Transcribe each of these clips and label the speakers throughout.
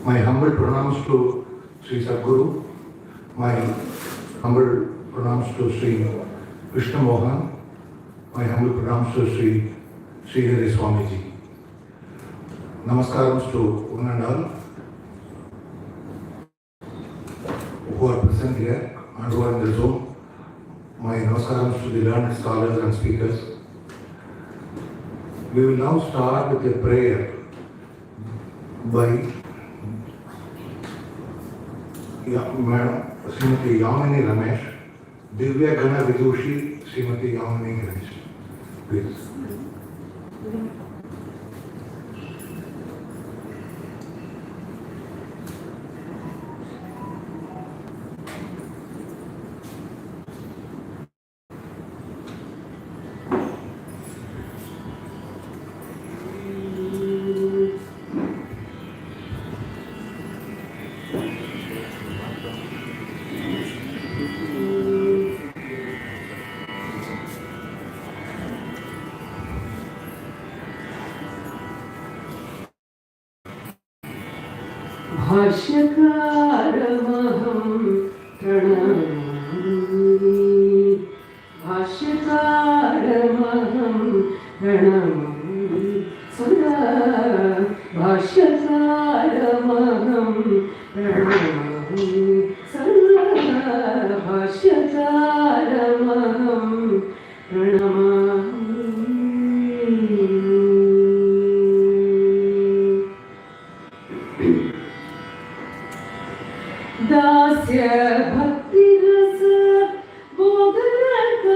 Speaker 1: My humble pronouns to Sri Sadguru, my humble pronouns to Sri Krishna Mohan, my humble pronouns to Sri Sridhari Swamiji. Namaskaram to one and all who are present here and who are in the Zoom. My namaskaram to the learned scholars and speakers. We will now start with a prayer by Madam Srimati Yamini Ramesh, Divya Gana Vidushi Srimati Yamini Ganesh. Please.
Speaker 2: भाष्यकारमहं प्रणमामि भाष्यकारमहं प्रणमामि सदा भाष्यकारमहं प्रणमामि सदा भाष्यकारमहं प्रणमामि दास्य भक्तिरस बोधनकरो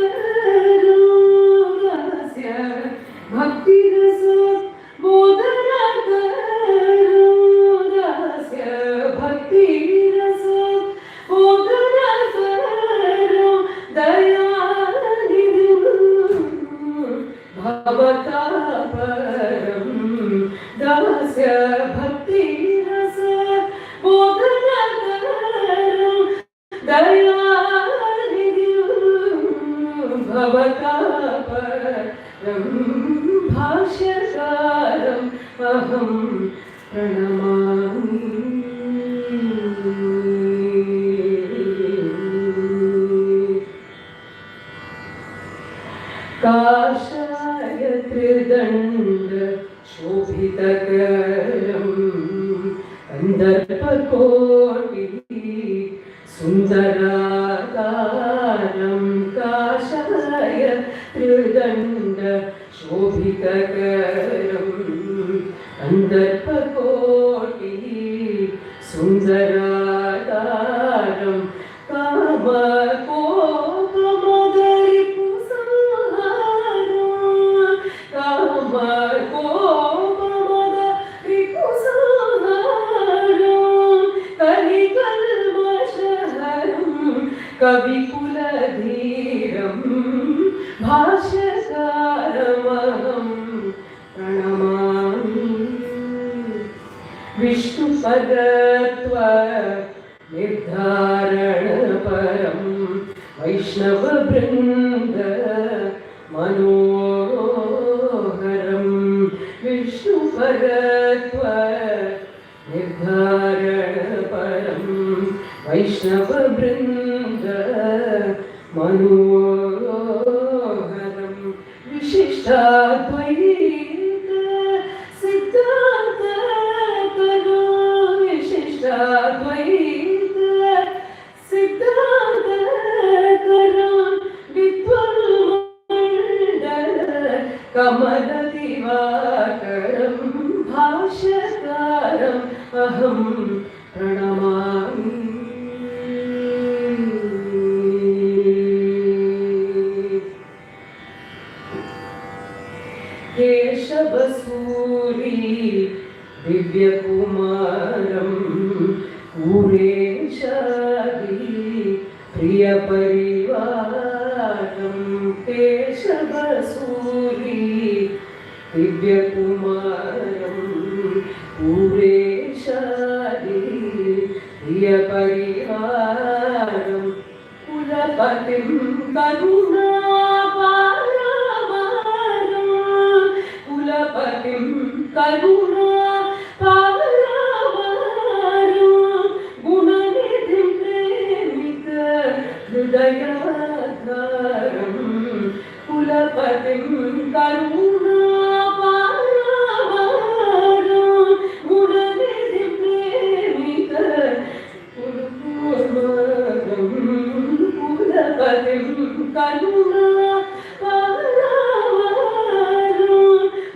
Speaker 2: दास्य भक्तिरस बोधनकरो दास्य भक्तिरस बोधनकरो दयानिधिं भवता परं दास्य भक्तिरस भवता परं भाष्यकारम् अहं प्रणमामि काषाय त्रिदण्ड शोभितकरम् कन्दर्पकोटि सुन्दराकारं काषाय त्रिदण्ड शोभितकरं कन्दर्पकोटि सुन्दराकारं कामकोपमदरिपुसंहारं कामकोपमदरिपुसंहारं कलिकल्मषहरं कविकुलधीरं भाष्यकारमहं प्रणमामि विष्णुपदत्व निर्धारणपरं वैष्णववृन्द मनोहरं विष्णुपरत्व निर्धारणपरं वैष्णववृन्द मनोहरं विशिष्टाद्वैत सिद्धान्तकरो विशिष्टाद्वैत सिद्धान्तकरो विद्वन्मण्डल कमलदिवाकरं भाष्यकारम् अहं प्रणमामि। केशवसूरी दिव्यकुमारं पूरेशादि प्रियपरिवारं केशवसूरी दिव्यकुमारं पूरेशादि प्रियपरिवारं कुलपतिं करुणापारवारं कुलपतिं करुणापारवारं गुणनिधिं प्रेमिक हृदयाधारं कुलपतिं करुणापारवारं गुणनिधिं प्रेमिक कुलपतिं करुणापारवारं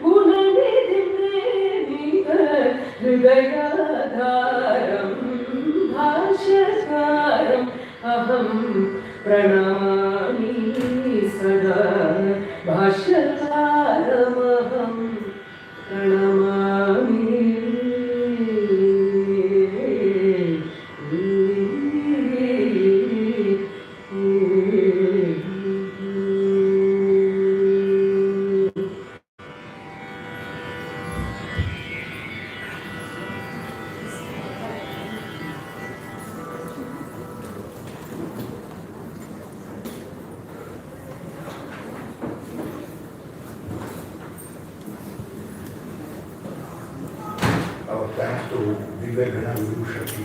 Speaker 2: गुणनिधिं प्रेमिक हृदयाधारं भाष्यकारम् अहं प्रणमामि सदा भाष्यकारमहं प्रणमामि।
Speaker 1: Our thanks to Divya Gana Guru Shakti,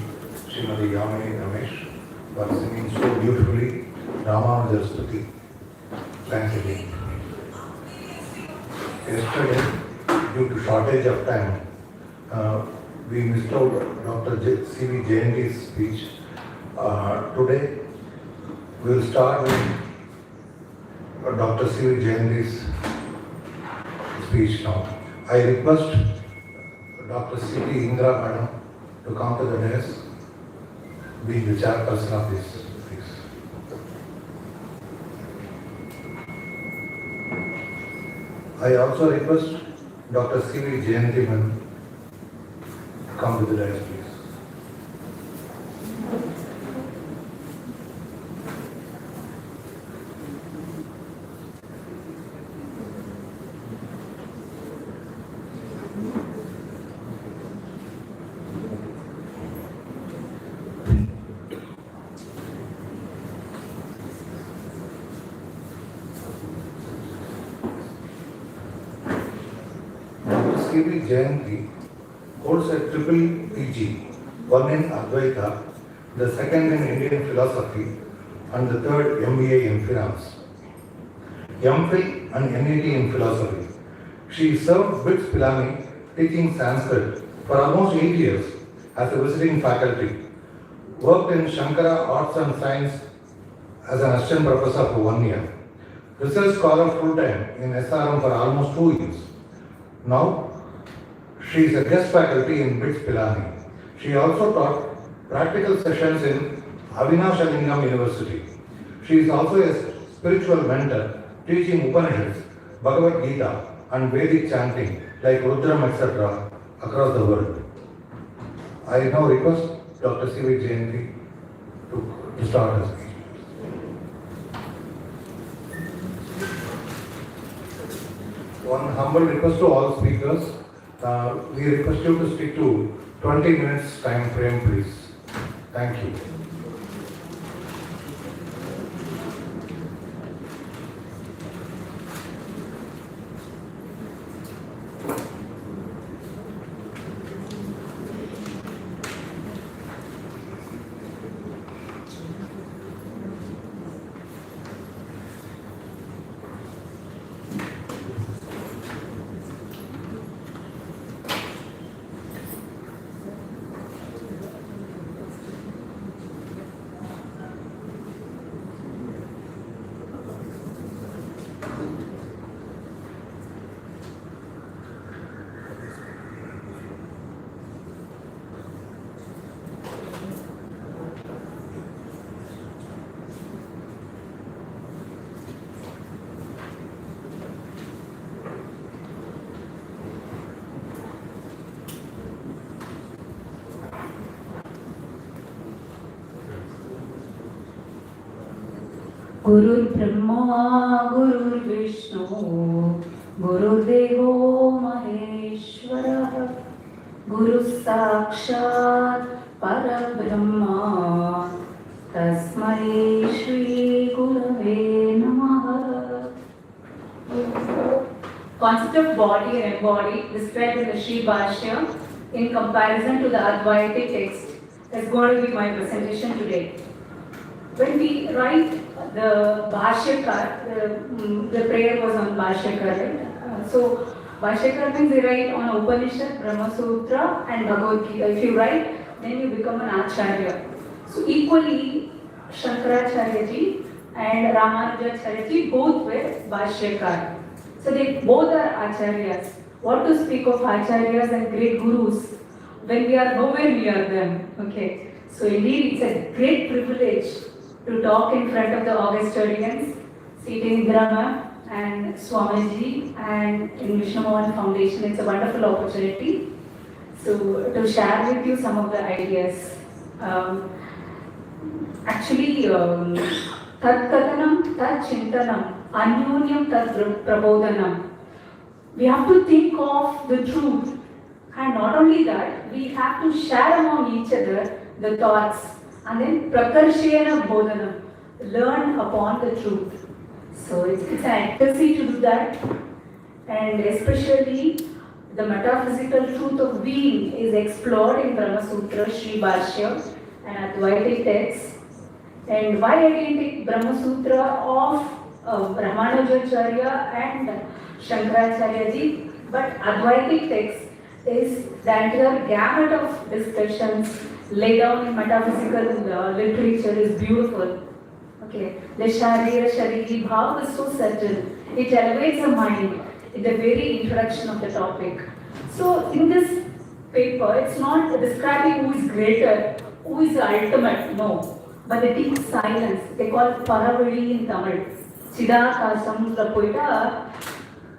Speaker 1: Srimati Yamini Ramesh, for singing so beautifully Ramanujar Stuti. Thanks again. Yesterday, due to shortage of time, we missed out Dr. C.V. Jayanti's speech. Today, we will start with Dr. C.V. Jayanti's speech now. I request Dr. C.P. Indra Madam to come to the dais, being the chairperson of this piece. I also request Dr. C.V. Jayanti Madam to come to the dais, please. C.V. Jayanti holds a triple PG, one in Advaita, the second in Indian philosophy, and the third MBA in finance. MPhil and NED in philosophy. She served BITS Pilani teaching Sanskrit for almost 8 years as a visiting faculty, worked in Shankara Arts and Science as an assistant professor for 1 year, research scholar full-time in SRM for almost 2 years. Now, she is a guest faculty in BITS Pilani. She also taught practical sessions in Avinashalingam University. She is also a spiritual mentor, teaching Upanishads, Bhagavad Gita, and Vedic chanting like Rudram, etc. across the world. I now request Dr. C.V. Jayanti to start her speech. One humble request to all speakers. We request you to stick to 20 minutes time frame, please. Thank you.
Speaker 2: गुरुर्ब्रह्मा गुरुर्विष्णु गुरुर्देवो महेश्वरः गुरुः साक्षात् परब्रह्मा तस्मै श्री गुरवे नमः. Concept of body and embody described in the Sri Bhashya in comparison to the Advaita text is going to be my presentation today. When we write the Bhashyakar, the prayer was on Bhashyakar, right? So Bhashyakar means they write on Upanishad, Brahma Sutra and Bhagavad Gita. If you write, then you become an Acharya. So equally, Shankaracharya ji and Ramanujar ji both were Bhashyakar. So they both are Acharyas. What to speak of Acharyas and great Gurus when we are nowhere near them, okay? So indeed it's a great privilege to talk in front of the august audience, seating Brahma and Swamiji and in Vishnu Mohan Foundation. It's a wonderful opportunity to share with you some of the ideas. Tat Katanam, Tat Chintanam, Anyonyam Tat Prabodhanam. We have to think of the truth, and not only that, we have to share among each other the thoughts, and then Prakarshena Bodhanam, learn upon the truth. So it's an ecstasy to do that, and especially the metaphysical truth of being is explored in Brahma Sutra, Sri Bhashya, and Advaita texts. And why I didn't take Brahma Sutra of Ramanujar and Shankaracharya ji, but Advaitic text is the entire gamut of discussions laid down in metaphysical literature is beautiful. Okay, the Sharira Shariri Bhav is so subtle. It elevates the mind in the very introduction of the topic. So in this paper, it's not describing who is greater, who is the ultimate, no. But the deep silence, they call it Paravali in Tamil. Chidakasam Lapoita,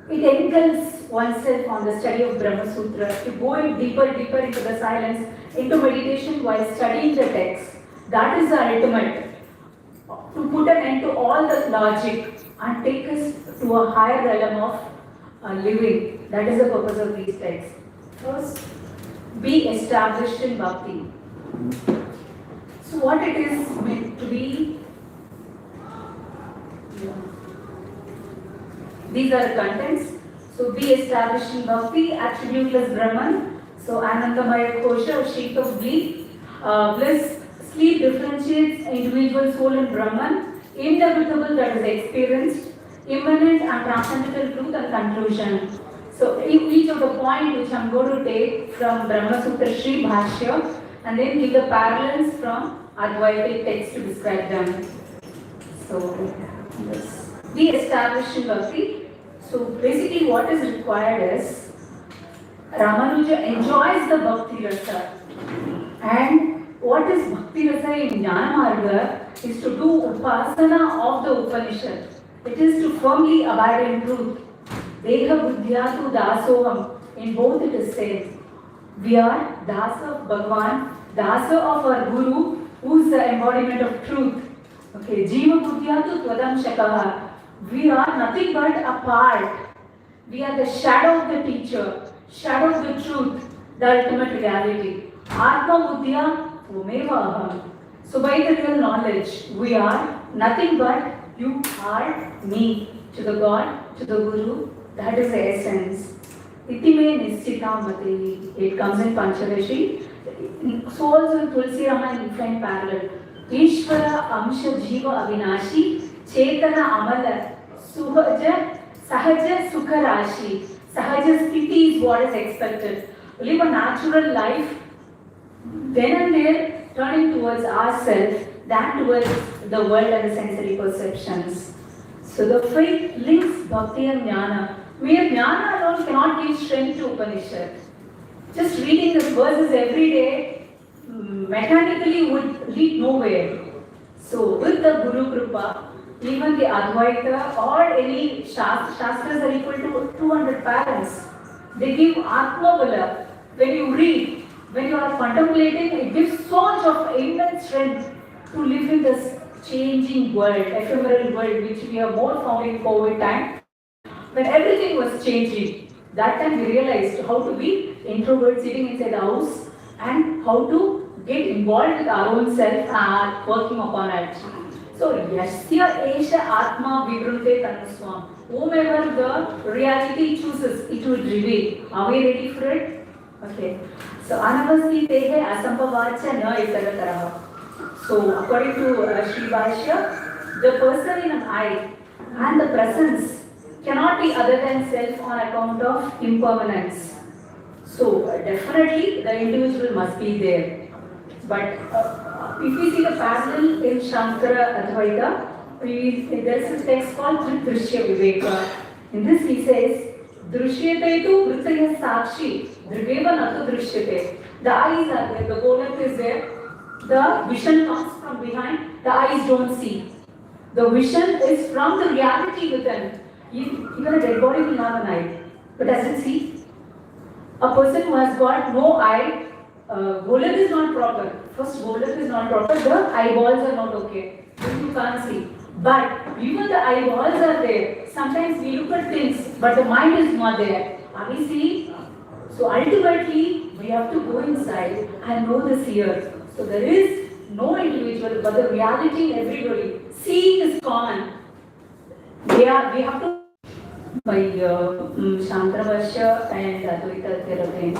Speaker 2: it engulfs oneself on the study of Brahma Sutra. To go in deeper into the silence, into meditation while studying the text. That is the ultimate. To put an end to all the logic and take us to a higher realm of living. That is the purpose of these texts. First, be established in bhakti. So what it is meant to be, these are the contents. So be established in bhakti, attributeless Brahman. So Anandamaya Kosha, sheath of bliss, sleep differentiates individual soul and Brahman, indubitable that is experienced, immanent and transcendental truth and conclusion. So each of the point which I am going to take from Brahma Sutra Sri Bhashya and then give the parallels from Advaita text to describe them. So yes. Be established in bhakti. So basically what is required is Ramanuja enjoys the bhakti rasa, and what is bhakti rasa in Jnana Marga is to do upasana of the Upanishad. It is to firmly abide in truth. Deha buddhyatu dasoham. In both it is said, we are dasa of Bhagavan, dasa of our Guru, who is the embodiment of truth. Okay, jiva buddhyatu twadam shakaha. We are nothing but a part. We are the shadow of the teacher, shadow of the truth, the ultimate reality. Atma buddhya tvameva aham. So by the real knowledge, we are nothing but you are me. To the God, to the Guru, that is the essence. Itime nischitam mate. It comes in Panchadashi. So also in Tulsi Rama in different parallel. Ishvara amsha jiva avinashi chetana amala suhaja sahaja sukha rashi. Sahaja sthiti is what is expected. Live a natural life, then and there turning towards ourselves than towards the world and the sensory perceptions. So the faith links bhakti and jnana. Mere jnana alone cannot give strength to Upanishad. Just reading the verses every day mechanically would lead nowhere. So with the Guru Kripa, even the Advaita or any Shastras are equal to 200 parents. They give Atma Bala. When you read, when you are contemplating, it gives so much of immense strength to live in this changing world, ephemeral world, which we have more found in COVID time, when everything was changing, that time we realized how to be introvert sitting inside the house and how to get involved with our own self and working upon it. So, Yasya Esha Atma Vivrute Tanuswam. Whomever the reality chooses, it will reveal. Are we ready for it? Okay. So, Anavasti Tehe Asambhavacha Na Itarataraha. So, according to Sri Bhashya, the person in an eye and the presence cannot be other than self on account of impermanence. So, definitely the individual must be there. But if we see the parallel in Shankara Advaita, there is a text called Drishya Viveka. In this he says, Drishyate tu Vritaya Sakshi, Driveva Natu Drishyate. The eyes are there, the golem is there, the vision comes from behind, the eyes don't see. The vision is from the reality within. Even a dead body will have an eye, but does it see? A person who has got no eye, golem is not proper. First, golem is not proper, the eyeballs are not okay. You can't see. But even the eyeballs are there. Sometimes we look at things, but the mind is not there. Are we seeing? So ultimately, we have to go inside and know the seer. So there is no individual, but the reality in everybody. Seeing is common. We have to by Shankravasya and Advaita Therapy.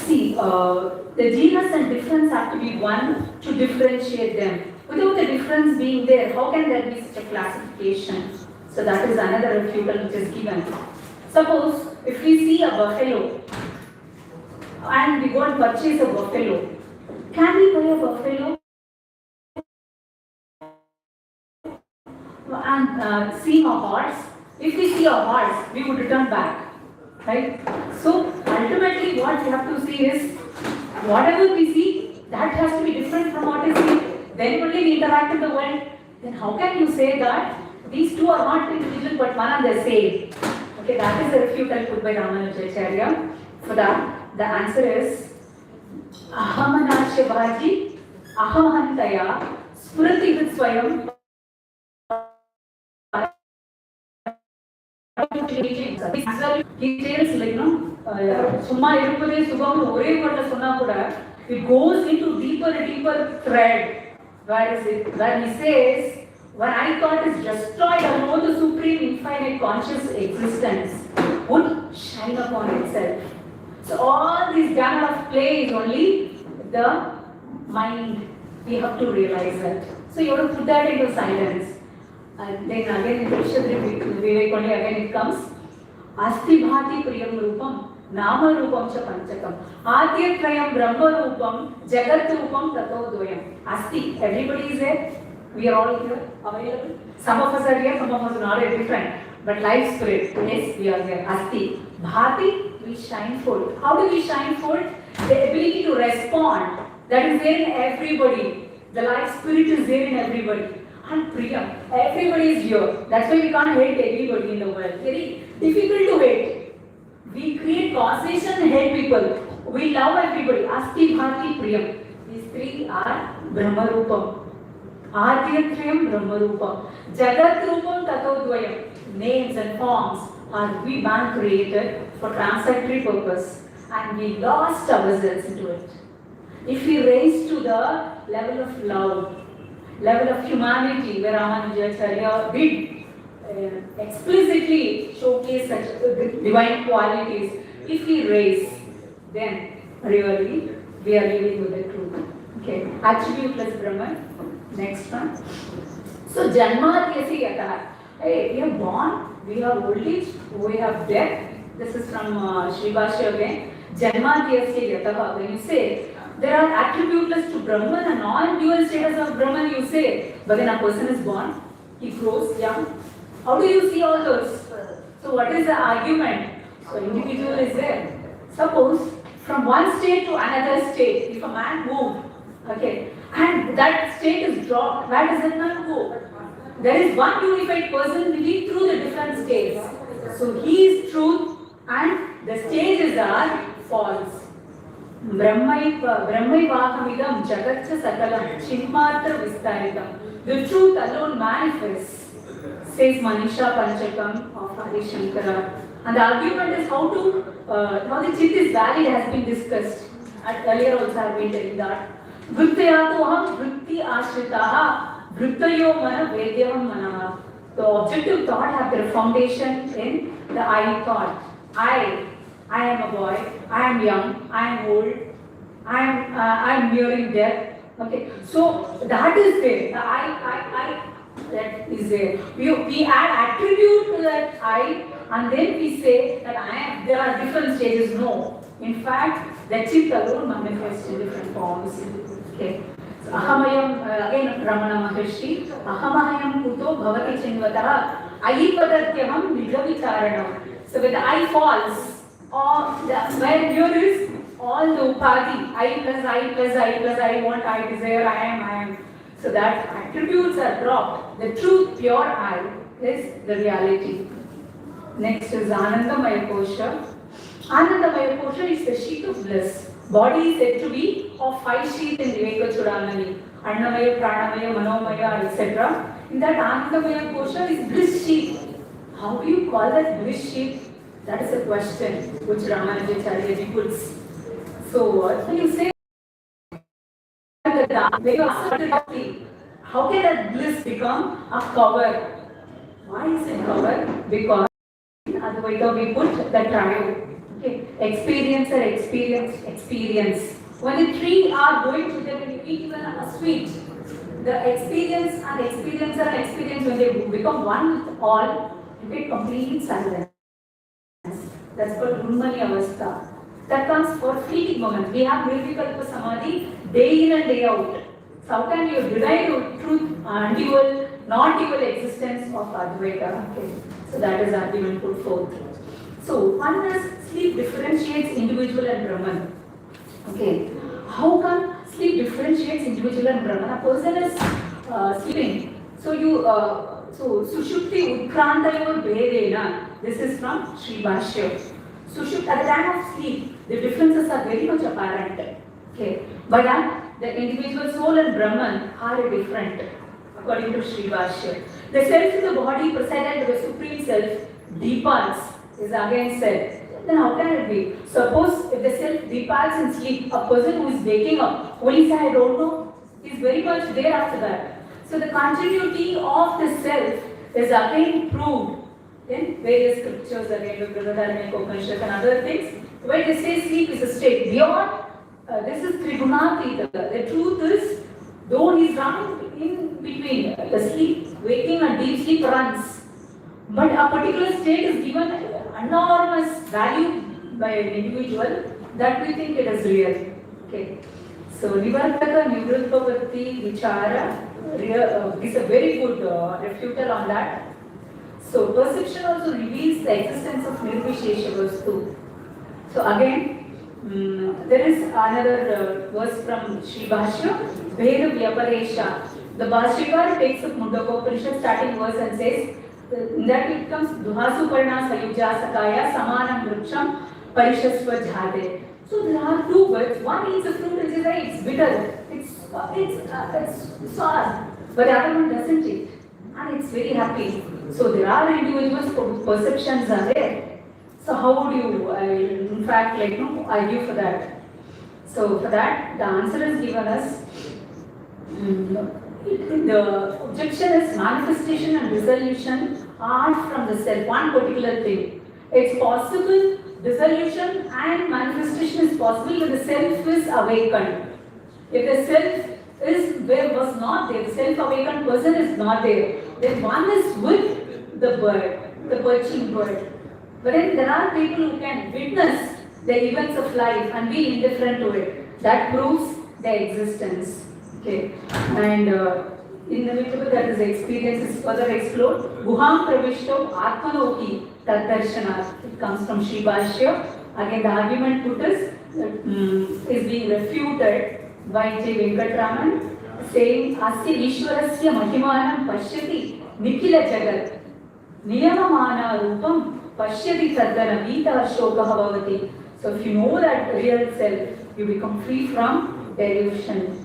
Speaker 2: See, the genus and difference have to be one to differentiate them. Without the difference being there, how can there be such a classification? So that is another refutal which is given. Suppose if we see a buffalo and we go and purchase a buffalo, can we buy a buffalo and see a horse? If we see a horse, we would return back. Right? So ultimately what we have to see is whatever we see, that has to be different from what is seen. Then only we interact in the world. Then how can you say that these two are not individual but one and the same? Okay, that is the refutal put by Ramanujar. For that, the answer is Ahamanasya Bhaji, Ahamahantaya, Spurati with Swayam. He tells like Summa Irupade Subam Ore Sunakura, it goes into deeper and deeper thread. Where is it? Where he says, when I thought is destroyed, alone the supreme infinite conscious existence would shine upon itself. So all this gamut of play is only the mind. We have to realize that. So you have to put that into silence. And then again in Vivek only again it comes. Asti bhati priyam rupam, nama rupam cha panchakam. Adyatrayam brahma rupam, jagat rupam tato dvayam. Asti, everybody is there. We are all here, available. Some of us are here, some of us are not different. But life spirit, yes, we are here. Asti. Bhati, we shine forth. How do we shine forth? The ability to respond. That is there in everybody. The life spirit is there in everybody. And Priyam, everybody is here. That's why we can't hate everybody in the world. Very difficult to hate. We create causation and hate people. We love everybody. Asti, Bhati, Priyam. These three are Brahma Rupam. Adyatrayam Brahma Rupam. Jagat Rupam Tato Dvayam. Names and forms are we man created for transitory purpose. And we lost ourselves into it. If we raise to the level of love, level of humanity, where Ramanujar did explicitly showcase such divine qualities, if we raise, then really we are living with the truth. Okay, attributeless Brahman. Next one. So Janma Yasi Yataha. Hey, we are born, we have old age, we have death. This is from Sri Bhashya again. Janma Yasi Yataha. When you say there are attributeless to Brahman and non-dual status of Brahman, you say, but then a person is born, he grows young. How do you see all those? So what is the argument? So individual is there. Suppose from one state to another state, if a man moves, okay, and that state is dropped, where does that man go? There is one unified person living through the different states. So he is truth and the stages are false. Brahmaivaham jagatcha sakalam chinmatra vistaritam. The truth alone manifests, says Manisha Panchakam of Adi Shankara. And the argument is how the chit is valid has been discussed. At earlier also I have been telling that. Vrittayatoham vritti ashritaha vrittayo mana vedyam manaha. The objective thought have their foundation in the I thought. I am a boy, I am young, I am old, I am nearing death. Okay, so that is there. The I that is there. We add attribute to that I, and then we say that I am. There are different stages. No, in fact, the chit alone manifests in different forms. Okay. So, ahamayam again Ramana Maharshi. Ahamayam kuto bhavati chinvatah ayi padathyam nijavitaranam. So when the I falls, or where here is all the upadi, I plus I plus I plus I want, I desire, I am. So that attributes are dropped. The truth, pure I, is the reality. Next is Anandamaya Kosha. Anandamaya Kosha is the sheath of bliss. Body is said to be of 5 sheaths in Viveka Chudamani. Annamaya, Pranamaya, Manomaya, etc. In that Anandamaya Kosha is bliss sheath. How do you call that bliss sheath? That is a question which Ramanujar puts. So, when you say how can that bliss become a cover? Why is it cover? Because otherwise we put the trial. Okay. Experience. When the three are going together, when you eat even a sweet, the experience and experience when they become one with all, you get complete silence. That's called Brahmani Avastha. That comes for fleeting moments. We have Nirvikalpa Samadhi day in and day out. So how can you deny the truth, dual, non-dual existence of Advaita? Okay. So that is argument put forth. So one is sleep differentiates individual and Brahman. Okay. How come sleep differentiates individual and Brahman? A person is sleeping. So you Sushupti Utkrantaya Vedena. This is from Sri Bhashya. Sushupti, at the time of sleep, the differences are very much apparent. Okay. But the individual soul and Brahman are different, according to Sri Bhashya. The self in the body presided by the Supreme Self departs, is again said. Then how can it be? Suppose if the self departs in sleep, a person who is waking up, will he say, I don't know? He is very much there after that. So the continuity of the self is again proved in various scriptures, again with Brihadaranyaka Upanishad and other things, where they say sleep is a state. Beyond, this is Tribunatita. The truth is, though he is running in between, the sleep, waking and deep sleep runs. But a particular state is given enormous value by an individual that we think it is real. Okay. So, Nivartaka Nivrutpavatti Vichara is a very good refutal on that. So, perception also reveals the existence of Nirvishesha Vastu. So, again, there is another verse from Sri Bhashya, Veda Vyaparesha. The Bhashyakara takes up Mundakopanishad starting verse and says, that it comes Duhasuparna Sayuja Sakaya Samanam Vruksham Parishasva Jhade. So there are two words. One eats a fruit and says, it's bitter, it's sour, but the other one doesn't eat, and it's very happy. So there are individuals whose perceptions are there. So how would you, in fact, argue for that? So for that, the answer is given us. The objection is manifestation and dissolution are from the self, one particular thing. It's possible, dissolution and manifestation is possible when the self is awakened. If the self was not there, the self-awakened person is not there, then one is with the bird, the perching bird. But then there are people who can witness the events of life and be indifferent to it. That proves their existence. Okay, and inevitable that is experience is further explored. Guham pravishto atmanoki tadarshana. It comes from Sri Bhashya. Again, the argument put is being refuted by J. Venkatraman, saying Asya Ishwarasya Mahimanam Pashyati Nikila Jagat Niyamamana Rupam Pashyati Tadana Vita Shoka Bhavati. So if you know that real self, you become free from delusion.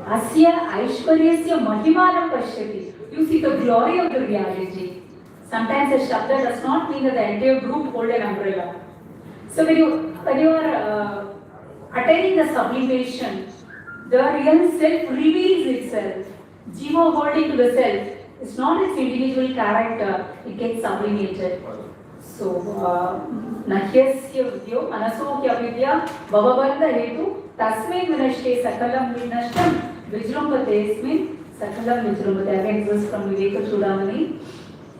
Speaker 2: Asya Aishwaryasya Mahimanam Pashyati. You see the glory of the reality. Sometimes a Shabda does not mean that the entire group hold an umbrella. So when you are attaining the sublimation, the real self reveals itself. Jiva holding to the self. It's not its individual character, it gets sublimated. So, Nahyasya Vidyo, Anasokya Vidya, Bhavabandha Hetu, Tasme Vinashte Sakalam Vinashtam, Vijrumpatesmin, Sakalam Vijrumpate. Again, this is from Viveka Chudamani.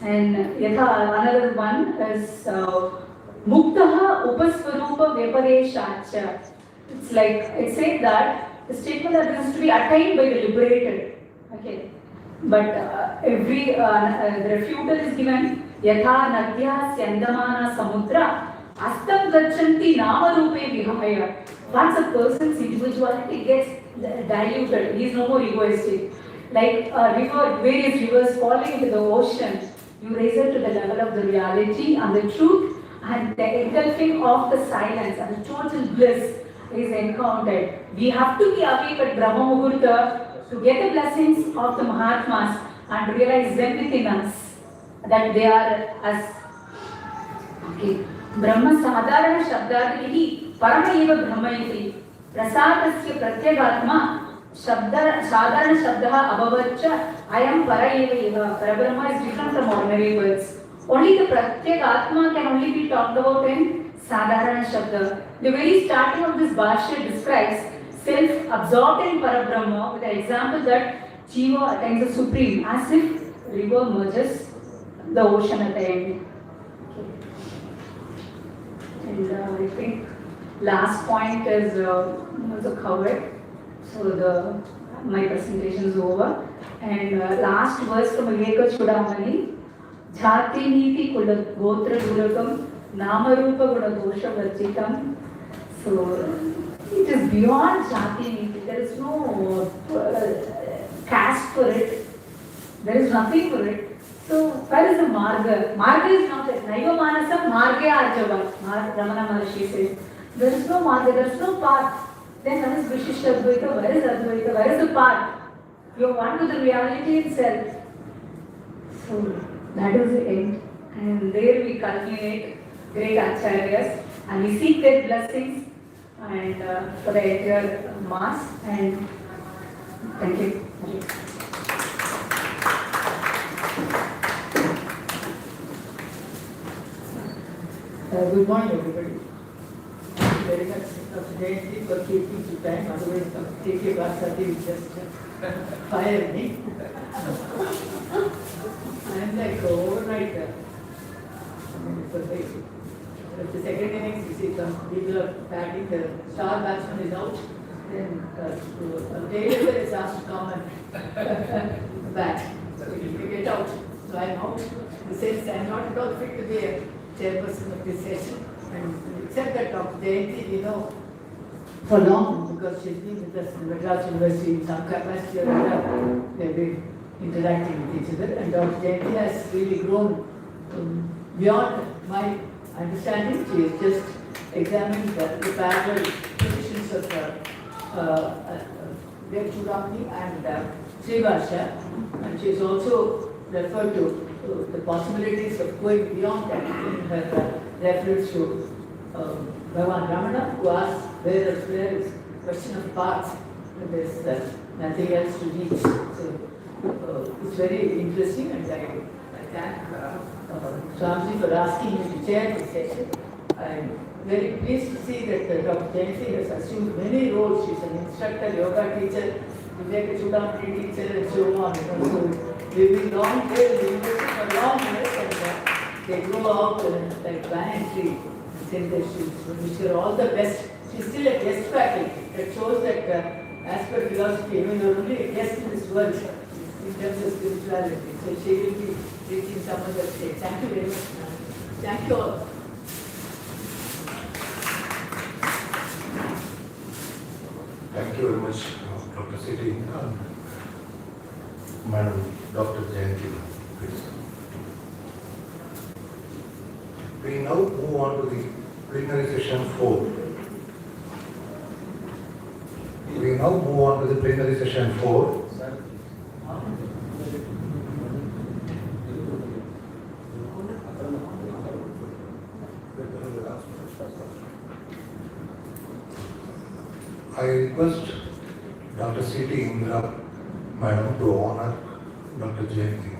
Speaker 2: And Yatha, another one is Muktaha Upasvarupa Vyapadeshacha. It's like, it said that the statement that is to be attained by the liberated. Okay. But every the refutal is given Yatha Nadya Syandamana Samudra Astam Gachanti Namarupe Vihaya. Once a person's individuality gets diluted, he is no more egoistic. Like a river, various rivers falling into the ocean, you raise it to the level of the reality and the truth, and the engulfing of the silence and the total bliss is encountered. We have to be awake at Brahma Muhurta to get the blessings of the Mahatmas and realize them within us that they are us. Okay. Brahma Sadharana Shabdadhi Parama Eva Brahmayati Prasadasya Pratyagatma Sadharana Shabdaha Abhavaccha I am Para Eva Eva. Parabrahma is different from ordinary words. Only the Pratyagatma can only be talked about in Sadharana Shabda. The very starting of this Bhashya describes self-absorbed in Parabrahma with the example that Jiva attains the supreme as if river merges the ocean at the end. Okay. And I think last point is also covered. So my presentation is over. And last verse from Viveka Chudamani, Jati Niti Kula Gotra Duragam Namarupa Guna Dosha Varjitam. So it is beyond Jati Niti. There is no caste for it. There is nothing for it. So where is the Marga? Marga is not there. Naiva Manasam Marga Arjava. Ramana Maharshi says. There is no Marga, there is no path. Then what is Vishishta Advaita? Where is Advaita? Where is the path? You are one with the reality itself. So that is the end. And there we culminate great acharyas and we seek their blessings and for the entire mass. And thank you.
Speaker 3: Good morning, everybody. Thank you very much, Dr. Jayanti, for keeping to time. Otherwise, take your class will just fire me. I am like overnight. The second innings, you see, some people are batting, the star batsman is out, then Taylor is asked to come and bat. So you get out. So I am out. In the sense, I am not at all fit to be a chairperson of this session. And except that Dr. Jayanti, you know, for long, because she's been with us in Madras University in some capacity or other, they've been interacting with each other. And Dr. Jayanti has really grown beyond my understanding. She has just examined the parallel positions of Dev Chudamani and Srivasha, and she has also referred to the possibilities of going beyond that in her reference to Bhagavan Ramana, who asks where is question of path, and there's nothing else to reach. So it's very interesting, and I thank Swamiji for asking me to chair this session. I'm very pleased to see that Dr. Jayanti has assumed many roles. She's an instructor, yoga teacher, Viveka Chudamani teacher, and so on. So we've been long there in the university for long years, and they grow out like banyan tree. And that we wish her all the best. She's still a guest faculty. That shows that as per philosophy, even you're only a guest in this world in terms of spirituality. So she will be reaching some other stage. Thank you very much. Thank you all.
Speaker 1: Thank you very much, Dr. Siti. Madam Dr. Jayanti, please. We now move on to the plenary session 4. We now move on to the plenary session 4. I request Dr. C.T. Indra, Madam, to honor Dr. Jayanti.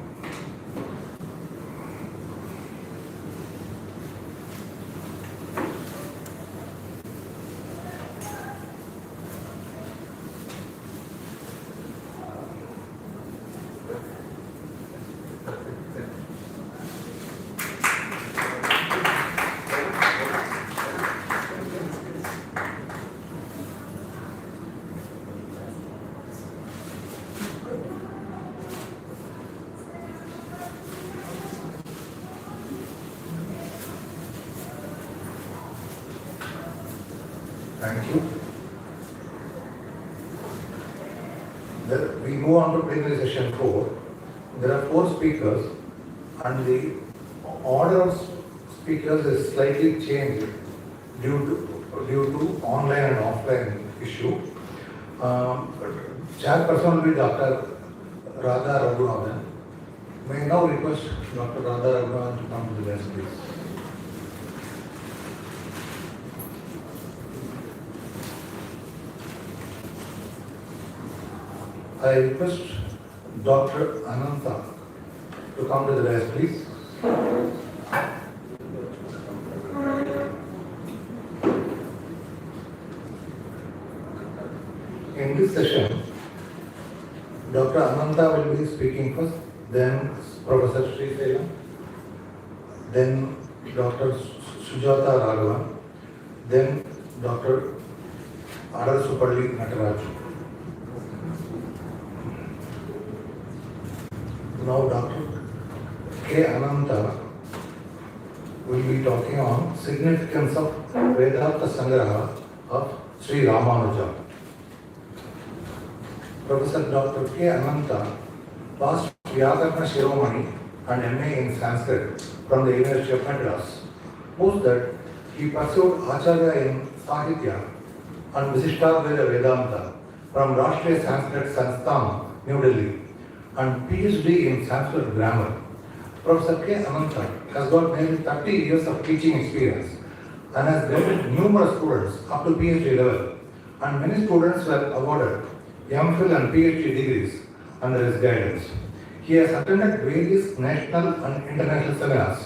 Speaker 1: Thank you. We move on to plenary session 4. There are 4 speakers and the order of speakers is slightly changed due to online and offline issue. Chairperson will be Dr. Radha Raghunathan. May I now request Dr. Radha Raghunathan to come to the desk, please. I request Dr. Ananta to come to the desk, please. In this session, Dr. Ananta will be speaking first, then Professor Sri Sailam, then Dr. Sujata Raghavan, then Dr. Adarasupalli Nataraj. Now Dr. K. Ananta will be talking on significance of Vedanta Sangraha of Sri Ramanujar. Professor Dr. K. Ananta passed Vyakarna Shiromani and MA in Sanskrit from the University of Madras. Post that, he pursued Acharya in Sahitya and Visishtadvaita Vedanta from Rashtriya Sanskrit Sansthan, New Delhi, and PhD in Sanskrit grammar. Professor K. Ananta has got nearly 30 years of teaching experience and has graded numerous students up to PhD level, and many students were awarded MPhil and PhD degrees under his guidance. He has attended various national and international seminars,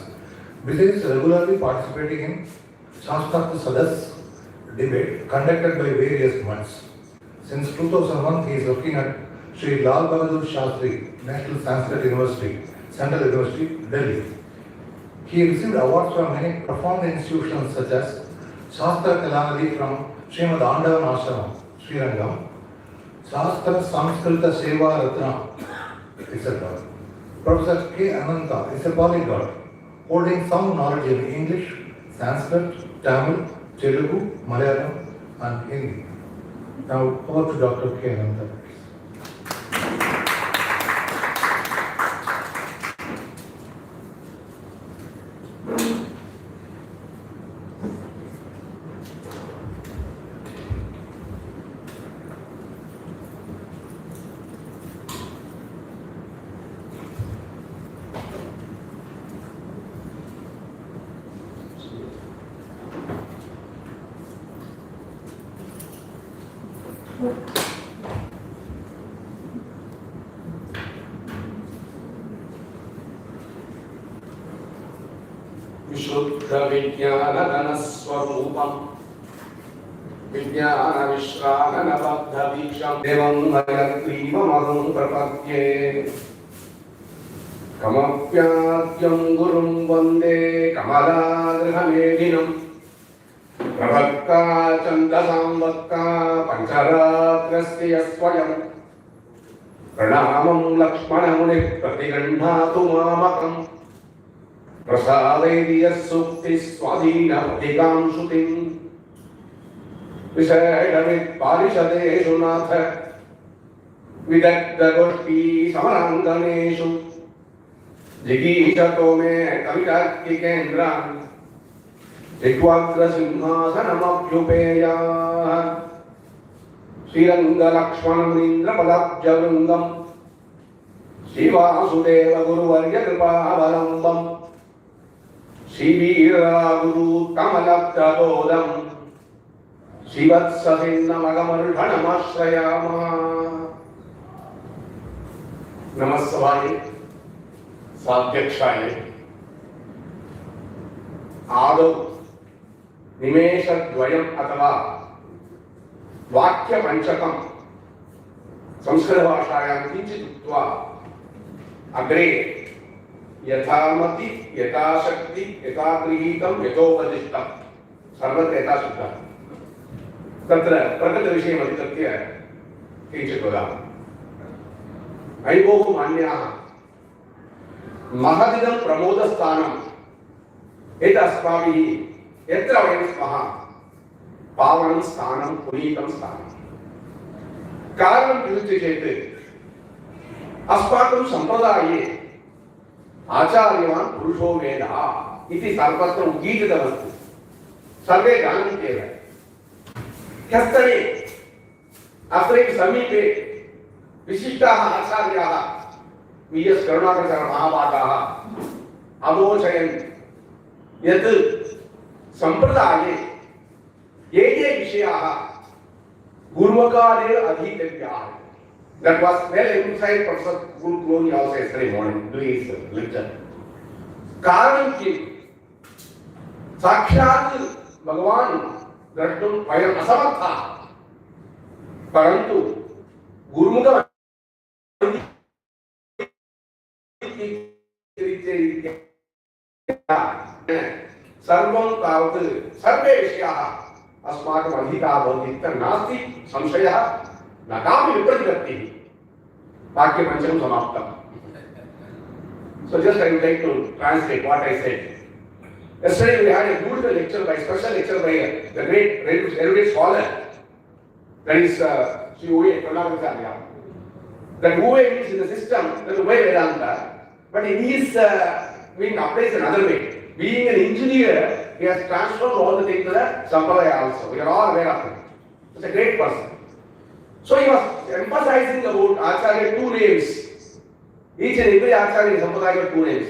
Speaker 1: besides regularly participating in Shastra Sadas debate conducted by various months. Since 2001, he is working at Sri Lal Bahadur Shastri National Sanskrit University, Central University, Delhi. He received awards from many profound institutions such as Shastra Kalanadi from Srimad Andavan Ashram, Srirangam, Shastra Samskrita Seva Ratna, etc. Professor K. Ananta is a polyglot, holding some knowledge in English, Sanskrit, Tamil, Telugu, Malayalam, and Hindi. Now over to Dr. K. Ananta.
Speaker 4: विशुद्धविज्ञानघनस्वरूपम् विज्ञानविश्राननबद्धदीक्षम् देवं हयग्रीवमहं प्रपद्ये कमप्याद्यं गुरुं वन्दे कमलागृहमेधिनं प्रभक्का चन्दसांवक्का पञ्चरात्रस्य स्वयं प्रणामं लक्ष्मणमुनिः प्रतिगृह्णातु मामकम् प्रसादैर्यः सूक्तिः स्वाधीनपथिकां श्रुतिं विषयवित्पारिषदेषु नाथ विदग्धगोष्ठी समराङ्गनेषु जिगीषतो मे कवितार्किकेन्द्रान् जिह्वाग्रसिंहासनमभ्युपेयाः श्रीरङ्गलक्ष्मणमुनीन्द्रपदाब्जवृन्दम् श्रीवासुदेवगुरुवर्यकृपावलम्बम् श्रीवीरगुरुकमलप्रबोधम् श्रीवत्ससिन्नमगमर्षणमाश्रयामः। नमस्वाय साध्यक्षाय आदौ निमेषद्वयम् अथवा वाक्यपञ्चकं संस्कृतभाषायां किञ्चित् उक्त्वा अग्रे यथामति यथाशक्ति यथागृहीतं यथोपदिष्टं सर्वत्र यथाशक्तः तत्र प्रकृतविषयम् अधिकृत्य किञ्चित् वदामि। अयि भोः मान्याः, महदिदं प्रमोदस्थानम् एतत् अस्माभिः यत्र वयं स्मः पावनं स्थानं पुनीतं स्थानं। कारणं किमिति चेत् अस्माकं सम्प्रदाये आचार्यवान् पुरुषो वेदः इति सर्वत्र उद्गीटितमस्ति, सर्वे जानन्ति एव। ह्यस्तने अत्रैव समीपे विशिष्टाः आचार्याः वी.एस्. करुणाकरमहाभागाः अवोचयन् यत् सम्प्रदाये ये विषयाः गुरुमुखादेव अधीतव्याः। That was well emphasized Professor Guru also yesterday morning during his lecture. कारणं किं? साक्षात् भगवान् द्रष्टुं वयम् असमर्थाः, परन्तु गुरुमुखम् सर्वं तावत् सर्वे विषयाः अस्माकम् अधिकाः भवन्ति इत्यत्र नास्ति संशयः, न कापि विप्रतिपत्तिः। वाक्यपञ्चकं समाप्तम्। So just I would like to translate what I said. Yesterday we had a beautiful lecture by special lecture by the great erudite scholar, that is Sri O.A. Ramanujar. That O.A. means in the system, that O.A. Vedanta, but in his being applies another way. Being an engineer, he has transformed all the things to the Sampradaya also. We are all aware of him. He's a great person. So he was emphasizing about Acharya two names. Each and every Acharya in Sampradaya got two names.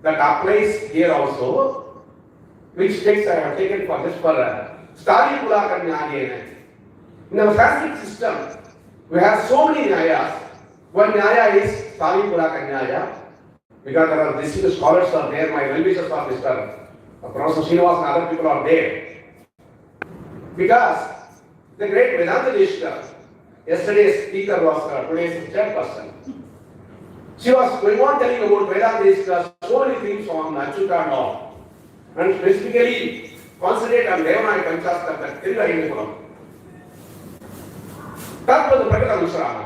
Speaker 4: That applies here also, which text I have taken for this for Stari Pulaka Nyayena. In our Sanskrit system, we have so many Nyayas. One Nyaya is Stari Pulaka Nyaya, because there are distinguished scholars are there. My well-wishers are Mr. Professor Srinivas and other people are there. Because the great Vedanta Deshika, yesterday's speaker was today's chairperson. She was going on telling about Vedanta Deshika, so many things on Achyuta law, and specifically concentrate on Devanaya Panchastra, that Tiruva Hindupuram. That was the Prakata Vishrama.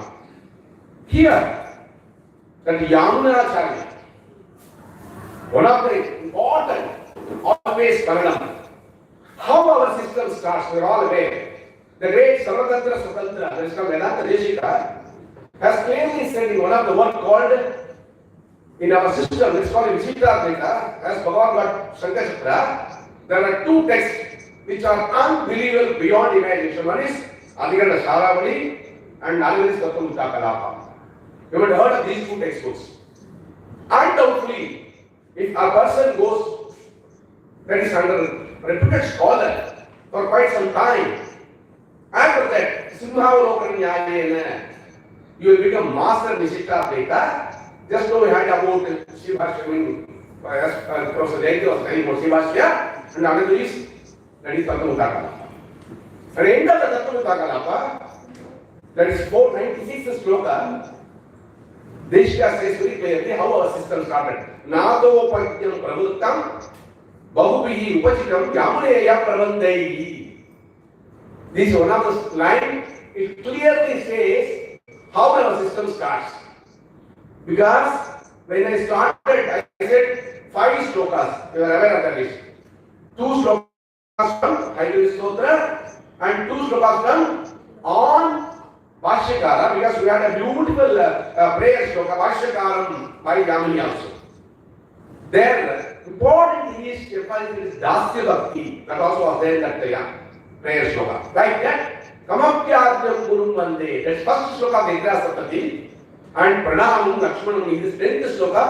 Speaker 4: Here, that Yamunacharya, one of the important, always Karanam. How our system starts, we are all aware. The great Sarvatantra Swatantra, that is called Vedanta Deshika, has clearly said in one of the work called, in our system, it's called Vishishtadvaita, as Bhagavan got Shankachakra, there are two texts which are unbelievable beyond imagination. One is Adhikanda Sharavali and another is Tattva Kalapa. You might have heard of these two textbooks. Undoubtedly, if a person goes, that is under reputed scholar for quite some time, after that, Simhavalokan Nyayena, you will become master Vishishtadvaita. Just now we had about Shivashya, Professor Jayanti was telling about Shivashya, and another is, that is Tattva Kalapa. At the end of the Tattva Kalapa, that is 496 sloka, Deshika says very clearly how our system started. Nadopatyam pravuttam bahubihi upachitam yamuneya pravandaihi. This is one of the lines. It clearly says how our system starts. Because when I started, I said 5 slokas. You are aware of that list. 2 slokas from Haidu Stotra and 2 slokas from on Bhashyakara, because we had a beautiful prayer sloka, Bhashyakaram by Yamini also. Then, important is Dasya Bhakti, that also was there in that prayer sloka. Like that, Kamapyadyam Gurum Vande. That's first sloka of Vedra Saptati. And Pranamam Lakshmanam is the 10th sloka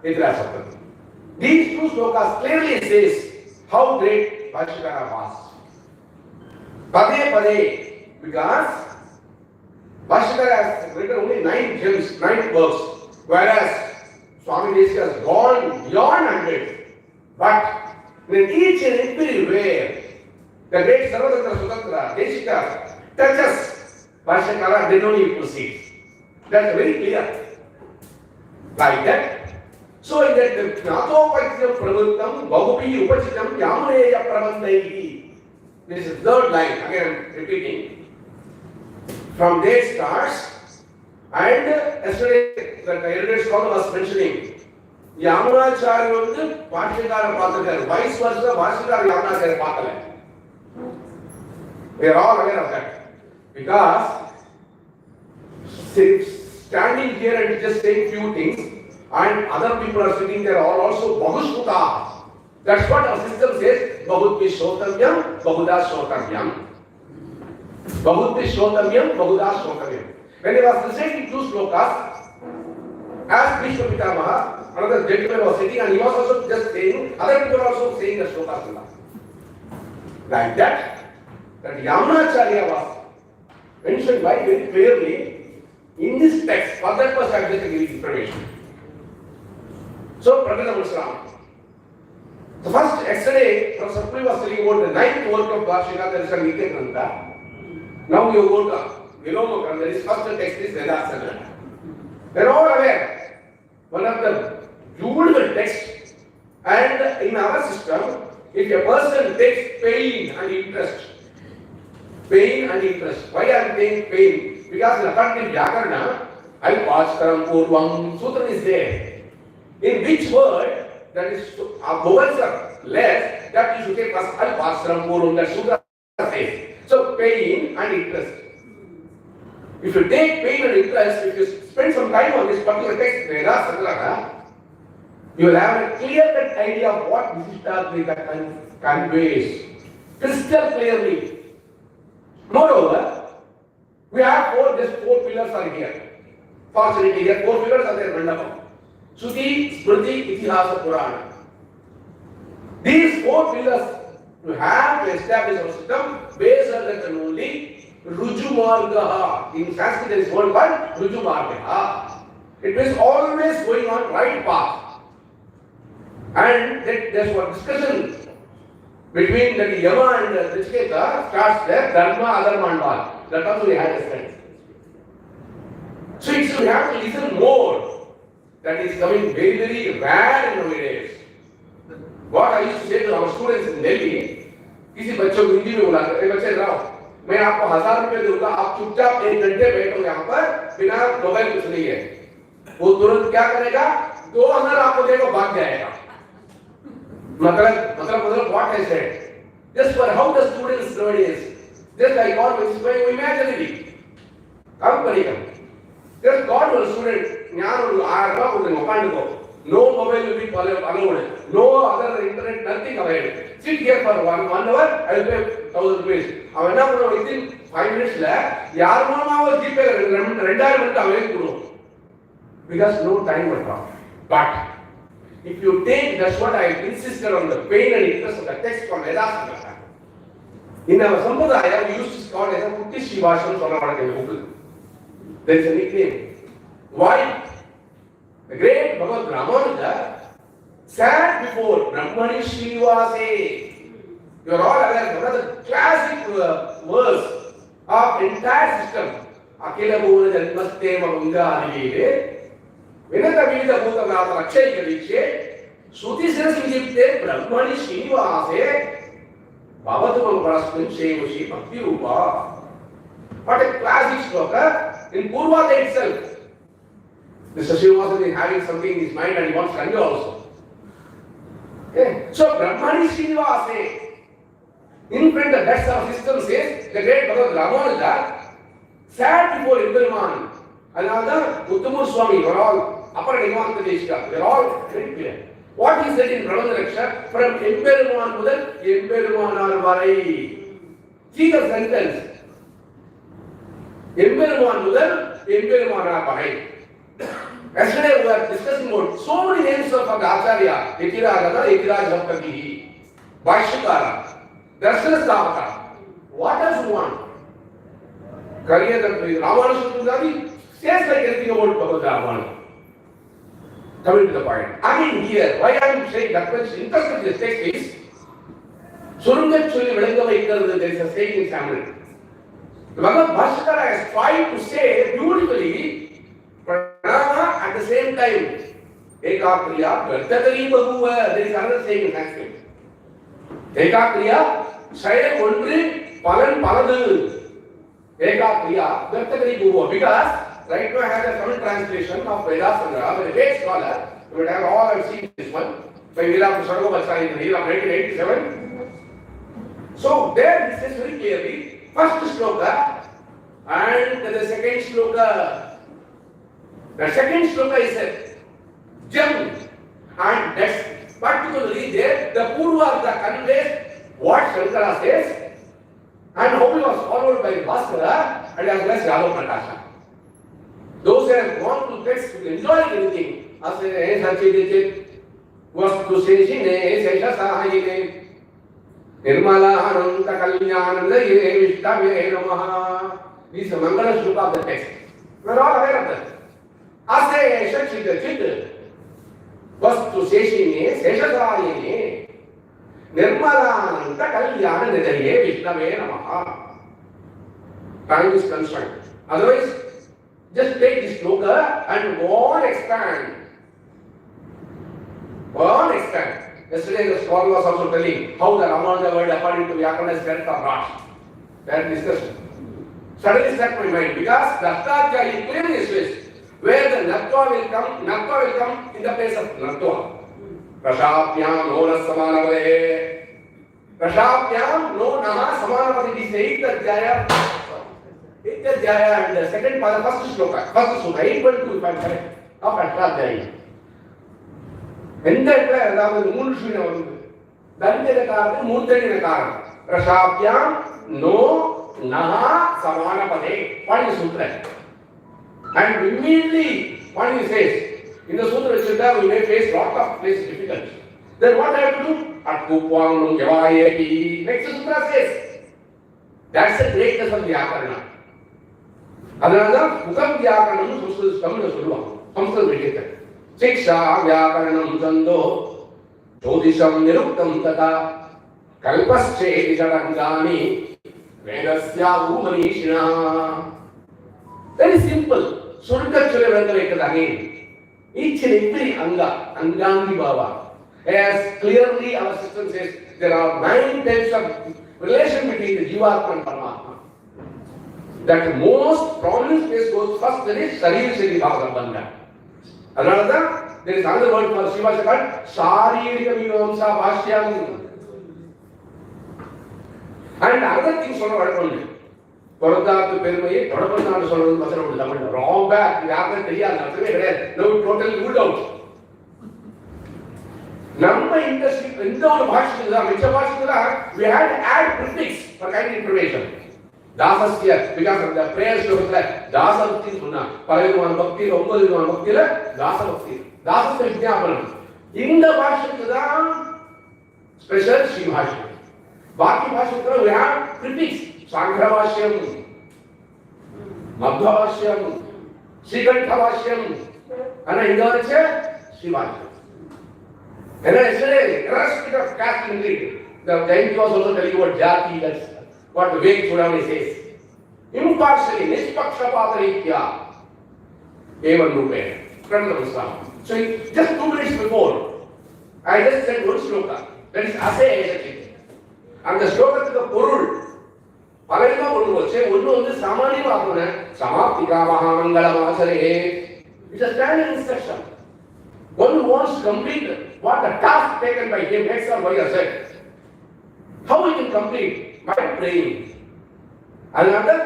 Speaker 4: Vedra Saptati. These two slokas clearly says how great Bhashyakara was. Pade Pade, because Bhashyakara has written only 9 gems, 9 works, whereas Swami Desika has gone beyond 100. But in each and everywhere, the great Sarvadatra Sutatra, Desika, touches Bhashyakara, then only you proceed. That's very clear. Like that. So in that Jnatopacham Pravuttam Bahupi Upachitam Yamuneya Pravandaihi. This is third line, again I am repeating. From there starts, and yesterday the elder scholar was mentioning, Yamunacharya வந்து பாஷ்யக்கார பார்த்திருக்காரு, vice versa பாஷ்யக்கார Yamunacharya பார்க்கல. We are all aware of that. Because standing here and just saying few things, and other people are sitting there all also Bahushuta. That's what our system says, Bahutvi Shotamyam, Bahuda Shotamyam. Bahutvi Shotamyam, Bahuda Shotamyam. When he was reciting 2 slokas, as Bhishma Pitamaha, another gentleman was sitting and he was also just saying, other people are also saying the slokas. Like that Yamunacharya was mentioned by very clearly in this text. For that was I just giving information. So, Pradana Musram. The first yesterday, Professor Sapri was telling about the 9th work of Bhashyakara, there is a Nitya Grantha. Now you go to Viloma Grantha, there is first text is Vedasana. They are all aware. One of the beautiful texts. And in our system, if a person takes pain and interest, why I am saying pain? Because in according to Vyakarana, Alpaskaram Purvam, Sutra is there. In which word that is vowels are less, that you should take first Alpaskaram Purvam, that Sutra says. So pain and interest. If you take pain and interest, if you spend some time on this particular text, Veda Sakalaka, you will have a clear-cut idea of what Vishishtadvaita conveys crystal clearly. Moreover, we have just 4 pillars are here. Fortunately, here 4 pillars are there. Mandapam, Shruti, Smriti, Itihasa, Purana. These 4 pillars you have to establish our system based on that only Ruju Margaha. In Sanskrit there is one word Ruju Margaha. It means always going on right path. And there's one discussion between the Yama and the Nachiketa starts there, Dharma, Adharma and all. That also we had discussed. So we have to listen more. That is coming very, very rare nowadays. What I used to say to our students in Delhi, किसी बच्चों को हिंदी में बुलाते हैं, बच्चे जाओ, मैं आपको 1000 रुपए दूंगा, आप चुपचाप 1 घंटे बैठो यहाँ पर बिना मोबाइल कुछ नहीं है. वो तुरंत क्या करेगा? 2000 आपको देगा, भाग जाएगा. मतलब what I said. Just for how the students nowadays, just like God is going imaginary. Come Parikam. Just God will student, Nyan will Araba, no mobile will be allowed, no other internet, nothing available. Sit here for 1 hour, I will pay 1000 rupees. Within 5 minutes, because no time at all. But if you take, that's what I insisted on the pain and interest of the text from Vedas. In our Sampradaya, we used to call it as a Putti Shivasham. There is a nickname. Why? The great Bhagavad Ramanujar sat before Brahmani Srinivase. You are all aware, one of the classic verse of entire system. Akela Bhuvana Janmaste Mavanga Adivide. Vinata Vida Bhuta Vrata Rakshay Kadiche. Shruti Siras Vijipte Brahmani Srinivase. Bhavatumam Parasmin Shemushi Bhakti Rupa. What a classic sloka in Purvata itself. Mr. Srinivasa is having something in his mind and he wants to convey also. Okay. So Brahmani Srinivase. In front of that our system says the great Bhagavad Ramanujar sat before Imperman. Another Uttamur Swami were all upper Himanta Deshika. They are all very clear. What he said in Brahmana Raksha, from Imperman Mudal, Impermanar Varai. See the sentence. எம்பெருமான் முதல் எம்பெருமானார் வரை. Yesterday we were discussing about so many names of Acharya, Ekiragana, Ekirajapati, Vaishikara, Darshanastavaka. What does you want? Career that Ramanujar says like anything about Bhagavad Ramayana. Coming to the point. Again here, why I am saying that much interest in this text is, Surungat Chuli Velanga Vaikar, there is a saying in Tamil. The Bhagavad Bhashikara has tried to say beautifully, Pranama at the same time, Ekakriya, Vartakari Bahuva, there is another saying in Sanskrit. Ekakriya, Shaya Kundri, Palan Paladu. Ekakriya, Vartakari Bahuva. Because right now I have a Tamil translation of Vedasandra, but a great scholar, you would have all have seen this one, by Veera Prasarga Bachcha in the year of 1987. So there it says very clearly, first shloka and the second shloka. The second shloka is a gem, and that's particularly there, the Purvarga conveys what Shankara says, and how it was followed by Bhaskara and as well as Yadav Prakasha. Those who have gone to text will enjoy anything. As a Sanchit was to say, Sesha Sahayine, Nirmala Ananta Kalyanam, Vishtave Namaha. These are Mangala Shloka of the text. We are all aware of that. Ase Shachit was to say, Sesha Sahayine, Nirmala Ananta Kalyanam, Vishtave Namaha. Time is constrained. Otherwise, just take this shloka and go on expand. Go on expand. Yesterday the scholar was also telling how the Ramanujar word according to Vyakarana is correct or not. That discussion. Suddenly struck my mind because the Attarya clearly says where the Natva will come in the place of Natva. Prashapyam no na samanavade. Prashapyam no naha samanavade. It is the 8th Adhyaya. And the second part, first shloka, 8.2 if I am correct, of Attarya. எந்த இடத்துல அதாவது மூணு சூன்யம் வருது, தரித்திர காரணம் மூர்த்தனின காரணம். பிரசாப்யாம் no நஹா சமானபதே. What is sutra? And immediately what he says in the sutra Chitta we may face lot of place difficulties. Then what I have to do? Atkupwangum yavayeti. Next sutra says that's the greatness of Vyakarana. அதனால்தான் முகம் வியாக்கரணம் தமிழ்ல சொல்லுவாங்க, சம்ஸ்கிருத விஷயத்தை. சிக்ஷா வியாக்கரணம் சந்தோ ஜோதிஷம் நிருக்தம் ததா கல்பஸ்சேதி ஷடங்கானி வேதஸ்யா ஊமனீஷிணா. Very simple. சுருக்கச் சொல்ல விளங்க வைக்கிறது again. Each and every anga, angangi bhava. As clearly our system says, there are 9 types of relation between the Jivatma and Paramatma. That most prominent place goes first, there is Sharir Shri Bhagavanda. Another, there is another word for Shiva called Sharirika Mimamsa Bhashyam. And another thing சொல்ற வழக்கம் பொருந்தாத்து பெருமையை தொடர்புனால சொல்றது மசரம் Tamil wrong back. யாருக்கும் தெரியாது, அர்த்தமே கிடையாது. No totally ruled out. நம்ம industry எந்த ஒரு பாஷைக்கு தான் மிச்ச பாஷைக்கு தான் we had to add prefix for kind of information. தாசஸ்ய because of the prayer ஸ்லோகத்துல தாசபக்தி சொன்னா பலவிதமான பக்தி 9 விதமான பக்தியில தாசபக்தி தாசஸ்ய விஞ்ஞாபனம். இந்த பாஷைக்கு தான் ஸ்பெஷல் ஸ்ரீ பாஷை. பாக்கி பாஷைக்கு we have prefix சாங்கிர பாஷ்யம், மத்வ பாஷ்யம், ஸ்ரீகண்ட பாஷ்யம். ஆனா இங்க வரைச்சே ஸ்ரீ பாஷ்யம். And yesterday, irrespective of caste and creed, the Jain was also telling you about jati, that's what the Vedic Chudamani says. Impartially, nispakshapataritya, evan rupe, pranam Islam. So just 2 minutes before, I just said one shloka, that is ase esachit. And the shloka to the porul, palavima porul vache, onnu vandu samaniyama aakuna, samaptika mahamangalam asare. It's a standard instruction. One who wants to complete what the task taken by him, X or Y or Z, how he can complete? By praying. Another,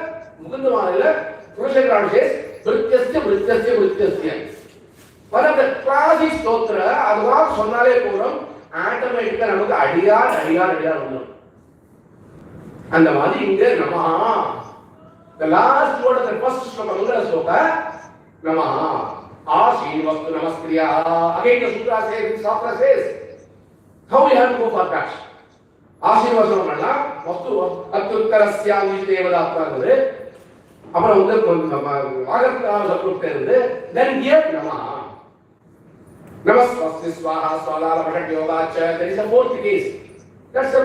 Speaker 4: Mukundamala, Prushagrad says, Vrityasya. One of the classic stotra, Advav Sonale Puram, automatically நமக்கு அடியார். And the Madi in there, Namaha. The last word of the first sloka, Mangala sloka, Namaha. Ashinvastu Namaskriya. Again the Sutra says, the Shastra says, how we have to go for that? Ashinvastu Namaskriya, Vastu Atyuttarasyam Devadatta. அப்புறம் வந்து then here Namaha. Namaste Swaha Swala Bhatat Yogacha. There is a fourth case. That's a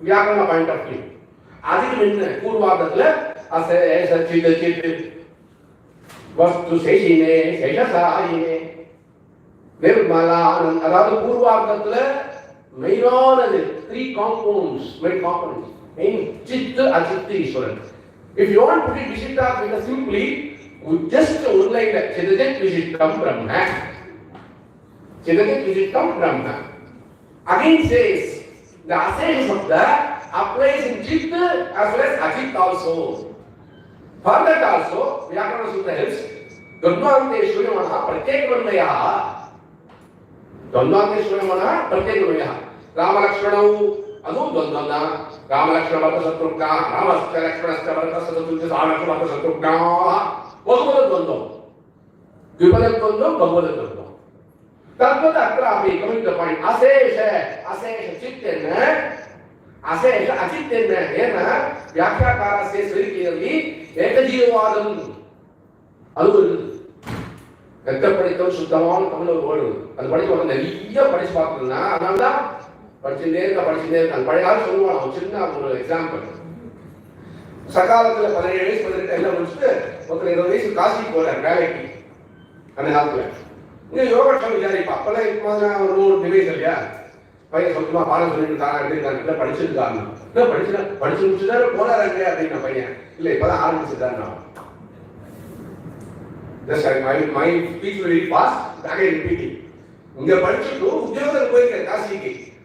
Speaker 4: Vyakarana point of view. Adi minne Purvadatle Asa Chita Chita Vastu Seshine Seshasayine Nirmala. Around Purvadatle main three compounds, main components. Main Chitta Achitta Ishwaran. If you want to put it Vishittam simply, just online that Chittajet Vishittam Brahma. Chittajet Vishittam Brahma. Again says, the Asaya Sabda applies in Chitta as well as Achit also. For that also, Vyakarana Sutra helps. Dvandvante Shuyamana Pratyekvanmaya. Dvandvante Shuyamana Pratyekvanmaya. Rama Lakshanau Adu Dvandvana. Rama Lakshana Bharata Shatrugna. Rama Lakshana Bharata Shatrugna. Rama Lakshana Bharata Shatrugna. Bhagavad Dvandvam. Dvipada Dvandvam, Bhagavad Dvandvam. Tadvata Atrapi, coming to the point, Asesha Chittena, Asesha Achittena, Ena, Vyakyakara says very clearly, Ekajivadam, Adu, Ekapaditam Shuddhavan, Kamala word, and what is one of the Vija Padishpatana, Ananda, Pachineka, and Padihar Shuddhavan, China, example. Sakala, the Padayas, but the elements there, but there is a Kasi for a gravity and a halfway. You know, Papa, road division, yeah. By a Sotuma Paras in the Padishan, no Padishan, what are they in a pioneer? Lay for the arms is done now. Just like my speech will be fast, again repeating. In the Padishan, you never go and Kasi.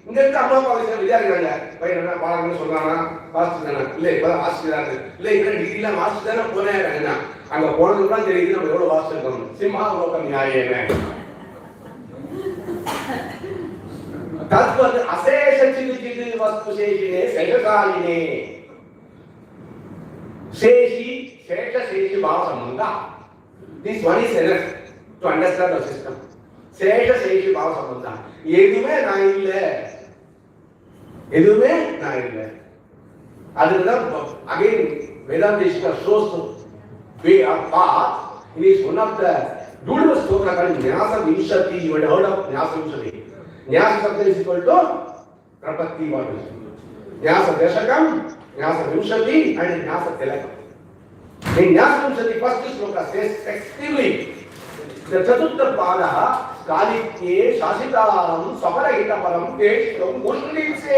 Speaker 4: In the Kama is a Vijay, by Rana Paran Solana, fast than lay for the Astra, lay the Dila Master than a Ponera, and the Poran run the region of the whole Austin. Simha Lokan Yaya. That's what the Asesha Chili was to say, Seshasayine. Seshi, Sesha Seshi Bhavasamanda. This one is enough to understand the system. Sesha Seshi Bhavasamanda. Yedume Naile. Yedume Naile. Again, Vedanta shows the way of path. It is one of the beautiful stories called Nyasa Vimshati. You had heard of Nyasa Vimshati. Nyasa Sabda is equal to Prapatti Vadu. Nyasa Deshakam, Nyasa Vimshati, and Nyasa Telakam. In Nyasa Vimshati, first sloka says extremely the Chatutta Pada, Kalitye, Shashitaram, Saparahita Param, Teshtam, Mushli say.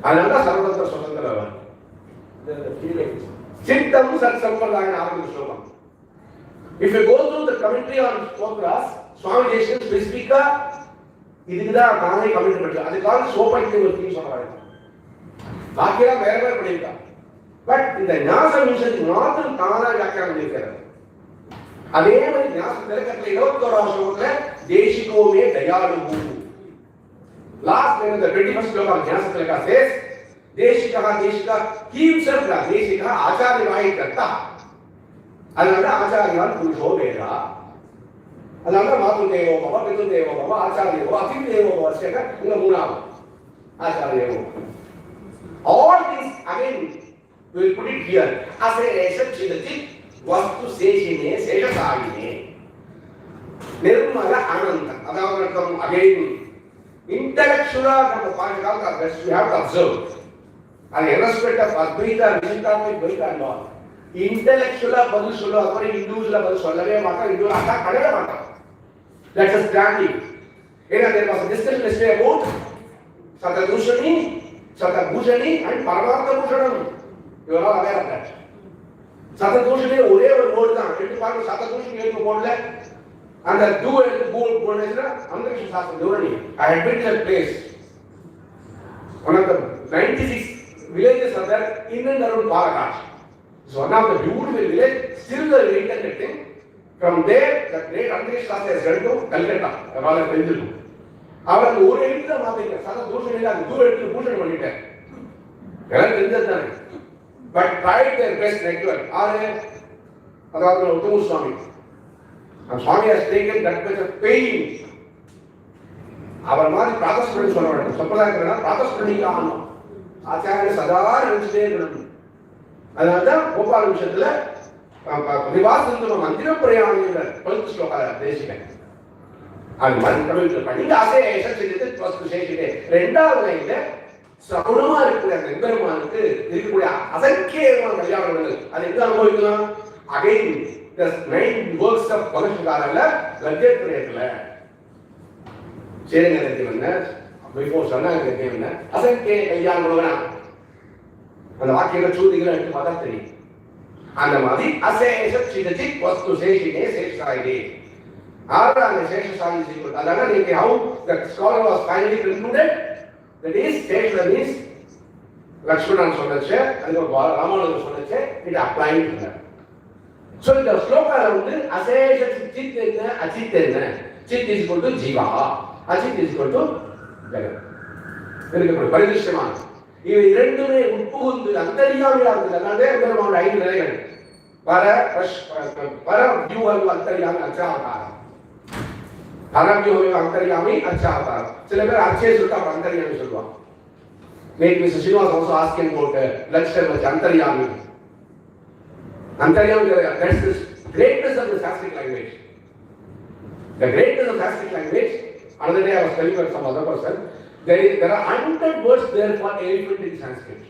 Speaker 4: Another Sarvatra Swatantara. Chittam Sat Sampradaya Arvind Shloka. If you go through the commentary on Stotras, Swami Deshan Visvika, this is the Kanani commentary. That is called Sopaitya Things on our Vakira wherever Padika. But in the Nyasa mission, is not the Kana Yakam Nikara. Again, Nyasa Telekatli, no Torah, Deshiko me Dayalu. Last line of the 21st sloka of Nyasa Teleka says, Deshika, he himself, Deshika, Acharya Vahi Another Acharya Purusho Veda. Another Matu Devo, Baba, Pitu Devo, Baba, Acharya, Akim Devo, Second, Muna, Acharya. All these again we will put it here. As a Chidachi was to say Shine, Seshasayine. Nirmala Ananda. Again, intellectual from the point of view we have to observe. And irrespective of Advaita, Visitata, Dvaita and all. Intellectual Padusula, individual Padusula, Mata, that's a standing. There was a discussion yesterday about Satadushani, and Paramartha Bhushanam. You are all aware of that. Satadushani, Ure word down. It is part of Satadushani to word left. And the do and gold word is Andhra Shastra. I had been to that place. One of the 96 villages are there in and around Palakkad. It's one of the beautiful villages, still the reinterconnecting. From there, the great Andhra Shastra has gone to Calcutta, about a Benjamin. Our Ure is the Mathika, Satadushani, and do it to Bhushan Manita. but tried their best network. அதாவது உத்தம சுவாமி. And Swami has taken that much of pain. அவர் மாதிரி process பண்ணி சொல்ல வேண்டும். சம்பிரதாயத்தில் process பண்ணிக்க ஆகணும். ஆச்சாரிய சதா நினைச்சுட்டே இருக்கணும். அதனால்தான் கோபால விஷயத்துல விவாசத்துல மந்திர பிரயாணியோட 12th ஸ்லோகா தேசிகன். அது மாதிரி தமிழ் பண்ணி அசேஷ சிரித்து ஃபர்ஸ்ட் சேஷிட்டே ரெண்டாவது லைன்ல சகுணமா இருக்கிற அந்த எம்பெருமானுக்கு இருக்கக்கூடிய அசங்கேயமான கல்யாணங்கள் அது எங்க அனுபவிக்கலாம்? அகைன் the 9 works of பகவத்காரல்ல லட்சத்திரேட்ல சேரங்கரத்தில் என்ன பிஃபோர் சொன்னாங்க என்ன அசங்கேய கல்யாணம் அந்த வாக்கியங்களை சூதிகளை எடுத்து பார்த்தா தெரியும். அந்த மாதிரி அசேஷ சிதஜி வஸ்து சேஷினே சேஷாயினே ஆறாங்க சேஷசாயி சீக்வல். அதனால நீங்க how the scholar was finally concluded that is Seshan is Lakshmanan சொன்னச்சே அதுக்கு Ramanujar சொன்னச்சே it applied to that. So இந்த ஸ்லோகால வந்து அசேஷ சித் என்ன அசித் என்ன Sid is equal to Jeeva அசித் is equal to ஜெகத். இதுக்கு பரிதிஷ்யமான இவை இரண்டுமே உட்புகுந்து அந்தரியாமையா இருக்குது. அதனால பெருமாளுடைய 5 நிலைகள் பர வியூகம் அந்தரியாமி அச்சாவதாரம் பரவியூகம் அந்தரியாமி அச்சாவதாரம். சில பேர் அச்சே சொல்லிட்டு அப்புறம் அந்தரியாமி சொல்லுவாங்க. Make Mr. Srinivas also asking about lecture with Antaryami. Antaryami, that's the greatness of the Sanskrit language. The greatness of Sanskrit language. Another day I was telling with some other person, there are 100 words there for elephant in Sanskrit.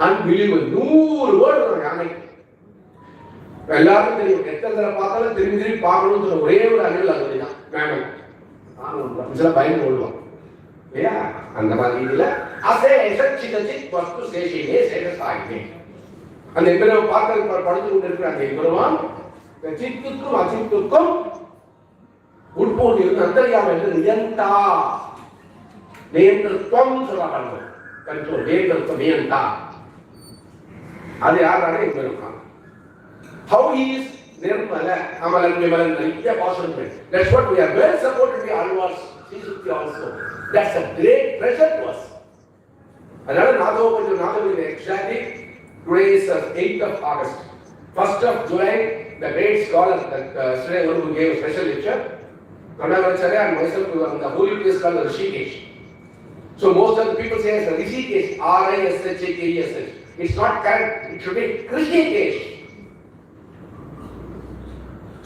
Speaker 4: Unbelievable. 100 words on யானை. எல்லாருக்கும் தெரியும் எத்தனை தடவை பார்த்தாலும் திரும்பி திரும்பி பார்க்கணும்னு சொல்ல ஒரே ஒரு அணில் அதுதான் மேமன். சில பயன் கொள்வான் இல்லையா? அந்த மாதிரி இதுல அசேஷ சிதஜித் வஸ்து சேஷினே சேஷசாயினே அந்த எம்பெருமான் பார்க்க படுத்து கொண்டு இருக்கிற அந்த எம்பெருமான் சித்துக்கும் அசித்துக்கும் உட்போட்டு இருந்து அந்தரியாமை என்று நியந்தா நியந்திரத்துவம் சொல்றாங்க. கண்ட்ரோல் நியந்திரத்துவம் நியந்தா அது யாரான எம்பெருமான். How he is nirmala amalan vimalan nitya possible. That's what we are well supported by Alvars Sri also. That's a great treasure to us. Another Nadho exactly today is 8th of August. 1st of July, the great scholar Sri Guru who gave a special lecture, Ramanujar and myself were in the holy place called Rishikesh. So most of the people say it's Rishikesh, R-I-S-H-A-K-E-S-H. It's not correct. It should be Rishikesh.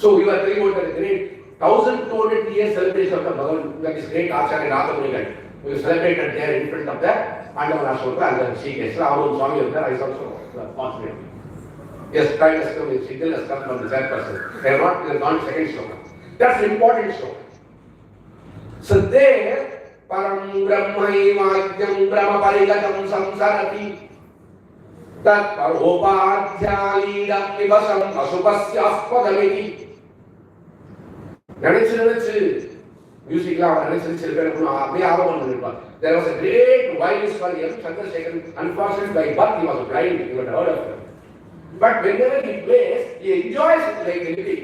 Speaker 4: So we were telling about the great 1200 years celebration of the Bhagavan, that is great Acharya Ramanujar. We celebrated there in front of that Pandava Ashokra and the Rishikesh. Our Swami was there, I was also fortunate. Yes, time has come, his signal has come from the third person. They are not second sloka. That's an important sloka. So there, Param Brahmaivadyam Brahma Parigatam Samsarati Tat Paropadhyalidam Vivasam Asupasya Aspadamiti. நினைச்சு மியூசிக்லாம் நினைச்சு சில பேர் அப்படியே ஆர்வம் பண்ணிருப்பார். There was a great violinist called M. Chandrasekharan. Unfortunately, by birth he was blind. You would have heard of him. But whenever he plays, he enjoys it like anything.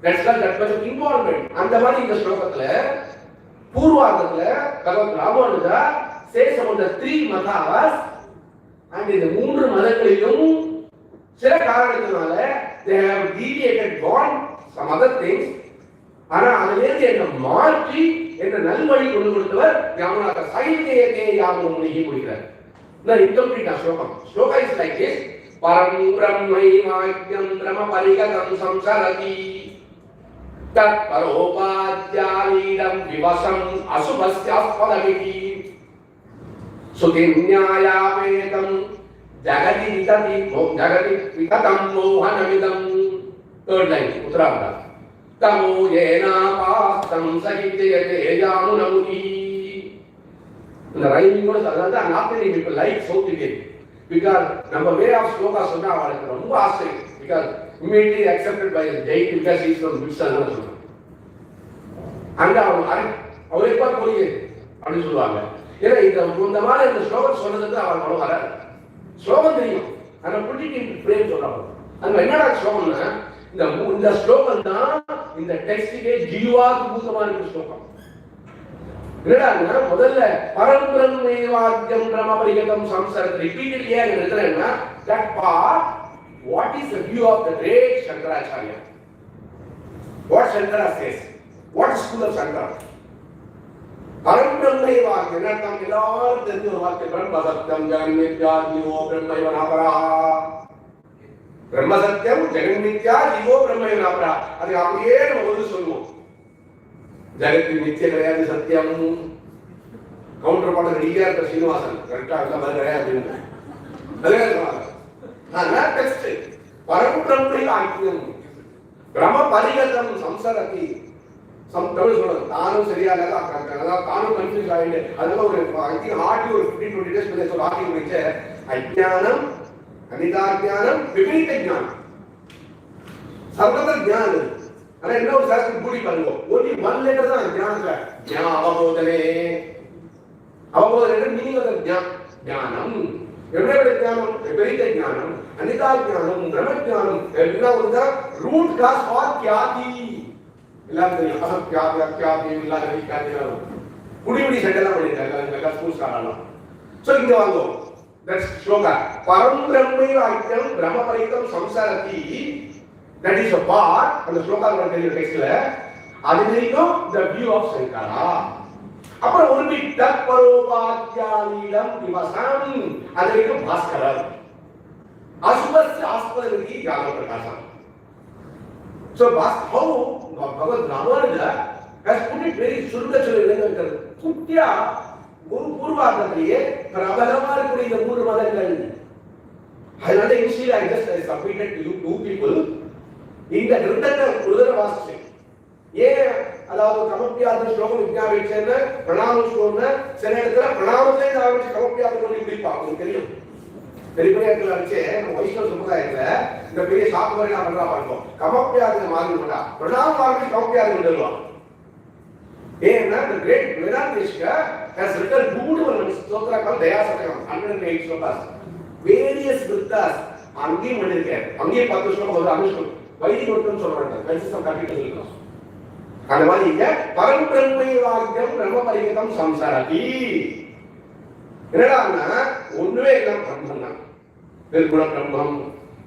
Speaker 4: That's called that much of involvement. அந்த மாதிரி இந்த ஸ்லோகத்துல பூர்வார்த்தத்துல பகவான் Ramanuja says about the 3 mathas and இந்த 3 மதங்களிலும் சில காரணத்தினால they have deviated gone some other things. ஆனா அதிலிருந்து என்ன மாற்றி என்ற நல்வழி கொண்டு கொடுத்தவர் யாமுனாக சைதேயதே யாமும் முனிகி முடிக்கிறார். நான் இன்கம்ப்ளீட் ஸ்லோகம். Shloka is like this. பரம் பிரம்மைவாக்யம் பிரம பரிகதம் சம்சரதி தத் பரோபாத்யாலீடம் விவசம் அசுபஸ்யாஸ்பதமிதி சுகிஞாயாமேதம் ஜகதி விததம் மோகனமிதம். தேர்ட் லைன் உத்தரார்த்தம். Tamo yena pastam sahitayate yamunamuni. The rhyming was another not many people like South Indian because number way of sloka sonna avadukku romba aasai because immediately accepted by Jai because he is from Vitsana. And அவர் எப்ப போய் அப்படி சொல்லுவாங்க. ஏன்னா இந்த மாதிரி இந்த ஸ்லோகம் சொன்னதுக்கு அவர் மனம் வர ஸ்லோகம் தெரியும். ஆனா புட்டிக்கு பிரேம் சொல்றாங்க. அது என்னடா ஸ்லோகம்னா இந்த ஸ்லோகம் தான் இந்த டெக்ஸ்டுக்கே ஜீவாத்பூதமான ஸ்லோகம். என்னடா முதல்ல பரம்பிரம்மேவாத்யம் பிரமபரிகதம் சம்சரத் ரிப்பீட்டட்லியா எழுதுறேன்னா that part, what is the view of the great Shankaracharya? What Shankara says? What is school of Shankara? பரம்பிரம்மை வாக்கு என்னர்த்தம் எல்லாரும் தெரிஞ்ச ஒரு வார்த்தை பிரம்ம சத்தியம் ஜெகன் மித்யா ஜீவோ பிரம்மைவ நாபரா. பிரம்ம சத்தியம் ஜெகன் மித்யா ஜீவோ பிரம்மைவ நாபரா. அது அப்படியே நம்ம வந்து சொல்லுவோம். ஜெகத்தில் நித்திய கிடையாது சத்தியம். கவுண்டர் பண்ண ரெடியா இருக்க சீனிவாசன் கரெக்டா இல்ல மாதிரி அப்படின்னு அதே நான் டெக்ஸ்ட் பரம்பிரம்மை வாக்கியம் பிரம்ம பரிகதம் சம்சரதி தமிழ் சொல்றது தானும் சரியா இல்ல தானும் கன்ஃபியூஸ் ஆயிட்டு அதனால ஒரு ஐ திங்க் ஹார்ட்லி ஒரு 15-20 டேஸ் பண்ணி சொல்ல ஆர்டிகல் வச்சு அஜ்ஞானம் அனிதாஜ்ஞானம் விபரீத ஞானம் சர்வத ஞானம் ஆனா என்ன ஒரு சாஸ்திரம் கூடி பண்ணுங்க ஒன்லி ஒன் லெட்டர் தான் ஞானத்துல அவபோதனே அவபோதனை மீனிங் ஆஃப் ஞானம் எவ்வளவு ஞானம் விபரீத ஞானம் அனிதாஜ்ஞானம் பிரம்ம எல்லாம் வந்து ரூட் காஸ் ஃபார் கியாதி எல்லாம் தெரியும் அசத்யாத்யாத்யாதி இல்லாத குடிமுடி செட்டெல்லாம் பண்ணிட்டாங்க எல்லாம் ஸ்கூல்ஸ் ஆடலாம். ஸோ இங்க வாங்குவோம் தட்ஸ் ஸ்லோகா பரம் பிரம்மை வாக்கியம் பிரம்ம பரிதம் சம்சாரதி தட் இஸ் அ பார்ட் அந்த ஸ்லோகா தெரியும் டெக்ஸ்ட்ல அது வரைக்கும் த வியூ ஆஃப் சங்கரா. அப்புறம் ஒரு பிட் தத்பரோபாத்யானிடம் விவசம் அது வரைக்கும் பாஸ்கரர் அசுபஸ்ய ஆஸ்பதவிதி ஞான பிரகாசம். So how Bhagavad Ramanujar has put it very சுருங்க குட்டியா ஒரு பூர்வார்த்தத்திலேயே பிரபலமா இருக்கக்கூடிய இந்த மூன்று மதங்கள். அதனால initially I just submitted to you two people இந்த கிரந்தத்தை ஒருதர வாசிச்சேன். ஏன் அதாவது கமப்பியாத ஸ்லோகம் விஞ்ஞாபிச்சேன்னு பிரணாமம் சொன்ன சில இடத்துல பிரணாமத்தை ஆரம்பிச்சு கமப்பியாத சொல்லி பிடிப்பாங்க உங்களுக்கு தெரியும். பெரிய பெரிய இடத்துல வச்சு வைஷ்ணவ சமுதாயத்துல இந்த பெரிய சாப்பு வரை நான் பண்றா பார்ப்போம் கமப்பியாத மாதிரி பண்ணா பிரணாமம் ஆரம்பிச்சு கமப்பியாத விட்டுருவான். ஏன்னா the great Vedantishka has written beautiful shloka called Dayasakam 108 slokas various விருத்தாஸ் அங்கேயும் பண்ணிருக்கேன். அங்கேயும் 10 ஸ்லோகம் ஒரு அனுஷ்டம் வைதிக விருத்தம் சொல்றாங்க கன்சிஸ்டம் கட்டிட்டு இருக்கோம். அந்த மாதிரி இங்க பரம்பிரம்மை வாக்கியம் பிரம்ம பரிகதம் சம்சாரதி என்னடான்னா ஒண்ணுமே எல்லாம் பிரம்மம் தான் நிர்குண பிரம்மம்.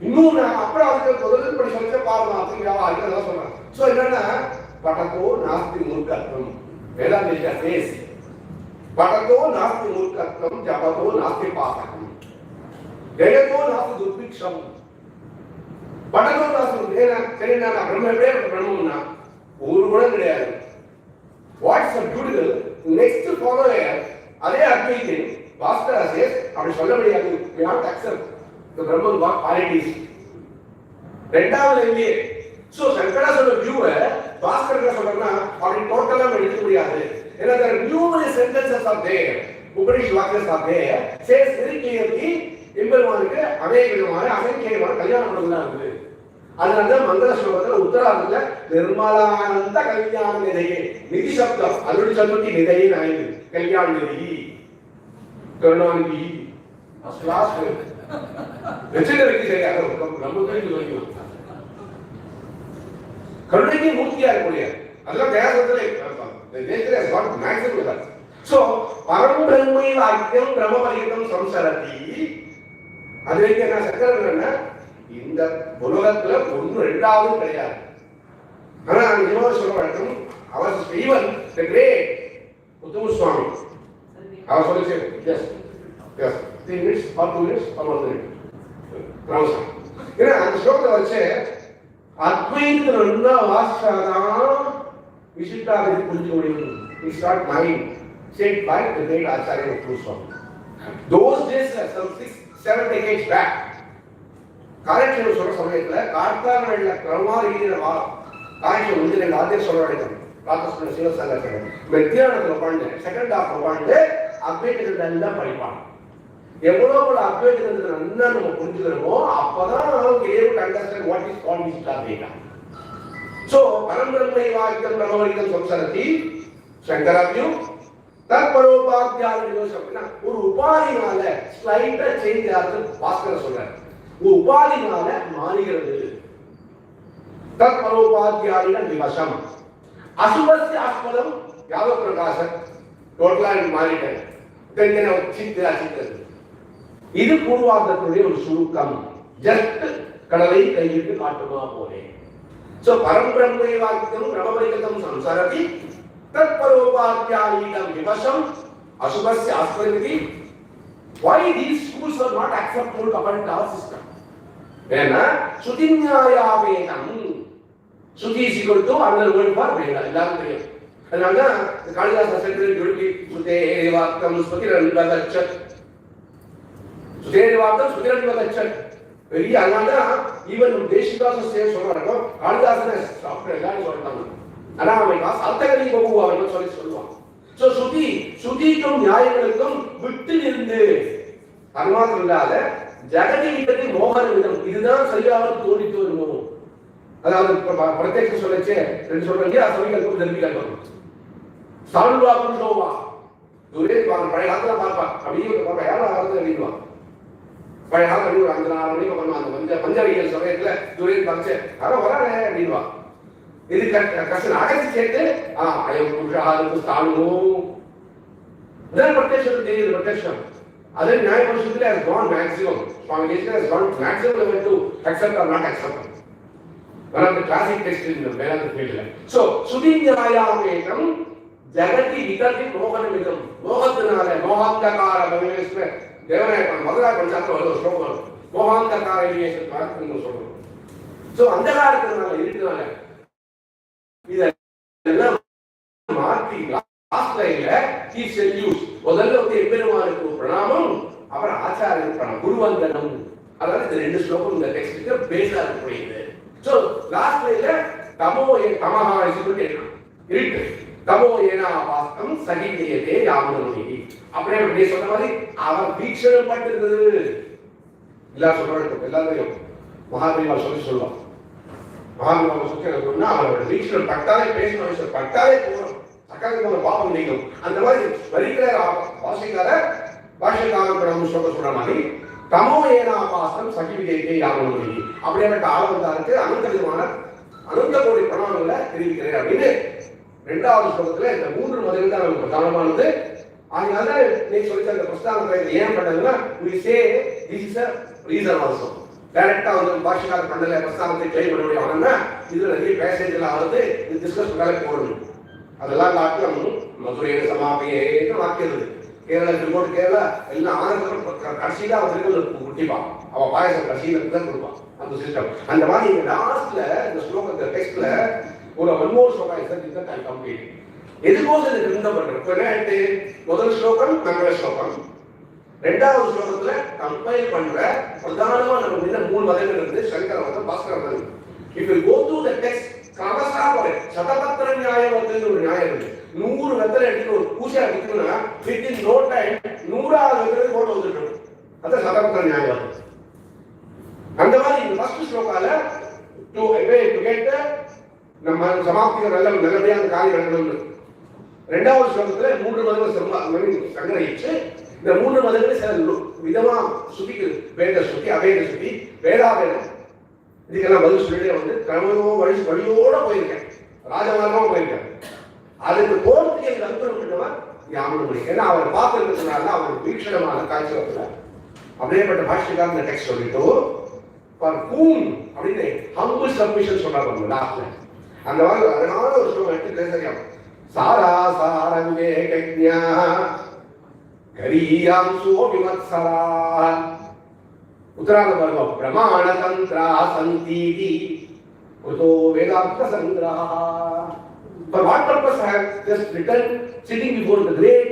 Speaker 4: இன்னும் அப்புறம் அதுக்கு முதல் படி சொல்லிட்டு பாரமாத்திரம் வியாபாரம் அதெல்லாம் சொல்றாங்க. சோ என்னன்னா படத்தோ நாஸ்தி மூர்க்கத்துவம் வேதாந்திஷ்டா சேஸ் படத்தோ நாஸ்தி மூர்க்கத்துவம் ஜபத்தோ நாஸ்தி பாசகம் ஜெயத்தோ நாஸ்தி துர்பிக்ஷம் படத்தோ நாஸ்தி ஏன்னா சரி நான் பிரம்ம பிரம்மம்னா ஒரு குணம் கிடையாது. What's a beautiful next follower அதே அத்வைதம் பாஸ்கர் சேஸ் அப்படி சொல்ல முடியாது. we have to accept the Brahman got qualities. ரெண்டாவது இல்லையே. சோ சங்கரா சொல்ற வியூவை பாஸ்கர் சொல்றா அப்படி டோட்டலா எடுக்க முடியாது. ஏன்னா there are numerous sentences are there. Upanishad வாக்கியஸ் are there. says very clearly இம்பெருமானுக்கு அநேக விதமான அசங்கேயமான கல்யாண குணங்கள் இருக்குது. அதனால மங்கள ஸ்லோகத்துல உத்தரார்த்தத்துல நிர்மலானந்த கல்யாண நிதையே நிதி சப்தம் அதோட சொல்லுக்கு நிதையே நாயுது கல்யாண நிதி கருணாநிதி கிளாஸ் வெச்சதற்கு சரியா நம்ம தெரிஞ்சு வைக்கணும். கருணைக்கு மூர்த்தியா இருக்கக்கூடிய அதெல்லாம் தேசத்திலே nature has got maximum with that. So பரம் பிரம்மை வாக்கியம் பிரம்ம பரிகதம் சம்சரதி அதுக்கு என்ன சக்கரம் என்ன இந்த உலகத்துல ஒன்று ரெண்டாவது கிடையாது. ஆனா இன்னொரு சொல்ல வேண்டும் அவர் ஈவன் தி கிரேட் உத்தம சுவாமி அவர் சொல்லிச்சு yes yes 3 minutes or 2 minutes or 1 minute Ramasamy ஏன்னா அந்த ஸ்லோகத்தை வச்சு அத்வைதத்தில் நல்லா வாசிச்சாதான் விசிட்டாக புரிஞ்சுக்க முடியும். It's not mind said by the great Acharya Uttama Swami. Those days, some 6-7 decades back, college சொல்ற சமயத்துல கார்த்தானல்ல கிரமமா இருக்கிற காலேஜ் வந்து ரெண்டு ஆதே சொல்ல வேண்டியது ராமகிருஷ்ண சிவசங்கர் மெத்தியானத்துல உட்காந்து செகண்ட் ஹாஃப் உட்காந்து அத்வைதத்தை எல்லாம் படிப்பாங்க. எவ்வளவு அத்வைதத்தை நல்லா நம்ம புரிஞ்சுக்கிறோமோ அப்பதான் able to understand what is called Advaita. So பரம்பிரம்மை வாக்கியம் பிரம்மவரிதம் சம்சரதி சங்கராவியூ தற்பரோபாத்யான யோசனை ஒரு உபாதினால ஸ்லைட்டா சேஞ்ச் ஆகுது பாஸ்கர் சொல்றாரு. ஒரு உபாதினால மாறுகிறது. தற்பரோபாத்யான விவசம் அசுபஸ்ய ஆஸ்பதம் யாவ பிரகாசம் டோட்டலா மாறிட்டேன். தென்ன சித்து அசித்தது இது பூர்வார்த்தத்துடைய ஒரு சுருக்கம். ஜஸ்ட் கடலை கையிட்டு காட்டுமா போலே. சோ பரம்பிரம்மே வாக்கியம் பிரமபரிகதம் சம்சரதி தத்பரோபாத்யானீதம் விவசம் அசுபஸ்ய ஆஸ்பரிதி. Why these schools are not acceptable according to our system? ஏன்னா சுதிஞாயாவேதம், சுதி is equal to another word for Veda, எல்லாரும் தெரியும். அதனாலதான் காளிதாச சென்ட்ரல் யூனிட்டி சுதேவார்த்தம் ஸ்ருதிரன்வதச்சத், சுதேவார்த்தம் ஸ்ருதிரன்வதச்சத் பெரிய. அதனாலதான் ஈவன் தேசிகாசம் சொல்றாங்க, காளிதாசனை சாப்பிட்டு எல்லாரும் சொல்றாங்க. ஆனா அவன் அர்த்தகரி பகுவான் சொல்லுவான். சோ சுதிக்கும் நியாயங்களுக்கும் விட்டு இருந்து அது மாத்திரம் இல்லாத ஜெகதி விதத்தை மோகன விதம் இதுதான் சரியாக தோணித்து வருமோ. அதாவது பிரத்யேக சொல்லச்சே ரெண்டு சொல்றீங்க சமீபம் தெரிவிக்கலாம். சால்வா புருஷோவா துரே பழைய காலத்துல பார்ப்பா அப்படியே பார்ப்பா யாரும் ஆகிறது எழுதிடுவான். பழைய காலம் அப்படி ஒரு 5-6 மணிக்கு பண்ணுவாங்க. அந்த பஞ்சவியல் சமயத்துல துரே பார்த்து யாரும் வரானே அப்படின்வா. இது கஷ்டம் அகத்தி கேட்டு அயம் புருஷாருக்கு ஸ்தானமோ then protection தெரியுது. protection அதே நியாய பரிசுத்திலே has gone maximum. Swami Kesha has gone maximum level to accept or not accept. One of the classic texts in the Vedanta field. So சுதிஞாயாவேதம் ஜகதி விததி மோகனமிதம். மோகத்தினால மோகாந்தகார பரிவேஷ்ம தேவநாயகன் முதலாக பஞ்சாயத்து ஒரு ஸ்லோகம் மோகாந்தகார பரிவேஷ்ம சொல்றோம். சோ அந்தகாரத்தினால இருக்கிறனால இதெல்லாம் மாற்றி லாஸ்ட் லைன்ல he salutes முதல்ல எம்பெருமானுக்கு பிரணாமம், அப்புறம் ஆச்சாரியன் பிரணாமம், குருவந்தனம். அதாவது இந்த ரெண்டு ஸ்லோகம் இந்த டெக்ஸ்டுக்கு பேஸா இருக்கக்கூடியது. சோ லாஸ்ட் லைன்ல தமஹா இருக்கு தமோ ஏனா பாஸ்தம் சகிதேதே யாமுனி. அப்படியே சொன்ன மாதிரி அவர் வீக்ஷணம் பட்டிருந்தது. எல்லாரும் சொல்றாங்க, எல்லாரையும் மகாபெரிவா சொல்லுவான். மகாபெரிவா சொல்லி அவரோட வீக்ஷணம் பட்டாலே பேசணும், பட்டாலே போகணும், அக்காங்க பாவம் நீங்கும். அந்த மாதிரி வரிக்கிற பாஷைக்காரன் சொல்ற மாதிரி தமோ ஏனா பாசம் சகிவிதேகே யாமுனி அப்படிப்பட்ட ஆளவந்தாருக்கு அனந்த விதமான அனந்த கோடி பிரணாமங்களை தெரிவிக்கிறேன் அப்படின்னு இரண்டாவது ஸ்லோகத்துல இந்த 3 மதங்கள் தான் நமக்கு பிரதானமானது. அதனால நீ சொல்லிச்ச அந்த பிரஸ்தானத்தை ஏன் பண்ணதுன்னா we say this is a reason also. டைரக்டா வந்து பாஷைக்காரர் பண்ணல பிரஸ்தானத்தை கிளைம் பண்ண முடியாதுன்னா இதுல நிறைய பேசேஜ்லாம் வந்து டிஸ்கஸ் பண்ணாலே போகணும். அதெல்லாம் காட்டும் மதுரையில சமாபியேன்னு வாக்கியது. கேரளா திருப்போட்டு கேரளா எல்லாம் ஆனந்தம் கடைசியில அவன் திருக்கல் குட்டிப்பான், அவன் பாயசம் கடைசியில தான் கொடுப்பான் அந்த சிஸ்டம். அந்த மாதிரி இங்க லாஸ்ட்ல இந்த ஸ்லோகத்தை டெக்ஸ்ட்ல ஒரு ஒன்மோர் ஸ்லோகம் இஸ் தட் கம்ப்ளீட். எதுக்கோசம் இது கிருந்தம் பண்றது? முதல் ஸ்லோகம் மங்கள ஸ்லோகம், ரெண்டாவது ஸ்லோகத்துல கம்பைல் பண்ற பிரதானமா நம்ம 3 மதங்கள் இருந்து சங்கர மதம், பாஸ்கர மதம். If you go through the text கிரமசா போற சதபத்திர நியாயம் வந்து ஒரு நியாயம் இருக்கு. 100 வெத்தலை எடுத்து ஒரு பூஜை அடிக்கணும்னா வித்தின் நோ டைம் 100வது வெத்தலை போட்டு வந்துட்டோம். அதான் சதபத்திர நியாயம். அந்த மாதிரி இந்த ஃபர்ஸ்ட் ஸ்லோகால டு கெட் நம்ம சமாப்திகள் நல்லபடியா அந்த காரியம் நடக்கணும்னு. ரெண்டாவது ஸ்லோகத்துல 3 மதங்கள் சங்கரிச்சு இந்த 3 மதங்களை சில விதமா சுத்திக்கு வேத சுத்தி, அவேத சுத்தி, வேதாவேதம் இதுக்கெல்லாம் பதில் சொல்லிட்டே வந்து கிரமமோ வழியோட போயிருக்கேன், ராஜமார்க்கமா போயிருக்கேன். அதுக்கு போறதுக்கு எனக்கு அனுப்புறம் பண்ணவன் யாமுனி. ஏன்னா அவர் பார்த்துருக்கிறதுனால அவர் வீக்ஷணமான காட்சியத்துல அப்படியேப்பட்ட பாஷ்யக்காரன் இந்த டெக்ஸ்ட் சொல்லிட்டு ஃபார் ஹூம் அப்படின்னு ஹம்பிள் சப்மிஷன் சொல்றாங்க லாஸ்ட்ல. அந்த மாதிரி அழகான ஒரு ஸ்லோகம் எடுத்து பேசறியாம். சாரா சார விவேகஜ்ஞா கரீயாம்சோ விமத்சரா உத்தராத பர்வ பிரமாண தந்திரா சந்தீதி குதோ வேதாந்த சங்கிரஹ. For what purpose I have just written sitting before the great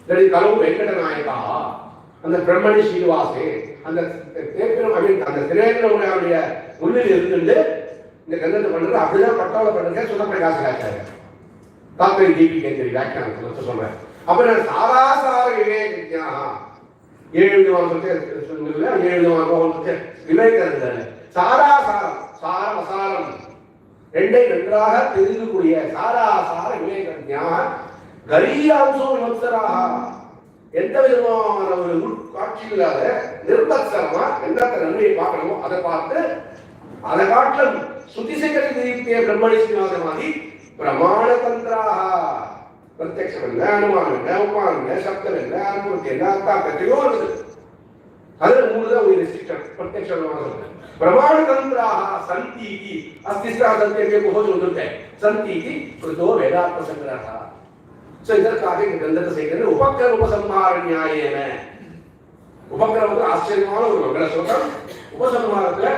Speaker 4: that is Kalau Venkatanayaka அந்த பிரம்மணி ஸ்ரீனிவாசே அந்த அந்த திரேந்திரனுடைய முன்னில் இருந்துட்டு இந்த கந்தத்தை பண்றது அப்படிதான் பட்டாள பண்ணுங்க சொன்ன பிரகாசாச்சாரிய தாத்பரிய தீபிகை வியாக்கியானத்தை சொல்றேன். அப்ப நான் சாராசார விவேகஜா 7 விதமான சொல்ல 7 விதமான விவேகம் சாராசாரம் சாரம் அசாரம் ரெண்டை நன்றாக தெரிந்துக்கூடிய சாராசார விவேகஜா கரீயாம்சோ விமத்சராக எந்த விதமான ஒரு உட்காட்சி இல்லாத நிர்பத்சரமா எந்த நன்மையை பார்க்கணுமோ அதை பார்த்து அதை காட்டிலும் சுத்திசேகரி தீர்த்திய பிரம்மணி ஸ்ரீனிவாசமாதி பிரமாண தந்திராக பிரத்யக்ஷம் என்ன, அனுமானம் என்ன, உமானம் என்ன, சப்தம் என்ன, அனுபவத்தை என்ன, அர்த்தம் எத்தனையோ இருக்குது. அதில் 3 தான் ஒரு ரெஸ்ட்ரிக்ஷன் பிரத்யக்ஷமாக சொல்றேன். பிரமாணதந்திராக சந்தி அஸ்திஷ்டா சந்தியமே போது வந்துட்டேன் சந்தி ஸ்ருதோ வேதார்த்த சங்கிரஹ. ஸோ இதற்காக இந்த கிரந்தத்தை செய்கிறது உபக்கிர உபசம்ஹார நியாயேன. உபக்கிரமத்தில் ஆச்சரியமான ஒரு மங்கள சொல்றோம். உபசம்ஹாரத்துல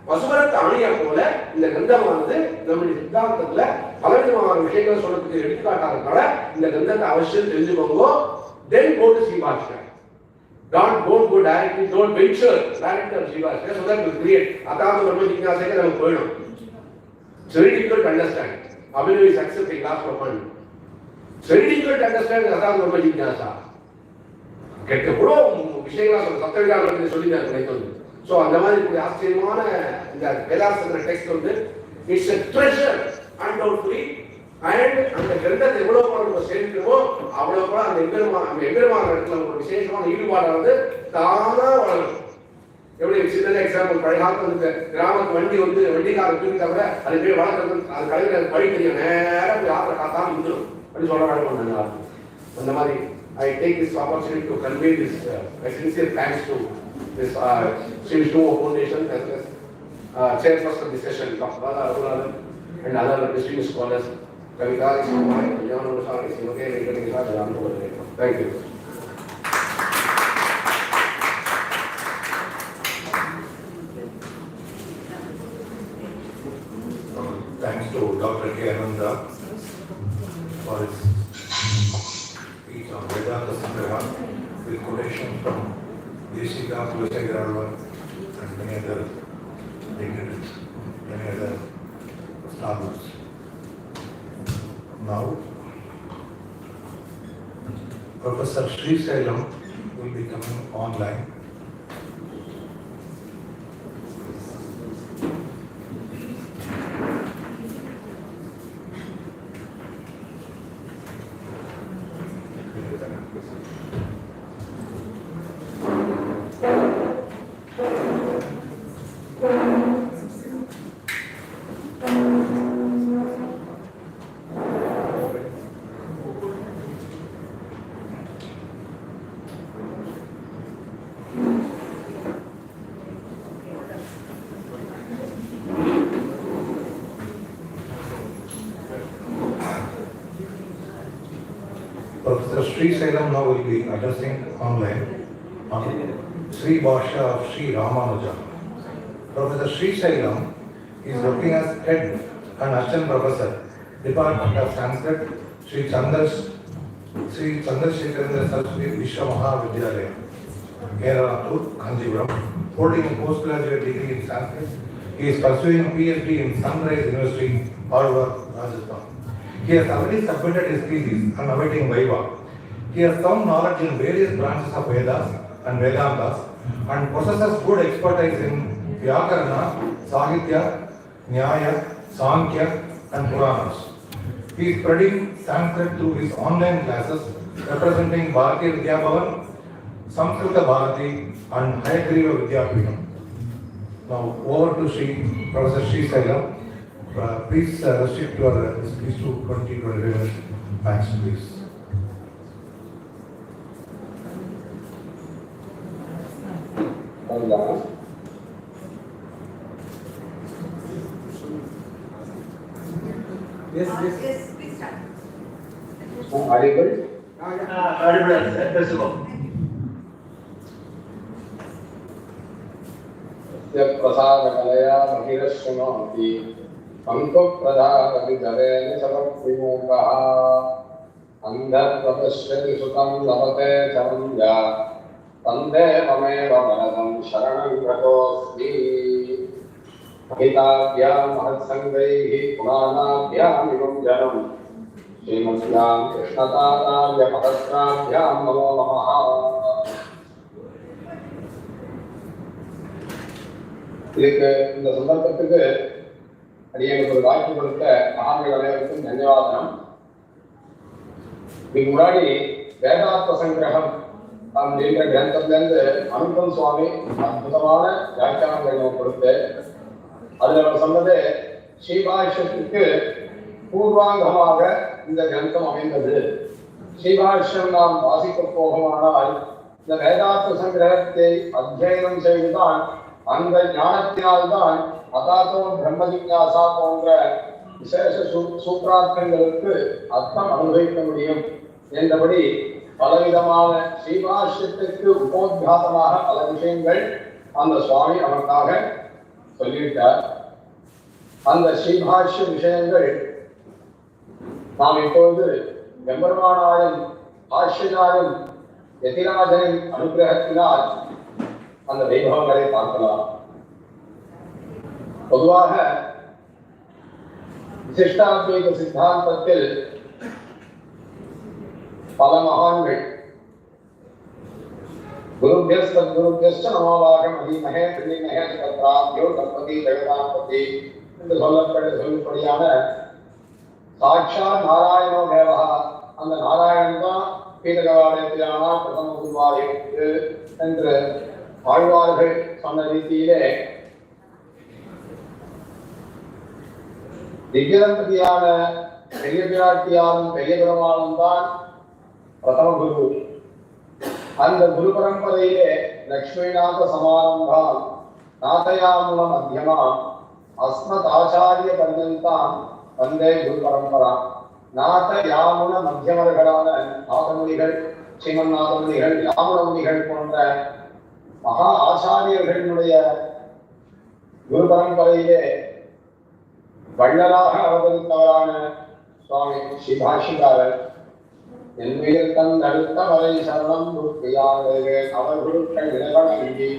Speaker 4: பசுமரத்தை அணிய போல இந்த கிரந்தமானது நம்முடைய சித்தாந்தத்துல பலவிதமான விஷயங்களை சொல்றதுக்கு எடுத்துக்காட்டாகிறதுனால இந்த கிரந்தத்தை அவசியம் தெரிஞ்சுக்கோங்க. Then go to Srivastava. Don't go directly, don't venture directly to Srivastava, so that will create Atama Brahma Jignasaka நமக்கு போயிடும். It's very difficult to understand. Abhinav is accepting last one. It's very difficult to understand Atama Brahma Jignasa. கேட்க கூட விஷயங்களா சப்தவிதானத்தை சொல்லிதான் நினைத்தது. So அந்த மாதிரி ஆச்சரியமான இந்த வேதாசங்கர டெக்ஸ்ட் வந்து it's a treasure undoubtedly. And அந்த கிரந்தத்தை எவ்வளவு நம்ம சேர்க்கிறோமோ அவ்வளவு கூட அந்த எம்பெருமான இடத்துல ஒரு விசேஷமான ஈடுபாடானது தானா வளரும். எப்படி சின்ன எக்ஸாம்பிள் பழைய காலத்துல வந்து கிராமத்து வண்டிக்காரன் தூக்கி தவிர அது போய் வளர்க்கறது அது கலைஞர் வழி தெரியும் நேரம் போய் ஆத்திர காத்தாம இருந்துடும் அப்படின்னு சொல்ல வேண்டாம். அந்த மாதிரி I take this opportunity to convey this sincere thanks to this Sri Vishnu Foundation as chairperson of this session, Dr. Radha Raghunath and other distinguished scholars. Kavita is my Ramanujar is okay, thank you.
Speaker 1: Thanks to Dr. K. Ananda for his speech on Vedanta Sangraha with quotation from Desika, Kulasegara and many other dignitaries, many other scholars. Now, Professor Sri Sailam will be coming online. Professor Sri Sailam now will be addressing online on Sri Bhasha of Sri Ramanujar. Professor Sri Sailam is working as head and assistant professor, Department of Sanskrit, Sri Chandrasekhara Saraswati Vishwa Mahavidyalaya, Kerala, Kanjipuram, holding a postgraduate degree in Sanskrit. He is pursuing PhD in Sunrise University, Harvard, Rajasthan. He has already submitted his thesis and awaiting Viva. He has some knowledge in various branches of Vedas and Vedantas and possesses good expertise in Vyakarana, Sahitya, Nyaya, Sankhya and Puranas. He is spreading Sanskrit through his online classes representing Bharati Vidya Bhavan, Samskrita Bharati and Hayagriva Vidyapitham. Now over to Professor Sri Sailam. Please restrict your speech to 20-25 minutes. Thanks, please.
Speaker 5: Yes,
Speaker 6: please start.
Speaker 5: Audible?
Speaker 6: Audible,
Speaker 5: let's go. प्रसादकलया बहिरश्रुणोति पंकप्रधानविजरेण समविमूकः अन्धप्रपश्यति सुतं लभते चमञ्जा तन्दे ममेव वरदं शरणं गतोऽस्मि हिताभ्यां महत्सङ्गैः पुराणाभ्यामिमं जनम् श्रीमत्यां कृष्णतारार्यपहस्राभ्यां नमो नमः. இதுக்கு இந்த சந்தர்ப்பத்துக்கு அடியனுக்கு ஒரு வாய்ப்பு கொடுத்த மகான்கள் அனைவருக்கும் தன்யவாதம். இதுக்கு முன்னாடி வேதாந்த சங்கிரகம் அப்படின்ற கிரந்தத்திலிருந்து அனுப்பம் சுவாமி அற்புதமான வியாக்கியானங்களை நம்ம கொடுத்து அதுல நம்ம சொன்னது ஸ்ரீபாஷ்யத்துக்கு பூர்வாங்கமாக இந்த கிரந்தம் அமைந்தது. ஸ்ரீபாஷ்யம் நாம் வாசிக்க போகமானால் இந்த வேதாந்த சங்கிரகத்தை அத்தியனம் செய்துதான் அந்த ஞானத்தினால்தான் அதாத்தோ பிரம்ம ஜிக்ஞாசா போன்ற விசேஷ சூத்திரார்த்தங்களுக்கு அர்த்தம் அனுபவிக்க முடியும் என்றபடி பலவிதமான ஸ்ரீபாஷ்யத்திற்கு உபோத்காதமாக பல விஷயங்கள் அந்த சுவாமி அவனுக்காக சொல்லிவிட்டார். அந்த ஸ்ரீபாஷ்ய விஷயங்கள் நாம் இப்பொழுது எம்பெருமானாரின் பாஷ்யனாரின் யதிராஜனின் அனுகிரகத்தினால் அந்த வைபவங்களை பார்க்கலாம். பொதுவாக விசிஷ்டாத்வைத சித்தாந்தத்தில் பல மகான்கள் குருபியஸ்த நமோவாகம் மகிமகே பிரிமகே தத்ராத்யோ தத்பதி ஜெகதாம்பதி என்று சொல்லப்படியான சாட்சாத் நாராயணோ தேவா, அந்த நாராயணன் தான் பீதகவாலயத்திலான பிரதம குருவாயிற்று என்று ஆழ்வார்கள் சொன்ன ரீதியிலே திவ்யதம்பதியான பெரிய பிராட்டியாரும் பெரிய பெருமாளும் தான் பிரதம குரு. அந்த குரு பரம்பரையிலே லக்ஷ்மிநாத சமாரம்பாம் நாதயாமுன மத்தியமா அஸ்மத் ஆச்சாரிய பர்யந்தாம் வந்தே குரு பரம்பரா. நாத யாமுன மத்தியமர்களான நாதமுனிகள், ஸ்ரீமன் நாதமுனிகள், யாமுனமுனிகள் போன்ற மகா ஆச்சாரியர்களுடைய குரு பரம்பரையிலே வள்ளலாக அவதரித்தவரான சுவாமி ஸ்ரீபாஷிகாரர் என் உயிர் தந்தடுத்த வரை சரணம் புத்தியாளே அவர்களுக்கள் விலகி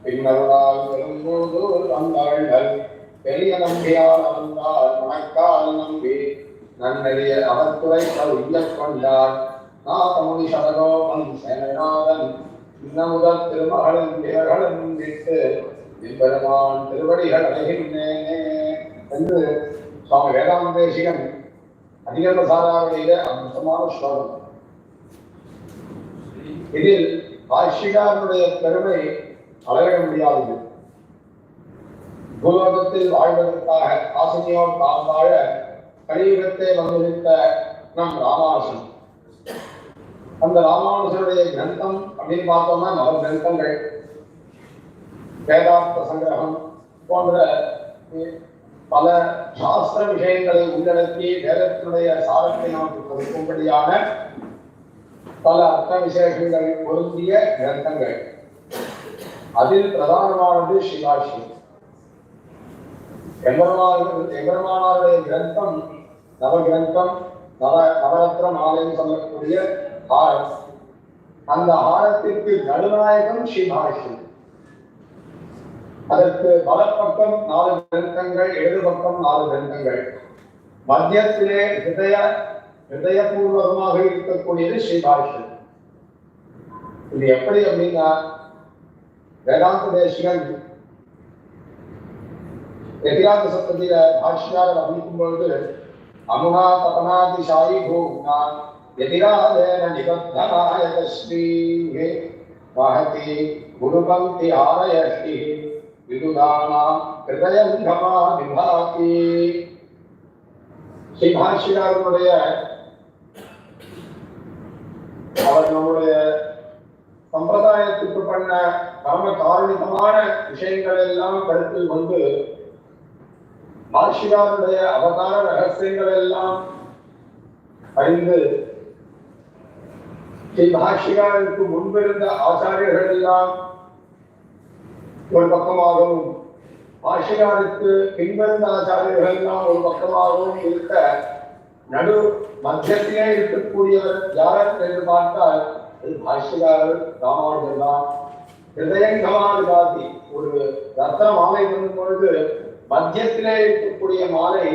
Speaker 5: பின்னருளால் பெரும்போது வந்தாள்கள் பெரிய நம்பியால் வந்தால் மணக்கால் நம்பி நன்னெறிய அவத்துறை உய்யக் கொண்டார் நாதமுனி சடகோபன் சேனநாதன் இன்னமுதல் திருமகளின் திரகளும் விட்டு இப்பெருமான் திருவடிகள் அடைகின்றேனே என்று சுவாமி வேதாந்தேசிகன் அதிகரண சாராவளியில அற்புதமான ஸ்லோகம். இதில் பாஷ்யக்காரனுடைய பெருமை அளவிட முடியாதது. பூலோகத்தில் வாழ்வதற்காக ஆசினியோர் தாம் வாழ கலியுகத்தை வந்துவிட்ட நம் ராமானுஜன். அந்த ராமானுஜனுடைய கிரந்தம் அப்படின்னு பார்த்தோம்னா நவ கிரந்தங்கள், வேதாந்த சங்கிரகம் போன்ற பல சாஸ்திர விஷயங்களை உள்ளடக்கி வேதத்தினுடைய சாரத்தை நமக்கு கொடுக்கும்படியான பல அர்த்த விசேஷங்கள் பொருந்திய கிரந்தங்கள். அதில் பிரதானமானது ஸ்ரீபாஷ்யம். எம்பெருமானாருடைய கிரந்தம் நவகிரந்தம், நவரத்ன மாலைன்னு சொல்லக்கூடிய ஹாரம். அந்த ஹாரத்திற்கு நடுநாயகம் ஸ்ரீபாஷ்யம். அதற்கு வலப்பக்கம் 4 கிரந்தங்கள், இடது பக்கம் 4 கிரந்தங்கள், மத்தியத்திலே ஹிருதயபூர்வகமாக இருக்கக்கூடியது ஸ்ரீபாஷ்யம். இது எப்படி அப்படின்னா, வேதாந்த தேசிகன் எதிராக சப்தத்தில பாஷ்யாரர் அமைக்கும் பொழுது அமுனா தபனாதிசாயி பூம்னா எதிராதேன நிபத்தனாயக ஸ்ரீஹே மஹதி குருபந்தி ஆரயஷ்டி விதுதானாம் ஹிருதயங்கமா விபாதி. ஸ்ரீபாஷ்யாரனுடைய அவர் நம்முடைய சம்பிரதாயத்துக்கு பண்ண பரம காரணிகமான விஷயங்கள் எல்லாம் கருத்தில் கொண்டு பாஷ்யக்காரனுடைய அவதார ரகசியங்கள் எல்லாம் அறிந்து ஸ்ரீபாஷ்யக்காரனுக்கு முன்பிருந்த ஆச்சாரியர்கள் எல்லாம் ஒரு பக்கமாகவும் பாஷ்யக்காரருக்கு பின்வருந்த ஆச்சாரியர்கள் எல்லாம் ஒரு பக்கமாகவும் இருக்க நடு மத்தியத்திலே இருக்கக்கூடியவர் யார் என்று பார்த்தால் அது பாஷ்யக்காரர் ராமானுஜர் தான். ஹிருதயங்கமாதி ஒரு ரத்ன மாலை பண்ணும் பொழுது மத்தியத்திலே இருக்கக்கூடிய மாலை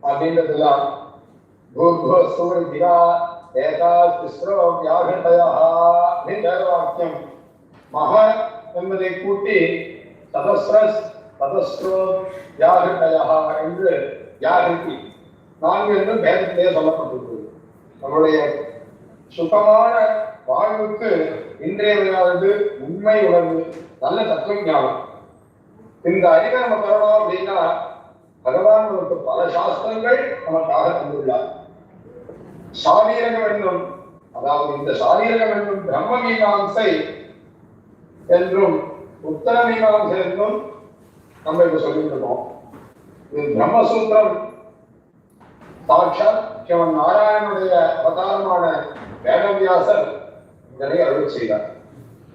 Speaker 5: அப்படின்றதுதான் வாக்கியம். மகா என்பதை கூட்டி சதஸ்ரோ யாகண்டயா என்று யாகி 4 என்று வேதத்திலே சொல்லப்பட்டிருக்கிறது. நம்முடைய சுகமான வாழ்வுக்கு இன்றையது உண்மை உணர்வு, நல்ல தத்துவ ஞானம். இந்த அறிவை நம்ம தரணும் அப்படின்னா பகவான் நமக்கு பல சாஸ்திரங்கள் நமக்காக தந்துள்ளார். சாரீரகம் என்னும் அதாவது இந்த சாரீரகம் என்றும் பிரம்ம மீமாம்சை என்றும் உத்தர மீமாம்சை என்றும் நம்ம இப்ப சொல்லிட்டு இருக்கோம். இது பிரம்மசூத்திரம் சாட்சாத் சிவன் நாராயணனுடைய அவதாரமான வேதவியாசர் இதனை அருள் செய்தார்.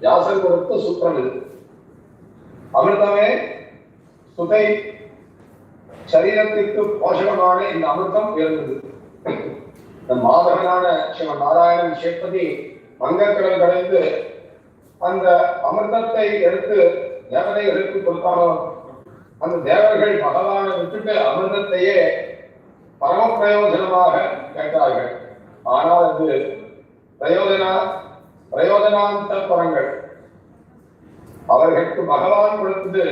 Speaker 5: வியாசர் கொடுத்த சூத்திரம் இது. அமிர்தமே சுதை சரீரத்திற்கு போஷகமான இந்த அமிர்தம் உயர்ந்தது. இந்த மாதவனான சிவன் நாராயணன் சேப்பதி வங்கக்கடல் கடைந்து அந்த அமிர்தத்தை எடுத்து தேவதைகளுக்கு கொடுத்தானோ அந்த தேவர்கள் பகவானை விட்டுட்டு அமிர்தத்தையே பரம பிரயோஜனமாக கேட்டார்கள். ஆனால் அது பிரயோஜனாந்த பரங்கள். அவர்களுக்கு பகவான் கொடுத்தது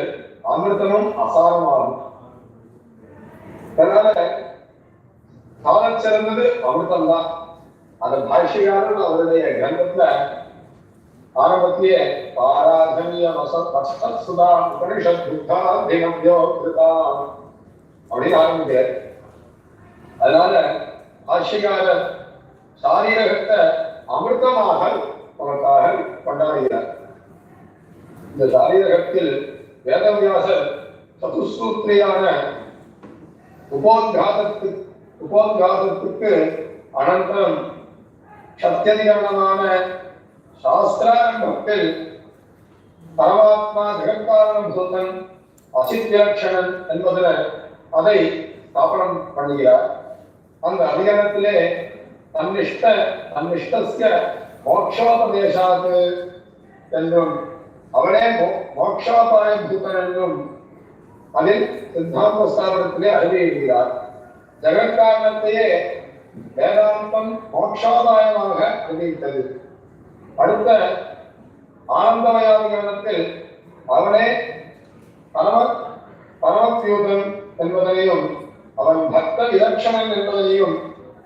Speaker 5: அமிர்தமும் அசாரமாகும். அதனால சாதச் சிறந்தது அமிர்தம் தான். அந்த பாஷ்யக்காரர் அவருடைய கிரந்தத்துல ஆரம்பத்திலேயே பாராதனிய சுதா உபனிஷத் புத்தாதினம்யோ கிருதாம் அப்படின்னு ஆரம்பிக்கிறார். அதனால பாஷ்யக்காரர் சாரீரகத்தை அமிர்தமாக நமக்காக கொண்டாடுகிறார். இந்த சாரீரகத்தில் வேதவியாசர் சதுசூத்திரியான உபோத்காதத்துக்கு அனந்தரம் சத்தியதிகரணமான சாஸ்திராரம்பத்தில் பரமாத்மா ஜெகத்காரணம் சொந்தன் அசித்யலட்சணன் என்பதில் அதை ஸ்தாபனம் பண்ணுகிறார். அந்த அதிகரணத்திலே தன்னிஷ்டஸ்ய மோக்ஷோபதேசாது என்றும் அவனே மோக்ஷோபாய பூதன் என்றும் அதில் சித்தாந்த ஸ்தாபனத்திலே அறிவிக்கிறார். ஜெகத்காரணத்தையே வேதாந்தம் மோட்சாதாயமாக அறிவித்தது. அடுத்த ஆனந்தமயாதிகரணத்தில் அவனே பரமத்யூதன் என்பதனையும் அவன் பக்த விலட்சணன் என்பதனையும்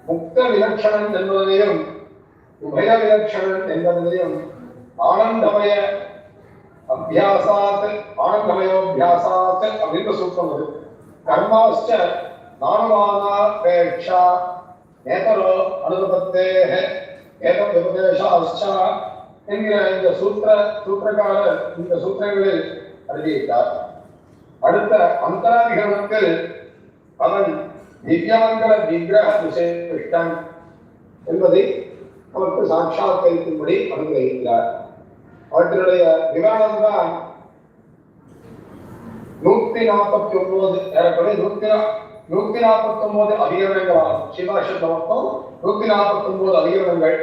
Speaker 5: முக்த விலட்சணன் என்பதனையும் உபய விலட்சணன் என்பதனையும் ஆனந்தமயோபியாசாத் அப்படின்ற சூத்திரம் அது. கர்மாஸ்ச நானுமானாபேட்சா நேதரோ அனுபத்தேஹ ஏதம் உபதேசாஸ்ச என்கிற இந்த சூத்திரக்காரர் இந்த சூத்திரங்களில் அறிவித்தார். அடுத்த அந்தராதிகரணத்தில் அவன் திவ்யாங்கர விக்கிரக விசேஷன் என்பதை அவருக்கு சாட்சாத்கரிக்கும்படி அனுகிரகிக்கிறார். அவற்றினுடைய விவரணம் தான் 149 ஏறக்குறைய 149 அதிகரணங்களாகும். சிவாஷத்தை மொத்தம் 149 அதிகரணங்கள்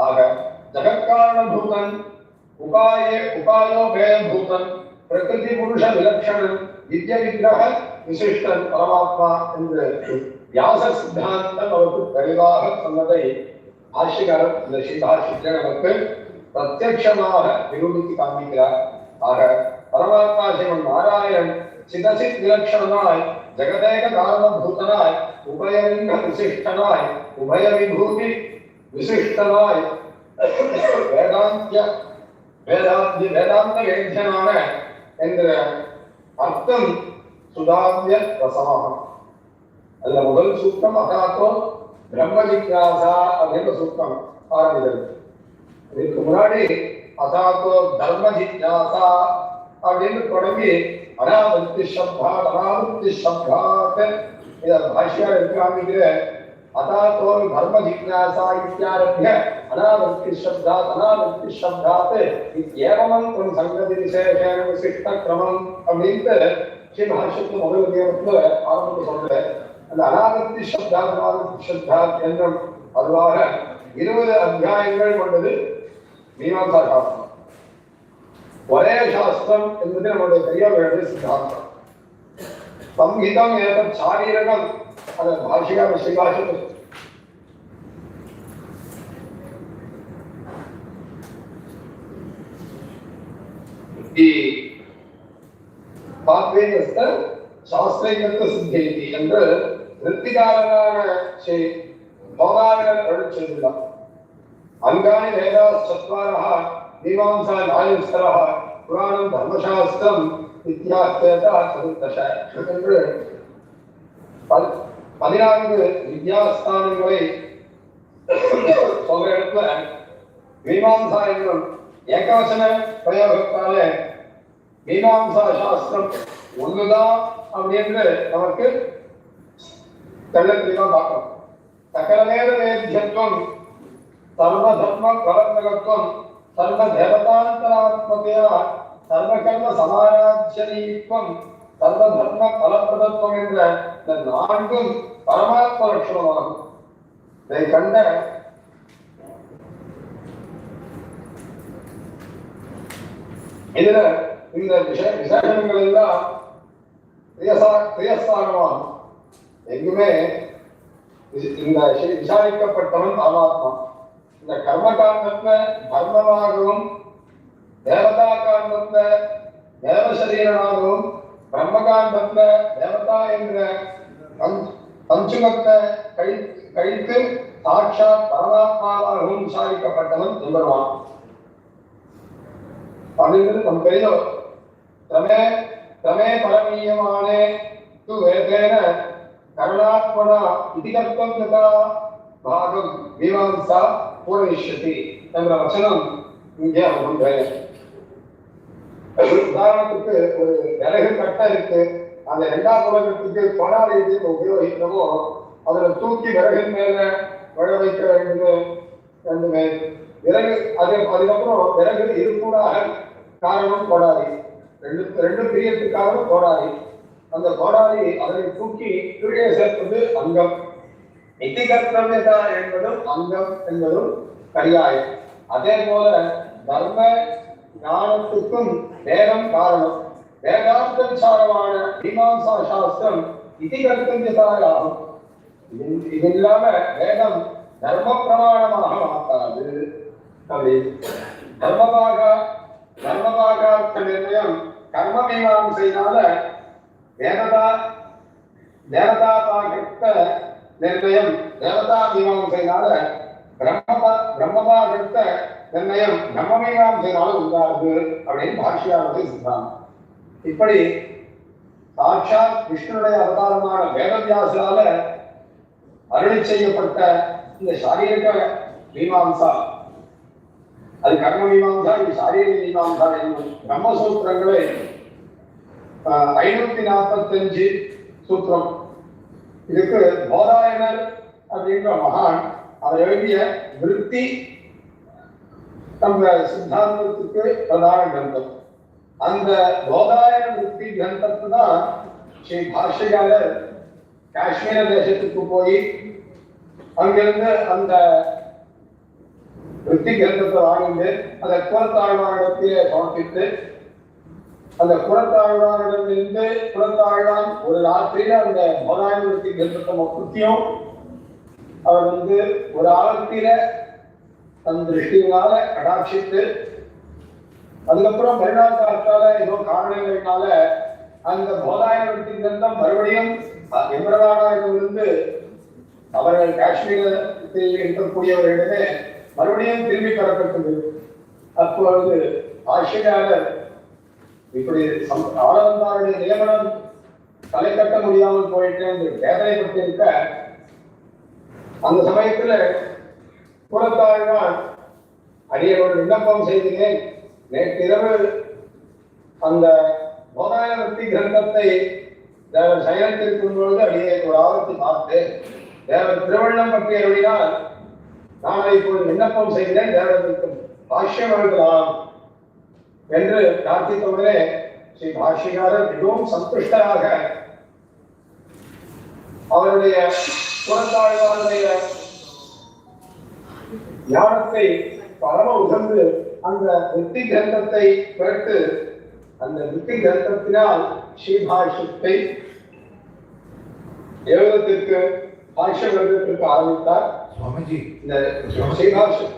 Speaker 5: ஆக ஜகத்காரண பூதன் உபாயோ பேயபூதன் பிரகிருதி புருஷ விலட்சணன் வித்ய விக்கிரக விசிஷ்டன் பரமாத்மா என்று வியாச சித்தாந்தம் அவருக்கு தெளிவாக சொன்னதை ஆசிரியர் இந்த ஸ்ரீபாஷ்யத்தில் நமக்கு பிரத்யட்சமாக நிரூபித்து காண்பிக்கிறார். ஆக பரமாத்மா சிவன் நாராயணன் சிதசித் விலட்சணனாய் ஜெகதேக காரணபூதனாய் உபயலிங்க விசிஷ்டனாய் உபய விபூதி விசிஷ்டனாய் வேதாந்த வேத்தியனான என்கிற அர்த்தம் சுதாவிய ரசமாகும். அதுல முதல் சூத்திரம் அதாத்தோ பிரம்ம ஜிக்யாசா அப்படின்ற சூத்திரம் ஆரம்பிக்கிறது. இதுக்கு முன்னாடி அதாத்தோ தர்ம ஜிக்யாசா அப்படின்னு தொடங்கி அனாவர்த்தி சப்தாத் இத பாஷ்யம் எடுத்து காமிக்கிற அதாத்தோ தர்ம ஜிக்யாசா இத்தியாரம்பிய அனாவர்த்தி சப்தாத் இத்யேவமம் சங்கதி விசேஷேன விசிஷ்ட கிரமம் அப்படின்ட்டு ஸ்ரீ பாஷ்யத்து முதல் நியமத்துல ஆரம்பத்தை சொல்றேன். அந்த அனாவர்த்தி சப்தாத் என்றும் அதுவாக 20 அத்தியாயங்கள் கொண்டது மீமாம்சா சாஸ்திரம். ஒரே சாஸ்திரம் என்பது நம்முடைய பெரியவர்களுடைய சித்தாந்தம். சம்ஹிதம் ஏதத் சாரீரகம் அது பாஷிகா ஸ்ரீபாஷ்யத்து சாஸ்திரத்தை சித்தி என்று நிறுத்திகாரனான ஸ்ரீ போகாவினர் அருள் செய்துள்ளார். அங்கானி வேதா சத்வாரஹ மீமாம்சா நாயஸ்தரஹ புராணம் தர்மசாஸ்திரம் இத்தியாத்யதா சதுர்தச என்று 14 வித்யாஸ்தானங்களை சொல்ற இடத்துல மீமாம்சா என்னும் ஏகவசன பிரயோகத்தாலே மீமாம்சா சாஸ்திரம் ஒண்ணுதான் அப்படின்னு நமக்கு தெள்ளத்தெளிவா பார்க்கணும். சகலவேத வேத்யத்துவம் சர்வதர்ம பிரவர்த்தகத்துவம் சர்வ தேவதாந்தராத்மகையா சர்வகர்ம சமாராஜ்யனீத்வம் சர்வதர்ம பலப்பிரதத்துவம் என்ற இந்த நான்கும் பரமாத்ம லட்சணமாகும். இதை கண்ட இதுல இந்த விசேஷங்கள் எல்லாம் பிரியஸ்தானமாகும். எங்குமே இந்த விசாரிக்கப்பட்டவன் பரமாத்மா. இந்த கர்மகாண்டத்துல தர்மமாகவும் தேவதா காண்டத்துல தேவசரீரனாகவும் பிரம்மகாண்டத்துல தேவதா என்ற பஞ்சுகத்தை கழித்து சாட்சாத் பரமாத்மாவாகவும் விசாரிக்கப்பட்டவன் எம்பெருமான். அப்படிங்கிறது நம் பெரியோர் கிரமே பரமீயமானே து வேதேன கருணாத்மனா இதிகர்த்தம் யதா பாகம் மீமாம்சா பூரயிஷ்யதி என்ற வசனம் இங்கே உண்டு. உதாரணத்துக்கு ஒரு விறகு கட்டை இருக்கு, அந்த இரண்டாம் உலகத்துக்கு கொடாரி உபயோகிக்கிறோமோ அதுல தூக்கி விறகின் மேல விழ வைக்க வேண்டுமே விறகு. அதுக்கப்புறம் விறகு இருக்கூடாக காரணம் கோடாரி, ரெண்டு பிரியத்துக்காக கோடாரி. அந்த கோடாரி அதனை தூக்கி கீழே சேர்ப்பது அங்கம். இதிகர்த்தம்யதா என்பதும் அங்கம் என்பதும் பரியாயம். அதே போல தர்ம ஞானத்துக்கும் வேதம் காரணம். வேதாந்த விசாரமான மீமாம்சா சாஸ்திரம் இதிகர்த்தம்யதாயாகும். இது இல்லாம வேதம் தர்ம பிரமாணமாக மாற்றாது. தர்மபாகார்த்த நிர்ணயம் கர்ம மீமாம்சையினால தேவதாபாகர்த்த நிர்ணயம் தேவதா மீமாம்சையினால பிரம்மபாகர்த்த நிர்ணயம் பிரம்ம மீமாம்சையினால உண்டாது அப்படின்னு பாஷ்யாவது சித்தாந்தம். இப்படி சாட்சாத் விஷ்ணுடைய அவதாரமான வேதவியாசால அருளி செய்யப்பட்ட இந்த சாரீரிக மீமாம்சா, அது கர்ம மீமாம்சா, இது சாரீரிக மீமாம்சா என்னும் பிரம்மசூத்திரங்களை 545 சூத்திரம். இதுக்கு போதாயனர் அப்படின்ற மகான் அவர் எழுதிய விருத்தி நம்ம சித்தாந்தத்துக்கு பிரதான கிரந்தம். அந்த போதாயன விருத்தி கிரந்தத்து தான் ஸ்ரீ பாஷ்யகாரர் காஷ்மீர தேசத்துக்கு போய் அங்கிருந்து அந்த விருத்தி கிரந்தத்தை வாங்கிட்டு அதை குலத்தாழ்வானிடத்திலே சமர்ப்பித்து அந்த குலத்தாழ்வானிடமிருந்து குலத்தாழ்வான் ஒரு ராத்திரியில அந்த போதாயன விருத்தி கிரந்தத்தை மொத்தத்தையும் அவர் ஒரு ஆழத்தில தன் திருஷ்டியினால கடாட்சித்து அதுக்கப்புறம் மறுநாள் காலத்தால ஏதோ காரணங்களினால அந்த போதாயன விருத்தி கிரந்தம் மறுபடியும் எம்பெருமானாரிடமிருந்து அவர்கள் காஷ்மீரத்தில் இருக்கக்கூடியவர்களிடமே மறுபடியும் திரும்பி பெறப்பட்டது. அப்பொழுது ஆசிரியர் இப்படி ஆளவந்தாருடைய நியமனம் தலை கட்ட முடியாமல் போயிட்டு என்று வேதனைப்பட்டிருக்க அந்த சமயத்துல குலத்தாழ்வான் அடியனோடு விண்ணப்பம் செய்கிறேன். நேற்றிரவு அந்த போதாயன விருத்தி கிரந்தத்தை தேவர் சயனத்திற்கும் பொழுது அடியை ஒரு ஆபத்து பார்த்து தேவர் திருவள்ளம் பற்றி அருளினால் நான் இப்பொழுது விண்ணப்பம் செய்கிறேன், தேவர்களுக்கும் பாஷ்யம் எழுதலாம் என்று பிரார்த்தித்தவுடனே ஸ்ரீ பாஷ்யகாரர் மிகவும் சந்துஷ்டராக அவருடைய குலத்தாழ்வானுடைய ஞானத்தை பரம உகந்து அந்த விருத்தி கிரந்தத்தை கேட்டு அந்த விருத்தி கிரந்தத்தினால் ஸ்ரீபாஷ்யத்தை எழுதத்திற்கு பாஷ்யம் எழுதத்திற்கு ஆரம்பித்தார்.
Speaker 1: Swamiji,
Speaker 5: இந்த Sri Bhashyam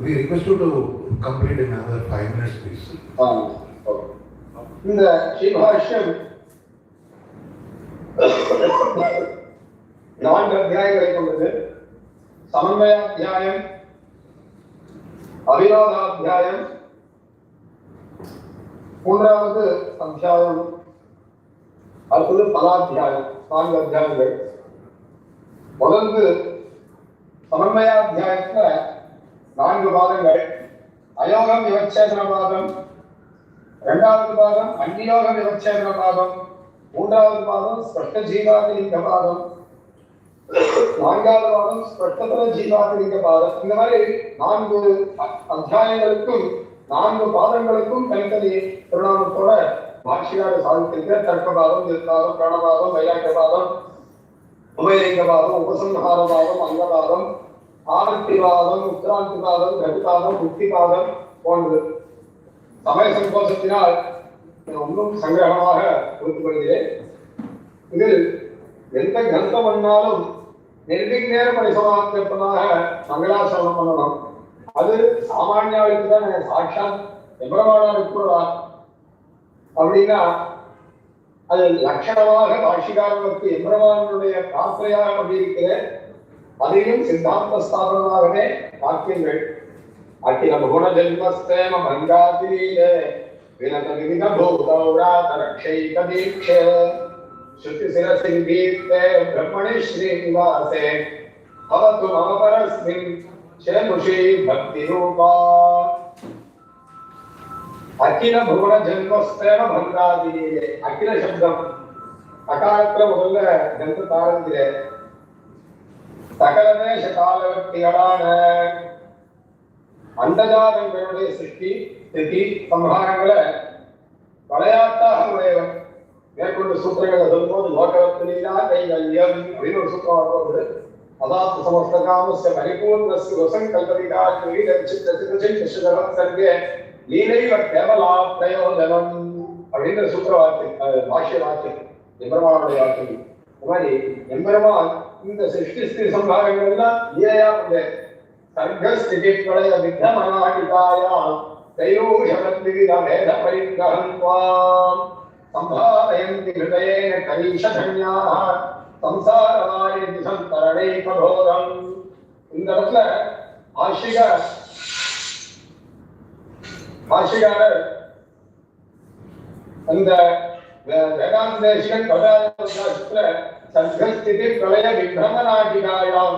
Speaker 1: we request you to complete in another 5 minutes, please.
Speaker 5: இந்த ஸ்ரீபாஷ்யம் 4 அத்தியாயங்களை கொண்டது. சமன்வயாத்தியாயம், அவிரோதாத்தியாயம், 3வது அத்தியாயம், அடுத்தது பலாத்தியாயம். 4 அத்தியாயங்கள். முதல்ல சமன்வயாத்தியாயத்துல 4 பாதங்கள். அயோகம் விவச்சேதன பாதம், 2வது பாதம் அந்நியோக விவச்சேதன பாதம், 3வது பாதம் ஸ்பஷ்ட ஜீவாதிலிங்க பாதம், 4வது பாதம் ஸ்பஷ்டதர ஜீவாதிலிங்க பாதம். இந்த மாதிரி 4 அத்தியாயங்களுக்கும் 4 பாதங்களுக்கும் தனித்தனி திருநாமத்தோட பாஷ்யக்காரர் சாதித்திருக்கிற தர்க்கபாதம், நிர்காதம், பிராணபாதம், வைராக்கியபாதம், உபயலிங்கபாதம், உபசம்ஹாரபாதம், அங்கபாதம், ஆவர்த்திவாதம், உத்திராந்திபாதம், கதிபாதம், முக்திபாதம் போன்று சமய சங்கோஷத்தினால் ஒன்றும் சங்கிரகமாக கொடுத்து கொள்கிறேன். இதில் எந்த கிரந்தம் பண்ணாலும் நிர்விக்னேர பரிசமாத்திரமாக மங்களாசரணம் பண்ணணும். அது சாமானியாவுக்கு தான் சாட்சாத் எம்பெருமானாருக்கு அப்படின்னா அது லட்சணமாக பாஷிகாரனுக்கு எம்பெருமானுடைய பிரார்த்தனையாக அப்படி இருக்கிறேன். அதையும் சித்தாந்த ஸ்தாபனமாகவே வாக்கியங்கள் அகிலம் குண ஜென்மஸ்தேம பங்காதிரீலே வினத விவித பூதௌராத ரக்ஷைக தீக்ஷே ஸ்ருதி சிரசிங்கீர்த்தே பிரம்மணி ஸ்ரீனிவாசே பவது மம பரஸ்மின் சேமுஷி பக்தி ரூபா. அகில புவன ஜென்மஸ்தேம பங்காதிரீலே அகில சப்தம் அகாலத்துல முதல்ல ஜென்ம ஆரம்பிக்கிறே சகலதேச காலவர்த்திகளான அண்டஜாதங்களுடைய சிருஷ்டி ஸ்திதி சம்ஹாரங்களை விளையாட்டாக உடையவன். மேற்கொண்டு சூத்திரங்களை சொல்லும்போது லோகவத்திலா கைவல்யம் அப்படின்னு ஒரு சூத்திரம் வரும்போது அதாத்து சமஸ்த காமஸ்ய பரிபூர்ணஸ்ய வசங்கல்பதிகா கிரீடச்சித்தசிதரம் சர்வே லீலைவ கேவலா பிரயோஜனம் அப்படின்ற சூத்திர வார்த்தை பாஷ்ய வாக்கியம் எம்பெருமானுடைய வாக்கியம். இந்த மாதிரி எம்பெருமான் இந்த சிருஷ்டி ஸ்திதி சம்ஹாரங்கள் எல்லாம் லீலையா உண்டு. சர்க்கஸ்திதி பிரளய வித்யமனாகிதாயாம் தைரோஷவத்விவித வேத பரிக்கிரகம் த்வாம் சம்பாதயந்தி ஹிருதயேன கரீஷதன்யாः சம்சாரவாரிதி சந்தரணை கபோரம். இந்த இடத்துல பாஷிகாரர் அந்த வேதாந்த தேசிகன் கதாசாஸ்திர சர்க்கஸ்திதி பிரளய வித்யமனாகிதாயாம்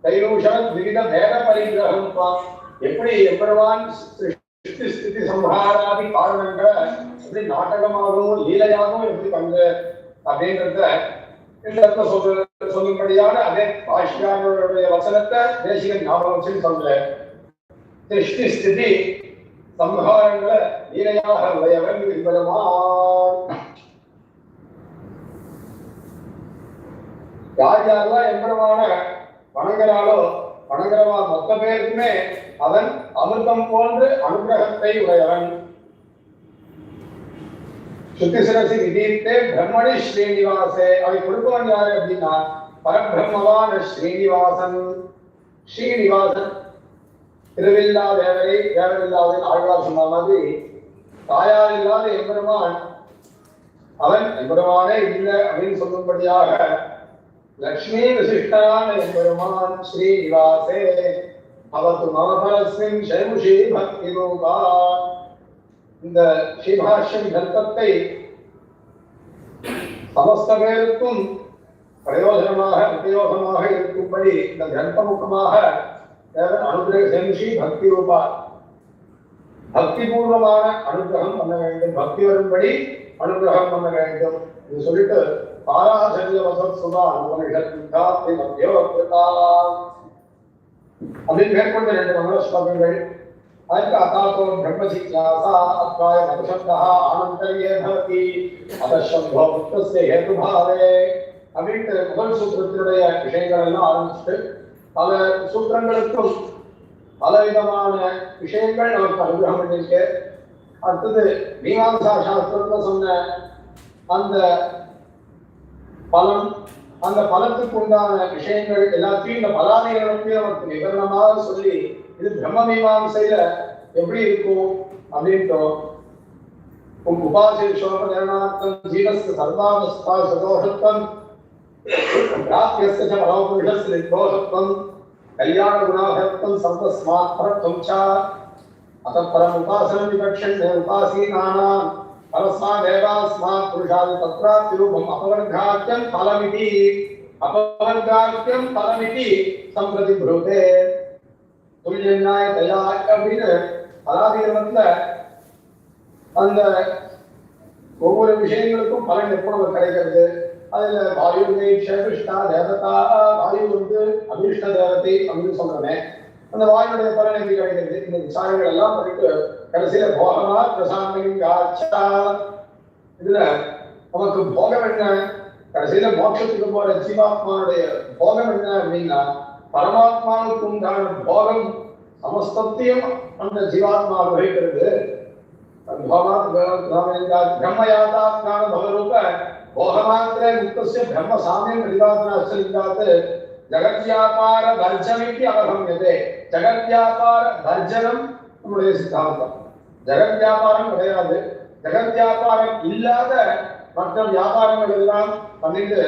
Speaker 5: தைரூஷவத் விவித வேத பரிக்கிரகம் த்வாம் எப்படி எம்பெருமான் சிருஷ்டி ஸ்திதி சம்ஹாராதி காரணங்களை எப்படி நாடகமாகவும் லீலையாகவும் எப்படி பண்ற அப்படின்றத இந்த இடத்துல சொல்லும்படியான அதே பாஷ்யக்காரருடைய வசனத்தை தேசிகன் ஞாபகம் வச்சுன்னு சொல்ற. சிருஷ்டி ஸ்திதி சம்ஹாரங்களை லீலையாக உடையவன் எம்பெருமான். யார் யாரெல்லாம் எம்பெருமான வணங்குறாளோ வணங்குறவா மொத்த பேருக்குமே அவன் அமிர்தம் போன்று அனுகிரகத்தை உடையவன். சுத்திசிரசி விதீர்த்தே பிரம்மணி ஸ்ரீனிவாசே. அவை கொடுப்பவன் யாரு அப்படின்னா பரபிரம்மவான ஸ்ரீனிவாசன். ஸ்ரீனிவாசன் திருவில்லா தேவரை தேவரில்லாத ஆழ்வார் சொன்ன மாதிரி தாயார் இல்லாத எம்பெருமான் அவன் எம்பெருமானே இல்லை அப்படின்னு சொல்லும்படியாக லக்ஷ்மி விசிஷ்டான எம்பெருமான் ஸ்ரீனிவாசே பவது மம பரஸ்மின் ஷைமுஷி பக்தி ரூபா. இந்த ஸ்ரீபாஷ்யம் கிரந்தத்தை சமஸ்த பேருக்கும் பிரயோஜனமாக உபயோகமாக இருக்கும்படி இந்த கிரந்தமுகமாக அனுகிரக ஷைமுஷி பக்தி ரூபா பக்தி பூர்வமான அனுகிரகம் பண்ண வேண்டும், பக்தி வரும்படி அனுகிரகம் பண்ண வேண்டும் என்று சொல்லிட்டு பாராசரிய வசத் சுதா உபனிஷத் மத்தியோகிருதா அப்படின்னு மேற்கொண்டு 2 மங்கள ஸ்லோகங்கள். அதுக்கு அதாத்தோ பிரம்ம ஜிக்யாசா அத்வாய மதுசப்தா ஆனந்தர்யே பவதி அதசம்போ முக்தஸ்ய ஹேதுபாவே அப்படின்ட்டு முதல் சூத்திரத்தினுடைய விஷயங்கள் எல்லாம் ஆரம்பிச்சுட்டு பல சூத்திரங்களுக்கும் பலவிதமான விஷயங்கள் நமக்கு அனுகிரகம் பண்ணிருக்கு. அடுத்தது மீமாம்சா சாஸ்திரத்துல சொன்ன அந்த பலம், அந்த பலத்துக்கு உண்டான விஷயங்கள் எல்லாத்தையும் இந்த பலாதிகளுக்கு நமக்கு விவரணமாக சொல்லி இது பிரம்ம மீமாம்சையில எப்படி இருக்கும் அப்படின்ட்டு உபாசி சோபதேனார்த்தம் ஜீவஸ்ய சர்வாவஸ்தா சதோஷத்வம் பிராப்யஸ்ய பலோபுருஷஸ்ய நிர்தோஷத்வம் கல்யாண குணாகத்வம் சர்வஸ்மாத் பரத்வம் ச அத பரம் உபாசனம் விவக்ஷன்யே உபாசீனானாம் பரஸ்மாத் தேவாஸ்மாத் புருஷாதி தத்ராப்தி ரூபம் அபவர்காத்யம் பலமிதி अपवर्गाख्यम फलमिति संप्रति ब्रूते तुल्यन्याय दया அப்படின்னு அலாதிகரணத்துல அந்த ஒவ்வொரு விஷயங்களுக்கும் பலன் எப்போ நமக்கு கிடைக்கிறது. அதுல வாயு இஷ்டா தேவதா, வாயு அபிஷ்ட தேவதை அப்படின்னு சொல்றேன். அந்த வாயுடைய பலன் எப்படி கிடைக்கிறது, இந்த விசாரங்கள் எல்லாம் பண்ணிட்டு கடைசியில போகமா பிரசாந்தா இதுல நமக்கு போகம் என்ன, கடைசியில மோட்சத்துக்கு போற ஜீவாத்மாவுடைய போகம் என்ன அப்படின்னா பரமாத்மாவுக்கு உண்டான போகம் சமஸ்தத்தையும் அந்த ஜீவாத்மா வகிக்கிறது. ब्रह्मयातात्मान भवरूप भोगमात्रे मुक्तस्य ब्रह्म साम्यं प्रतिपादनाश्चर्यात् जगद्व्यापार वर्जमिति अवगम्यते. जगद्व्यापार वर्जनम நம்முடைய சித்தாந்தம். ஜெகத்வியாபாரம் கிடையாது. ஜெகத்வியாபாரம் இல்லாத மற்ற வியாபாரங்கள் எல்லாம் பண்ணிட்டு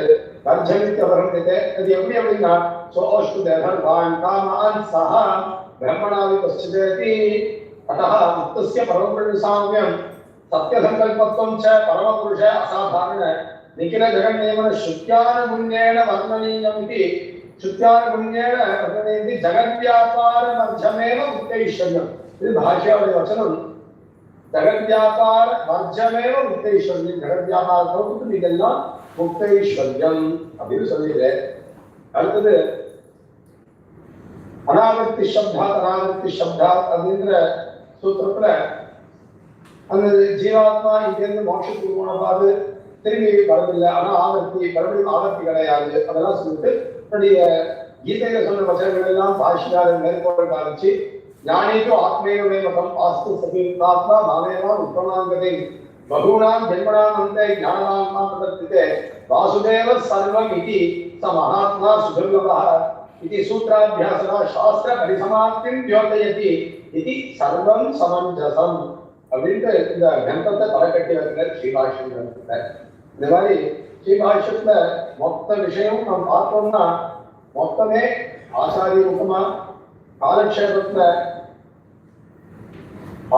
Speaker 5: வர்ஜமித்து அவகம்யते. அது எப்படி அப்படின்னா சோஷ்டு தேவர்வான் காமான் சஹ பிரம்மணாதி பश्चिदेति. अतः मुक्तस्य परमपुरुषसाम्यं सत्यसंकल्पत्वं च परमपुरुष असाधारण निखिल जगन्नियमन श्रुत्यानुगुण्येन वर्णनीयमिति. श्रुत्यानुगुण्येन वर्णनीयमिति जगद्व्यापार वर्जमेव मुक्तैश्वर्यम्. இது பாஷ்யாவுடைய வசனம். ஜகத்வியாபார வர்ஜமேவ முக்தைஸ்வர்யம். ஜகத்வியாபாரத்துக்கு இதெல்லாம் முக்தைஸ்வர்யம் அப்படின்னு சொல்லிடுறேன். அடுத்தது அனாவர்த்தி சப்தாத் அனாவர்த்தி சப்தாத் அப்படிங்கிற சூத்திரத்துல அந்த ஜீவாத்மா இங்கிருந்து மோட்சத்துக்கு போனபாது திரும்பி வரதில்லை. ஆனா ஆவர்த்தி மறுபடியும் ஆவர்த்தி கிடையாது. அதெல்லாம் சொல்லிட்டு தன்னுடைய கீதையில சொன்ன வசனங்கள் எல்லாம் பாஷ்யாரன் மேற்கோள் காமிச்சு ஞானிக்கு ஆத்மேவமே மதம் ஆஸ்து சபீர்த்தாத்மா மாமேவான் உத்தமாங்கதை பகூனாம் ஜென்மனாம் அந்த ஞானமாத்மா பிரதர்த்திதே வாசுதேவ சர்வம் இதி ச மகாத்மா சுதுர்லபஹ इति सूत्राभ्यासना शास्त्र परिसमाप्तिं द्योतयति इति सर्वं समञ्जसम् அப்படின்ட்டு இந்த கிரந்தத்தை தலைக்கட்டி வைக்கிறார் ஸ்ரீபாஷ்யம் கிரந்தத்தை. இந்த மாதிரி ஸ்ரீபாஷ்யத்துல மொத்த விஷயம் நம்ம பார்த்தோம்னா மொத்தமே ஆச்சாரிய முகமா காலக்ஷேபத்துல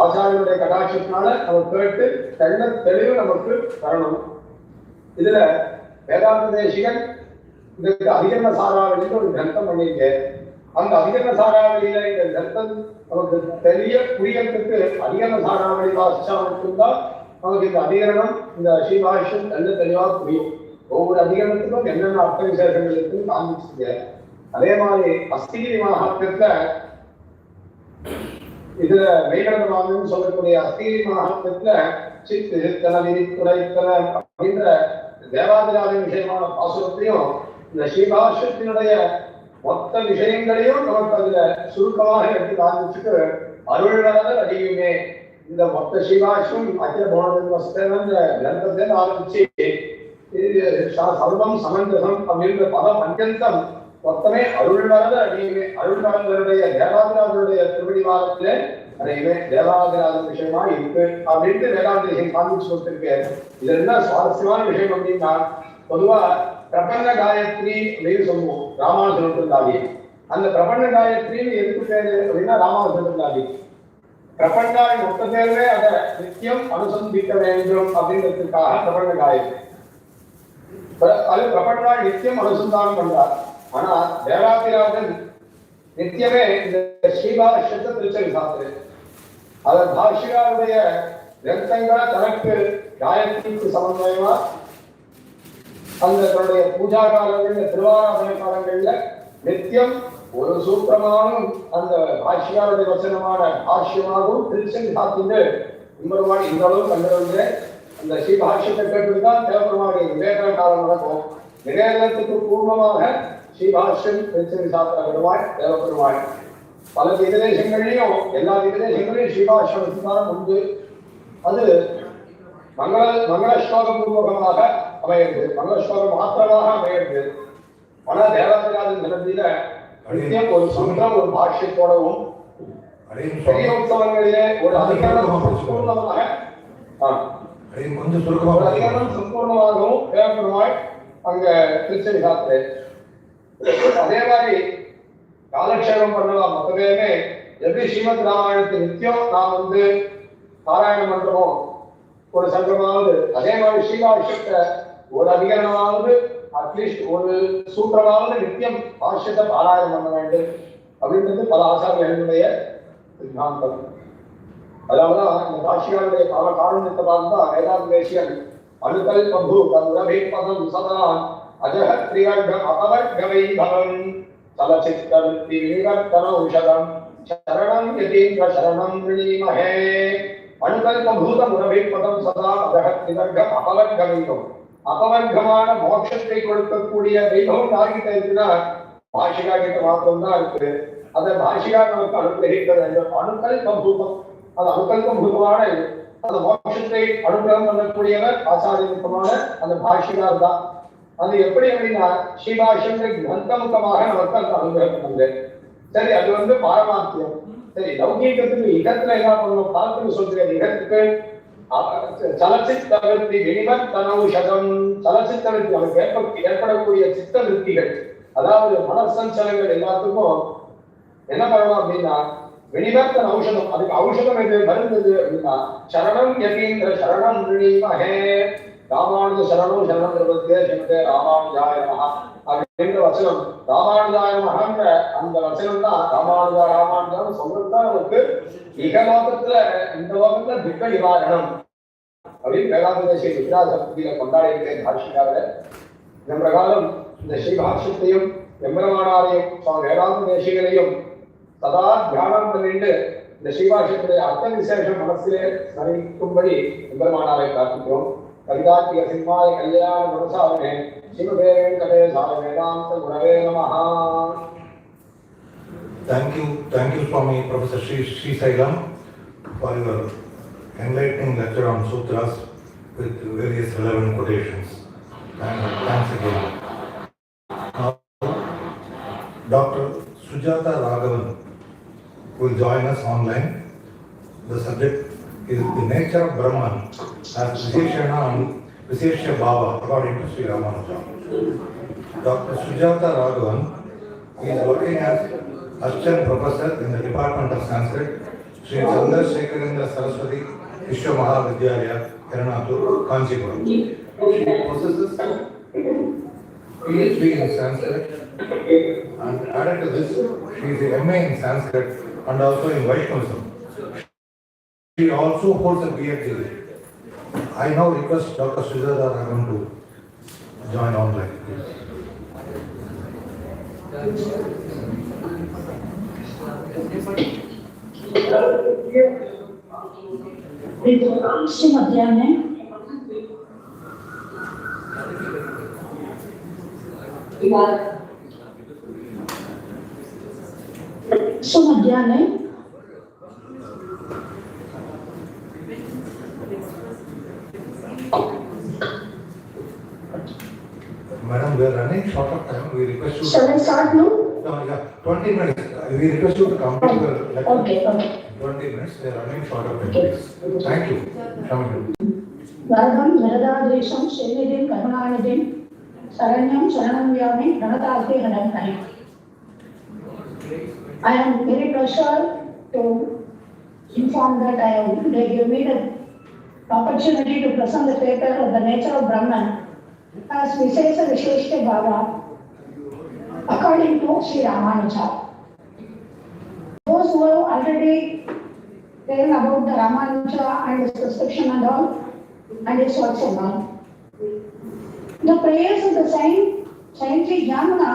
Speaker 5: ஆச்சாரியனுடைய கடாட்சத்தினால நம்ம கேட்டு தெள்ள தெளிவு நமக்கு வரணும். இதுல வேதாந்த தேசிகன் இதுக்கு அதிகரண சாராவளின்னு ஒரு கிரந்தம் பண்ணிருக்க. அந்த அதிகரண சாராவளியில இந்த கிரந்தம் நமக்கு தெரிய புரியறதுக்கு அதிகரண சாராவளி வாசிச்சா மட்டும்தான் நமக்கு இந்த அதிகரணம் இந்த ஸ்ரீபாஷ்யம் நல்ல தெளிவா புரியும். ஒவ்வொரு அதிகரணத்துக்கும் என்னென்ன அர்த்த விசேஷங்கள் இருக்குன்னு காமிச்சுங்க. அதே மாதிரி அஸ்திகிரி மகாத்மியத்துல இதுல மெய்கடமாகன்னு சொல்லக்கூடிய அஸ்திகிரி மகாத்மியத்துல சித்து சித்தன விரித்துரைத்தன அப்படின்ற தேவாதிராஜ விஷயமான பாசுரத்தையும் இந்த ஸ்ரீபாஷ்யத்தினுடைய மொத்த விஷயங்களையும் நமக்கு அதுல சுருக்கமாக எடுத்து காண்பிச்சுட்டு அருள் வரத அடியுமே இந்த மொத்த ஸ்ரீபாஷ்யம் அகில போனந்த கிரந்தத்தை ஆரம்பிச்சு சர்வம் சமஞ்சசம் அப்படின்ற பல பஞ்சந்தம் மொத்தமே அருள் வரத அடியுமே. அருள் வரதனுடைய தேவாதிராஜனுடைய திருவடிவாரத்திலே அதையுமே தேவாதிராஜ விஷயமா இருக்கு அப்படின்ட்டு வேதாந்த விஷயம் காண்பிச்சு கொடுத்திருக்கு. இது என்ன சுவாரஸ்யமான விஷயம் அப்படின்னா பொதுவா பிரபன்ன காயத்ரி அப்படின்னு சொல்லுவோம் ராமானுஜனுக்குள்ளாகி. அந்த பிரபன்ன காயத்ரின்னு எதுக்கு பேரு அப்படின்னா ராமானுஜனுக்குள்ளாகி. பிரபன்னாய் மொத்த பேருமே அதை நித்தியம் அனுசந்திக்க வேண்டும் அப்படின்றதுக்காக பிரபன்ன காயத்ரி. அது பிரபன்னாய் நித்தியம் அனுசந்தானம் பண்றார். ஆனா தேவாதிராஜன் நித்தியமே இந்த ஸ்ரீபாஷ்யத்தை திருச்சரி சாஸ்திரம் அதன் பாஷ்யாருடைய கிரந்தங்களை தனக்கு காயத்ரிக்கு சமன்வயமா அந்த தன்னுடைய பூஜா காலங்கள்ல திருவாராதனை காலங்கள்ல நித்தியம் ஒரு சூத்திரமானும் அந்த பாஷ்யாருடைய வச்சனமான பாஷ்யமாகவும் திருச்சென் சாத்திட்டு இம்பெருமான் இந்த அளவு கண்டு அந்த ஸ்ரீபாஷ்யத்தை கேட்டுதான் தேவபெருமானுடைய விவேக காலம் நடக்கும். விவேகத்துக்கு பூர்வமாக ஸ்ரீபாஷ்யம் திருச்சென் சாத்திர பெருமாள் தேவபெருமாள். பல திகதேசங்களையும் எல்லா திகதேசங்களையும் ஸ்ரீபாஷ்யம் உண்டு. அது மங்கள ஸ்லோக பூர்வகமாக அமையிறது, மங்கள ஸ்லோகம் மாத்திரமாக அமையிறது. ஆனா தேவாதிராஜன் கிரந்தில நித்தியம் ஒரு சூத்திரம் ஒரு பாஷ்யத்தோடவும் பெரிய உற்சவங்களிலே ஒரு அதிகாரம் சம்பூர்ணமாக சம்பூர்ணமாகவும் தேவபெருமாள் அங்க திருச்செவி சாத்திர. அதே மாதிரி காலக்ஷேபம் பண்ணலாம். மொத்தமே எப்படி ஸ்ரீமத் ராமாயணத்தை நித்தியம் நாம் பாராயணம் பண்றோமோ ஒரு சங்கமாவது அதே மாதிரி ஸ்ரீபாஷ்யத்தை ஒரு அதிகரணமாவது அட்லீஸ்ட் ஒரு சூத்திரமாவது நித்தியம் பாஷ்யத்தை பாராயணம் பண்ண வேண்டும் அப்படின்றது பல ஆச்சாரியர்களுடைய சித்தாந்தம். அதனாலதான் இந்த பாஷ்யாருடைய பல காரணத்தை பார்த்தா வேதாந்த தேசியன் அனுகல் பபு தன்ரவே பதம் சதா அஜஹத்ரிவர்கம் அபவர்கவை பவம் சலசித்தருத்தி வினிவர்த்தன ஔஷதம் சரணம் யதீந்திர சரணம் விணீமஹே. அனுகல்பூத முரவே பதம் சதா அஜஹத்ரிவர்கம் அபவர்கவைகம். அபவர்க்கமான மோட்சத்தை கொடுக்கக்கூடிய தெய்வம் யார்கிட்ட இருக்குன்னா பாஷிகா கிட்ட மாத்திரம்தான் இருக்கு. அதை பாஷிகா நமக்கு அனுகிரகிக்க வேண்டும். அனுகல்பூதம் அது அனுகல்பூதமான அந்த மோட்சத்தை அனுகிரகம் பண்ணக்கூடியவர் ஆச்சாரியமான அந்த பாஷிகார் தான். அது எப்படி அப்படின்னா ஸ்ரீபாஷ்யம் கிரந்தமுகமாக நமக்கு அந்த அனுகிரகம் பண்ணுது. சரி, அது பாரமார்த்தியம். சரி, லௌகீகத்துக்கு இடத்துல என்ன பண்ணணும் பலத்துக்கு சொல்றேன். இடத்துக்கு சலச்சித்தவருத்தி வினிவர்த்தனௌஷதம். சலச்சித்தவருத்தி அவருக்கு ஏற்படக்கூடிய சித்த விருத்திகள், அதாவது மனசஞ்சலங்கள் எல்லாத்துக்கும் என்ன பண்ணணும் அப்படின்னா வினிவர்த்தன ஔஷதம். அதுக்கு ஔஷதம் எது மருந்தது அப்படின்னா சரணம் யதீந்திர சரணம் விணீமஹே. ராமானுஜ சரணம் சரணம் பிரபத்தே ஸ்ரீமதே ராமானுஜாய நமஹ அப்படின்ற வசனம். ராமானுஜாய நமஹன்ற அந்த வசனம் தான் ராமானுஜான்னு சொல்றது தான் நமக்கு இகலோகத்துல இந்த லோகத்துல துக்க நிவாரணம் அப்படின்னு வேதாந்த தேசிய வித்யாசக்தியில கொண்டாடி இருக்கிறேன் பாஷ்யக்காரர். இந்த பிரகாரம் இந்த ஸ்ரீபாஷ்யத்தையும் எம்பெருமானாரையும் வேதாந்த தேசிகளையும் சதா தியானம் பண்ணிட்டு இந்த ஸ்ரீபாஷ்யத்துடைய அர்த்த விசேஷம் மனசிலே ஸ்மரிக்கும்படி எம்பெருமானாரை பிரார்த்திக்கிறோம். கவிதாத்திய சிம்மாய கல்யாண மனசாலமே ஸ்ரீமதே வெங்கடேசாய வேதாந்த குரவே நமஹ.
Speaker 1: Thank you, Swami Professor Sri Sailam, for your enlightening lecture on sutras with various relevant quotations. And thanks again. Now, Dr. Sujata Raghavan will join us online. The subject is the nature of Brahman as Visheshana and Vishesha Bhava according to Sri Ramanujar. Dr. Sujata Raghavan is working as Assistant Professor in the Department of Sanskrit, Sri Chandrasekharendra Saraswati Vishwa Mahavidyalaya, Eranathur, Kanchipuram. She possesses PhD in Sanskrit, and added to this, she is a MA in Sanskrit and also in Vaishnavism. She also holds a PhD. I now request Dr. Sujata Raghavan to join online.
Speaker 7: शुभ मध्याह्न। शुभ मध्याह्न।
Speaker 1: Madam, we are running short of time. We request you.
Speaker 7: Shall I start now?
Speaker 1: No, yeah, 20 minutes. We request you to come to the lecture.
Speaker 7: Okay.
Speaker 1: 20 minutes. We are running short of time. Please. Thank you.
Speaker 7: वरदं वरदादेशं शैलेन्द्रं करुणानिधिं शरण्यं शरणं व्यामि प्रणतास्ते हरं Hari. I am very pleasure to inform that they give me the opportunity to present the paper of the nature of Brahman as Vishesha Visheshya Bhava according to Sri Ramanujar. Those who have already tell about the Ramanuja and his prescription and all, and his works and all. The prayers of the saintly Yamuna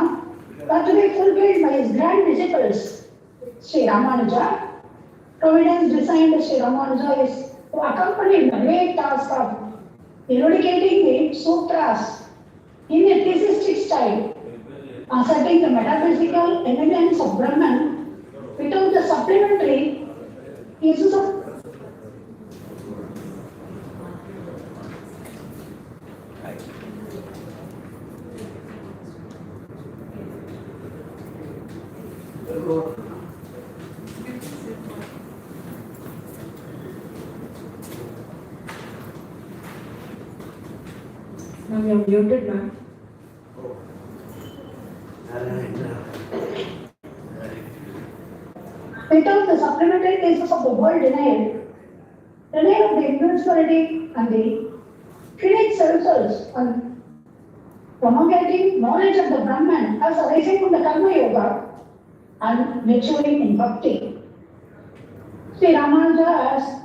Speaker 7: are to be fulfilled by his grand disciples, Sri Ramanuja. Providence designed Sri Ramanuja is to accompany the great task of erudicating the sutras in a theistic style, asserting the metaphysical eminence of Brahman without the supplementary uses of
Speaker 2: Now you are muted, ma'am.
Speaker 7: without the supplementary cases of the world denial of the individuality and the finite self-selves and promulgating knowledge of the Brahman as arising from the Karma Yoga and maturing in Bhakti. Sri Ramanuja has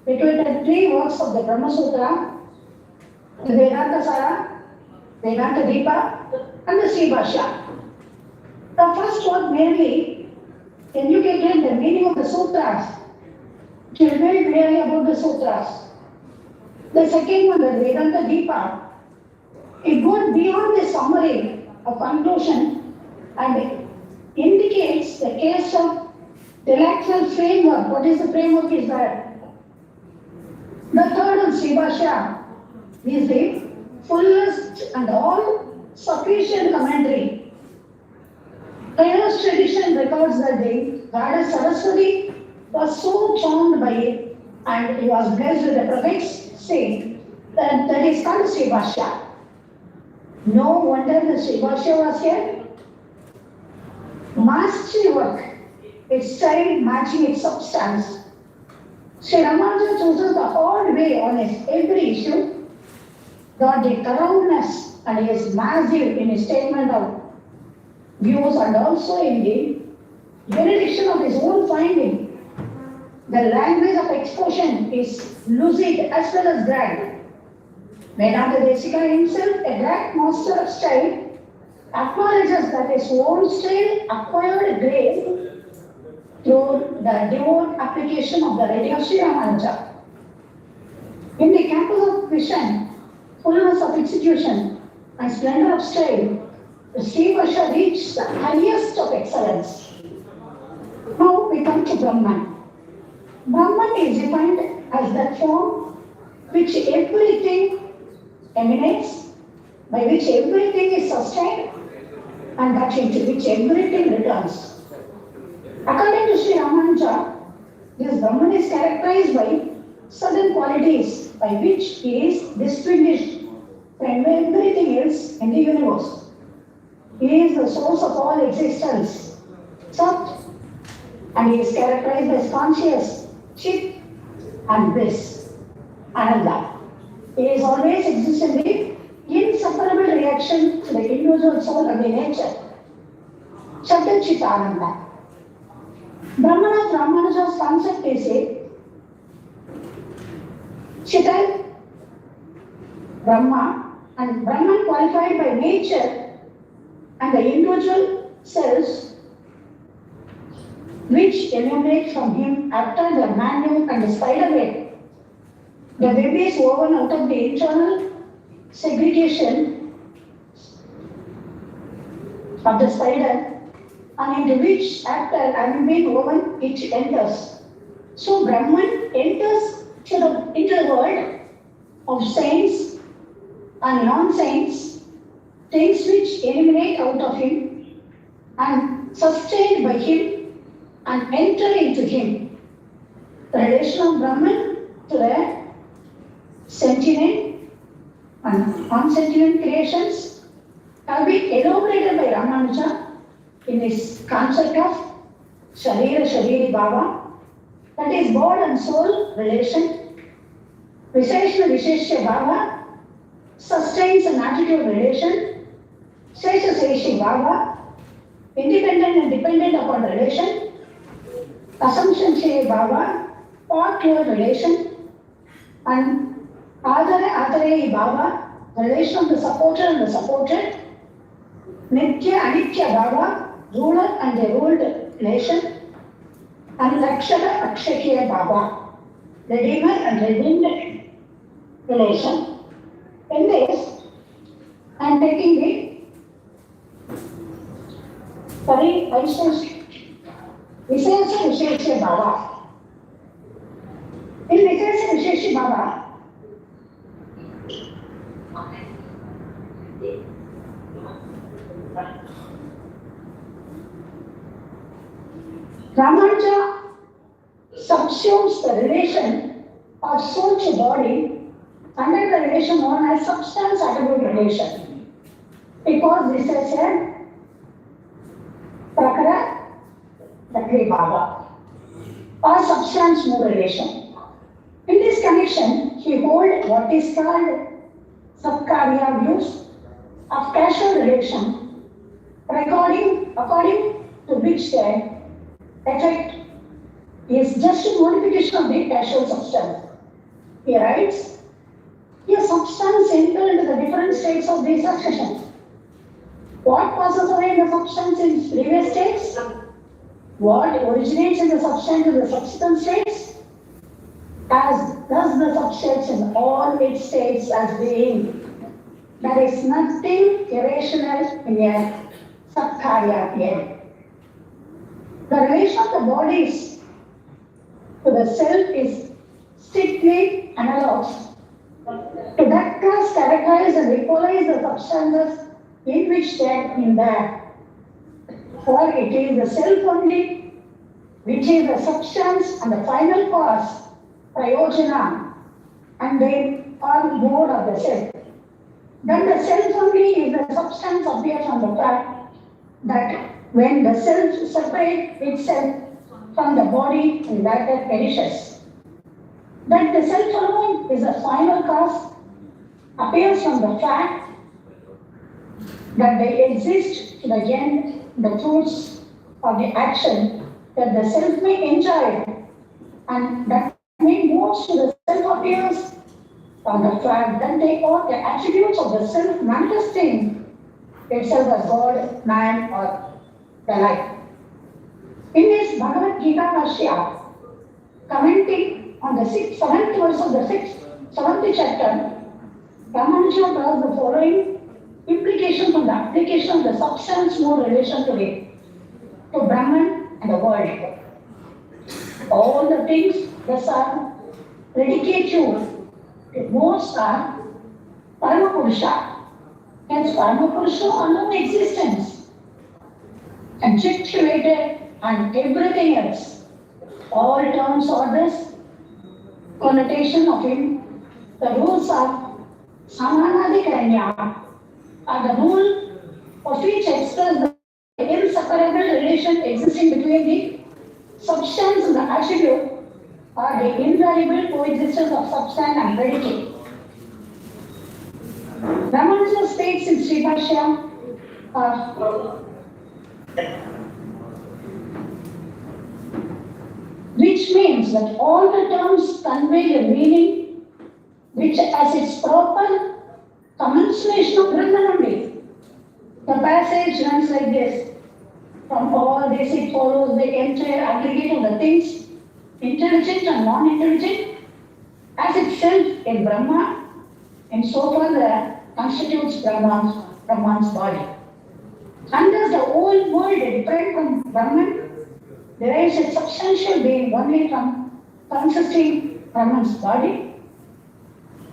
Speaker 7: bequeathed 3 works of the Brahma Sutra, the Vedanta Sara, Vedanta Deepa, and the Sri Bhashya. The first work mainly educated the meaning of the sutras, to reveal clearly about the sutras. The second one, the Vedanta Deepa, it goes beyond the summary of conclusion and indicates the case of the actual framework. What is the framework is that? The third one, Sri Bhashya, is the fullest and all sufficient commentary. Kailash tradition records that the goddess Saraswati was so charmed by it and he was blessed with the prefix saying that is called Sri Bhashya. No wonder the Sri Bhashya was here. Mastery work, its style matching its substance. Sri Ramanuja chooses the hard way on his every issue, got the thoroughness and he is massive in his statement of views and also in the jurisdiction of his own finding. The language of expression is lucid as well as grand. Vedanta Desika himself, a great master of style, acknowledges that his own style acquired grace through the devout application of the writing of Sri Ramanuja. In the campus of vision, fullness of execution, and splendor of style, the Sri Bhashya reached the highest of excellence. Now we come to Brahman. Brahman is defined as that form which everything emanates, by which everything is sustained, and that into which everything returns. According to Sri Ramanuja, this Brahman is characterized by certain qualities by which he is distinguished from everything else in the universe. He is the source of all existence, Sat, and he is characterized as conscious, Chit, and bliss, Ananda. He is always exists in the inseparable reaction to the individual soul and the nature, Chata Chit Ananda. Brahman of Ramanuja's concept is a Chital, Brahma, and Brahman qualified by nature and the individual cells which emanate from him after the man and the spider web. The web is woven out of the internal segregation of the spider and into which after having been woven it enters. So Brahman enters into the world of saints and non-saints, things which emanate out of him and sustained by him and enter into him. The relation of Brahman to the sentient and non-sentient creations have been elaborated by Ramanuja in his concept of Sharira Shariri Bhava, that is body and soul relation. Visheshna Visheshya Bhava sustains an attitude relation. Shesha Seshi Bhava, independent and dependent upon relation. Assumption Shri Bhava, part-clear relation. And Adhara Adhareyi Bhava, the relation of the supporter and the supported. Nitya Anitya Bhava, ruler and the ruled relation. And Lakshaka Akshakya Bhava, redeemer and redeemed relation. In this, I am taking the Vishesha Visheshya Bhava. In Vishesha Visheshya Bhava, Ramanuja subsumes the relation of soul to body under the relation known as substance attribute relation, because this is a Prakara Lakri Bhava or substance mood relation. In this connection, he holds what is called Sabkarya views of causal relation, according to which the effect is just a modification of the causal substance. He writes, a substance enters into the different states of the succession. What passes away in the substance in previous states? What originates in the substance in the subsequent states? As does the substance in all its states as being. There is nothing irrational in a Sakkaya here. The relation of the bodies to the self is strictly analogous to that class characterize and equalize the substances in which they are in there. For it is the self only which is the substance and the final cause, prayojana, and they are mode of the self. Then the self only is the substance appears from the fact that when the self separates itself from the body and that it perishes. That the self alone is the final cause appears from the fact that they exist to the end, the fruits of the action that the self may enjoy, and that may move to the self appears from the fact that they are the attributes of the self manifesting itself as God, man, or the like. In his Bhagavad Gita Bhashya, commenting on the seventh verse of the seventh chapter, Ramanujar draws the following implication from the application of the substance mode relation to Brahman and the world. All the things that are predicative, most are Paramapurusha. Hence, Paramapurusha unknown existence, adjectivated and everything else. All terms are this connotation of him. The rules are Samanadikaranya are the rule of which express the inseparable relation existing between the substance and the attribute or the invariable coexistence of substance and predicate. Ramanujar states in Sri Bhashya, which means that all the terms convey the meaning which as its proper commensation of Brahman only. The passage runs like this. From all this it follows the entire aggregate of the things, intelligent and non-intelligent, as itself in Brahma, and so far that constitutes Brahman's body. And thus the whole world different from Brahman derives its substantial being only from consisting Brahman's body.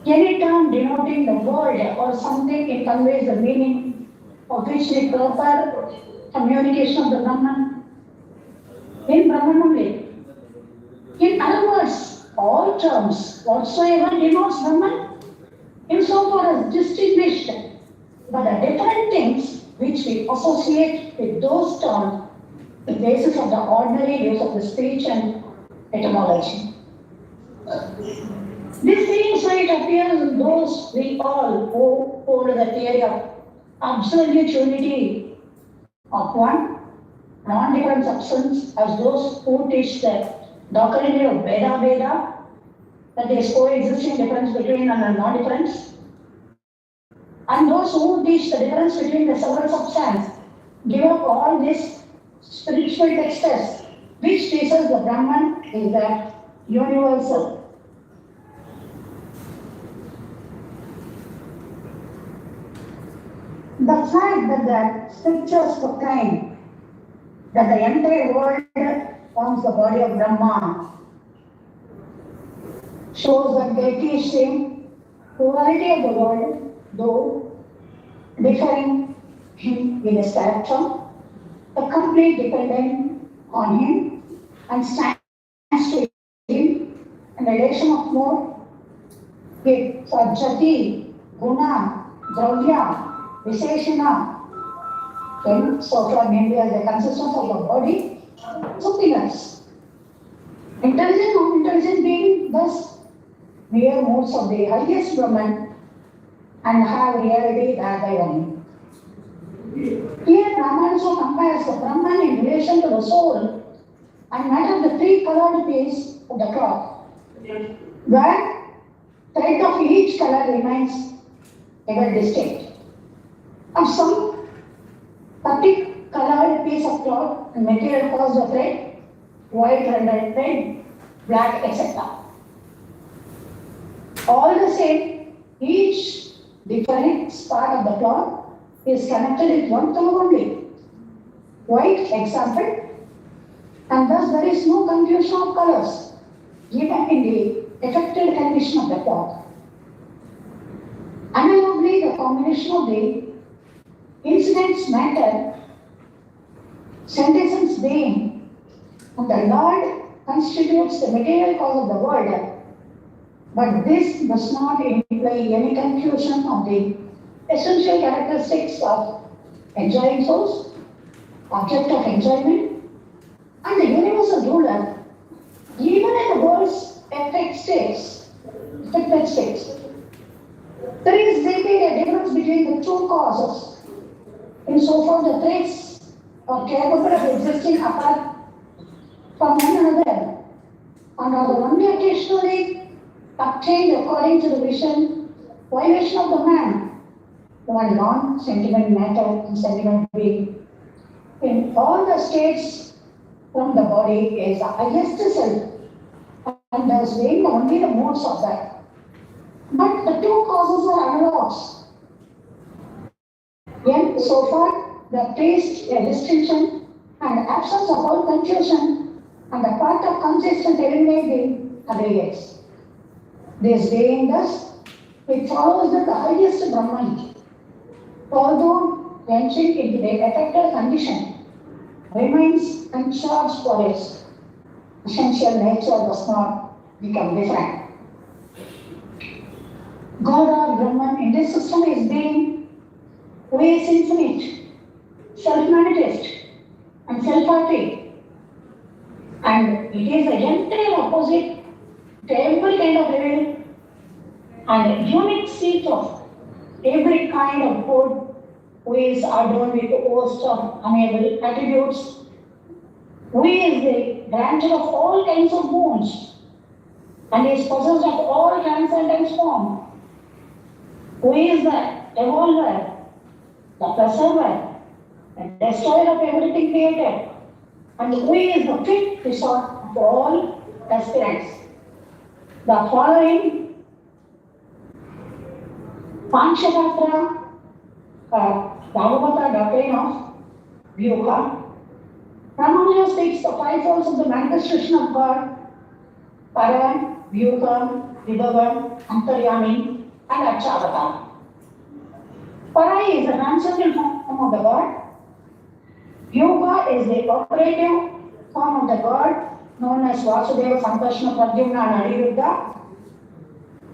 Speaker 7: Any term denoting the world or something, it conveys the meaning of which the proper communication of the Brahman in Brahman only. In other words, all terms whatsoever denotes Brahman, insofar as distinguished by the different things which we associate with those terms, the basis of the ordinary use of the speech and etymology. This being so, it appears in those we all who hold the theory of absolute unity of one non-different substance, as those who teach the doctrine of Veda, that there is coexisting difference between and non-difference, and those who teach the difference between the several substances, give up all these spiritual texts, which teaches the Brahman is that universal. The fact that the scriptures proclaim that the entire world forms the body of Brahma shows that they teach him plurality of the world, though differing him in his character, the complete dependent on him and stands to him in relation of more with Jati, Guna, Dravya, Visheshana, so far mainly as a consistence of the body, something else. Intelligent, non-intelligent being, thus, mere modes of the highest Brahman and have reality that by one. also compares the Brahman in relation to the soul and matter the three-colored piece of the cloth, where thread of each color remains ever distinct. Of some colored piece of cloth and material cause the thread, white, red thread, black, etc. All the same, each different part of the cloth is connected with one color only. White, example, and thus there is no confusion of colors, even in the affected condition of the cloth. Analogically, the combination of the incidents matter, sentences being, and the Lord constitutes the material cause of the world, but this does not imply any confusion of the essential characteristics of enjoying souls, object of enjoyment, and the universal ruler, even in the world's affected states. There is therefore a difference between the two causes, insofar the traits are capable of existing apart from one another, and are only occasionally obtained according to the violation of the man, one non-sentiment matter and sentiment being. In all the states from the body is the highest self, and thus being only the modes of that. But the two causes are analogs. Yet, so far, the taste, a distinction, and absence of all confusion, and the part of consistent eliminating aggregates. This being thus, it follows that the highest Brahman, although entering into the affected condition, remains uncharged for its essential nature does not become different. God or Brahman in this system is being who is infinite, self-manifest, and self-hearted. And it is the entire opposite to every kind of level and unique seat of every kind of code who is adorned with a host of amiable attributes, who is the grantor of all kinds of boons, and is possessed of all transcendent form, who is the evolver, the preserver, the destroyer of everything created, and who is the fit resort of all aspirants. The following Panchapatra Bhagavata doctrine of Vyuha. Ramanujar speaks the five folds of the manifestation of God: Paran, Vyuha, Vibhavan, Antaryami, and Achavata. Para is the transcendental form of the God. Vyuha is the operative form of the God, known as Vasudeva, Sankarshana, Pradyumna, and Aniruddha.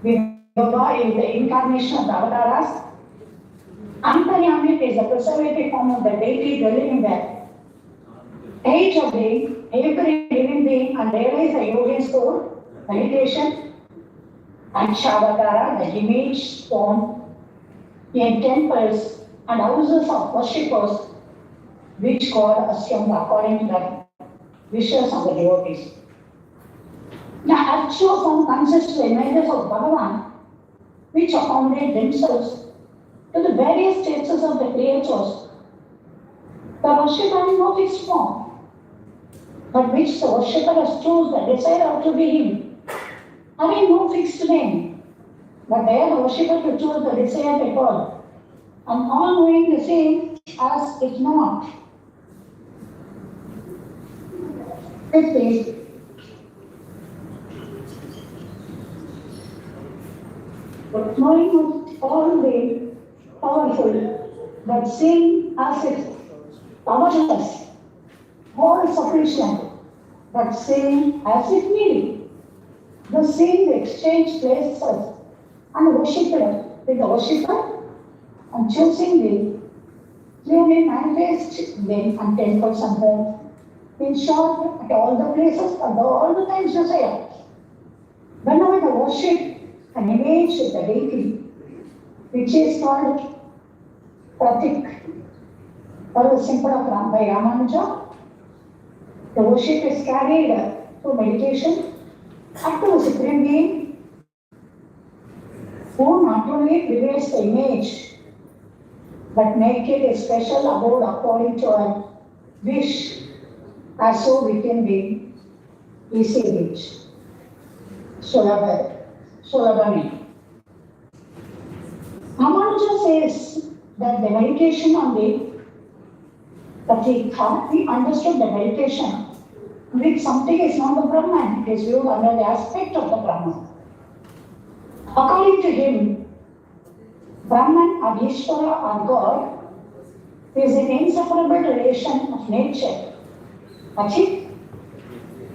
Speaker 7: Vibhava is the incarnation of the avatars. Antaryami is the preservative form of the deity dwelling in the age of being, every living being, and there is a yogi's soul, meditation, and Shavatara, the image form in temples and houses of worshippers, which God assumed according to the wishes of the devotees. The actual form consists of images of Bhagavan, which accommodate themselves to the various states of the creatures. The worshipper has no fixed form, but which the worshipper has chosen the desire to be him, having no fixed name, but they are the worshipper to choose the desire at all, and all knowing the same as if not. Fifth is but knowing of all way powerful, but seeing as if powerless, all sufficient, but seeing as if needy. The same exchange places and the worshipper with the worshipper, and choosing the clearly manifest them and temples and homes. In short, at all the places, at all the times desire. Whenever the worship an image of the deity, which is called Pratik, or the symbol of by Ramanujar. The worship is carried through meditation up to the Supreme Being, who not only prevails the image, but make it a special abode according to our wish, as so we can be easy reach. Sulabhani. Ramanuja says that the meditation on that he thought he understood the meditation, which something is not the Brahman, it is viewed under the aspect of the Brahman. According to him, Brahman or Ishvara or God is an inseparable relation of nature, Achit,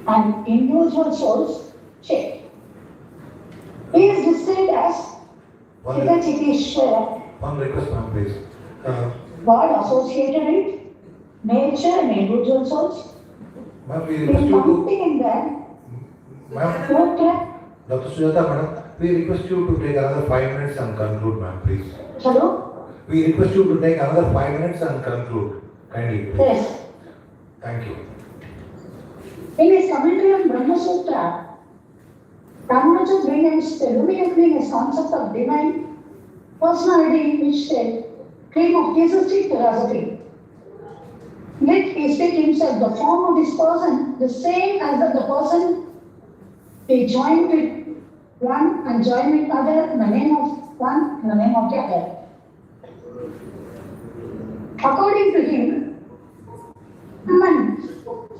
Speaker 7: and individual souls, Chit. He is described as Chitachitishvara.
Speaker 1: One request, ma'am, please.
Speaker 7: God associated with nature and individual souls.
Speaker 1: Ma'am, we
Speaker 7: There
Speaker 1: request
Speaker 7: is
Speaker 1: you to.
Speaker 7: something in that.
Speaker 1: Ma'am, Dr. Sujata, madam, we request you to take another 5 minutes and conclude, ma'am, please.
Speaker 7: Hello?
Speaker 1: We request you to take another 5 minutes and conclude. Kindly, please.
Speaker 7: Yes.
Speaker 1: Thank you.
Speaker 7: In his commentary on Brahma Sutra, Ramanuja brings illuminating his concept of divine personality, which they claim of theistic philosophy. Yet he states himself the form of this person, the same as that the person he joined with one and joined with other in the name of one, in the name of the other. According to him, Brahman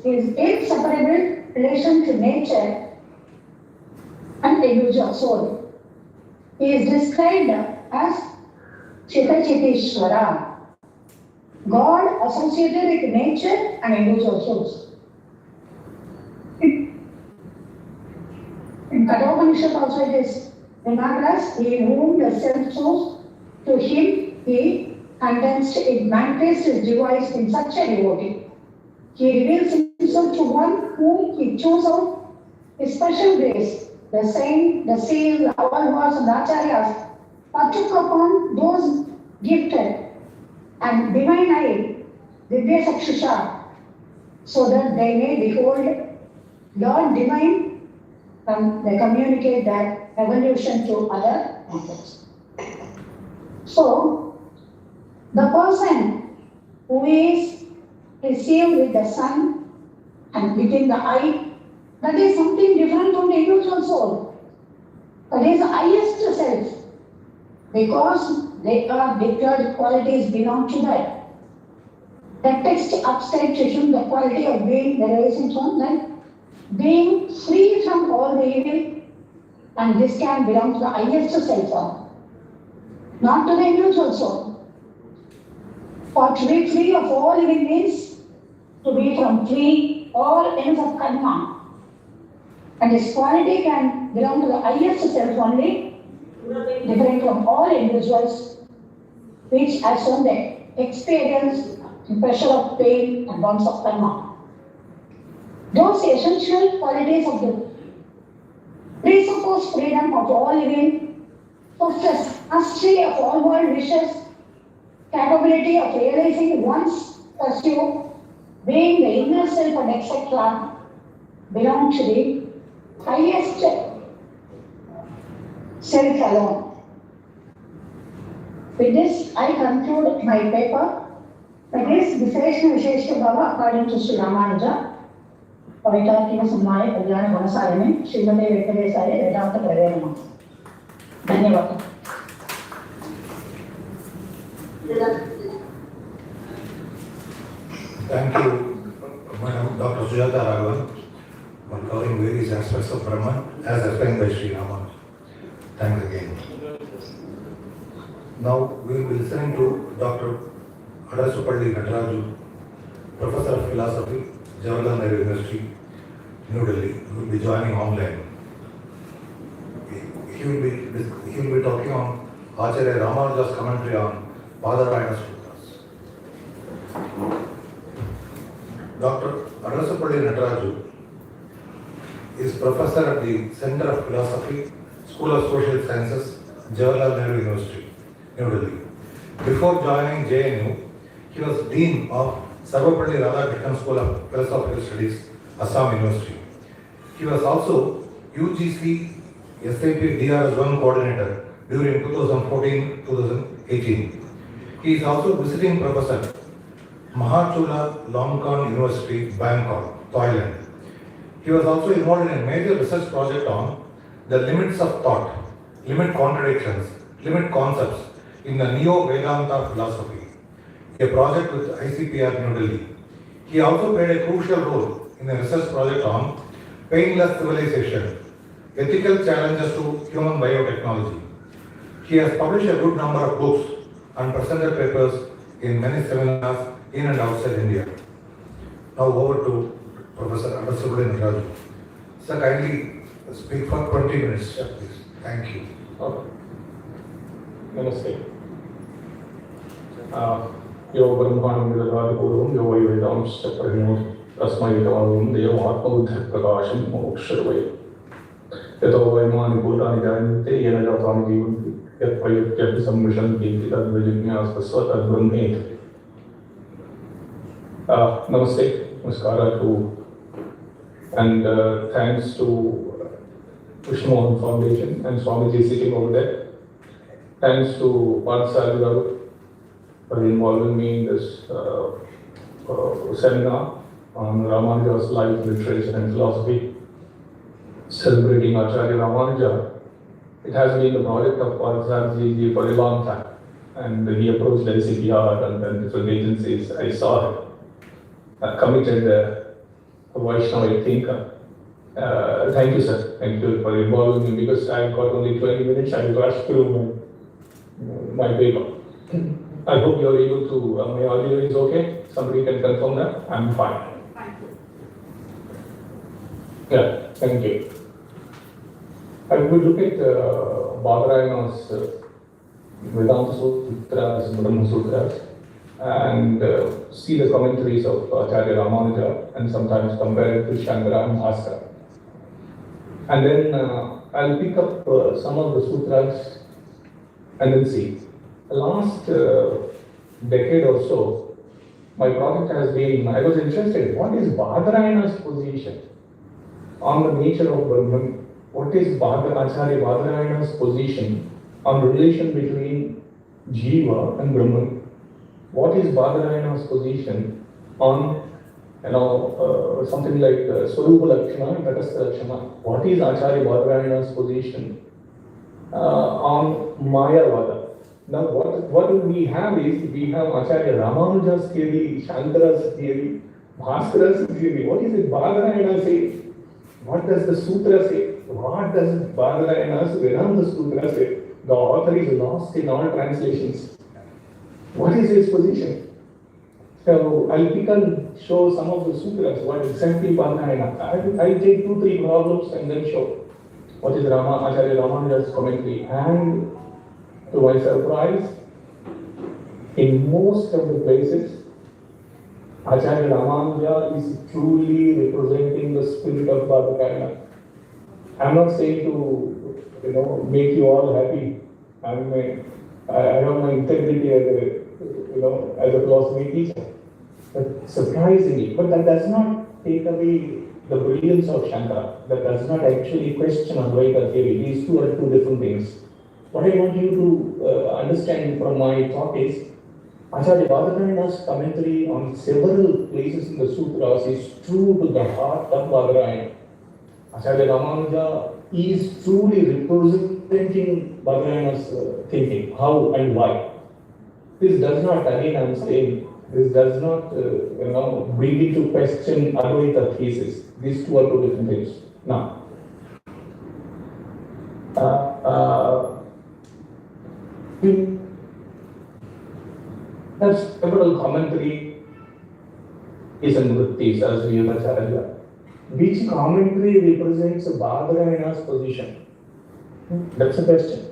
Speaker 7: is inseparable relation to nature and the individual soul. He is described as Chitachitishvara, God associated with nature and individual souls. In Kathopanishad also it is remarked as he whom the self chose, to him he condensed it, manifests his device in such a devotee. He reveals himself to one whom he chose out his special grace. The saint, the seers, the Avalvas and the Acharyas partook upon those gifted and divine eye, Divya Sakshusha, so that they may behold Lord divine and they communicate that evolution to other methods. So, the person who is received with the sun and within the eye, that is something different from the individual soul. That is the highest self, because they are declared qualities belong to that. The text upstate to him the quality of being the rising from that, being free from all the evil, and this can belong to the highest self form, not to the individual soul. For to be free of all evil means to be from free all ends of karma. And this quality can belong to the highest self only, different from all individuals, which has shown the experience and pressure of pain and bonds of karma. Those essential qualities of the presuppose freedom of all evil, possess mastery of all world wishes, capability of realizing one's pursuit, being the inner self and etc., belong to the highest self alone. With this, I conclude my paper. That is Visheshna Visheshta Bhava according to Sri Ramanuja. Pavitarthina Samaya Kalyana Gunasalini Srimati Venkatesaya Vedanta Pravedanam. Dhanyavada.
Speaker 1: Thank you, Madam Dr. Sujata Raghavan, for covering various aspects of Brahman as explained by Sri Ramanuja. Thanks again. Now we will be listening to Dr. Adasupalli Nataraju, Professor of Philosophy, Jawaharlal Nehru University, New Delhi, who will be joining online. He will be talking on Acharya Ramanuja's commentary on Badarayana Sutras. Dr. Adasupalli Nataraju is professor at the Center of Philosophy, School of Social Sciences, Jawaharlal Nehru University, New Delhi. Before joining JNU, he He was Dean of Sarvapalli Radhakrishnan School of Philosophical Studies, Assam University. He was also UGC SAP DRS1 coordinator during 2014-2018. He is also visiting professor, Mahachula Longkorn University, Bangkok, Thailand. He was also involved in a major research project on the limits of thought, limit contradictions, limit concepts in the Neo-Vedanta philosophy, a project with ICPR New Delhi. He also played a crucial role in a research project on painless civilization, ethical challenges to human biotechnology. He has published a good number of books and presented papers in many seminars in and outside India. Now over to Professor Adasubudin Raju. Sir, kindly speak for 20 minutes, please. Thank you.
Speaker 8: Okay. Namaste. Yo Brahmanam Vidadhadipurvam, Yo Vedamscha Prahinam, Tasmai Vidavam, Deyo Atmabuddha Prakasham, Moksharvai. Yato Vaimani Bhutani Jayante, Yena Jatani Jivanti, Yat Prayutyat Samvishanti, Tad Vijignyas Tasvat Brahmet. Namaste, Namaskara to, and thanks to Vishnu Mohan Foundation and Swamiji sitting over there. Thanks to Parthasarathi Garu for involving me in this seminar on Ramanujar's life, literature and philosophy, celebrating Acharya Ramanuja. It has been the project of Parthasarathi for a long time, and he approached ICPR and different agencies. I saw it. Committed Vaishnava thinker. Thank you, sir. Thank you for involving me, because I've got only 20 minutes. I will rush through my paper. I hope you're able to, my audio is okay? Somebody can confirm that? I'm fine. Yeah, thank you. I will look at Badarayana's Vedanta Sutras, Brahma Sutras, and see the commentaries of Acharya Ramanuja, and sometimes compare it to Shankara and Bhaskara. And then I'll pick up some of the sutras and then see. The last decade or so, my project has been, I was interested, what is Badarayana's position on the nature of Brahman? What is Acharya Badarayana's position on relation between Jiva and Brahman? What is Badarayana's position on, something like Swarupa Lakshana and Tatastha Lakshana? What is Acharya Badarayana's position on Mayavada? Now, what do we have is, we have Acharya Ramanuja's theory, Shankara's theory, Bhaskara's theory. What is it Badarayana say? What does the Sutra say? What does Badarayana's Vedanta Sutra say? The author is lost in all translations. What is his position? So I'll pick and show some of the sutras, what exactly Badarayana. I'll take 2-3 problems and then show what is Acharya Ramanuja's commentary. And to my surprise, in most of the places, Acharya Ramanuja is truly representing the spirit of Badarayana. I'm not saying to, make you all happy. I have my integrity as a philosophy teacher. But surprisingly, but that does not take away the brilliance of Shankara. That does not actually question Advaita theory. These two are two different things. What I want you to understand from my talk is, Acharya Badarayana's commentary on several places in the sutras is true to the heart of Badarayana. Acharya Ramanuja is truly representing Badarayana's thinking, how and why. This does not, again I'm saying, this does not bring into question Advaita thesis. These two are two different things. Now, we have several commentary is and vrittis as we have Acharya. Which commentary represents Badarayana's position? That's a question.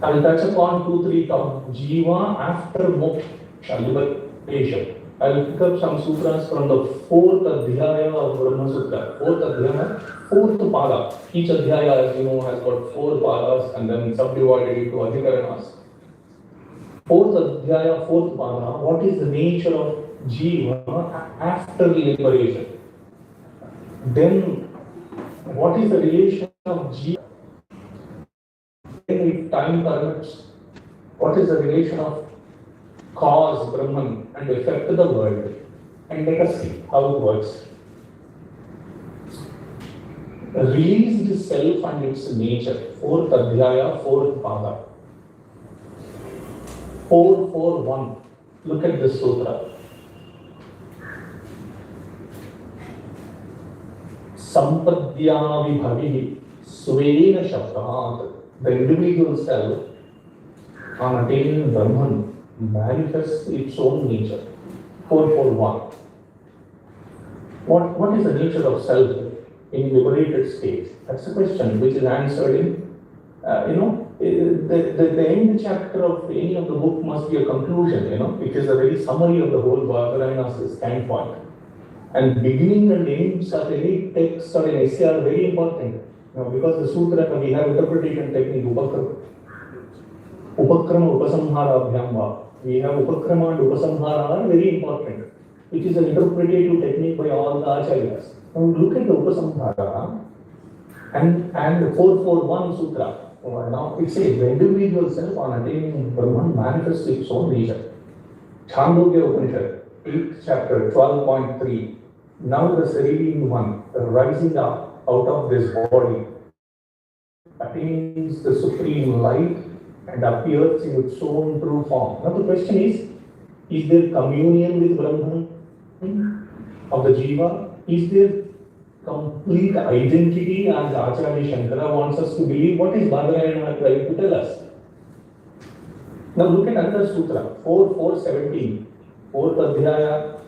Speaker 8: I will touch upon 2-3 topics. Jiva after moksha, liberation. I will pick up some sutras from the 4th Adhyaya of Brahma Sutra. 4th Adhyaya, 4th Pada. Each Adhyaya, as you know, has got 4 padas and then subdivided into Adhikaranas. fourth adhyaya, fourth pada, what is the nature of jiva after liberation? Then, what is the relation of jiva? Then, if time permits, what is the relation of cause, Brahman, and effect to the world? And let us see how it works. Released self and its nature, fourth adhyaya, fourth pada. 441. Look at this sutra. Sampadhyavibhavi svena shabdat. The individual self, on attaining Brahman, manifests its own nature. 441. What is the nature of self in liberated state? That's a question which is answered in, the end chapter of any of the book must be a conclusion, it is a very summary of the whole Badarayana's standpoint. And beginning and ends of any text or an essay are very important. Because the sutra, we have interpretation technique, upakrama upasamhara abhyamba. We have upakrama and upasamhara are very important. It is an interpretative technique by all the acharyas. Now look at the upasamhara and the 441 sutra. Now it says the individual self on attaining Brahman manifests its own nature. Chandogya Upanishad, 8th chapter, 12.3. Now the serene one, the rising up out of this body, attains the supreme light and appears in its own true form. Now the question is there communion with Brahman of the jiva? Is there complete identity as Acharya Shankara wants us to believe? What is Badarayana trying to tell us? Now look at another sutra, 4.17, 4th adhyaya,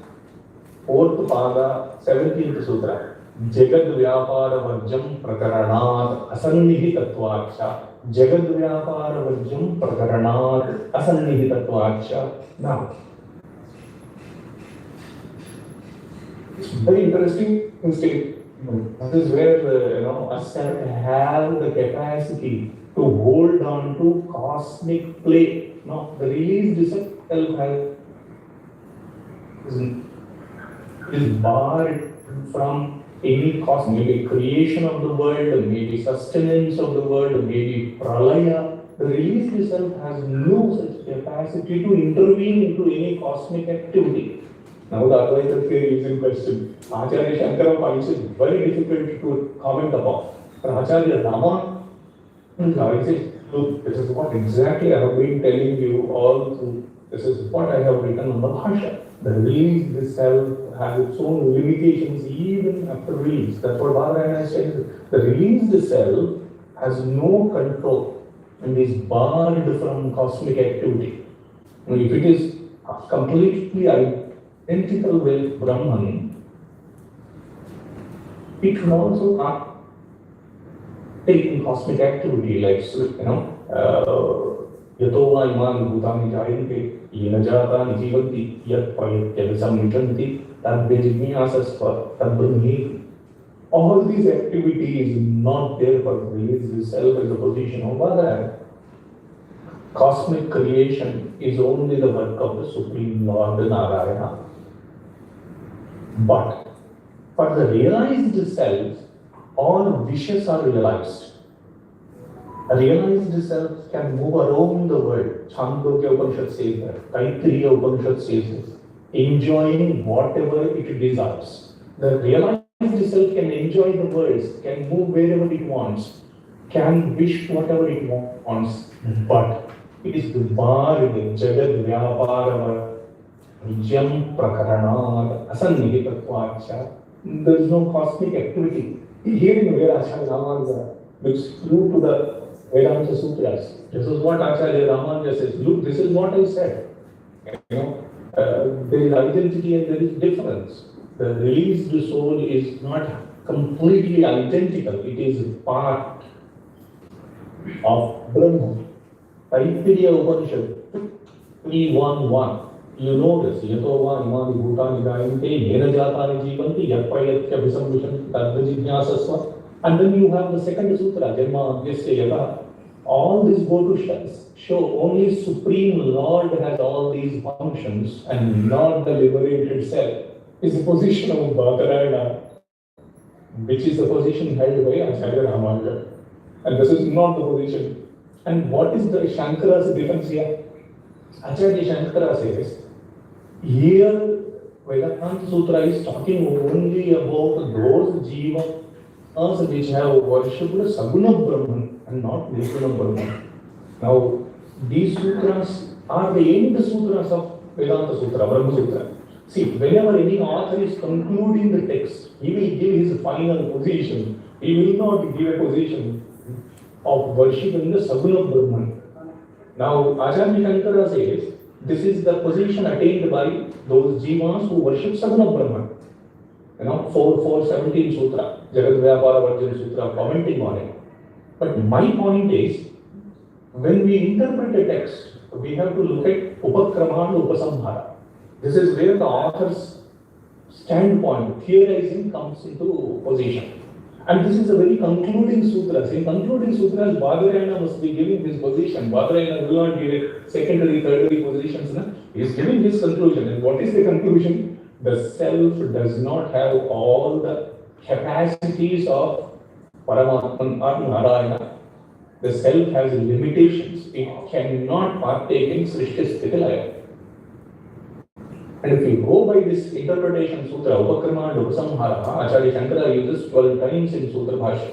Speaker 8: 4th pada, 17th sutra. Jagad vyapara varjam prakaranat asannihitatvacha. Jagad vyapara varjam prakaranat asannihitatvacha. Now, very interesting statement. This is where us have the capacity to hold on to cosmic play. No, the released self is barred from any cause, maybe creation of the world, maybe sustenance of the world, maybe pralaya. The released self has no such capacity to intervene into any cosmic activity. Now the Advaita theory is in question. Acharya Shankara finds it very difficult to comment upon. But Acharya Ramanujar says, look, this is what exactly I have been telling you all through. This is what I have written on the Bhasha. The released self has its own limitations even after release. That's what Badarayana says. The released self has no control and is barred from cosmic activity. Now, if it is completely identical with Brahman, it can also not take in cosmic activity like, Yatova iman bhutani jayante, yena jatani jivanti, yat payatyadasam vitanti, tad vijnasasva, tad brahmi. All these activities not there for release itself as a position of Badarayana. Cosmic creation is only the work of the Supreme Lord Narayana. But for the realized self, all wishes are realized. A realized self can move around the world. Chandogya Upanishad says that. Taittiriya Upanishad says this. Enjoying whatever it desires. The realized self can enjoy the world, can move wherever it wants, can wish whatever it wants, but it is the bar in the Jagad Vyapara Vijyam Prakaranat Asannihitatvacha. There is no cosmic activity. Here in where Acharya Ramanujar looks through to the Vedanta Sutras. This is what Acharya Ramanujar says. Look, this is what I said. There is identity and there is difference. The released soul is not completely identical. It is part of Brahman. Taittiriya Upanishad 3.1.1. You know this. Yatova imani bhutani jayante, yena jatani jivanti, yatpayatya visamvishanti, tad vijnasasva. And then you have the second sutra, Janma Adhyasya Yata. All this go to show only Supreme Lord has all these functions and not the liberated self is the position of Badarayana, which is the position held by Acharya Ramanujar. And this is not the position. And what is the Shankara's defense here? Acharya Shankara says, here Vedanta Sutra is talking only about those jivas which have worshipped Saguna Brahman and not Nirguna Brahman. Now, these sutras are the end sutras of Vedanta Sutra, Brahma Sutra. See, whenever any author is concluding the text, he will give his final position. He will not give a position of worshiping the Saguna Brahman. Now, Acharya Shankara says, this is the position attained by those jivas who worship Saguna Brahman. 4.17 Sutra, Jagat Vyapara Varjana Sutra, commenting on it. But my point is, when we interpret a text, we have to look at Upakrama and Upasamhara. This is where the author's standpoint, theorizing comes into position. And this is a very concluding sutra. In concluding sutras, Badarayana must be giving his position. Badarayana will not give secondary, tertiary positions. He is giving his conclusion. And what is the conclusion? The self does not have all the capacities of Paramatman or Narayana. The self has limitations. It cannot partake in Srishti Sthiti Laya. And if you go by this interpretation sutra, Upakrama and Upasamhara, Acharya Shankara uses 12 times in Sutra Bhashya.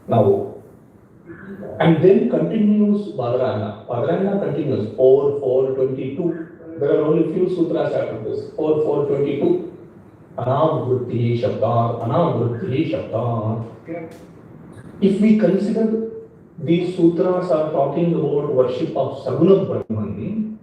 Speaker 8: Now, and then continues Badarayana. Badarayana continues 4.4.22. There are only few sutras after this. 4.4.22. Anavrutti Shabda. If we consider these sutras are talking about worship of Saguna Brahman,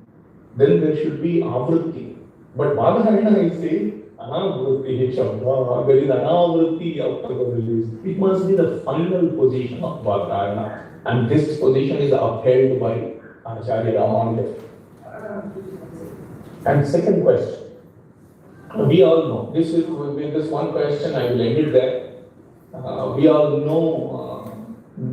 Speaker 8: then there should be Avrutti. But Badarayana is saying, Anavrutti Shabda, there is Anavrutti after the release. It must be the final position of Badarayana. And this position is upheld by Acharya Ramanujar. And second question. We all know, this is with this one question, I will end it there. We all know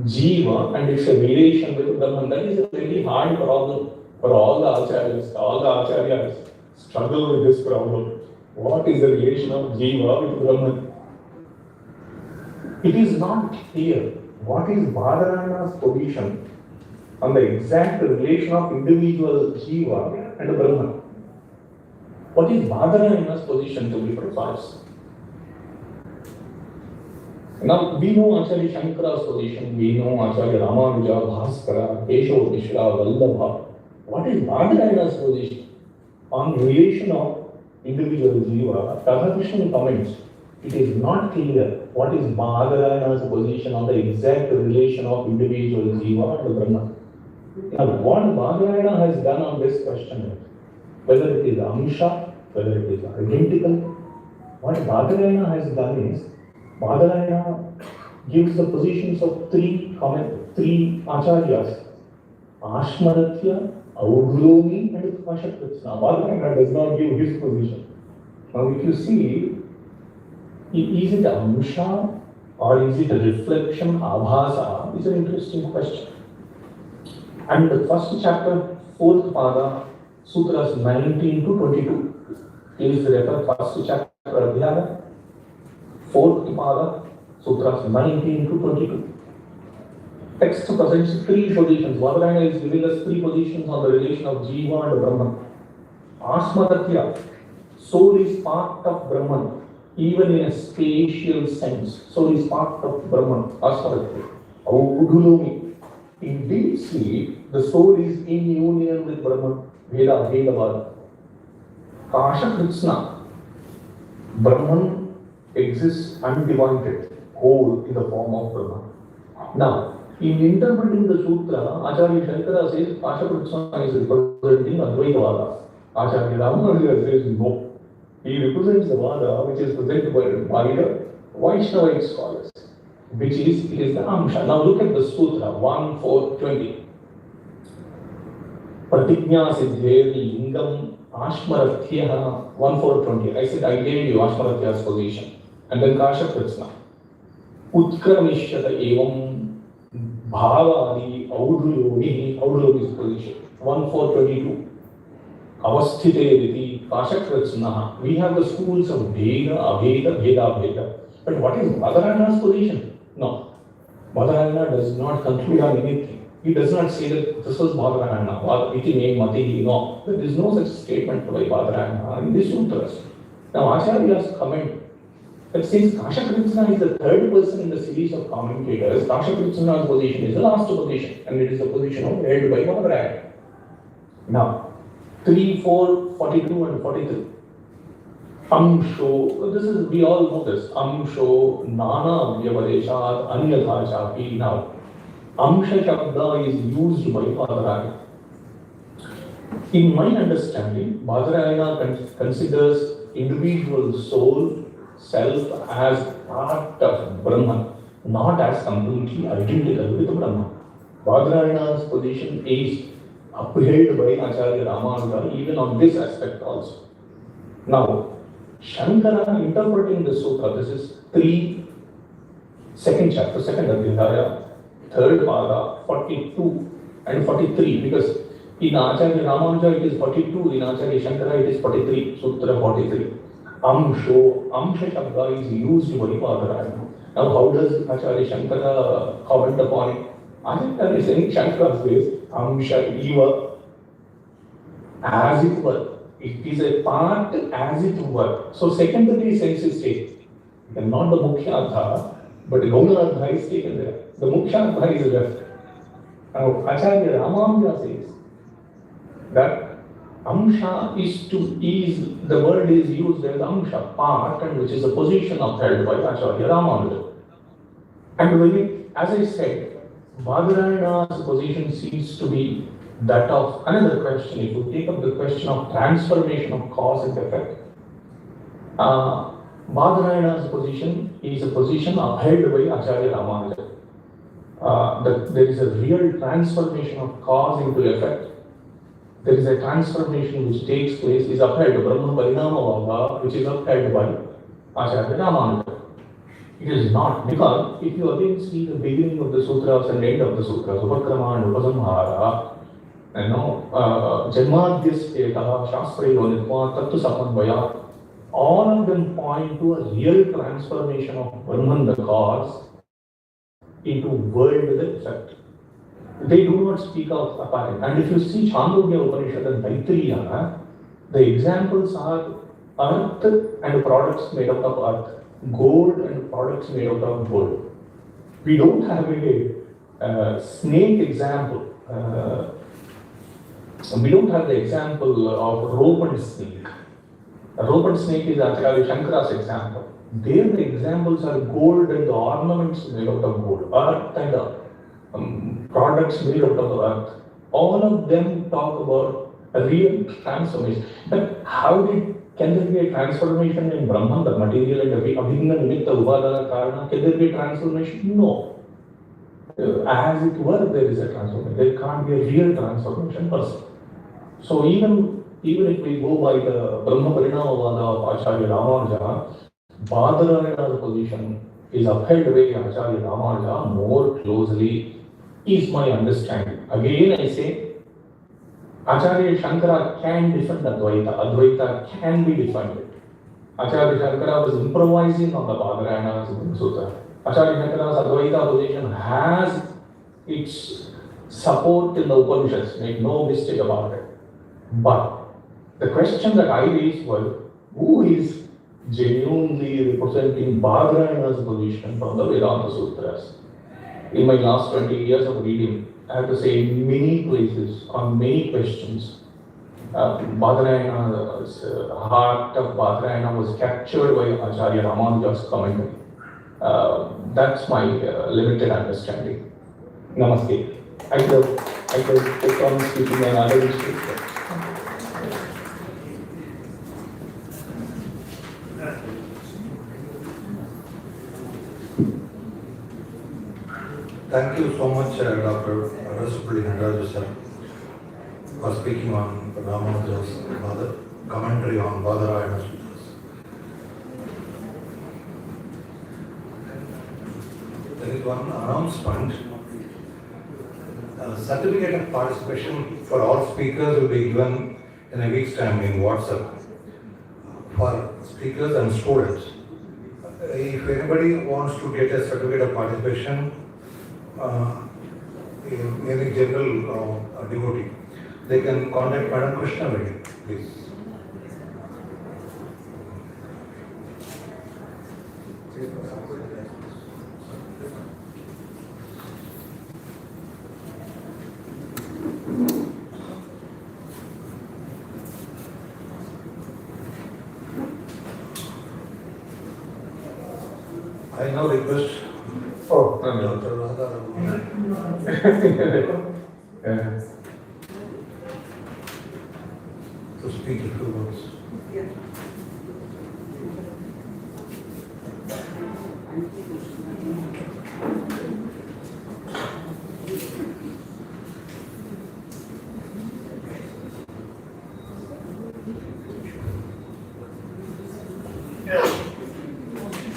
Speaker 8: Jiva and its relation with Brahman. That is a very hard problem for all the acharyas. All the acharyas struggle with this problem. What is the relation of Jiva with Brahman? It is not clear what is Badarayana's position on the exact relation of individual Jiva and Brahman. What is Badarayana's position to be precise? Now, we know Acharya Shankara's position, we know Acharya Ramanuja, Bhaskara, Keshav Mishra, Vallabha. What is Badarayana's position on relation of individual Jiva? Radhakrishnan comments, it is not clear what is Badarayana's position on the exact relation of individual Jiva and Brahman. Now, what Badarayana has done on this question, whether it is Amsha, whether it is identical, what Badarayana has done is, Badarayana gives the positions of three acharyas, Ashmaratya, Audhulomi and Kashakritsna. Badarayana does not give his position. Now if you see, is it Amsha or is it a reflection, Abhasa? Is an interesting question. And the first chapter, 4th pada, sutras 19 to 22. Please refer first chapter, Adhyaya, 4th pada, sutras 19 to 22. Text presents three positions. Badarayana is giving us three positions on the relation of Jiva and Brahman. Asmaratya, soul is part of Brahman, even in a spatial sense. Soul is part of Brahman, Asmaratya. Audhulomi, in deep sleep, the soul is in union with Brahman, Veda, Vedavada. Kashakritsna, Brahman exists undivided, whole in the form of Brahman. Now, in interpreting the sutra, Acharya Shankara says Kashakritsna is representing Advaitavada. Acharya Ramanuja says no. He represents the Vada which is presented by the Vaishnavite scholars, which is the Amsha. Now look at the sutra 1.4.20. Pratigna Siddher Lingam Ashmaratya 1.4.20. I said I gave you Ashmaratya's position. And then Kashakritsna. Utkramishyata evam Bhavadi, Audulyogi position. 1422. Avasthite Riti, Kashakritsnaha. We have the schools of Veda, Aveda, Veda, Veda. But what is Badarayana's position? No. Badarayana does not conclude on anything. He does not say that this was Badarayana, iti me mati. No. There is no such statement by Badarayana in these sutras. Now Acharya's comment that since Kashakritsna is the third person in the series of commentators, Kashakritsna's position is the last position, and it is the position held by Badarayana. Now, 3, 4, 42 and 43. Amsho, this is, we all know this. Amsho, Nana, Vyavadeshat, Anyatha Chapi. Now, Amsha Shabda is used by Badarayana. In my understanding, Badarayana considers individual soul, self as part of Brahman, not as completely identical with Brahman. Badarayana's position is upheld by Acharya Ramanujar even on this aspect also. Now, Shankara interpreting the sutra, this is 3, second chapter, second Adhyaya, third pada, 42 and 43, because in Acharya Ramanuja it is 42, in Acharya Shankara it is 43, Sutra 43. Amsha Shabda is used by Badarayana. Now how does Acharya Shankara comment upon it? Acharya is saying Shankara says, Amsha Iva, as it were. It is a part as it were. So secondary sense is taken. Not the Mukhya Adha, but the Gauna Adha is taken there. The Mukhya Adha is left. Now Acharya Ramanuja says that Amsha is the word is used as Amsha, part, and which is a position upheld by Acharya Ramanuja. And when it, as I said, Badarayana's position seems to be that of another question. If you take up the question of transformation of cause and effect, Badarayana's position is a position upheld by Acharya Ramanuja. That there is a real transformation of cause into effect. There is a transformation which takes place, is upheld, Brahma Parinamavada, which is upheld by Acharya Ramanuja. It is not, because if you again see the beginning of the sutras and end of the sutras, Upakrama and Upasamhara, Janmadhyastetaha, Shastrayo, Tattva Samanvaya, all of them point to a real transformation of Brahman, the cause, into world, the effect. They do not speak of apparent. And if you see Chandogya Upanishad and Taittiriya, the examples are earth and products made out of earth, gold and products made out of gold. We don't have a snake example. We don't have the example of rope and snake. A rope and snake is Acharya Shankara's example. There the examples are gold and the ornaments made out of gold, earth and products made out of earth. All of them talk about a real transformation. But can there be a transformation in Brahman, the material and Abhinna Nimitta Upadana Karana? Can there be a transformation? No. As it were, there is a transformation. There can't be a real transformation per se. So even if we go by the Brahma Parinamavada of Acharya Ramanuja, Badarayana's position is upheld by Acharya Ramanuja more closely, is my understanding. Again I say, Acharya Shankara can defend Advaita. Advaita can be defended. Acharya Shankara was improvising on the Badarayana's Sutra. Acharya Shankara's Advaita position has its support in the Upanishads, make no mistake about it. But the question that I raised was, who is genuinely representing Badarayana's position from the Vedanta Sutras? In my last 20 years of reading, I have to say in many places, on many questions, Badarayana's heart of Badarayana was captured by Acharya Ramanuja's commentary. That's my limited understanding. Namaste. I could take on speaking another issue.
Speaker 1: Thank you so much, Dr. Rasupalli Nagaraju sir, for speaking on Ramanuja's commentary on Badarayana Sutras. There is one announcement. certificate of participation for all speakers will be given in a week's time in WhatsApp for speakers and students. If anybody wants to get a certificate of participation, in any general devotee, they can contact Madam Krishna Reddy, please. I now request
Speaker 8: Oh, no, no.
Speaker 1: Dr. Radha
Speaker 8: Yeah.
Speaker 1: to speak a few words.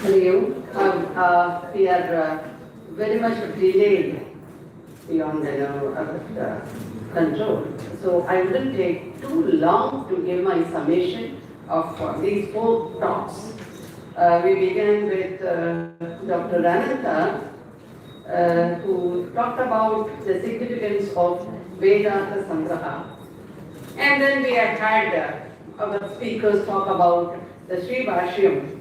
Speaker 9: Hello. We are very much delayed beyond our control. So I wouldn't take too long to give my summation of these 4 talks. We began with Dr. Ramanujar, who talked about the significance of Vedanta Sangraha. And then we had our speakers talk about the Sri Bhashyam.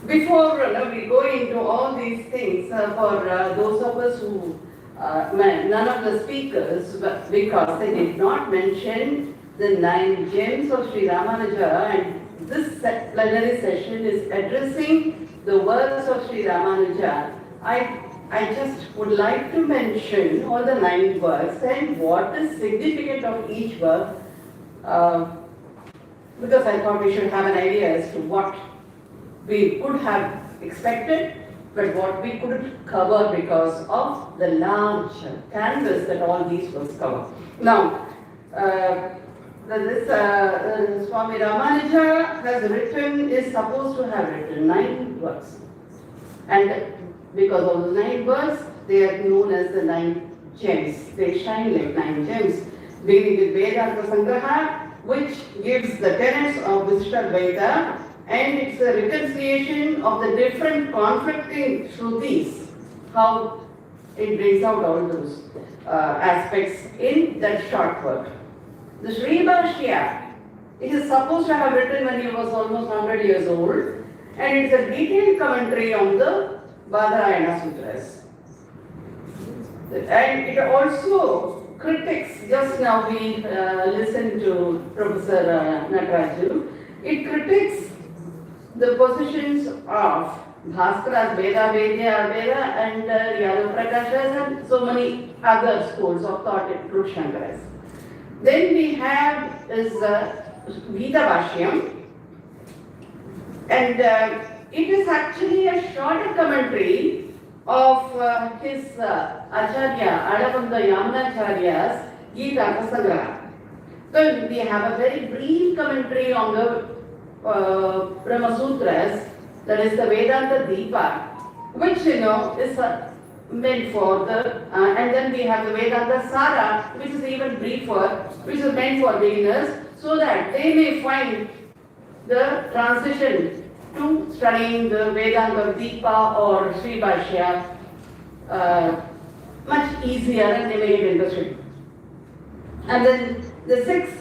Speaker 9: Before we go into all these things, for those of us who, none of the speakers, because they did not mention the 9 gems of Sri Ramanujar, and this plenary session is addressing the works of Sri Ramanujar. I just would like to mention all the 9 works and what is significant of each work, because I thought we should have an idea as to what we could have expected, but what we couldn't cover because of the large canvas that all these works cover. Now, Swami Ramanuja has written, is supposed to have written 9 works. And because of the 9 works, they are known as the 9 gems. They shine like 9 gems, beginning with Vedanta Sangraha, which gives the tenets of Vishishtadvaita, and it's a reconciliation of the different conflicting Shrutis, how it brings out all those aspects in that short work. The Sri Bhashya, it is supposed to have written when he was almost 100 years old, and it's a detailed commentary on the Badarayana Sutras. And it also critiques, just now we listened to Professor Nataraju, it critiques the positions of Bhaskara's Veda, Vedya, Veda, and Yadav Prakashas, and so many other schools of thought in Rukshankaras. Then we have is Gita Bhashyam, and it is actually a shorter commentary of his Acharya, Adavanda Yamunacharya's Gita Sangraha. So we have a very brief commentary on the Brahma Sutras, that is the Vedanta Deepa, which is meant for the, and then we have the Vedanta Sara, which is even briefer, which is meant for beginners, so that they may find the transition to studying the Vedanta Deepa or Sri Bhashya much easier, and they may get interested. And then the 6th,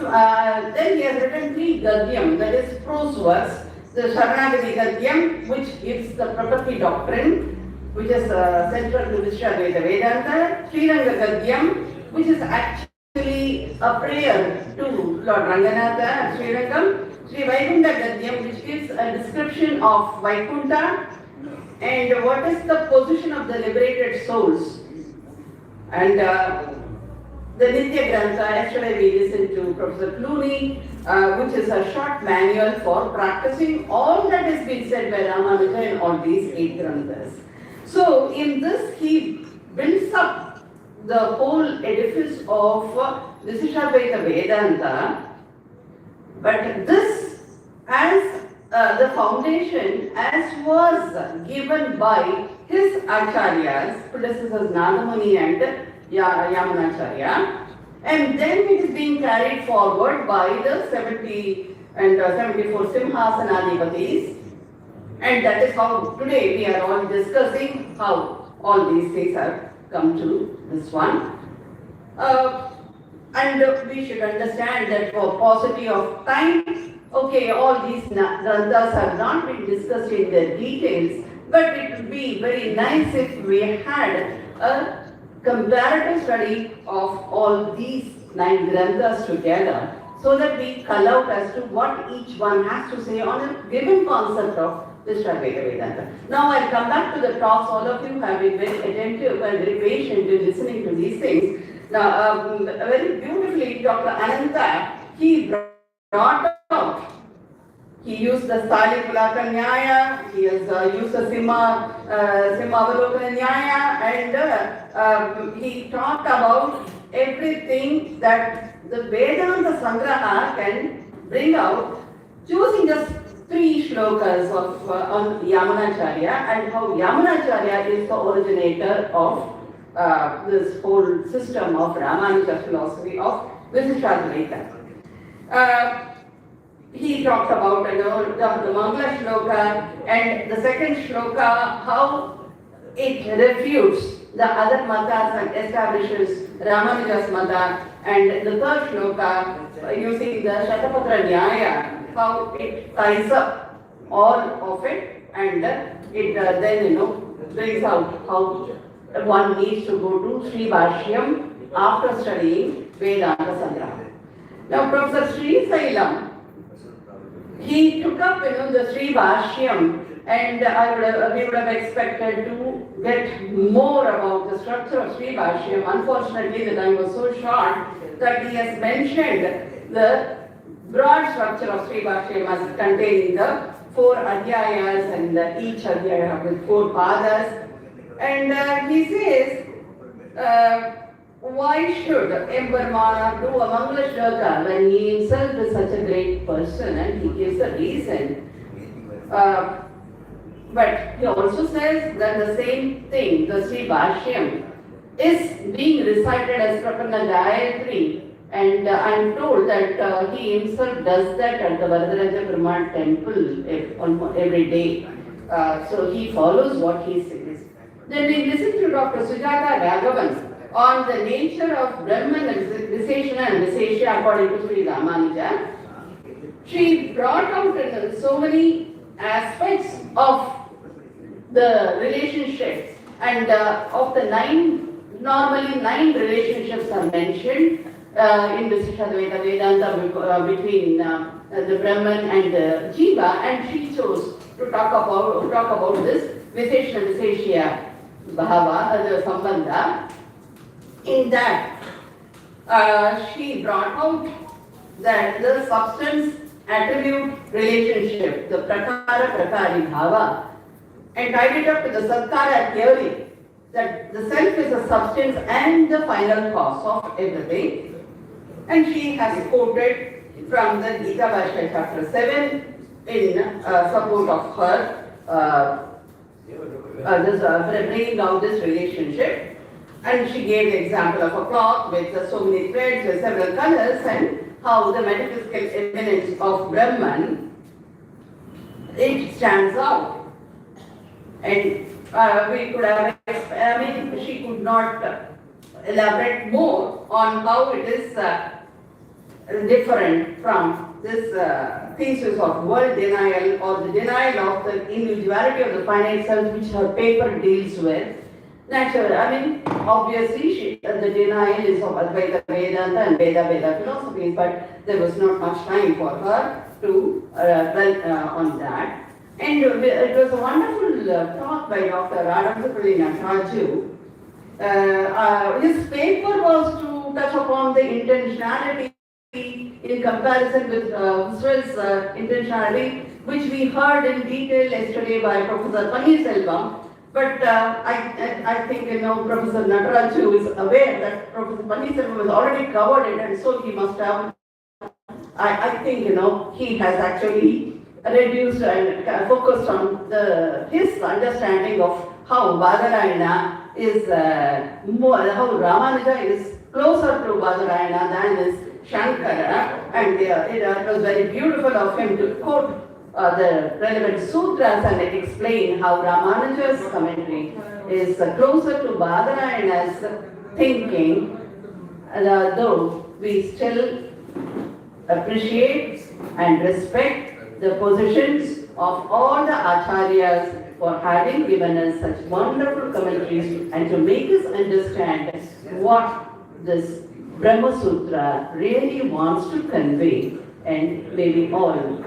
Speaker 9: then he has written 3 Gadyam, that is prose works. The Sharanagati Gadyam, which gives the Prapatti doctrine, which is central to Vishishtadvaita Vedanta. Sriranga Gadyam, which is actually a prayer to Lord Ranganatha at Srirangam. Sri Vaikunta Gadyam, which gives a description of Vaikunta and what is the position of the liberated souls. And the Nitya Grantha, yesterday we listened to Professor Clooney, which is a short manual for practicing all that has been said by Ramanuja in all these 8 Granthas. So in this he builds up the whole edifice of Vishishtadvaita Vedanta, but this as the foundation as was given by his acharyas, predecessors Nadamuni and Yamunacharya. And then it is being carried forward by the 70 and 74 Simhasanadipatis. And that is how today we are all discussing how all these things have come to this one. And we should understand that for paucity of time, okay, all these granthas have not been discussed in their details, but it would be very nice if we had a comparative study of all these 9 granthas together, so that we cull out as to what each one has to say on a given concept of this Advaita Vedanta. Now I'll come back to the talks. All of you have been very attentive and very patient in listening to these things. Now, very beautifully, Dr. Ananta, he brought out, he used the Stalikulaka Nyaya, he has used the Simhavalokana Nyaya, and he talked about everything that the Vedanta Sangraha can bring out, choosing just 3 shlokas of on Yamunacharya, and how Yamunacharya is the originator of this whole system of Ramanujar philosophy of Visishtadvaita. He talked about the Mangala shloka, and the second shloka, how it refutes the other matas and establishes Ramanuja's mata, and the third shloka, using the Shatapatra Nyaya, how it ties up all of it, and it then brings out how one needs to go to Sri Bhashyam after studying Vedanta Sangraha. Now, Professor Sri Sailam, he took up the Sri Bhashyam, and we would have expected to get more about the structure of Sri Bhashyam. Unfortunately, the time was so short that he has mentioned the broad structure of Sri Bhashyam as containing the 4 adhyayas, and each adhyaya with 4 padas. And he says, why should Empermana do a Mangala shloka when he himself is such a great person, and he gives a reason. But he also says that the same thing, the Sri Bhashyam, is being recited as Prapanna Gayatri, and I'm told that he himself does that at the Varadaraja Perumal temple every day. So he follows what he says. Then we listen to Dr. Sujata Raghavan on the nature of Brahman and Visheshana and Vishesha according to Sri Ramanuja. She brought out so many aspects of the relationships, and of the 9, normally 9 relationships are mentioned in Visishtadvaita Vedanta between the Brahman and the Jiva, and she chose to talk about this Visheshana Visheshya Bhava, the Sambandha. In that, she brought out that the substance attribute relationship, the Prakara Prakari Bhava, and tied it up to the Satkara theory, that the self is a substance and the final cause of everything. And she has quoted from the Gita Bhashya chapter 7 in support of her bringing out this relationship. And she gave the example of a cloth with so many threads with several colors, and how the metaphysical eminence of Brahman, it stands out. And we could have, she could not elaborate more on how it is different from this thesis of world denial, or the denial of the individuality of the finite self, which her paper deals with. Naturally, obviously, the denial is of Advaita Vedanta and Veda philosophies, but there was not much time for her to dwell on that. And it was a wonderful talk by Dr. Ramanujar Nataraju. His paper was to touch upon the intentionality in comparison with Husserl's intentionality, which we heard in detail yesterday by Professor Panneerselvam. But I think Professor Nataraju is aware that Professor Panneerselvam has already covered it, and so he must have. I think he has actually reduced and focused on his understanding of how Badarayana is more, how Ramanuja is closer to Badarayana than is Shankara, and it was very beautiful of him to quote the relevant sutras and explain how Ramanuja's commentary is closer to Badarayana's thinking, though we still appreciate and respect the positions of all the acharyas for having given us such wonderful commentaries and to make us understand what this Brahma Sutra really wants to convey, and may we all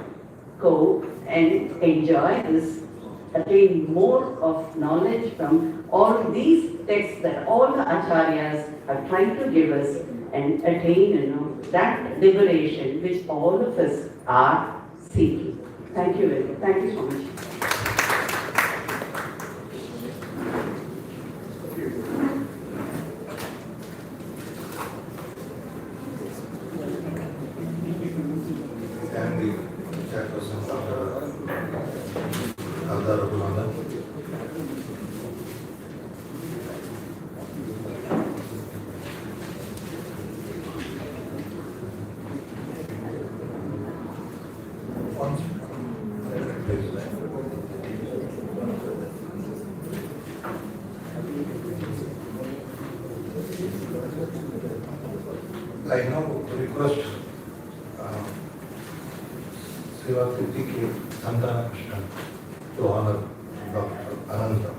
Speaker 9: go and enjoy this, attain more of knowledge from all these texts that all the acharyas are trying to give us, and attain, that liberation which all of us are seeking. Thank you very much. Thank you so much.
Speaker 1: And the chairperson of the Ramanujar. I now request Srivati T.K. Santana Krishnan to honor Dr. Ananta.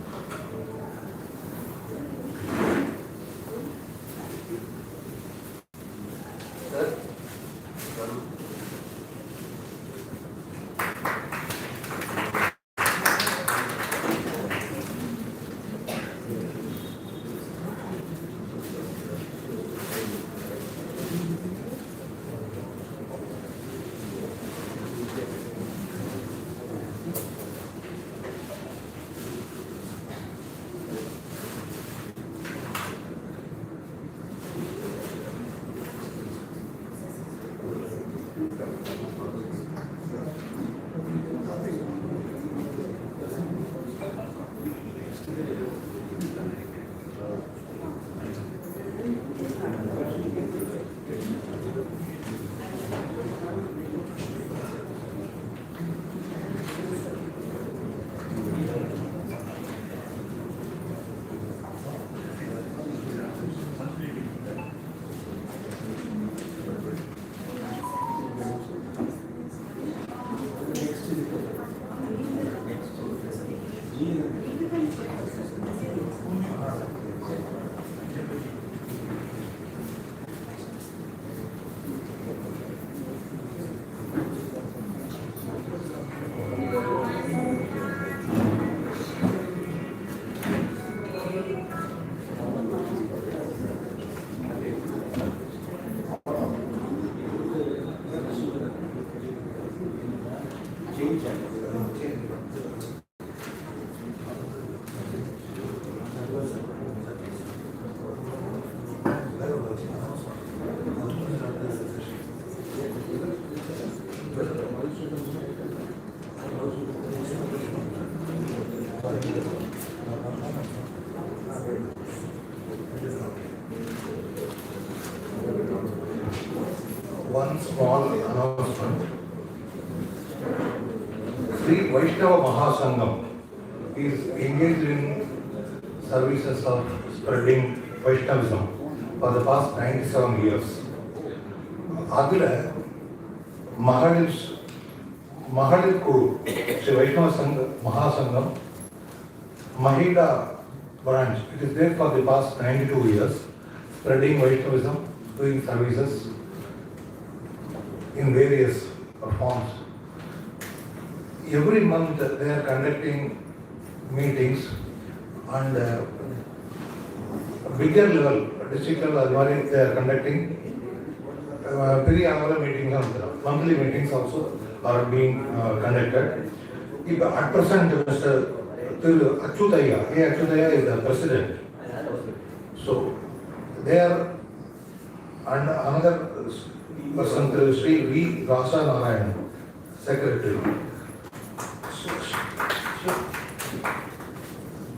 Speaker 1: One small announcement. Sri Vaishnava Mahasangam is engaged in services of spreading Vaishnavism for the past 97 years. Adila Mahadir Kuru, Sri Vaishnava Mahasangam, Mahila branch, it is there for the past 92 years, spreading Vaishnavism, doing services in various forms. Every month they are conducting meetings and bigger level, district level, they are conducting annual meetings, monthly meetings also are being conducted. At present, Mr. Achyutaya, Achyutaya is the president. So, there and another person, Sri V. Rasa Narayan, secretary.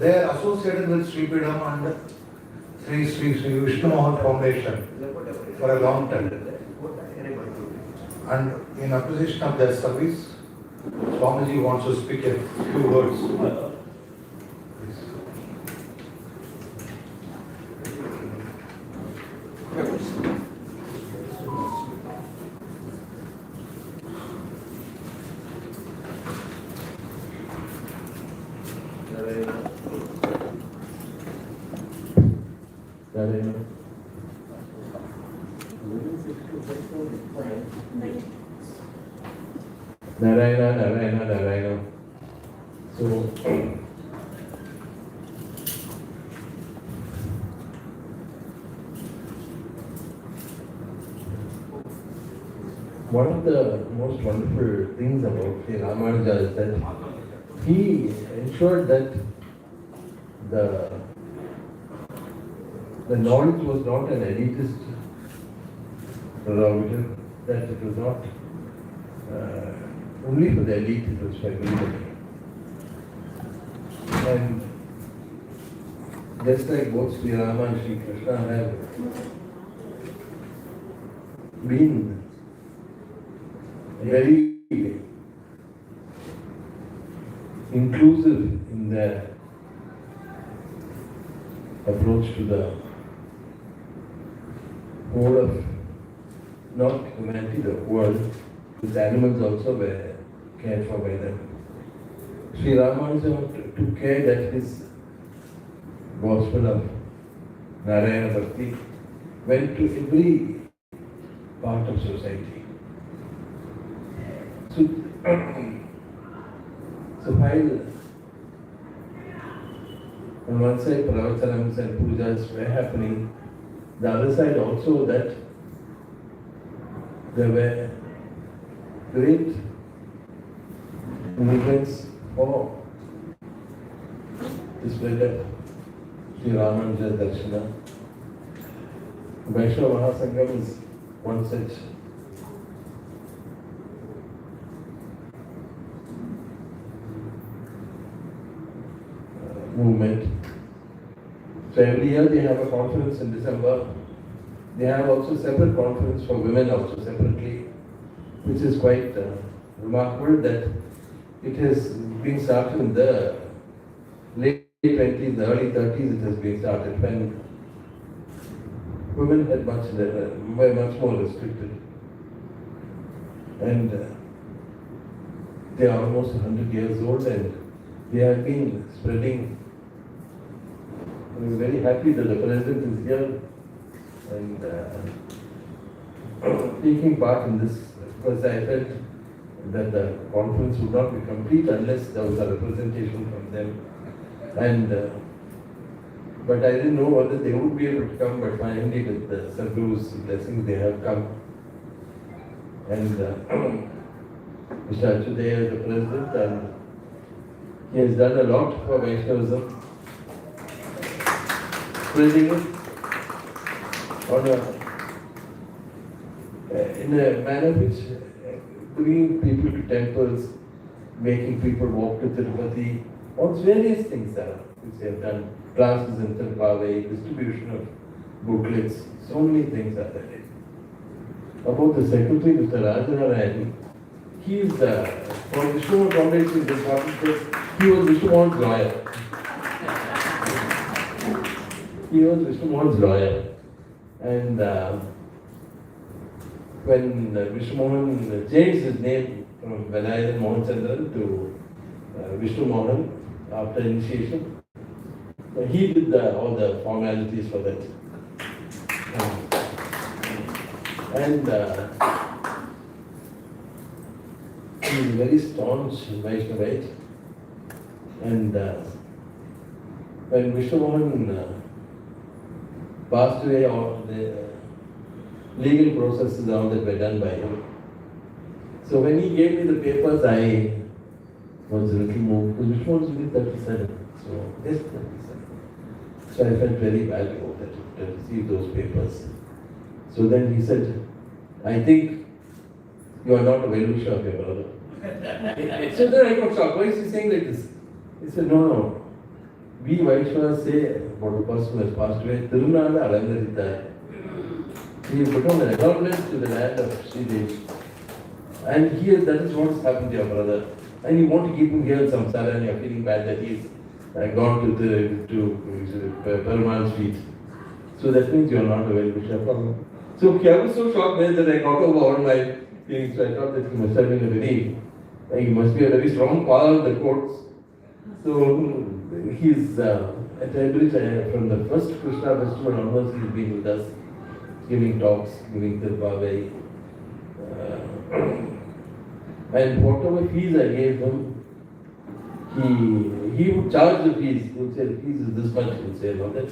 Speaker 1: They are associated with Sri Pidam and Sri Vishnu Mohan Foundation for a long time. And in appreciation of their service, Swamiji wants to speak a few words.
Speaker 10: Narayana. So, one of the most wonderful things about Sri Ramanujar is that he ensured that the knowledge was not an elitist prerogative, that it was not only for the elite, it was for everybody. And just like both Sri Rama and Sri Krishna have been very inclusive in their approach to the whole of not humanity, the world. These animals also were cared for by them. Sri Ramanuja took care that his gospel of Narayana Bhakti went to every part of society. So while on one side pravachanams and pujas were happening, the other side also that there were great movements for the spread of Sri Ramanuja Darshana. Vaishnava Mahasangam is one such movement. So every year they have a conference in December. They have also separate conference for women also separately, which is quite remarkable that it has been started in the late 20s, the early 30s it has been started when women had were much more restricted. And they are almost 100 years old and they have been spreading. I'm very happy that the President is here and taking part in this, because I felt that the conference would not be complete unless there was a representation from them. And but I didn't know whether they would be able to come, but finally with the Sadhguru's blessings they have come. And Mr. Achudaya is the President and he has done a lot for Vaishnavism, spreading it on in a manner which bringing people to temples, making people walk to Tirupati, all various things which they have done. Classes in Tirupati, distribution of booklets, so many things are there. About the secretary, Mr. Rajanarayan, he is for Vishnu Foundation, this important, he was Vishnu Mohan's lawyer. He was Vishnu Mohan's lawyer. And when Vishnu Mohan changed his name from Venayan Mohan Chandran to Vishnu Mohan after initiation, he did all the formalities for that. And he is very staunch Vaishnavite. And when Vishnu Mohan passed away, all the legal processes all that were done by him. So when he gave me the papers, I was a little moved, because Vishnu was only 37. So just 37. So I felt very bad about that, to receive those papers. So then he said, I think you are not a well-wisher of your brother. So then I got shocked. Why is he saying like this? He said, no. we Vaishnavas say about a person who has passed away, Tirunala Alangaritha. He has become an accomplice to the land of Sri Devi. And here, that is what has happened to your brother. And you want to keep him here in Samsara and you are feeling bad that he's gone to Perumal's feet. So that means you are not a well-wisher. So I was so shocked that I got over all my feelings. So I thought that he must have been he must be a very strong father of the courts. So he's at Edbridge from the first Krishna festival onwards, he's been with us, giving talks, giving Tirupavai. And whatever fees I gave him, he would charge the fees. He would say the fees is this much, he would say about that.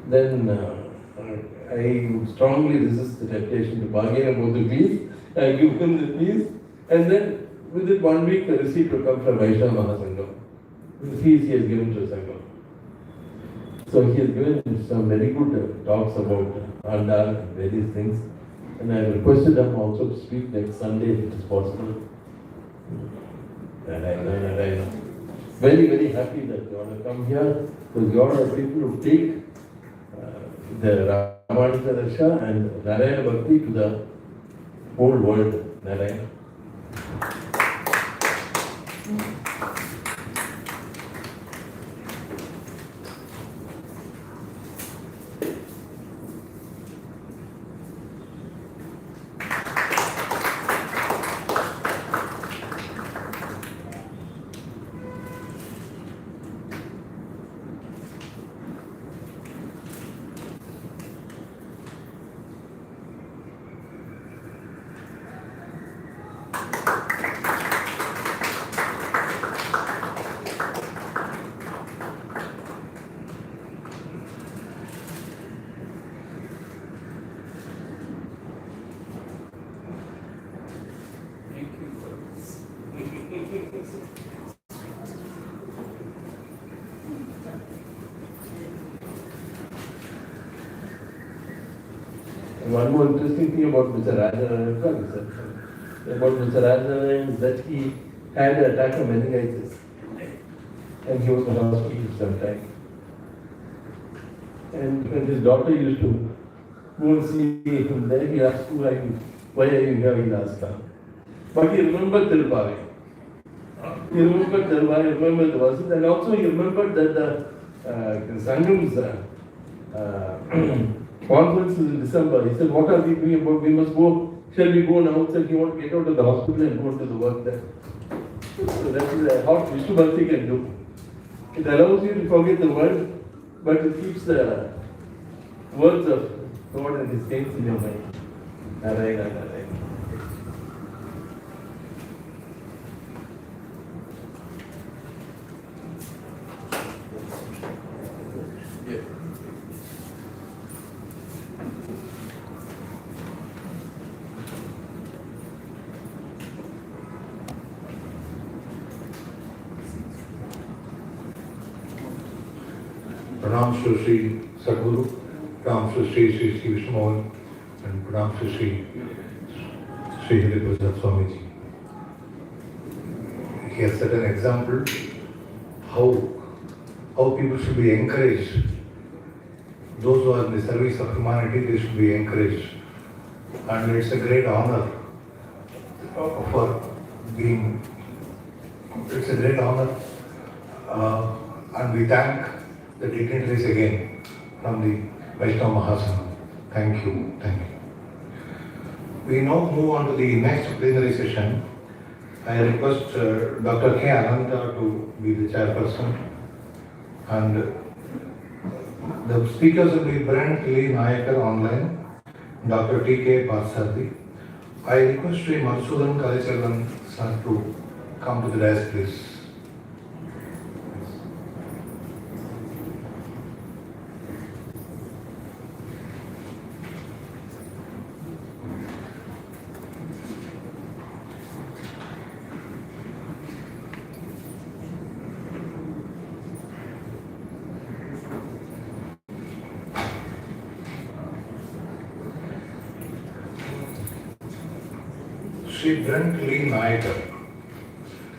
Speaker 10: Then I would strongly resist the temptation to bargain about the fees. I give him the fees, and then within 1 week the receipt will come from Vaishnava Mahasangam. The fees he has given to Sangam. So he has given some very good talks about Andal and various things. And I requested them also to speak next Sunday if it is possible. And I know. Very, very happy that you want to come here, because you all are people who take the Ramanujar Darsha and Narayana Bhakti to the whole world. Narayana. One more interesting thing about Mr. Rajanaran is that he had an attack of meningitis and he was in the hospital for some time. And when his daughter used to go and see him there, he asked, why are you here? He asked her. But he remembered Tirupavai. He remembered Tirupavai, he remembered the verses, and also he remembered that the Sangam's conference is in December. He said, what are we doing about? We must go. Shall we go now? He said, you want to get out of the hospital and go to the work there. So that is how Vishnu Bhakti can do. It allows you to forget the world, but it keeps the words of God and His saints in your mind. Narayana, Narayana.
Speaker 1: Pranams to Sri Sadguru, pranams to Sri Vishnu Mohan, and pranams to Sri Hari Prasad Swamiji. He has set an example how people should be encouraged. Those who are in the service of humanity, they should be encouraged. And it's a great honor it's a great honor, and we thank the dignitaries again from the Vaishnava Mahasangam. Thank you. We now move on to the next plenary session. I request Dr. K. Ananta to be the chairperson, and the speakers will be Brent Lee Nayakar online, Dr. T. K. Parsati. I request Sri Madhusudan Kalicharan sir to come to the desk, please. Sri Brent Lee Nayakar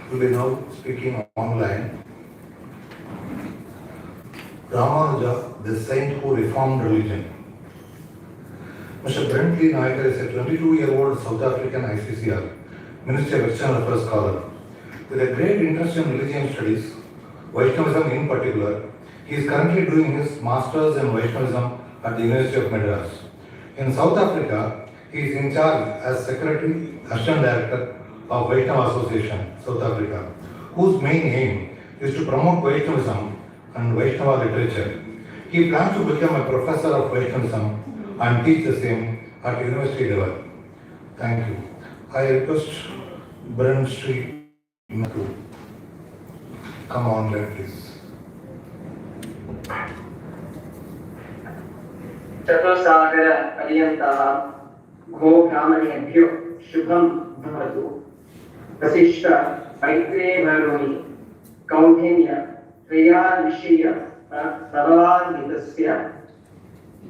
Speaker 1: will be now speaking online. Ramanuja, the saint who reformed religion. Mr. Brentley Naikar is a 22-year-old South African ICCR, Ministry of External Affairs scholar. With a great interest in religion studies, Vaishnavism in particular, he is currently doing his Masters in Vaishnavism at the University of Madras. In South Africa, he is in charge as Secretary, Assistant Director of Vaishnava Association, South Africa, whose main aim is to promote Vaishnavism and Vaishnava literature. He plans to become a professor of Vaishnavism and teach the same at university level. Thank you. I request Bren Street to come on, please.
Speaker 11: चतुस्सागर पर्यन्तः घो ब्राह्मणेभ्यो शुभं भवतु। वसिष्ठ मैत्रेय भैरवी कौंडिन्य त्रया ऋषिय सर्वान्वितस्य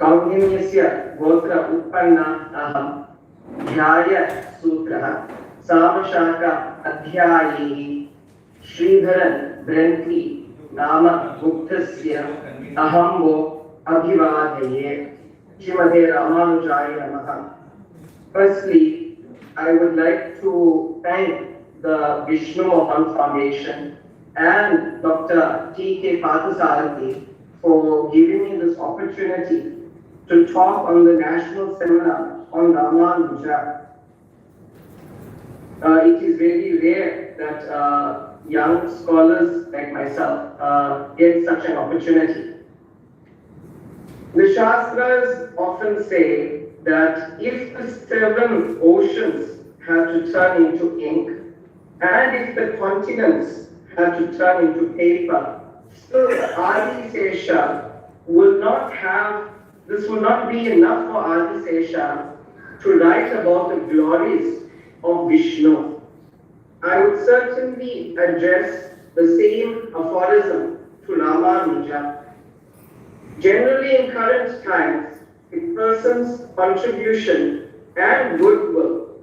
Speaker 11: कौंडिन्यस्य गोत्र उत्पन्न अहं ध्याय सूत्रः सामशाक अध्यायैः श्रीधरन् ब्रन्थि नाम गुप्तस्य अहं वो अभिवादये Srimate Ramanujaya Namaha. Firstly, I would like to thank the Vishnu Mohan Foundation and Dr. T.K. Pathasarathi for giving me this opportunity to talk on the national seminar on Ramanujar. It is very rare that young scholars like myself get such an opportunity. The Shastras often say that if the 7 oceans have to turn into ink, and if the continents have to turn into paper, still Adisesha will not have, this will not be enough for Adisesha to write about the glories of Vishnu. I would certainly address the same aphorism to Ramanuja. Generally, in current times, a person's contribution and goodwill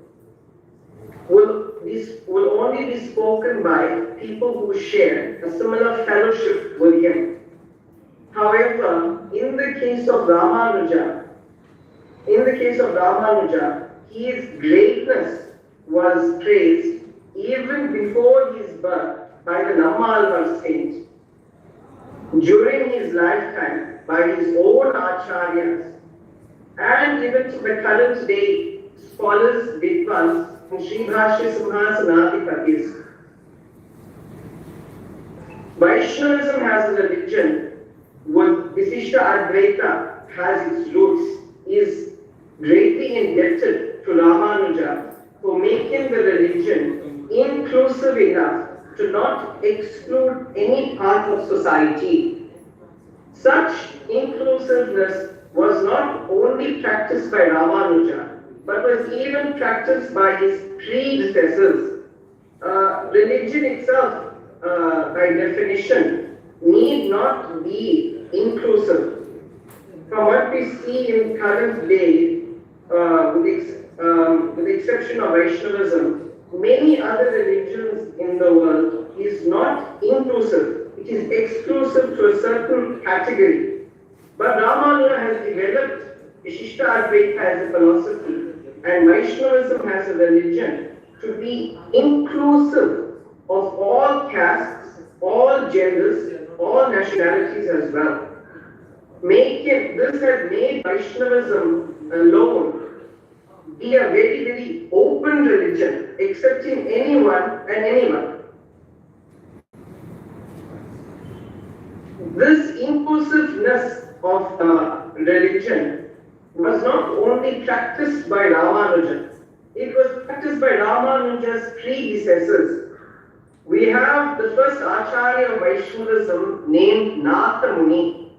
Speaker 11: will only be spoken by people who share a similar fellowship with him. However, in the case of Ramanuja, his greatness was praised even before his birth by the Nammalvar saint. During his lifetime, by his own acharyas, and even to the current day scholars, Vidvans, and Shribhashya Simhasanadipatis. Vaishnavism as a religion, with Visishta Advaita has its roots, is greatly indebted to Ramanuja for making the religion inclusive enough to not exclude any part of society. Such inclusiveness was not only practiced by Ramanuja, but was even practiced by his predecessors. Religion itself, by definition, need not be inclusive. From what we see in current day, with the exception of Vaishnavism, many other religions in the world is not inclusive. It is exclusive to a certain category. But Ramanuja has developed Vishishta Advaita as a philosophy and Vaishnavism as a religion to be inclusive of all castes, all genders, all nationalities as well. This has made Vaishnavism alone be a very, very open religion, accepting anyone and anyone. This inclusiveness of religion was not only practiced by Ramanuja, it was practiced by Ramanuja's predecessors. We have the first Acharya of Vaishnavism named Natha Muni.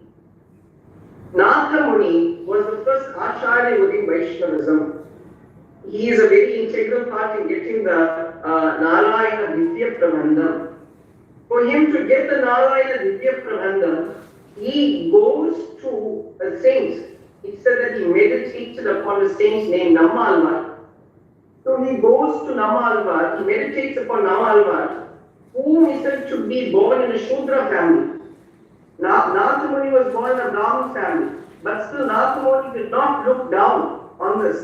Speaker 11: Natha Muni was the first Acharya within Vaishnavism. He is a very integral part in getting the Narayana Vidya Prabandham. For him to get the Narayana Vidya Prabandham, he goes to a saint. It said that he meditated upon a saint named Nammalvar. So he goes to Nammalvar, he meditates upon Nammalvar, whom is said to be born in a Shudra family. Nathamuni was born in a Brahmin family, but still Nathamuni did not look down on this.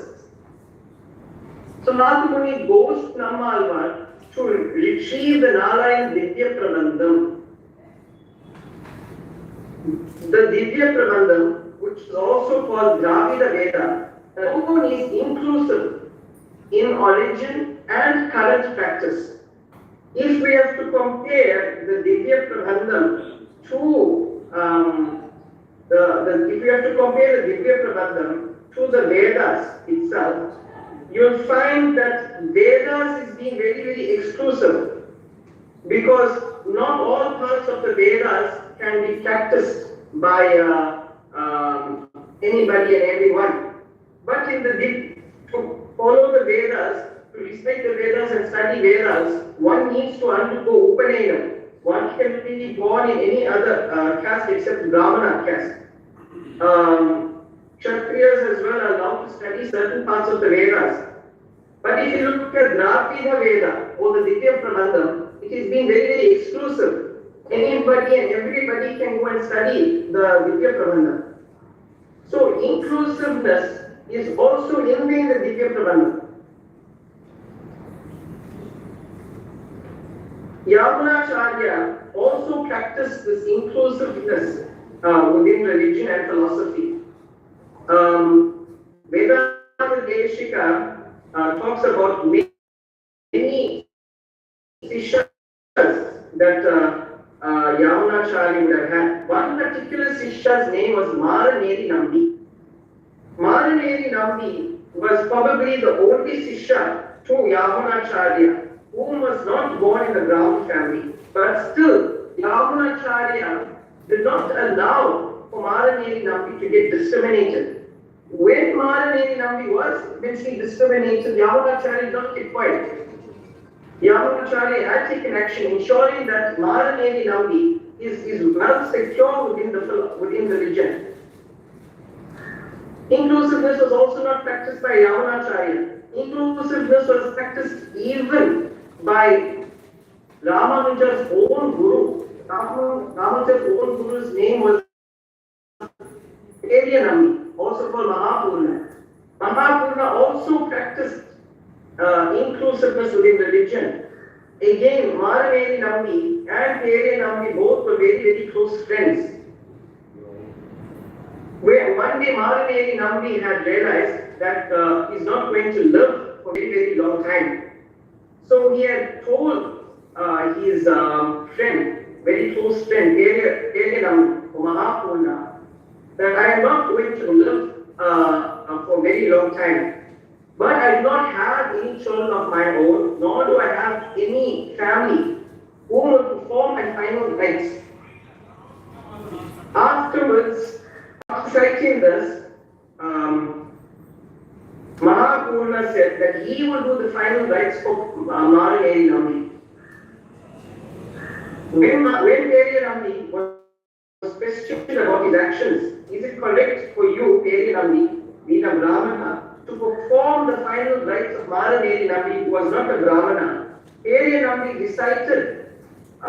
Speaker 11: So Nathamuni goes to Nammalvar to retrieve the Narayan Divya Prabandham. The Divya Prabandham, which is also called Dravida Veda, alone is inclusive in origin and current practice. If we have to compare the Divya Prabandham to if we have to compare the Divya Prabandham to the Vedas itself, you'll find that Vedas is being very, very exclusive, because not all parts of the Vedas can be practiced by anybody and everyone. But in to follow the Vedas, to respect the Vedas and study Vedas, one needs to undergo Upanayana. One can be born in any other caste except Brahmana caste. Kshatriyas as well are allowed to study certain parts of the Vedas. But if you look at Dravida Veda or the Divya Prabandham, it is being very, very exclusive. Anybody and everybody can go and study the Divya Prabandham. So inclusiveness is also in the Divya Prabandham. Yamunacharya also practiced this inclusiveness within religion and philosophy. Vedanta Deshika talks about many sishas that Yamunacharya would have had. One particular sisha's name was Maraneri Nambi. Maraneri Nambi was probably the only sisha to Yamunacharya whom was not born in the Brahmin family, but still Yamunacharya did not allow for Maraneri Nambi to get discriminated. When Maraneri Nambi was eventually discriminated, Yamunacharya did not keep quiet. Yamunacharya had taken action, ensuring that Maraneri Nambi is well secure within the region. Inclusiveness was also not practiced by Yamunacharya. Inclusiveness was practiced even by Ramanujar's own guru. Ramanujar's own guru's name was Aryanami, also called Mahapurna. Mahapurna also practiced inclusiveness within religion. Again, Maraneri Nambi and Aryanami both were very, very close friends. Where one day Maraneri Nambi had realized that he's not going to live for a very, very long time. So he had told his friend, very close friend, Aryanami or Mahapurna, that I am not going to live for a very long time. But I do not have any children of my own, nor do I have any family who will perform my final rites. Afterwards, after citing this, Mahapurna said that he will do the final rites for Maraneri Nambi. When Aryanami was questioned about his actions, is it correct for you, Aryanami, being a Brahmana, to perform the final rites of Maraneri Nambi, who was not a Brahmana? Aryanami recited a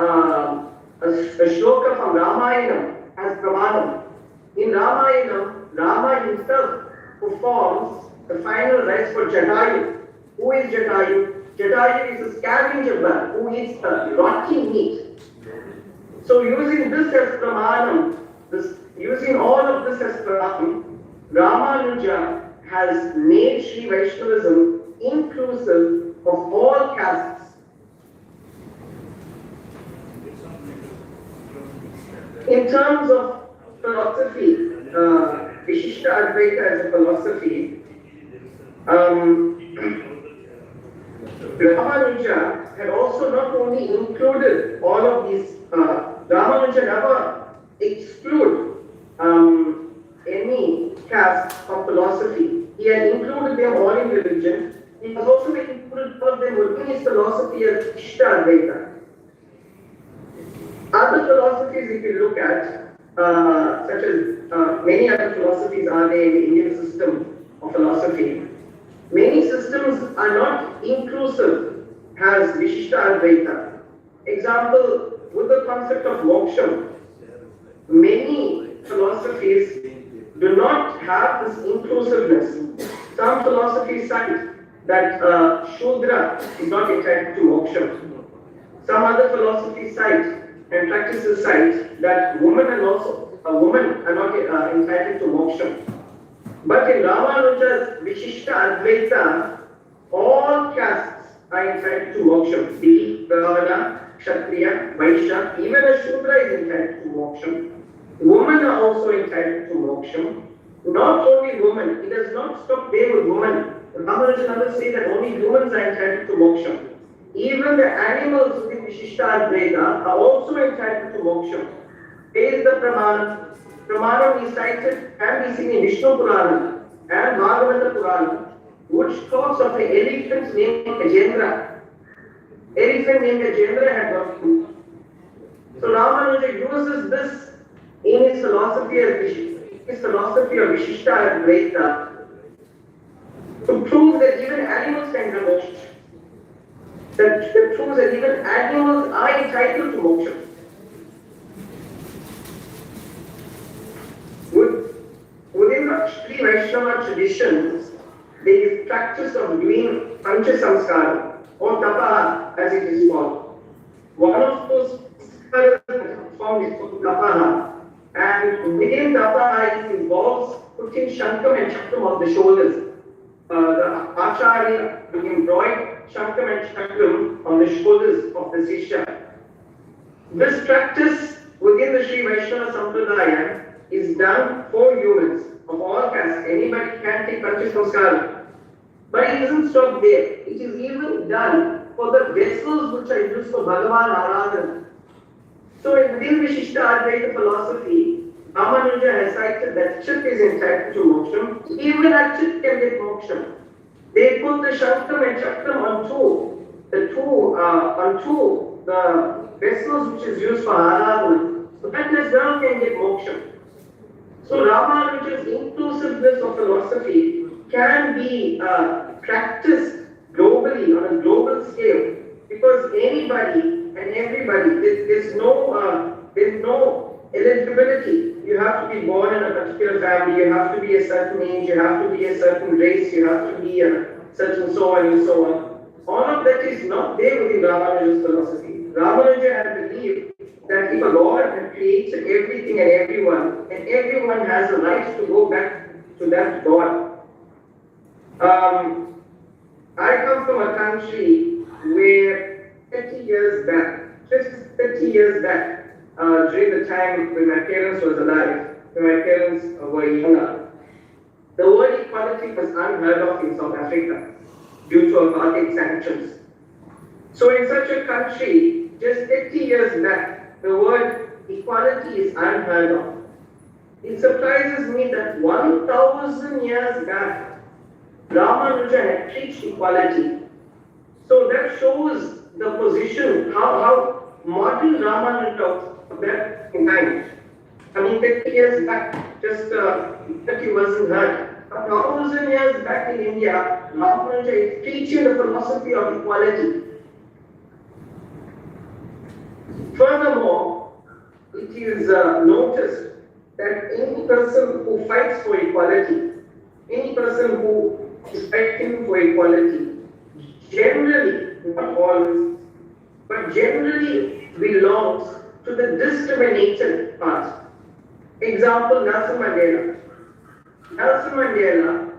Speaker 11: shloka from Ramayana as Pramanam. In Ramayana, Rama himself performs the final rites for Jatayu. Who is Jatayu? Jatayu is a scavenger bird who eats rotting meat. So using this as Pramanam, using all of this as Pramanam, Ramanuja has made Sri Vaishnavism inclusive of all castes. In terms of philosophy, Vishishta Advaita as a philosophy, Ramanuja had also not only included all of these, Ramanuja never exclude any caste of philosophy. He had included them all in religion. He has also included all of them within his philosophy as Vishishta Advaita. Other philosophies, if you look at, such as many other philosophies are there in the Indian system of philosophy, many systems are not inclusive as Vishishta Advaita. Example, with the concept of moksha, many philosophies do not have this inclusiveness. Some philosophies cite that Shudra is not entitled to moksha. Some other philosophies cite and practices cite that women are not entitled to moksha. But in Ramanuja's Vishishta Advaita, all castes are entitled to moksha. The Brahmana, Kshatriya, Vaishya, even a Shudra is entitled to moksha. Women are also entitled to moksha. Not only women, it does not stop there with women. Ramanuja doesn't say that only humans are entitled to moksha. Even the animals within Vishishta Advaita are also entitled to moksha. There is the Pramana. Pramana is cited and we see in Vishnu Purana and Bhagavata Purana, which talks of an elephant named Gajendra. Elephant named Gajendra had got food. So Ramanuja uses this in his philosophy of Vishishta Advaita to prove that even animals can have moksha. That proves that even animals are entitled to moksha. Within the Sri Vaishnava traditions, there is practice of doing Pancha Samskara or Tapaha as it is called. One of those forms is called Tapaha, and within Tapaha it involves putting Shankam and Chakram on the shoulders. The Acharya will embroider Shankam and Chakram on the shoulders of the Sishya. This practice within the Sri Vaishnava Sampradaya is done for humans of all castes. Anybody can take Pancha Samskara. But it isn't stopped there. It is even done for the vessels which are used for Bhagavan Aradhana. So within Vishishta Advaita philosophy, Ramanuja has cited that Chit is entitled to moksha. Even a Chit can get moksha. They put the Shankam and Chakram onto the vessels which is used for Aradhana. So that as well can get moksha. So Ramanuja's inclusiveness of philosophy can be practiced globally on a global scale because anybody and everybody, there's no eligibility. You have to be born in a particular family, you have to be a certain age, you have to be a certain race, you have to be a certain so on and so on. All of that is not there within Ramanuja's philosophy. Ramanuja had believed that if a God had created everything and everyone has a right to go back to that God. I come from a country where 30 years back, just 30 years back, during the time when my parents was alive, when my parents were younger, the word equality was unheard of in South Africa due to apartheid sanctions. So in such a country, just 30 years back, the word equality is unheard of. It surprises me that 1,000 years back, Ramanuja had preached equality. So that shows the position, how modern Ramanuja was that in time. I mean, 30 years back, just 30 wasn't heard. 1,000 years back in India, Ramanuja is preaching the philosophy of equality. Furthermore, it is noticed that any person who fights for equality, any person who is fighting for equality, generally, not always, but generally belongs to the discriminated part. Example, Nelson Mandela. Nelson Mandela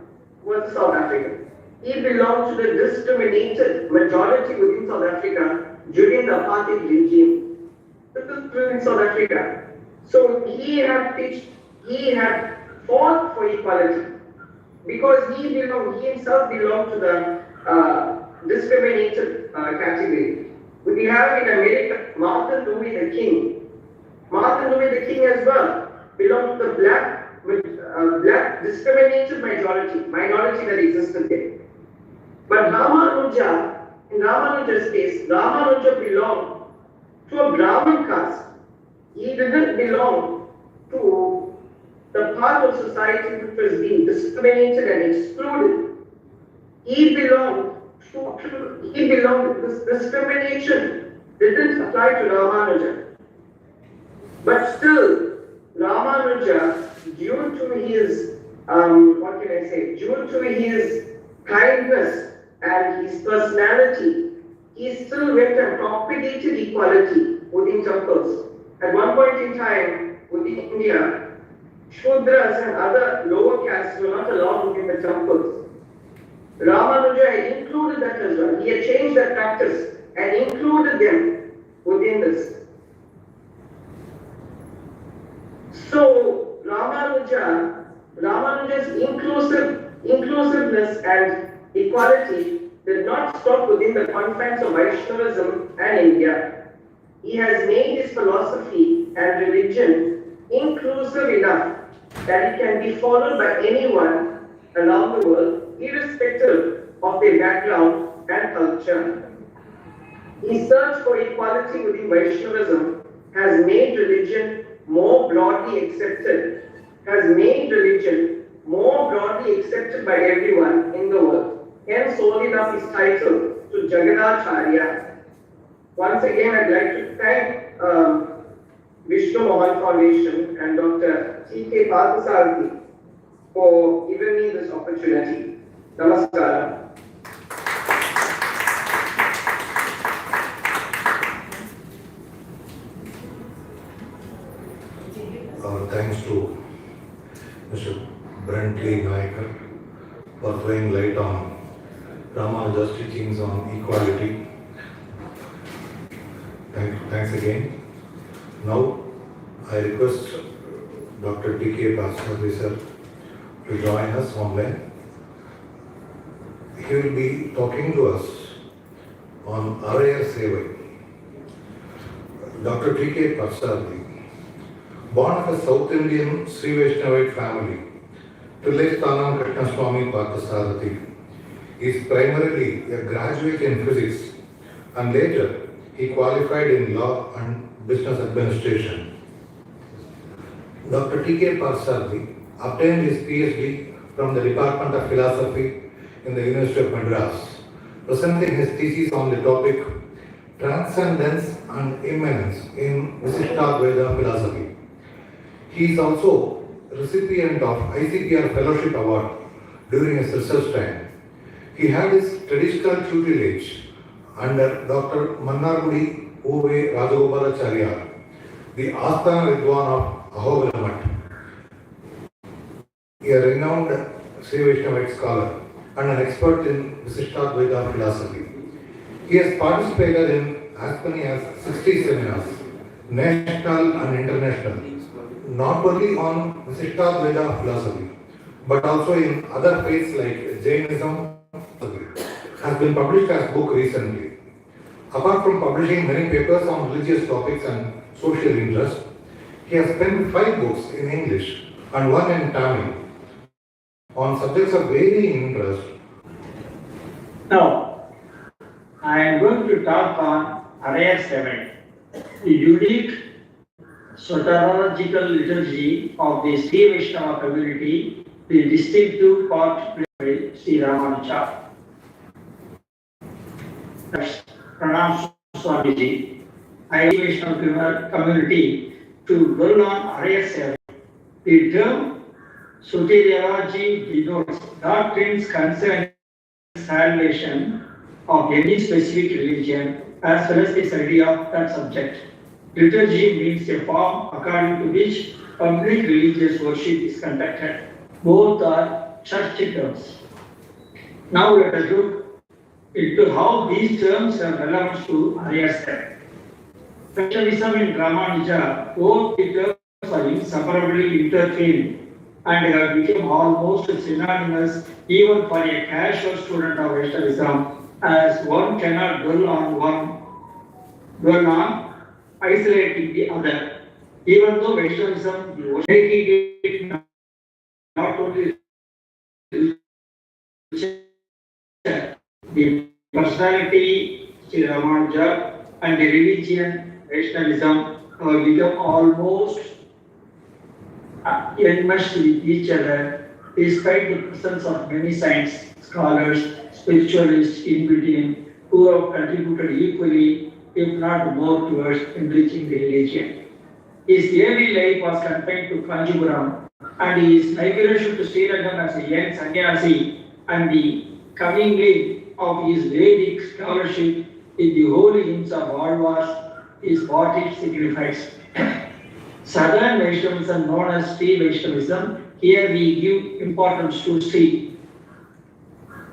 Speaker 11: was a South African. He belonged to the discriminated majority within South Africa during the apartheid regime. This is in South Africa. So he had fought for equality because he himself belonged to the discriminated category. We have in America Martin Luther King. Martin Luther King as well belonged to the black discriminated minority that existed there. But Ramanuja, in Ramanuja's case, Ramanuja belonged to a Brahmin caste. He didn't belong to the part of society which was being discriminated and excluded. This discrimination didn't apply to Ramanuja. But still, Ramanuja, due to his, due to his kindness and his personality, he still went and propagated equality within temples. At one point in time, within India, Shudras and other lower castes were not allowed within the temples. Ramanuja had included that as well. He had changed that practice and included them within this. So Ramanuja's inclusiveness and equality did not stop within the confines of Vaishnavism and India. He has made his philosophy and religion inclusive enough that it can be followed by anyone around the world, irrespective of their background and culture. His search for equality within Vaishnavism has made religion more broadly accepted, by everyone in the world. Hence, holding up his title to Jaganacharya. Once again, I'd like to thank Vishnu Mohan Foundation and Dr. T.K. Parthasarathy for giving me this opportunity. Namaskaram.
Speaker 1: Our thanks to Mr. Brentley Naikar for throwing light on Ramanuja's teachings on equality. Thanks again. Now, I request Dr. T.K. Parthasarathy sir to join us online. He will be talking to us on Araya Sevai. Dr. T.K. Parthasarathy, born of a South Indian Sri Vaishnavite family, Trilesthanam Krishnaswamy Parthasarathy is primarily a graduate in physics and later he qualified in law and business administration. Dr. T.K. Parthasarathy obtained his PhD from the Department of Philosophy in the University of Madras, presenting his thesis on the topic Transcendence and Immanence in Visishtadvaita philosophy. He is also recipient of ICPR Fellowship Award during his research time. He had his traditional tutelage under Dr. Mannargudi O.V. Rajagopalacharya, the Asthana Vidwan of Ahobilamat, a renowned Sri Vaishnavite scholar and an expert in Visishtadvaita philosophy. He has participated in as many as 60 seminars, national and international, not only on Visishtadvaita philosophy, but also in other faiths like Jainism, has been published as book recently. Apart from publishing many papers on religious topics and social interest, he has penned 5 books in English and 1 in Tamil on subjects of varying interest.
Speaker 12: Now, I am going to talk on Araya 7, the unique soteriological liturgy of the Sri Vaishnava community, the distinctive part played by Sri Ramanuja. Pranam Swamiji, I Vaishnava community to dwell on Araya 7. The term soteriology denotes doctrines concerning salvation of any specific religion as well as the study of that subject. Liturgy means a form according to which public religious worship is conducted. Both are church terms. Now let us look into how these terms are relevant to Arya 7. Vaishnavism and Ramanuja, both the terms are inseparably intertwined and have become almost synonymous even for a casual student of Vaishnavism, as one cannot dwell on isolating the other. Even though Vaishnavism is making it not only the personality Sri Ramanuja and the religion Vaishnavism have become almost enmeshed with each other, despite the presence of many science scholars, spiritualists in between, who have contributed equally, if not more, towards enriching the religion. His early life was confined to Kanchipuram, and his migration to Srirangam as a young sannyasi and the commingling of his Vedic scholarship with the holy hymns of Alvars is what it signifies. Southern Vaishnavism, known as Sri Vaishnavism, here we give importance to Sri,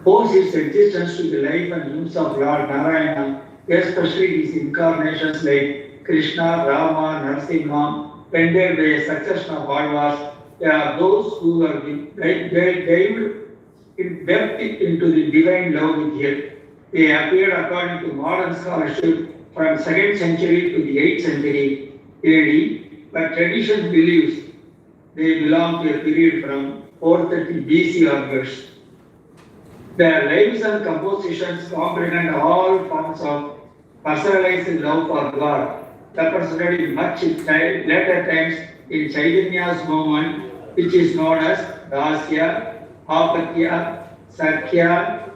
Speaker 12: owes its existence to the life and hymns of Lord Narayana, especially his incarnations like Krishna, Rama, Narasimha, rendered by a succession of Alvars. There are those who have dived in depth into the divine love with here. They appeared according to modern scholarship from 2nd century to the 8th century AD, but tradition believes they belong to a period from 430 BC onwards. Their lives and compositions comprehend all forms of personalized love for God, represented in much later times in Chaitanya's movement, which is known as Dasya, Apatya, Sakhya,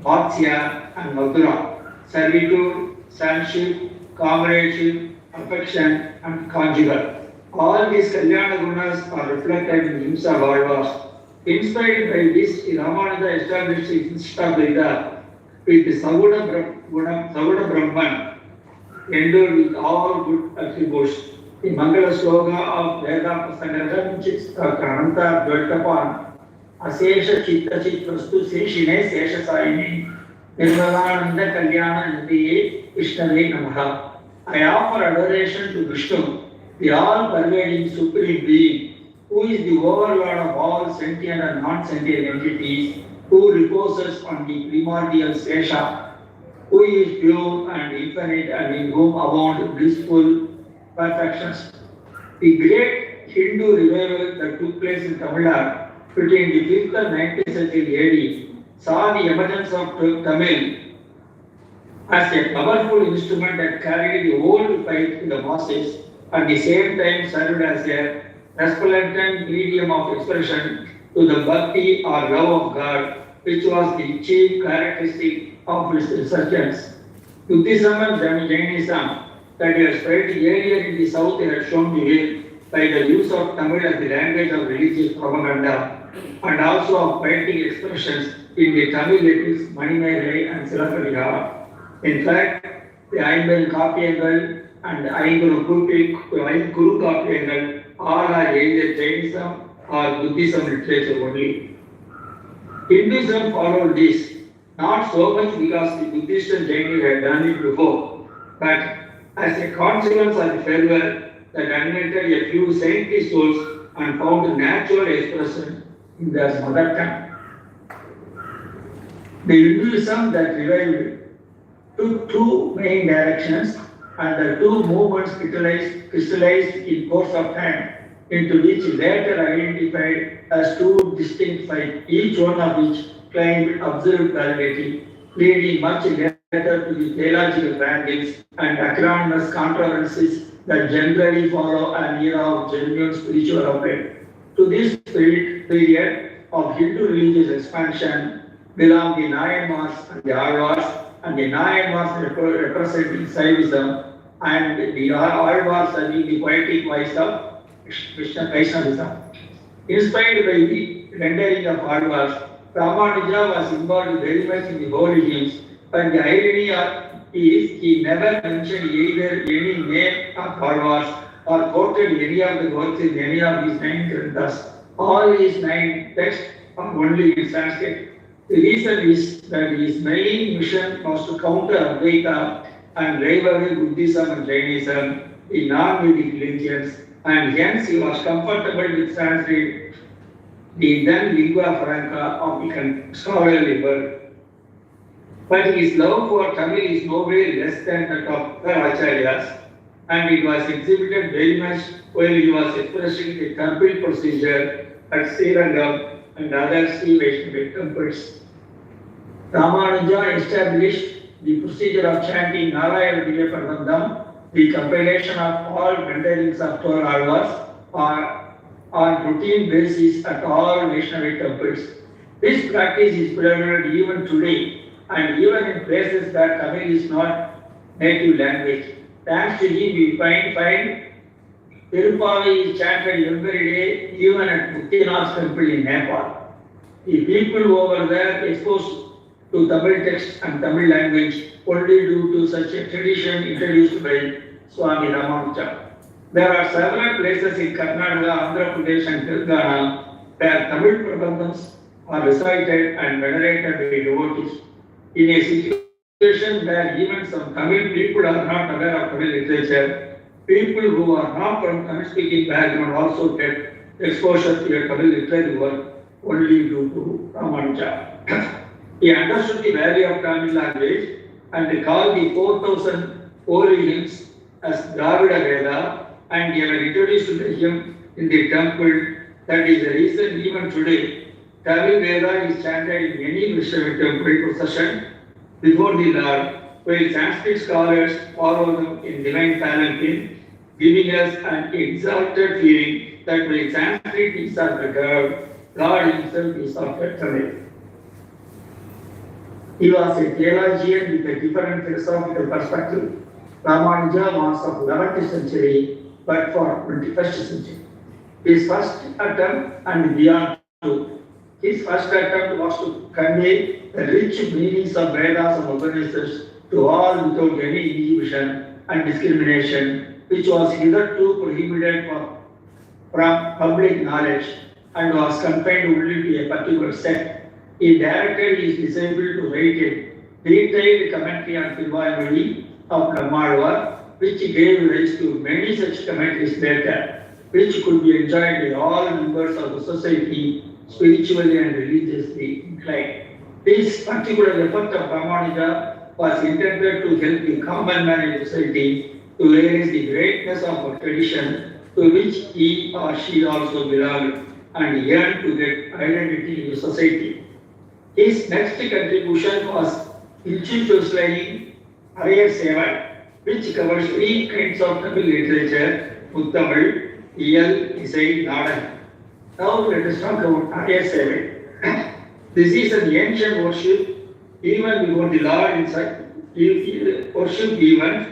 Speaker 12: Vatsya, and Madhura, servitude, sonship, comradeship, affection, and conjugal. All these Kalyana Gunas are reflected in hymns of Alvars. Inspired by this, Ramanuja established his Instadvaita with the Saguda Brahman, endowed with all good attributes. The Mangala Sloka of Veda Prasangam, which is Kananta Dvaitapan, Asesha Chitta Chit Vastu Seshine Sesha Saini, Nirmalananda Kalyana Nadiye Vishnave Namaha. I offer adoration to Vishnu, the all-pervading Supreme Being, who is the overlord of all sentient and non-sentient entities, who reposes on the primordial Sesha, who is pure and infinite and in whom abound blissful perfections. The great Hindu revival that took place in Tamil Nadu between the 5th and 9th century AD saw the emergence of Tamil as a powerful instrument that carried the whole fight to the masses, at the same time served as a resplendent medium of expression to the bhakti or love of God, which was the chief characteristic of its resurgence. Buddhism and Jainism that had spread earlier in the south had shown the way by the use of Tamil as the language of religious propaganda and also of poetic expressions in the Tamil epics Manimerai and Silappadigar. In fact, the Aimbel Kapiyangal and Guru Kapiyangal all are either Jainism or Buddhism literature only. Hinduism followed this, not so much because the Buddhist and Jainis had done it before, but as a consequence of the failure that animated a few saintly souls and found natural expression in their mother tongue. The Hinduism that revived took two main directions, and the two movements crystallized in course of time, into which later identified as two distinct faiths, each one of which claimed absolute validity, leading much later to the theological wrangles and acrimonious controversies that generally follow an era of genuine spiritual upgrade. To this period of Hindu religious expansion belong the Nayanmars and the Alvars, and the Nayanmars representing Saivism, and the Alvars serving the poetic voice of Vaishnavism. Inspired by the rendering of Alvars, Ramanuja was involved very much in the holy hymns, but the irony is he never mentioned either any name of Alvars or quoted any of the works in any of his 9 granthas. All his 9 texts are only in Sanskrit. The reason is that his main mission was to counter Advaita and drive away Buddhism and Jainism in non-Vedic religions, and hence he was comfortable with Sanskrit, the then lingua franca of the scholarly world. But his love for Tamil is no way less than that of the Acharyas, and it was exhibited very much while he was expressing the temple procedure at Srirangam and other Sri Vaishnava temples. Ramanuja established the procedure of chanting Narayana Divya Prabandham, the compilation of all renderings of 12 Alvars, on routine basis at all Vaishnava temples. This practice is prevalent even today, and even in places that Tamil is not native language. Thanks to him, we find Tirupavai is chanted every day, even at Muktinath's temple in Nepal. The people over there exposed to Tamil text and Tamil language only due to such a tradition introduced by Swami Ramanujar. There are several places in Karnataka, Andhra Pradesh and Telangana where Tamil prabandhams are recited and venerated by devotees. In a situation where even some Tamil people are not aware of Tamil literature, people who are not from Tamil speaking background also get exposure to a Tamil literary work only due to Ramanuja. He understood the value of Tamil language and called the 4,000 holy hymns as Dravida Veda, and they were introduced to him in the temple. That is the reason even today Tamil Veda is chanted in any Vaishnava temple procession before the Lord, while Sanskrit scholars follow them in divine palanquin, giving us an exalted feeling that while Sanskrit is of the God, God himself is of the Tamil. He was a theologian with a different philosophical perspective. Ramanuja was of 11th century, but for 21st century. His first attempt and beyond too. His first attempt was to convey the rich meanings of Vedas and Upanishads to all without any inhibition and discrimination, which was hitherto prohibited from public knowledge and was confined only to a particular sect. He directed his disciple to write a detailed commentary on Tiruvayamozhi of Ramanujar, which gave rise to many such commentaries later, which could be enjoyed by all members of the society, spiritually and religiously inclined. This particular effort of Ramanuja was intended to help the common man in society to realize the greatness of a tradition to which he or she also belonged and yearned to get identity in the society. His next contribution was institutionalizing Arya Seva, which covers three kinds of Tamil literature: Muttamil, Iyal, Isai, Nadan. Now let us talk about Arya Seva. This is an ancient worship even before the Lord worship event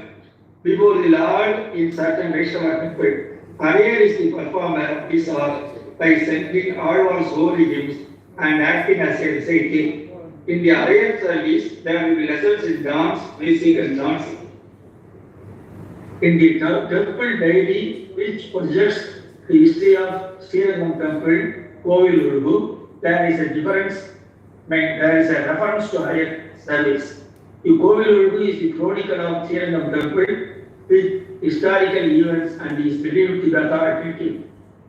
Speaker 12: before the Lord in certain Vaishnava temple. Arya is the performer of this art by sending Alvar's holy hymns and acting as a reciting. In the Arya service, there will be lessons in dance, music and dancing. In the temple diary, which projects the history of Srirangam temple, Kovilurgu, there is a reference to Arya service. The Kovilurgu is the chronicle of Srirangam temple with historical events and is believed to be authoritative.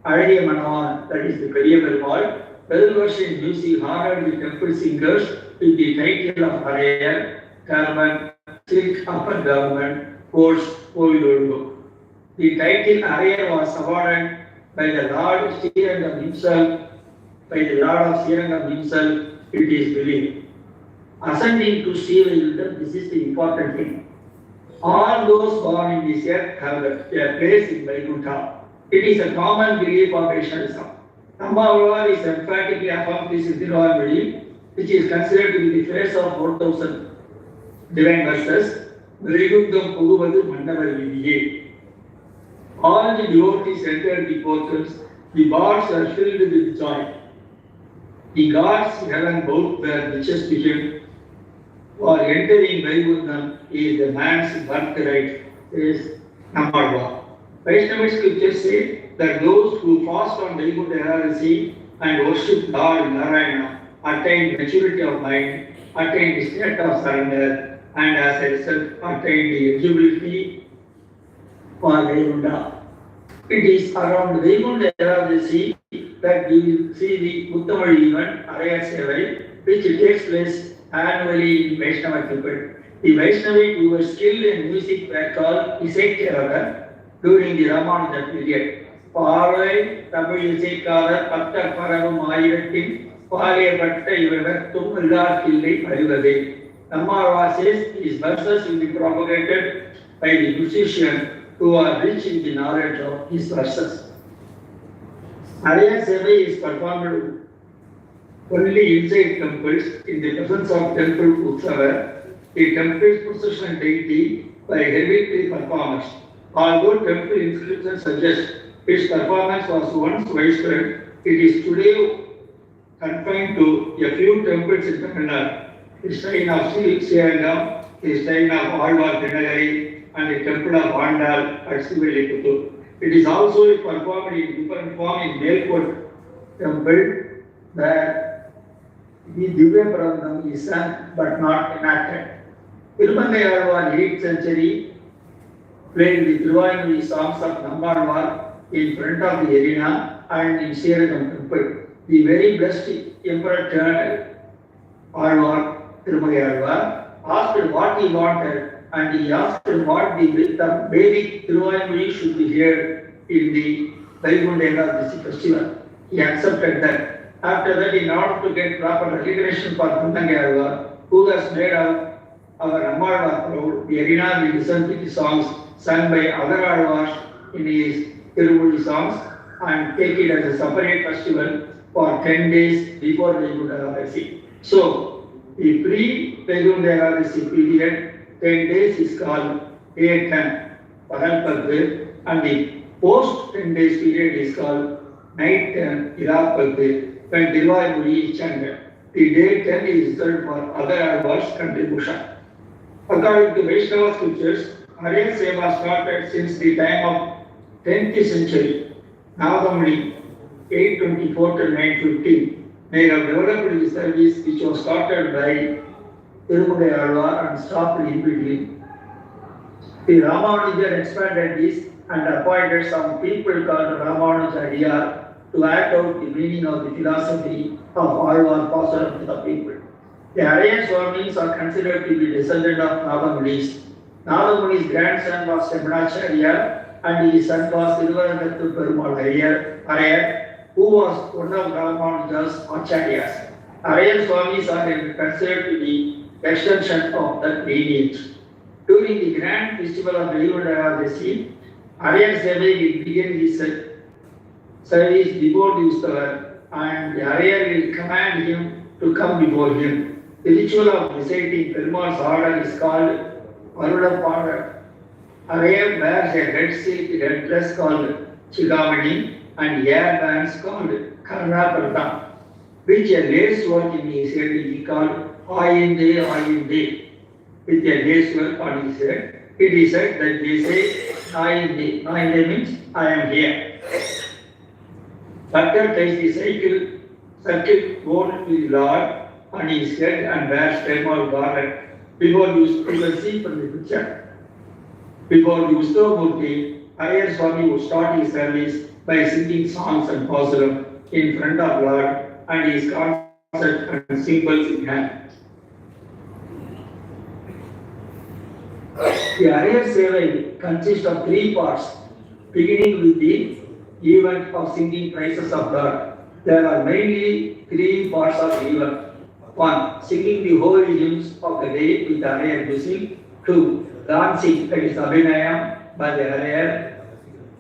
Speaker 12: Arya Manavan, that is the Periyaperumal, well-versed music honored the temple singers with the title of Arya, Turban, Silk upper garment, course, Kovilurgu. The title Arya was awarded by the Lord Srirangam himself, it is believed. Ascending to Srirangam, this is the important thing. All those born in this earth have their place in Vaikuntha. It is a common belief of Vaishnavism. Ramanujar is emphatically affirmed this in Tiruvayamozhi, which is considered to be the face of 4,000 divine verses. Vaikuntha Puguvadu Mandavar Vidiye. All the devotees entered the portals, the bards are filled with joy. The gods heaven both their riches to him. For entering Vaikuntha is the man's birthright, is Ramanujar. Vaishnava scriptures say that those who fast on Vaikuntha Ekadasi and worship Lord Narayana attain maturity of mind, attain the state of surrender, and as a result attain the eligibility for Vaikuntha. It is around Vaikuntha Ekadasi that we will see the Muttamil event, Arya Seva, which takes place annually in Vaishnava temple. The Vaishnavite who were skilled in music were called Isaikkarar during the Ramanuja period. Paavai Tamil Isaikkarar Patta Paravum Ayiratin Paale Patta Ivarattum Illarkillai Arivade. Ramanuja says his verses will be propagated by the musicians who are rich in the knowledge of his verses. Arya Seva is performed only inside temples in the presence of temple Utsava, a temple's processional deity by hereditary performers. Although temple inscriptions suggest Its performance was once widespread. It is today confined to a few temples in Tamil Nadu. The shrine of Sriyangam, the shrine of Alvar Tinagari, and the temple of Andal at Siviliputtur. It is also performed in different form in Melkot temple, where the Divya Prabandam is sung but not enacted. Tirumangayalvar 8th century played the Thiruvaimozhi songs of Nammalvar in front of the arena and in Srirangam temple. The very blessed Emperor Colonel Alvar Tirumangayalvar asked what he wanted, and he asked what the Vedic Thiruvaimozhi should be heard in the Vaikuntha Ekadasi festival. He accepted that. After that, in order to get proper recognition for Tirumangayalvar, who has made our Nammalvar proud, the arena will listen to the songs sung by other Alvars in his Tirumozhi songs and take it as a separate festival for 10 days before Vaikuntha Ekadasi. So, the pre-Vaikuntha Ekadasi period, 10 days is called A10, Pahalpadu, and the post-10 days period is called Night 10, Irapadu, when Thiruvaimozhi is chanted. The day 10 is reserved for other Alvars' contribution. According to Vaishnava scriptures, Arya Seva started since the time of 10th century. Navamuni, 824 to 915, may have developed the service which was started by Tirumangayalvar and stopped in between. The Ramanujar expanded this and appointed some people called Ramanujar to act out the meaning of the philosophy of Alvar passed on to the people. The Aryan Swamis are considered to be descendant of Nagamunis. Nagamuni's grandson was Ramanacharya and his son was Thiruvarangattu Perumal Arayar, who was one of Ramanuja's acharyas. Aryan Swamis are considered to be extension of that lineage. During the grand festival of Vaikuntha Ekadasi, Aryan Seva will begin his service before the Ustavar, and the Aryan will command him to come before him. The ritual of reciting Perumal's order is called Varudapada. Aryan wears a red silk red dress called Chigamani and hair bands called Karnapratam, which a lace work in his head is called Ayinde, with a lace work on his head. It is said that they say Ayinde. Ayinde means I am here. Bhatta takes the circuit board with Lord on his head and wears thermal garment. Before you can see from the picture. Before the Ustavamurti, Aryan Swami would start his service by singing songs and pasaram in front of Lord and his concert and cymbals in hand. The Aryan Seva consists of 3 parts, beginning with the event of singing praises of God. There are mainly 3 parts of the event. 1. Singing the holy hymns of the day with Aryan music. 2. Dancing, that is Abhinayam by the Aryan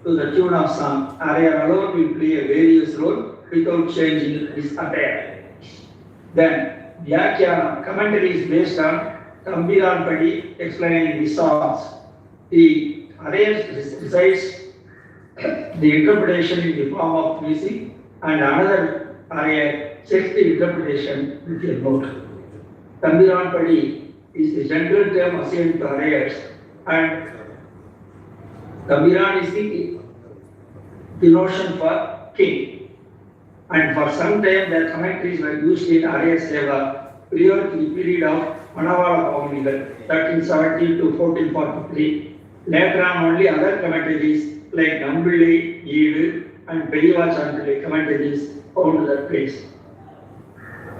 Speaker 12: to the tune of song. Aryan alone will play a various role without changing his attire. Then, Vyakyanam, commentary is based on Tambiran Padi explaining the songs. The Aryan recites the interpretation in the form of music, and another Aryan checks the interpretation with a note. Tambiran Padi is the general term assigned to Aryans, and Tambiran is the denotion for king. And for some time, their commentaries were used in Arya Seva prior to the period of Manavala Pavanigal, 1370 to 1443. Later on, only other commentaries like Nambili, Yeedu, and Pediva Chandali commentaries found that place.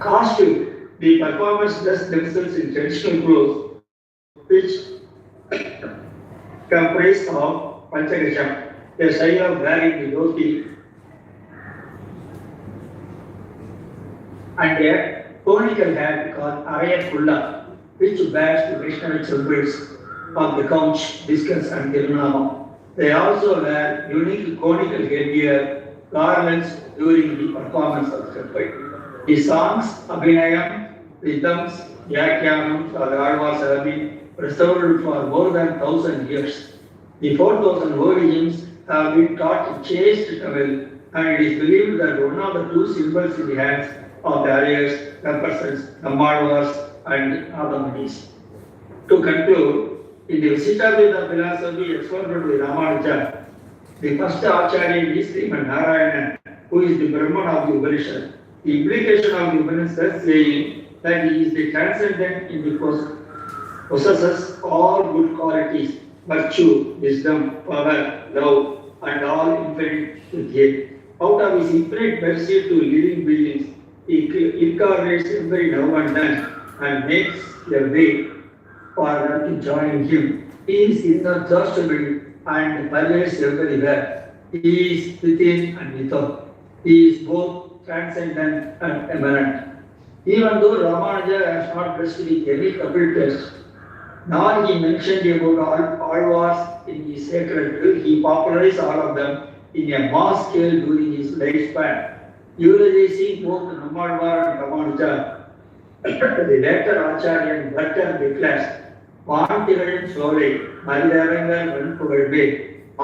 Speaker 12: Costume, the performers dress themselves in traditional clothes, which comprise of Panchagasham, a style of wearing the dhoti, and a conical hat called Aryan Kulla, which bears the Vaishnava symbols of the conch, discus, and Tirunama. They also wear unique conical headgear garments during the performance of the temple. The songs, Abhinayam, rhythms, Vyakyanams, or Alvars have been preserved for more than 1,000 years. The 4,000 holy hymns have been taught chaste Tamil, and it is believed that one of the two symbols in the hands of the Aryas represents Nammalvars and Nadamunis. To conclude, in the Vishishtadvaita philosophy expounded by Ramanujar, the first Acharya is Srimad Narayanan, who is the Brahman of the Upanishad. The implication of the Upanishad saying that he is the transcendent in the possesses all good qualities, virtue, wisdom, power, love, and all infinite within. Out of his infinite mercy to living beings, he incarnates every now and then and makes a way for them to join him. He is inexhaustible and pervades everywhere. He is within and without. He is both transcendent and immanent. Even though Ramanuja has not blessed with any couple test, nor he mentioned about all wars in his sacred will, he popularized all of them in a mass scale during his lifespan. Eulogizing both Nammalvar and Ramanuja, the later Acharya Bhatter declares, வான்திகழும் சோலை மரிதரங்கள் வெண்புகழ்வே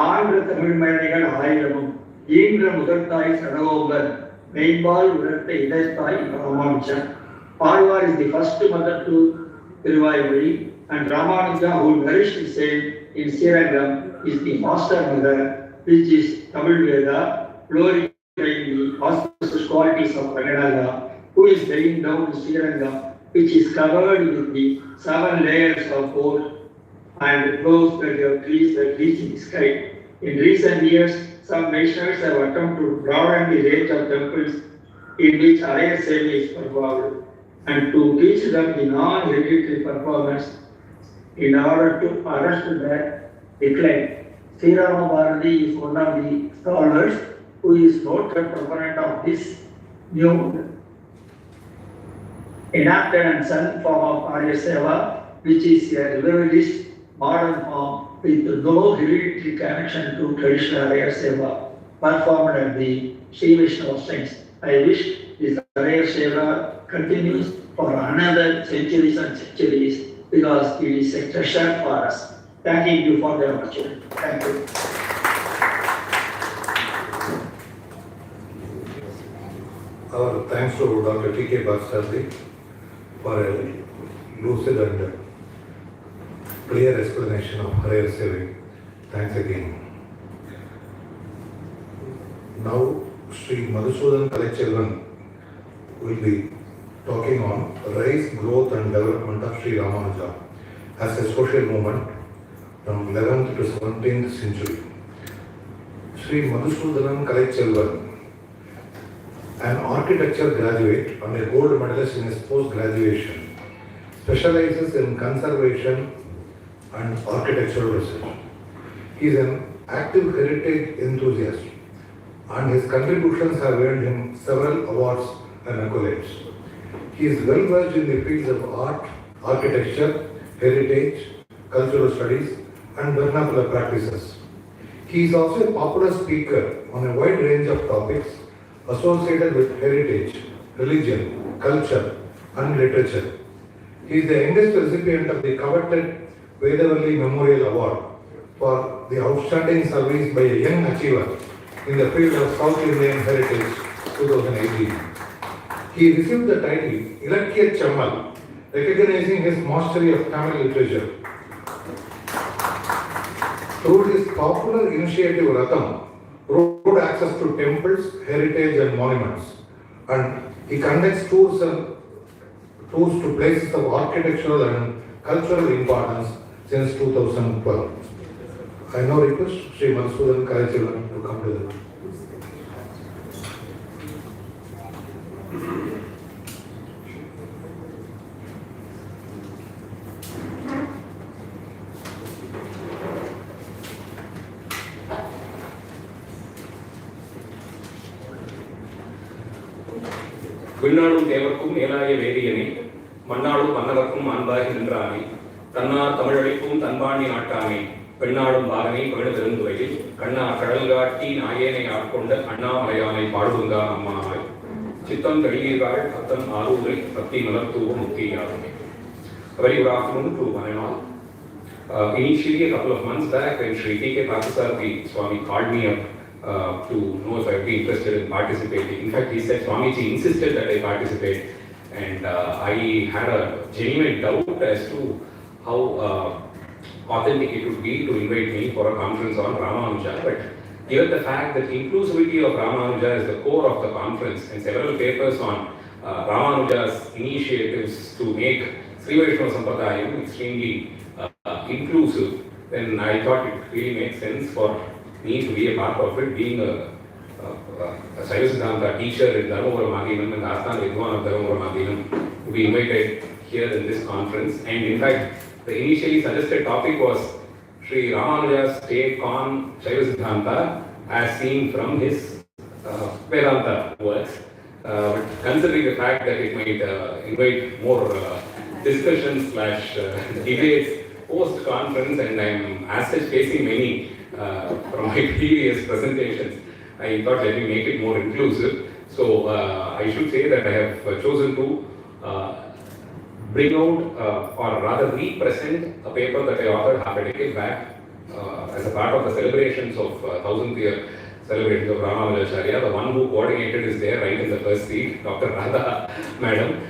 Speaker 12: ஆன்ற தமிழ் மேடைகள் ஆயிரமும் ஈன்ற முதற்தாய் சடகோபர் மெய்பால் உணர்த்த இடத்தாய் Ramanujan. Alvar is the first mother to Tiruvayuri, and Ramanuja, who nourished the same in Srirangam, is the foster mother, which is Tamil Veda, glorifying the auspicious qualities of Ranganaga, who is laying down to Srirangam, which is covered with the 7 layers of gold and clothes that have trees that reach in the sky. In recent years, some nations have attempted to broaden the range of temples in which Arya Seva is performed and to teach them the non-hereditary performance in order to arrest their decline. Sri Rama Bharati is one of the scholars who is noted proponent of this new enacted and son form of Arya Seva, which is a revivalist modern form with no hereditary connection to traditional Arya Seva performed at the Sri Vaishnava saints. I wish this Arya Seva continues for another centuries and centuries because it is a treasure for us. Thank you for the opportunity. Thank you.
Speaker 1: Our thanks to Dr. T.K. Bhattacharya for a lucid and clear explanation of Arya Seva. Thanks again. Now, Sri Madhusudan Kalaiselvan will be talking on rise, growth and development of Sri Ramanuja as a social movement from 11th to 17th century. Sri Madhusudan Kalaiselvan, an architecture graduate and a gold medalist in his post-graduation, specializes in conservation and architectural research. He is an active heritage enthusiast and his contributions have earned him several awards and accolades. He is well versed in the fields of art, architecture, heritage, cultural studies and vernacular practices. He is also a popular speaker on a wide range of topics associated with heritage, religion, culture and literature. He is the youngest recipient of the coveted Vedavalli Memorial Award for the outstanding service by a young achiever in the field of South Indian Heritage 2018. He received the title Ilakya Chammal, recognizing his mastery of Tamil literature. Through his popular initiative Ratham, road access to temples, heritage and monuments, and he conducts tours to places of architectural and cultural importance since 2012. I now request Sri Madhusudan Kalaiselvan to come to the
Speaker 13: விண்ணாளும் தேவர்க்கும் மேலாய வேதியனே, மண்ணாளும் மன்னவர்க்கும் அன்பாகி நின்றானே, தன்னார் தமிழளிக்கும் தன்பாண்டி நாட்டானே, பெண்ணாளும் பாகனை பெழுதிருந்துவையில் கண்ணா கடல் காட்டி நாயேனை ஆட்கொண்ட அண்ணாமலையானை பாடுவங்கான் அம்மானாய் சித்தம் தெளிவீர்கள் அத்தன் ஆரூரை பத்தி மலர்த்தூவ முக்கியாருமே. Very good afternoon to one and all. Initially, a couple of months back, when Sri T.K. Parthasarathy Swami called me up to know if I would be interested in participating. In fact, he said Swamiji insisted that I participate, and I had a genuine doubt as to how authentic it would be to invite me for a conference on Ramanuja. But given the fact that inclusivity of Ramanuja is the core of the conference, and several papers on Ramanuja's initiatives to make Sri Vaishnava Sampradayam extremely inclusive, then I thought it really makes sense for me to be a part of it, being a Saiva Siddhanta teacher in Dharmavara Madhinam and Asthana Vidwan of Dharmavara Madhinam, to be invited here in this conference. And in fact, the initially suggested topic was Sri Ramanuja's take on Saiva Siddhanta as seen from his Vedanta works. But considering the fact that it might invite more discussions / debates post-conference, and I am as such facing many from my previous presentations, I thought let me make it more inclusive. So I should say that I have chosen to bring out or rather represent a paper that I authored half a decade back as a part of the celebrations of 1000th year celebrations of Ramanujacharya. The one who coordinated is there right in the first seat, Dr. Radha Madam.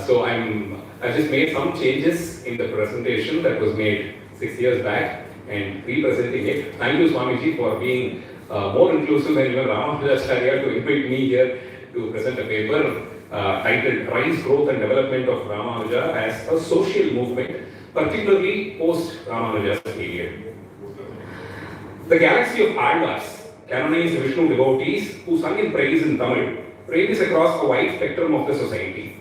Speaker 13: So I've just made some changes in the presentation that was made 6 years back and representing it. Thank you, Swamiji, for being more inclusive than even Ramanujacharya to invite me here to present a paper titled Rise, Growth and Development of Ramanuja as a Social Movement, particularly post-Ramanuja's period. The galaxy of Alvars, canonized Vishnu devotees who sung in praise in Tamil, ranges across a wide spectrum of the society.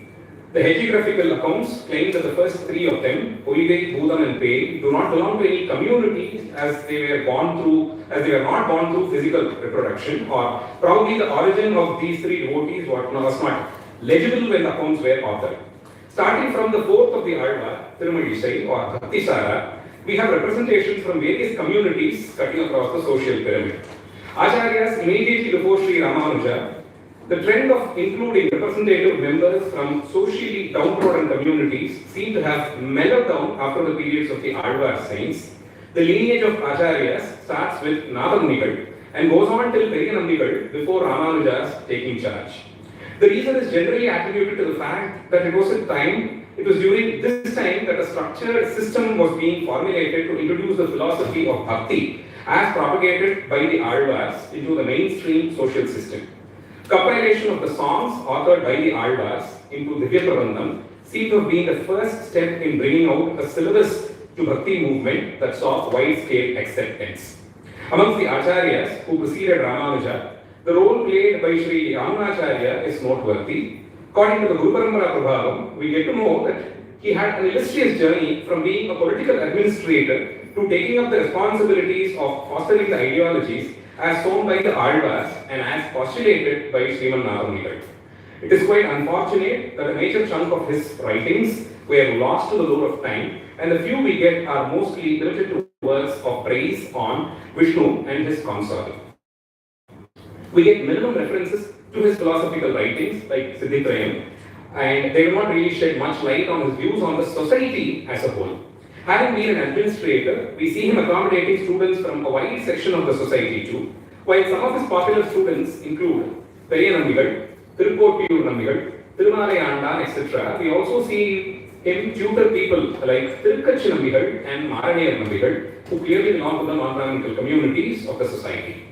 Speaker 13: The hagiographical accounts claim that the first three of them, Poigai, Bhudam and Pei, do not belong to any community as they were not born through physical reproduction, or probably the origin of these three devotees was not legible when the accounts were authored. Starting from the fourth of the Alvar, Tirumalizai or Bhaktisara, we have representations from various communities cutting across the social pyramid. Acharyas immediately before Sri Ramanuja, the trend of including representative members from socially downtrodden communities seemed to have mellowed down after the periods of the Alvar saints. The lineage of Acharyas starts with Nathanigal and goes on till Periyanambigal before Ramanuja's taking charge. The reason is generally attributed to the fact that it was during this time that a structured system was being formulated to introduce the philosophy of bhakti as propagated by the Alvars into the mainstream social system. Compilation of the songs authored by the Alvars into Divya Prabandham seemed to have been the first step in bringing out a syllabus to bhakti movement that saw wide-scale acceptance. Amongst the Acharyas who preceded Ramanuja, the role played by Sri Ramanacharya is noteworthy. According to the Guru Parampara Prabhavam, we get to know that he had an illustrious journey from being a political administrator to taking up the responsibilities of fostering the ideologies as shown by the Alvars and as postulated by Sriman Nathanigal. It is quite unfortunate that a major chunk of his writings were lost to the lure of time, and the few we get are mostly limited to works of praise on Vishnu and his consort. We get minimum references to his philosophical writings like Siddhitrayam, and they do not really shed much light on his views on the society as a whole. Having been an administrator, we see him accommodating students from a wide section of the society too, while some of his popular students include Periyanambigal, Tirukottiur Nambigal, Thirumalai Andan, etc. We also see him tutor people like Tirukkachi Nambigal and Maraniyar Nambigal, who clearly belong to the non-Brahminical communities of the society.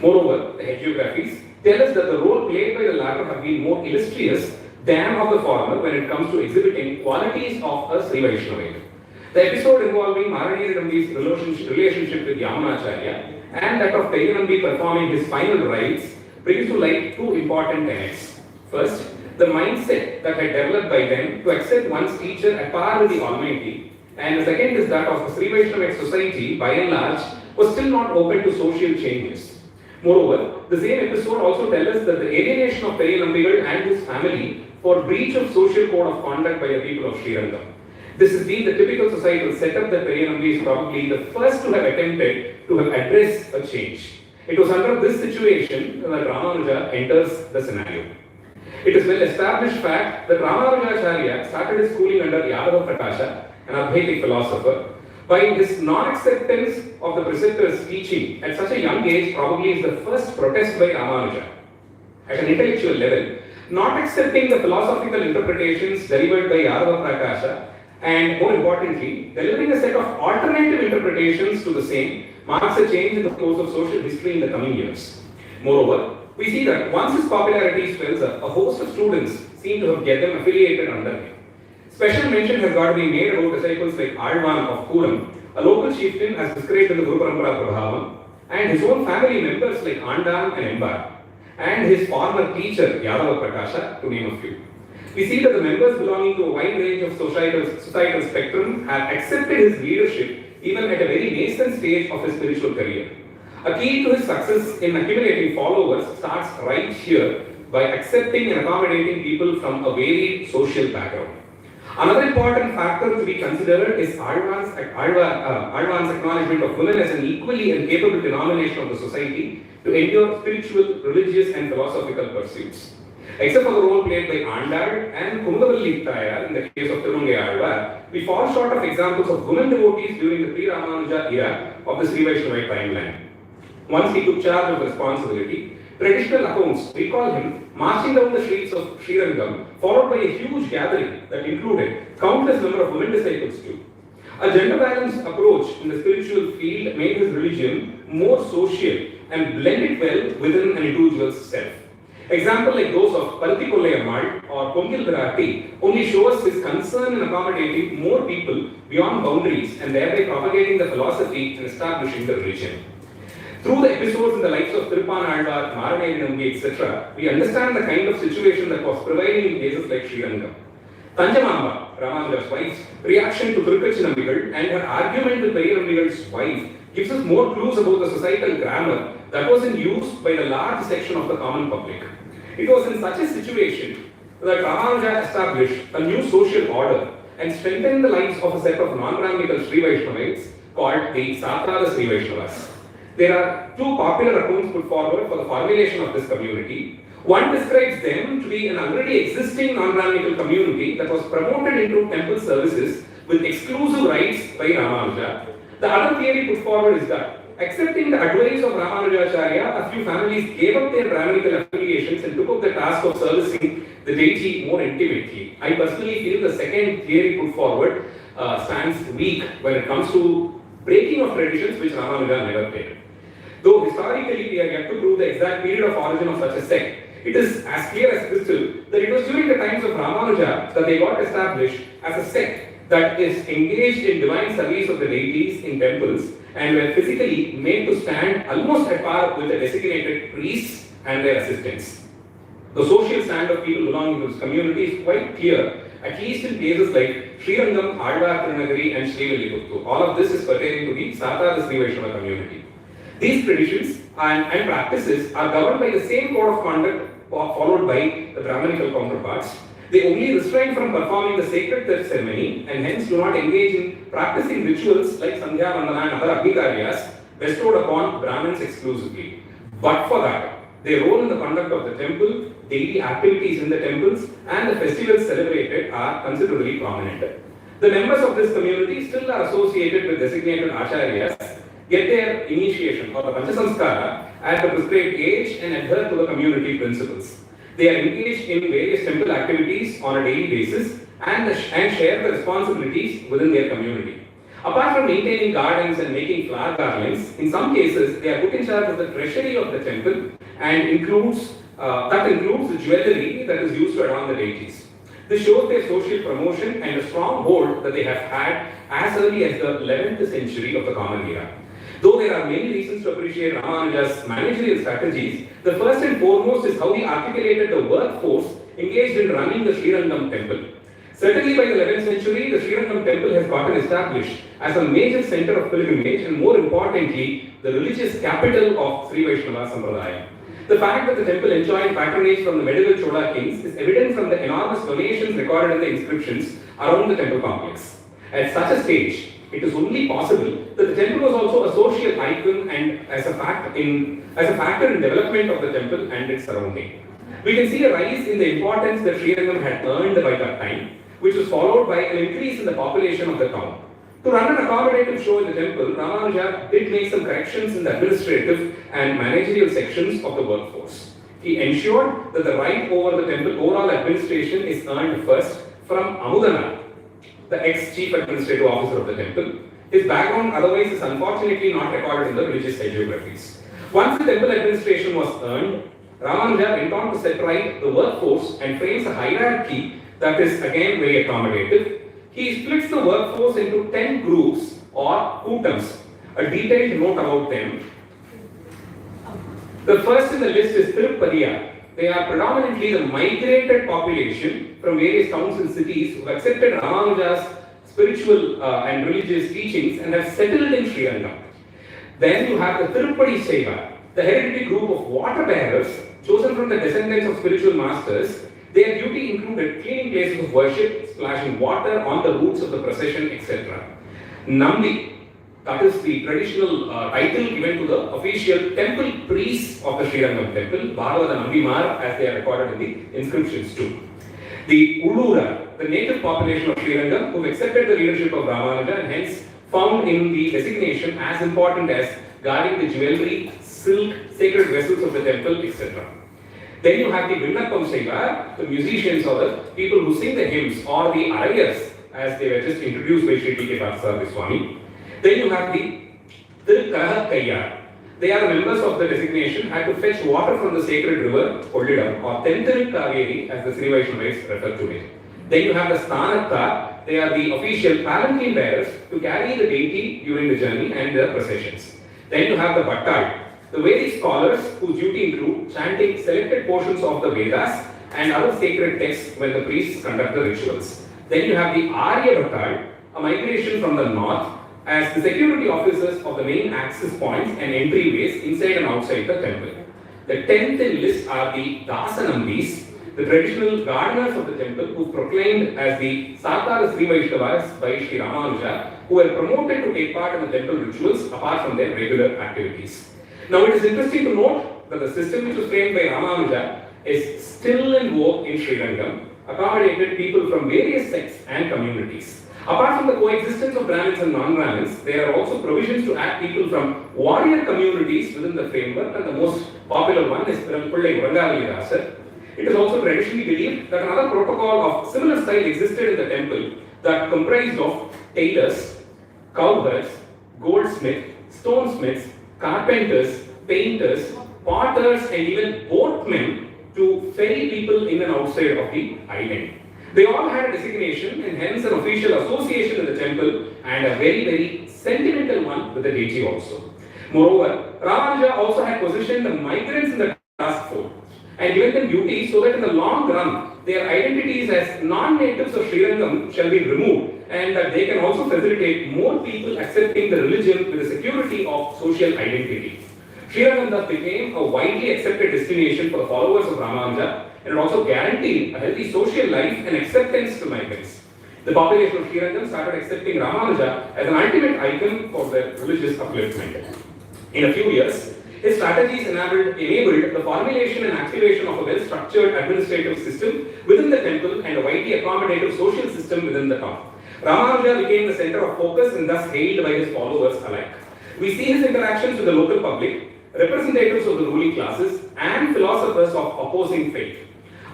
Speaker 13: Moreover, the hagiographies tell us that the role played by the latter have been more illustrious than of the former when it comes to exhibiting qualities of a Sri Vaishnavite. The episode involving Maraniyar Nambi's relationship with Yamunacharya and that of Periyanambi performing his final rites brings to light two important tenets. First, the mindset that had developed by them to accept one's teacher at par with the Almighty, and the second is that of the Sri Vaishnavite society by and large was still not open to social changes. Moreover, the same episode also tells us that the alienation of Periyanambigal and his family for breach of social code of conduct by the people of Srirangam. This has been the typical societal setup that Periyanambi is probably the first to have attempted to have addressed a change. It was under this situation that Ramanuja enters the scenario. It is well established fact that Ramanujacharya started his schooling under Yadava Prakasha, an Advaitic philosopher, by his non-acceptance of the preceptor's teaching at such a young age probably is the first protest by Ramanuja. At an intellectual level, not accepting the philosophical interpretations delivered by Yadava Prakasha, and more importantly, delivering a set of alternative interpretations to the same marks a change in the course of social history in the coming years. Moreover, we see that once his popularity swells up, a host of students seem to have get them affiliated under him. Special mention has got to be made about disciples like Alvan of Kuram, a local chieftain as described in the Guru Parampara Prabhavam, and his own family members like Andan and Embar, and his former teacher Yadava Prakasha, to name a few. We see that the members belonging to a wide range of societal spectrum have accepted his leadership even at a very nascent stage of his spiritual career. A key to his success in accumulating followers starts right here by accepting and accommodating people from a varied social background. Another important factor to be considered is Alvan's acknowledgement of women as an equally and capable denomination of the society to endure spiritual, religious and philosophical pursuits. Except for the role played by Andal and Kumundavalli Thayar in the case of Tirungai Alvar, we fall short of examples of women devotees during the pre-Ramanuja era of the Sri Vaishnavite timeline. Once he took charge of the responsibility, traditional accounts recall him marching down the streets of Srirangam, followed by a huge gathering that included countless number of women disciples too. A gender-balanced approach in the spiritual field made his religion more social and blended well within an individual's self. Examples like those of Palti Kollayammal or Pongil Virati only show us his concern in accommodating more people beyond boundaries and thereby propagating the philosophy and establishing the religion. Through the episodes in the lives of Tiruppan Alvar, Maraneri Nambi, etc., we understand the kind of situation that was prevailing in places like Srirangam. Tanjamamba, Ramanuja's wife's reaction to Tirukachi Nambigal and her argument with Periya Nambigal's wife gives us more clues about the societal grammar that was in use by the large section of the common public. It was in such a situation that Ramanuja established a new social order and strengthened the lives of a set of non-Brahminical Sri Vaishnavites called the Satrada Sri Vaishnavas. There are two popular accounts put forward for the formulation of this community. One describes them to be an already existing non-Brahminical community that was promoted into temple services with exclusive rights by Ramanuja. The other theory put forward is that, accepting the advice of Ramanujacharya, a few families gave up their Brahminical affiliations and took up the task of servicing the deity more intimately. I personally feel the second theory put forward stands weak when it comes to breaking of traditions which Ramanuja never did. Though historically we are yet to prove the exact period of origin of such a sect, it is as clear as crystal that it was during the times of Ramanuja that they got established as a sect that is engaged in divine service of the deities in temples and were physically made to stand almost at par with the designated priests and their assistants. The social stand of people belonging to this community is quite clear, at least in cases like Srirangam, Alvar Tirunagari and Srivilliputturu. All of this is pertaining to the Satrada Sri Vaishnava community. These traditions and practices are governed by the same code of conduct followed by the Brahminical counterparts. They only restrain from performing the sacred ceremony and hence do not engage in practicing rituals like Sandhya Vandana and other Abhikaryas bestowed upon Brahmins exclusively. But for that, their role in the conduct of the temple, daily activities in the temples, and the festivals celebrated are considerably prominent. The members of this community still are associated with designated acharyas, get their initiation or the Panchasamskara at the prescribed age and adhere to the community principles. They are engaged in various temple activities on a daily basis and share the responsibilities within their community. Apart from maintaining gardens and making flower garlands, in some cases they are put in charge of the treasury of the temple and includes the jewellery that is used to adorn the deities. This shows their social promotion and a strong hold that they have had as early as the 11th century of the Common Era. Though there are many reasons to appreciate Ramanuja's managerial strategies, the first and foremost is how he articulated the workforce engaged in running the Srirangam temple. Certainly by the 11th century, the Srirangam temple has gotten established as a major center of pilgrimage and more importantly, the religious capital of Sri Vaishnava Sampradaya. The fact that the temple enjoyed patronage from the medieval Chola kings is evident from the enormous donations recorded in the inscriptions around the temple complex. At such a stage, it is only possible that the temple was also a social icon and as a factor in development of the temple and its surrounding. We can see a rise in the importance that Srirangam had earned by that time, which was followed by an increase in the population of the town. To run an accommodative show in the temple, Ramanuja did make some corrections in the administrative and managerial sections of the workforce. He ensured that the right over the temple overall administration is earned first from Amudana, the ex-chief administrative officer of the temple. His background otherwise is unfortunately not recorded in the religious hagiographies. Once the temple administration was earned, Ramanuja went on to set right the workforce and frames a hierarchy that is again very accommodative. He splits the workforce into 10 groups or kutams. A detailed note about them. The first in the list is Tirupadiya. They are predominantly the migrated population from various towns and cities who accepted Ramanuja's spiritual and religious teachings and have settled in Sri Lanka. Then you have the Tirupadi Seva, the hereditary group of water bearers chosen from the descendants of spiritual masters. Their duty included cleaning places of worship, splashing water on the routes of the procession, etc. Nambi, that is the traditional title given to the official temple priests of the Sri Rangam temple, Bharava Nambimar, as they are recorded in the inscriptions too. The Ulura, the native population of Sri Rangam, who accepted the leadership of Ramanuja and hence found in the designation as important as guarding the jewelry, silk, sacred vessels of the temple, etc. Then you have the Vinnappam Saiva, the musicians or the people who sing the hymns, or the Arayas, as they were just introduced by Sri T.K. Parthasarathi Swami. Then you have the Tirukarahakkaiya. They are members of the designation, had to fetch water from the sacred river, Kollidam, or Tenthirukaveri, as the Sri Vaishnavas refer to it. Then you have the Sthanakka. They are the official palanquin bearers to carry the deity during the journey and the processions. Then you have the Bhattal, the Vedic scholars whose duty include chanting selected portions of the Vedas and other sacred texts when the priests conduct the rituals. Then you have the Arya Bhattal, a migration from the north, as the security officers of the main access points and entryways inside and outside the temple. The 10th in list are the Dasanambis, the traditional gardeners of the temple who proclaimed as the Sarkara Sri Vaishnavas by Sri Ramanuja, who were promoted to take part in the temple rituals apart from their regular activities. Now it is interesting to note that the system which was framed by Ramanuja is still in vogue in Sri Lanka, accommodated people from various sects and communities. Apart from the coexistence of Brahmins and non-Brahmins, there are also provisions to add people from warrior communities within the framework, and the most popular one is Pillai Urangavalidasar. It is also traditionally believed that another protocol of similar style existed in the temple that comprised of tailors, cowherds, goldsmiths, stonesmiths, carpenters, painters, potters, and even boatmen to ferry people in and outside of the island. They all had a designation and hence an official association in the temple, and a very, very sentimental one with the deity also. Moreover, Ramanuja also had positioned the migrants in the task force and given them duties so that in the long run, their identities as non-natives of Sri Rangam shall be removed, and that they can also facilitate more people accepting the religion with the security of social identity. Sri Rangam thus became a widely accepted destination for the followers of Ramanuja, and it also guaranteed a healthy social life and acceptance to migrants. The population of Sri Rangam started accepting Ramanuja as an ultimate icon for their religious upliftment. In a few years, his strategies enabled the formulation and activation of a well-structured administrative system within the temple and a widely accommodative social system within the town. Ramanuja became the center of focus and thus hailed by his followers alike. We see his interactions with the local public, representatives of the ruling classes, and philosophers of opposing faith.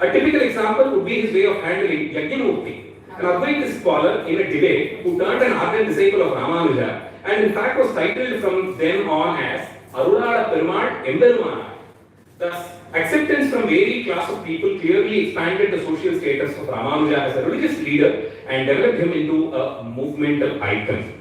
Speaker 13: A typical example would be his way of handling Yagnamurti, an Advaita scholar in a debate who turned an ardent disciple of Ramanuja and in fact was titled from then on as Arulada Perumal Emberumana. Thus, acceptance from varied class of people clearly expanded the social status of Ramanuja as a religious leader and developed him into a movemental icon.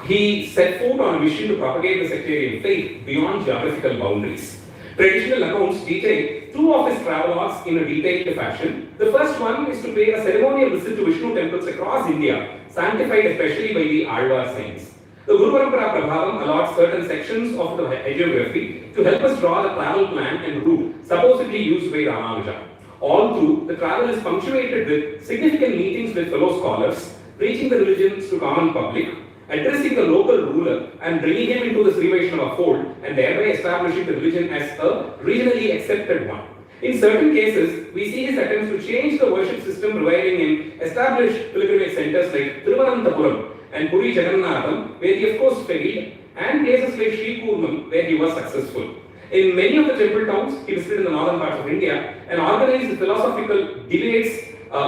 Speaker 13: He set forth on a mission to propagate the sectarian faith beyond geographical boundaries. Traditional accounts detail two of his travelogues in a detailed fashion. The first one is to pay a ceremonial visit to Vishnu temples across India, sanctified especially by the Alvar saints. The Guru Parampara Prabhavam allots certain sections of the hagiography to help us draw the travel plan and route supposedly used by Ramanuja. All through, the travel is punctuated with significant meetings with fellow scholars, preaching the religions to common public, addressing the local ruler and bringing him into the Sri Vaishnava fold, and thereby establishing the religion as a regionally accepted one. In certain cases, we see his attempts to change the worship system prevailing in established pilgrimage centers like Thiruvananthapuram and Puri Jagannatham, where he of course failed, and places like Sri Purnam, where he was successful. In many of the temple towns, he visited in the northern parts of India and organized philosophical debates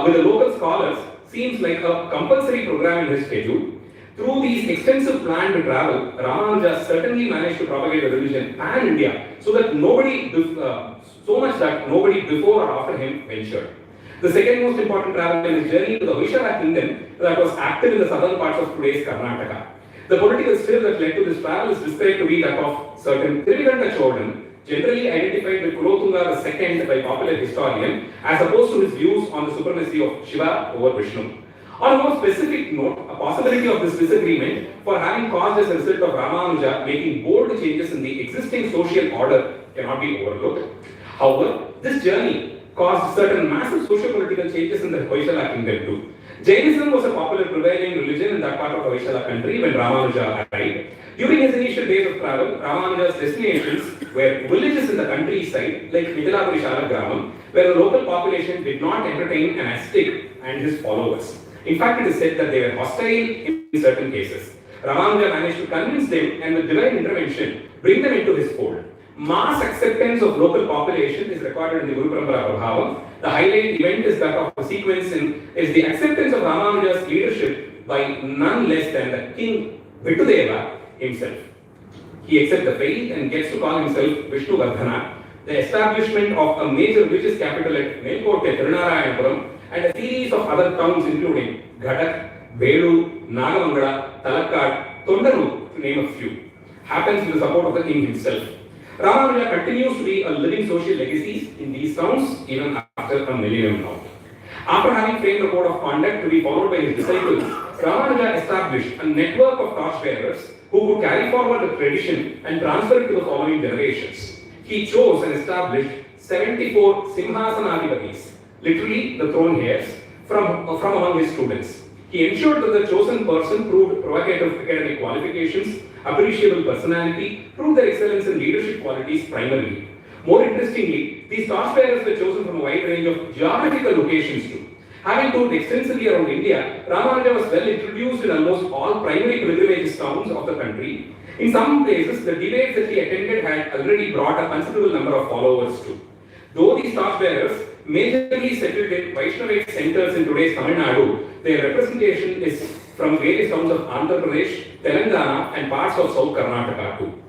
Speaker 13: with the local scholars. Seems like a compulsory program in his schedule. Through these extensive plans to travel, Ramanuja certainly managed to propagate the religion pan-India so that so much that nobody before or after him ventured. The second most important travel in his journey to the Vaishnava kingdom that was active in the southern parts of today's Karnataka. The political stir that led to this travel is described to be that of certain Trivikanta Chodan, generally identified with Kulothunga II by popular historian, as opposed to his views on the supremacy of Shiva over Vishnu. On a more specific note, a possibility of this disagreement for having caused as a result of Ramanuja making bold changes in the existing social order cannot be overlooked. However, this journey caused certain massive socio-political changes in the Vaishnava kingdom too. Jainism was a popular prevailing religion in that part of the Vaishnava country when Ramanuja arrived. During his initial days of travel, Ramanuja's destinations were villages in the countryside like Mithilapuri Shalagramam, where the local population did not entertain an ascetic and his followers. In fact, it is said that they were hostile in certain cases. Ramanuja managed to convince them and with divine intervention, bring them into his fold. Mass acceptance of local population is recorded in the Guru Parampara Prabhavam. The highlight event is that of the sequence is the acceptance of Ramanuja's leadership by none less than the king Vittudeva himself. He accepts the faith and gets to call himself Vishnu Vardhana. The establishment of a major religious capital at Melkote, Tirunarayapuram, and a series of other towns including Gadak, Belu, Nagamangala, Talakkad, Tondaru, to name a few, happens with the support of the king himself. Ramanuja continues to be a living social legacy in these towns even after a millennium now. After having framed a code of conduct to be followed by his disciples, Ramanuja established a network of torchbearers who would carry forward the tradition and transfer it to the following generations. He chose and established 74 Simhasanadipatis, literally the throne heirs, from among his students. He ensured that the chosen person proved provocative academic qualifications, appreciable personality, proved their excellence in leadership qualities primarily. More interestingly, these torchbearers were chosen from a wide range of geographical locations too. Having toured extensively around India, Ramanuja was well introduced in almost all primary pilgrimage towns of the country. In some places, the debates that he attended had already brought a considerable number of followers too. Though these torchbearers majorly settled in Vaishnavite centers in today's Tamil Nadu, their representation is from various towns of Andhra Pradesh, Telangana, and parts of South Karnataka too.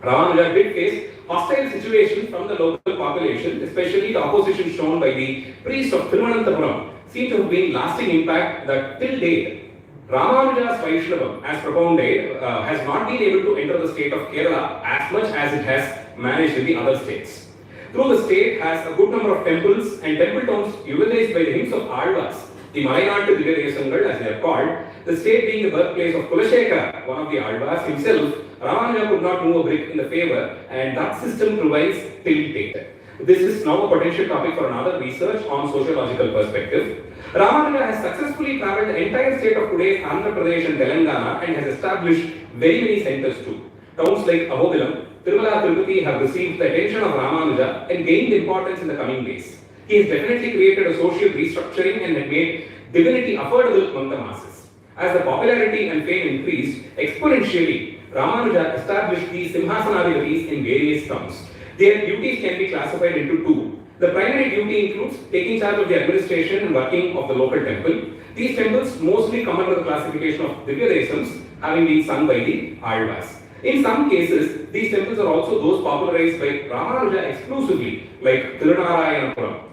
Speaker 13: Ramanuja did face hostile situations from the local population, especially the opposition shown by the priests of Thiruvananthapuram, seems to have been lasting impact that till date, Ramanuja's Vaishnavam, as propounded, has not been able to enter the state of Kerala as much as it has managed in the other states. Though the state has a good number of temples and temple towns utilized by the hymns of Alvas, the Malayanaadu Divya as they are called, the state being the birthplace of Kulashekara, one of the Alvas himself, Ramanuja could not move a brick in the favor, and that system provides till date. This is now a potential topic for another research on sociological perspective. Ramanuja has successfully traveled the entire state of today's Andhra Pradesh and Telangana and has established very many centers too. Towns like Ahobilam, Tirumala, Tirupati have received the attention of Ramanuja and gained importance in the coming days. He has definitely created a social restructuring and had made divinity affordable among the masses. As the popularity and fame increased exponentially, Ramanuja established these Simhasanadipatis in various towns. Their duties can be classified into two. The primary duty includes taking charge of the administration and working of the local temple. These temples mostly come under the classification of Divya Desams, having been sung by the Alvas. In some cases, these temples are also those popularized by Ramanuja exclusively, like Tirunarayapuram.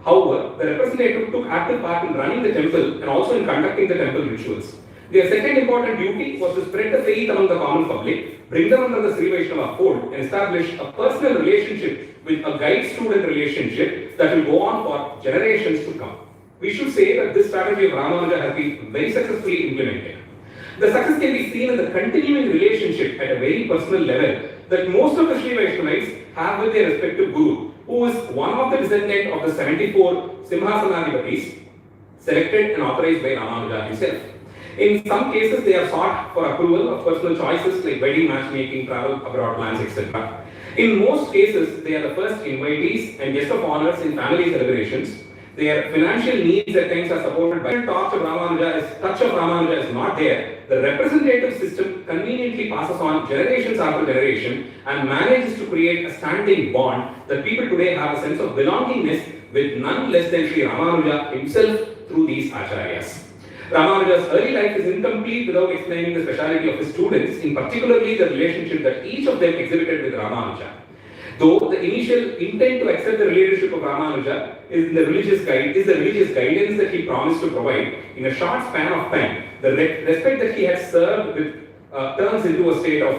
Speaker 13: However, the representative took active part in running the temple and also in conducting the temple rituals. Their second important duty was to spread the faith among the common public, bring them under the Sri Vaishnava fold, and establish a personal relationship with a guide-student relationship that will go on for generations to come. We should say that this strategy of Ramanuja has been very successfully implemented. The success can be seen in the continuing relationship at a very personal level that most of the Sri Vaishnavites have with their respective guru, who is one of the descendants of the 74 Simhasanadipatis selected and authorized by Ramanuja himself. In some cases, they are sought for approval of personal choices like wedding, matchmaking, travel, abroad plans, etc. In most cases, they are the first invitees and guests of honors in family celebrations. Their financial needs at times are supported by touch of Ramanuja is not there, the representative system conveniently passes on generations after generation and manages to create a standing bond that people today have a sense of belongingness with none less than Sri Ramanuja himself through these acharyas. Ramanuja's early life is incomplete without explaining the speciality of his students, in particularly the relationship that each of them exhibited with Ramanuja. Though the initial intent to accept the leadership of Ramanuja is the religious guidance that he promised to provide in a short span of time, the respect that he had served with turns into a state of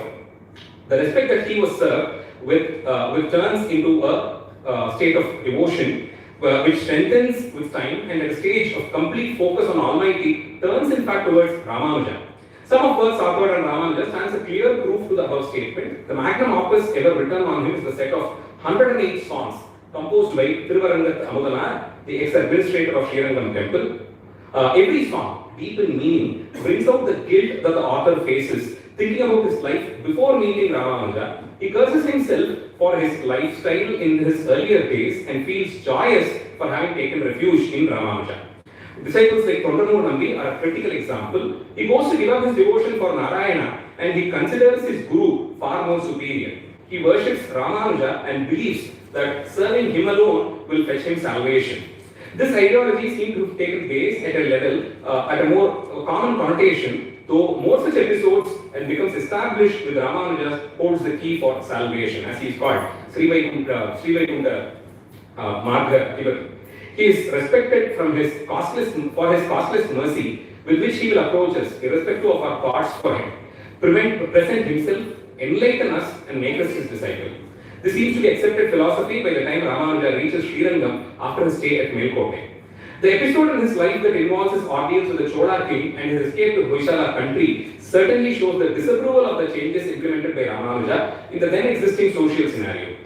Speaker 13: turns into a state of devotion, which strengthens with time, and at a stage of complete focus on Almighty turns in fact towards Ramanuja. Some of works authored on Ramanuja stands a clear proof to the above statement. The magnum opus ever written on him is the set of 108 songs composed by Thiruvarangat Amudana, the ex-administrator of Srirangam temple. Every song, deep in meaning, brings out the guilt that the author faces thinking about his life before meeting Ramanuja. He curses himself for his lifestyle in his earlier days and feels joyous for having taken refuge in Ramanuja. Disciples like Forenoon are a critical example. He goes to give up his devotion for Narayana and he considers his guru far more superior. He worships Ramanuja and believes that serving him alone will fetch him salvation. This ideology seems to have taken base at a level, at a more common connotation, though more such episodes and becomes established with Ramanuja holds the key for salvation, as he is called, Sri Vaikunta Marga. He is respected for his costless mercy with which he will approach us, irrespective of our thoughts for him, present himself, enlighten us, and make us his disciple. This seems to be accepted philosophy by the time Ramanuja reaches Srirangam after his stay at Melkote. The episode in his life that involves his audience with the Chola king and his escape to Hoysala country certainly shows the disapproval of the changes implemented by Ramanuja in the then existing social scenario.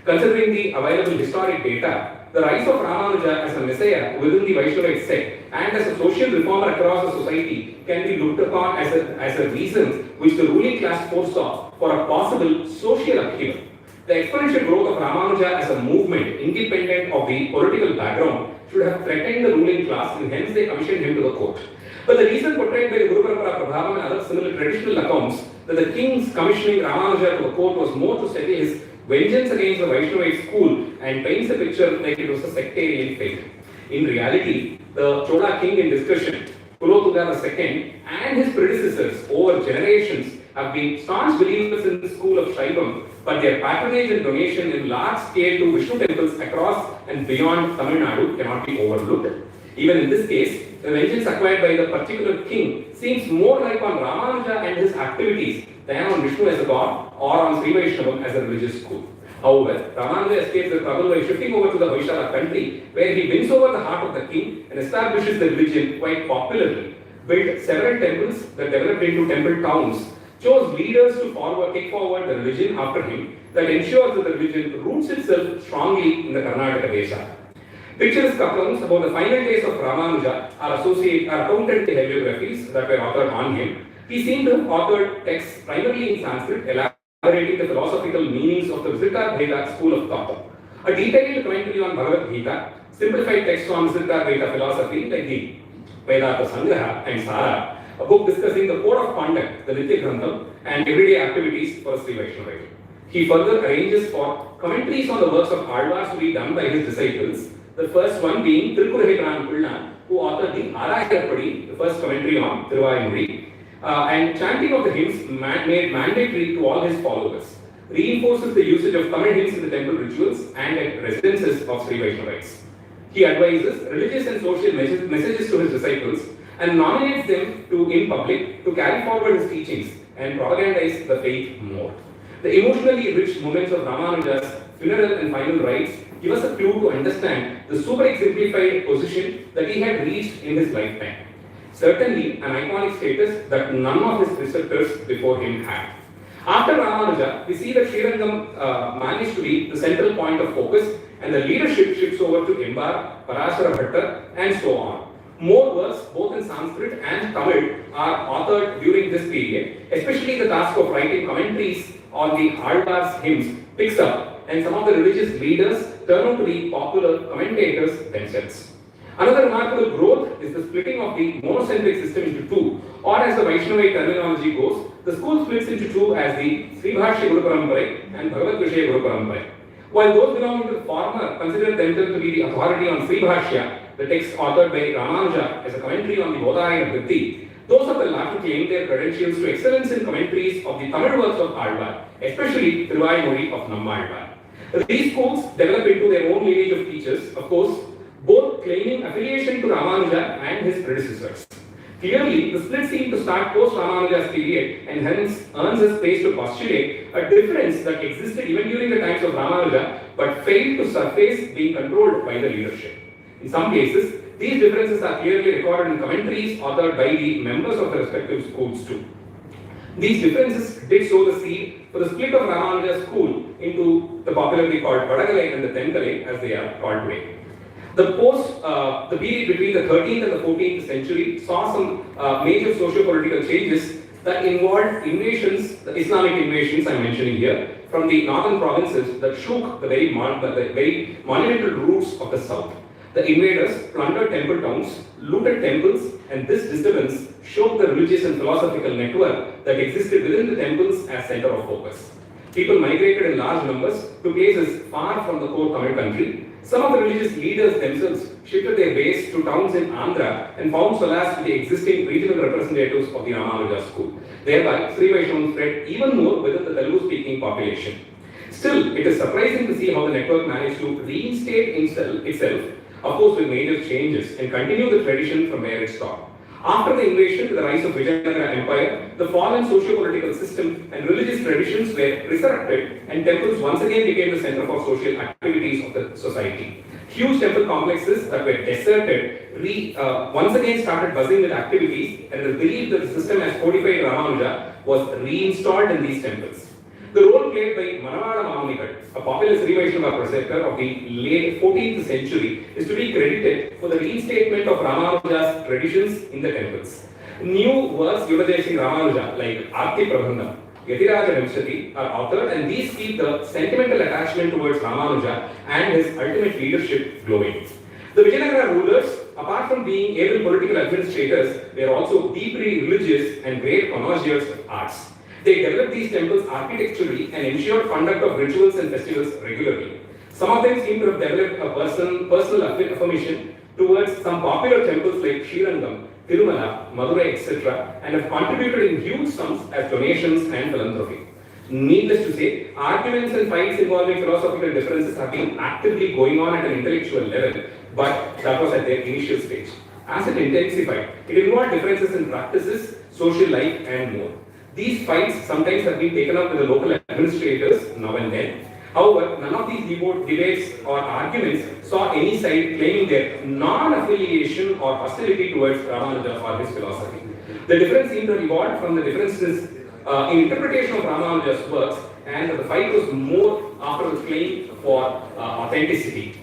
Speaker 13: Considering the available historic data, the rise of Ramanuja as a messiah within the Vaishnavite sect and as a social reformer across the society can be looked upon as a reason which the ruling class foresaw for a possible social upheaval. The exponential growth of Ramanuja as a movement independent of the political background should have threatened the ruling class and hence they commissioned him to the court. But the reason portrayed by the Guru Parampara Prabhavam and other similar traditional accounts that the king's commissioning Ramanuja to the court was more to settle his vengeance against the Vaishnavite school and paints a picture like it was a sectarian faith. In reality, the Chola king in discussion, Kulotuga II, and his predecessors over generations have been staunch believers in the school of Shaivam, but their patronage and donation in large scale to Vishnu temples across and beyond Tamil Nadu cannot be overlooked. Even in this case, the vengeance acquired by the particular king seems more like on Ramanuja and his activities than on Vishnu as a god or on Sri Vaishnavam as a religious school. However, Ramanuja escapes the trouble by shifting over to the Hoysala country, where he wins over the heart of the king and establishes the religion quite popularly, built several temples that developed into temple towns, chose leaders to take forward the religion after him that ensures that the religion roots itself strongly in the Karnataka Desha. Picturesque accounts about the final days of Ramanuja are accounted in hagiographies that were authored on him. He seemed to have authored texts primarily in Sanskrit, elaborating the philosophical meanings of the Visiddhadvaita school of thought. A detailed commentary on Bhagavad Gita, simplified texts on Visiddhadvaita philosophy like the Vedanta Sangraha and Sara, a book discussing the code of conduct, the Nitya Grantham, and everyday activities for Sri Vaishnavite. He further arranges for commentaries on the works of Alvars to be done by his disciples, the first one being Tirukkurahekaran Pilla, who authored the Arayapadi, the first commentary on Tiruvayamuri, and chanting of the hymns made mandatory to all his followers, reinforces the usage of Tamil hymns in the temple rituals and at residences of Sri Vaishnavites. He advises religious and social messages to his disciples and nominates them in public to carry forward his teachings and propagandize the faith more. The emotionally rich moments of Ramanuja's funeral and final rites give us a clue to understand the super exemplified position that he had reached in his lifetime. Certainly an iconic status that none of his preceptors before him had. After Ramanuja, we see that Srirangam managed to be the central point of focus and the leadership shifts over to Embar, Parashara Bhatta and so on. More works, both in Sanskrit and Tamil, are authored during this period, especially the task of writing commentaries on the Alvars hymns picks up, and some of the religious leaders turn out to be popular commentators themselves. Another remarkable growth is the splitting of the monocentric system into two, or as the Vaishnavite terminology goes, the school splits into two as the Sri Bhashya Guru Parampara and Bhagavad Vishaya Guru Parampara. While those belonging to the former consider themselves to be the authority on Sri Bhashya, the text authored by Ramanujar as a commentary on the Bodhayana Vritti, those of the latter claim their credentials to excellence in commentaries of the Tamil works of Alvar, especially Thiruvayamozhi of Nammalvar. These schools develop into their own lineage of teachers, of course, both claiming affiliation to Ramanuja and his predecessors. Clearly, the split seemed to start post-Ramanuja's period and hence earns us space to postulate a difference that existed even during the times of Ramanuja but failed to surface being controlled by the leadership. In some cases, these differences are clearly recorded in commentaries authored by the members of the respective schools too. These differences did sow the seed for the split of Ramanuja's school into the popularly called Vadagalai and the Tengalai as they are called today. The period between the 13th and the 14th century saw some major socio-political changes that involved invasions, the Islamic invasions I'm mentioning here, from the northern provinces that shook the very monumental roots of the south. The invaders plundered temple towns, looted temples, and this disturbance shook the religious and philosophical network that existed within the temples as center of focus. People migrated in large numbers to places far from the core Tamil country. Some of the religious leaders themselves shifted their base to towns in Andhra and found solace with the existing regional representatives of the Ramanuja school. Thereby, Sri Vaishnavam spread even more within the Telugu-speaking population. Still, it is surprising to see how the network managed to reinstate itself, of course with major changes, and continue the tradition from where it stopped. After the invasion to the rise of Vijayanagara Empire, the fallen socio-political system and religious traditions were resurrected and temples once again became the center for social activities of the society. Huge temple complexes that were deserted once again started buzzing with activities, and it is believed that the system as codified Ramanuja was reinstalled in these temples. The role played by Manavada Mamunikat, a popular Sri Vaishnava preceptor of the late 14th century, is to be credited for the reinstatement of Ramanuja's traditions in the temples. New works eulogising Ramanuja like Arti Prabandham, Yatiraja Vimshati are authored, and these keep the sentimental attachment towards Ramanuja and his ultimate leadership glowing. The Vijayanagara rulers, apart from being able political administrators, were also deeply religious and great connoisseurs of arts. They developed these temples architecturally and ensured conduct of rituals and festivals regularly. Some of them seem to have developed a personal affirmation towards some popular temples like Srirangam, Tirumala, Madurai, etc., and have contributed in huge sums as donations and philanthropy. Needless to say, arguments and fights involving philosophical differences have been actively going on at an intellectual level, but that was at their initial stage. As it intensified, it involved differences in practices, social life, and more. These fights sometimes have been taken up with the local administrators now and then. However, none of these debates or arguments saw any side claiming their non-affiliation or hostility towards Ramanuja or his philosophy. The difference seemed to have evolved from the differences in interpretation of Ramanuja's works, and the fight was more after the claim for authenticity.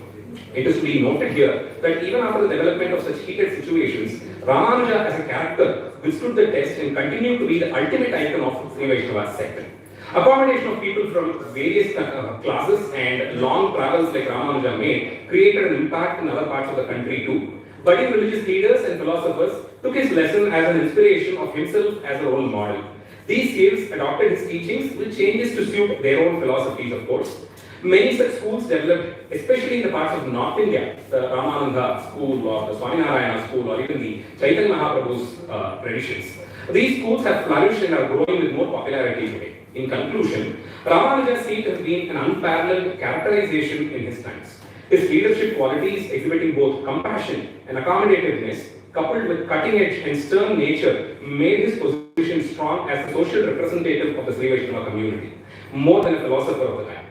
Speaker 13: It is to be noted here that even after the development of such heated situations, Ramanuja as a character withstood the test and continued to be the ultimate icon of Sri Vaishnava sect. A combination of people from various classes and long travels like Ramanuja made created an impact in other parts of the country too. Budding religious leaders and philosophers took his lesson as an inspiration of himself as a role model. These scales adopted his teachings with changes to suit their own philosophies, of course. Many such schools developed, especially in the parts of North India, the Ramananda school or the Swaminarayana school or even the Chaitanya Mahaprabhu's traditions. These schools have flourished and are growing with more popularity today. In conclusion, Ramanuja seemed to have been an unparalleled characterization in his times. His leadership qualities exhibiting both compassion and accommodativeness, coupled with cutting-edge and stern nature, made his position strong as a social representative of the Sri Vaishnava community, more than a philosopher of the time.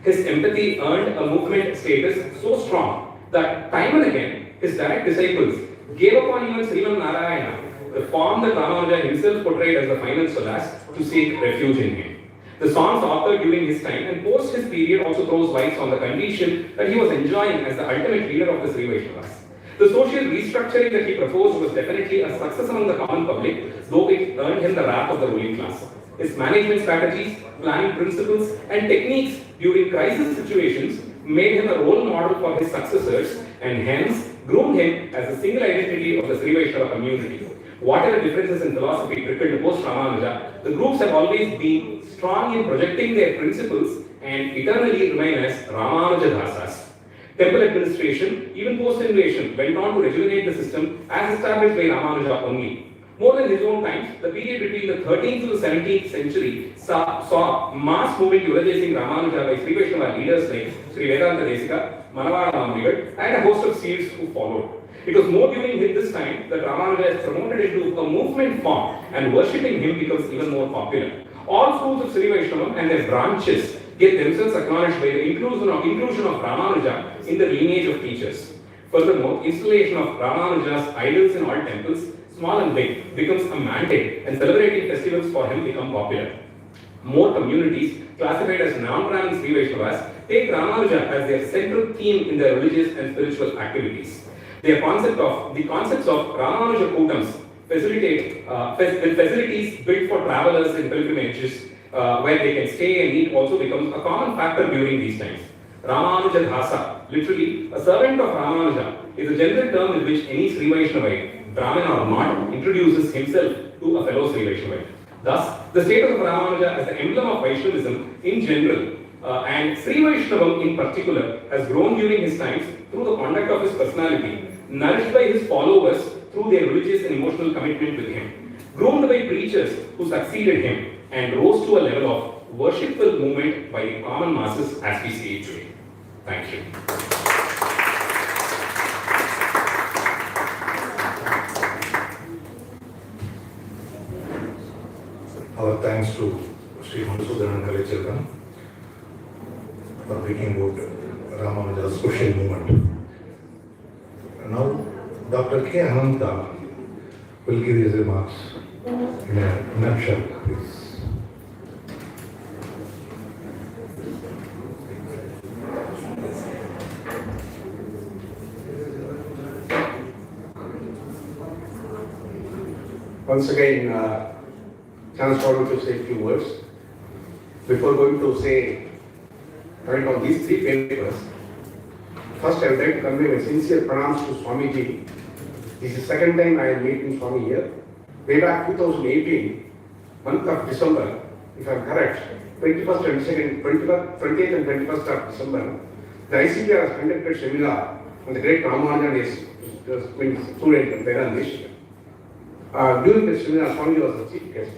Speaker 13: His empathy earned a movement status so strong that time and again his direct disciples gave upon even Sriman Narayana, the form that Ramanuja himself portrayed as the final solace, to seek refuge in him. The songs authored during his time and post his period also throws lights on the condition that he was enjoying as the ultimate leader of the Sri Vaishnavas. The social restructuring that he proposed was definitely a success among the common public, though it earned him the wrath of the ruling class. His management strategies, planning principles, and techniques during crisis situations made him a role model for his successors and hence groomed him as a single identity of the Sri Vaishnava community. whatever differences in philosophy trickled post Ramanuja, the groups have always been strong in projecting their principles and eternally remain as Ramanuja Dasas. Temple administration, even post-invasion, went on to rejuvenate the system as established by Ramanuja only. More than his own times, the period between the 13th to the 17th century saw mass movement eulogising Ramanuja by Sri Vaishnava leaders like Sri Vedanta Desika, Manavara Ramanigal, and a host of seers who followed. It was more during this time that Ramanuja is promoted into a movement form and worshipping him becomes even more popular. All schools of Sri Vaishnava and their branches get themselves acknowledged by the inclusion of Ramanuja in the lineage of teachers. Furthermore, installation of Ramanuja's idols in all temples, small and big, becomes a mandate and celebrating festivals for him become popular. More communities, classified as non-Brahmin Sri Vaishnavas, take Ramanuja as their central theme in their religious and spiritual activities. The concepts of Ramanuja Kutams facilitate facilities built for travelers in pilgrimages where they can stay and eat also becomes a common factor during these times. Ramanuja Dhasa, literally a servant of Ramanuja, is a general term in which any Sri Vaishnavite, Brahmin or not, introduces himself to a fellow Sri Vaishnavite. Thus, the status of Ramanuja as the emblem of Vaishnavism in general and Sri Vaishnavam in particular has grown during his times through the conduct of his personality, nourished by his followers through their religious and emotional commitment with him, groomed by preachers who succeeded him, and rose to a level of worshipful movement by the common masses as we see it today. Thank you.
Speaker 1: Our thanks to Sri Madhusudan Kalachilvan for bringing about Ramanuja's social movement. Now, Dr. K. Ananta will give his remarks in a nutshell, please.
Speaker 4: Once again, chance for me to say a few words. Before going to say, comment on these three papers, first I would like to convey my sincere pranams to Swamiji. This is the second time I am meeting Swami here. Way back 2018, month of December, if I am correct, 21st and 2nd, 20th and 21st of December, the ICPR has conducted seminar on the great Ramanujan and his student of Vedantish. During the seminar, Swami was the chief guest.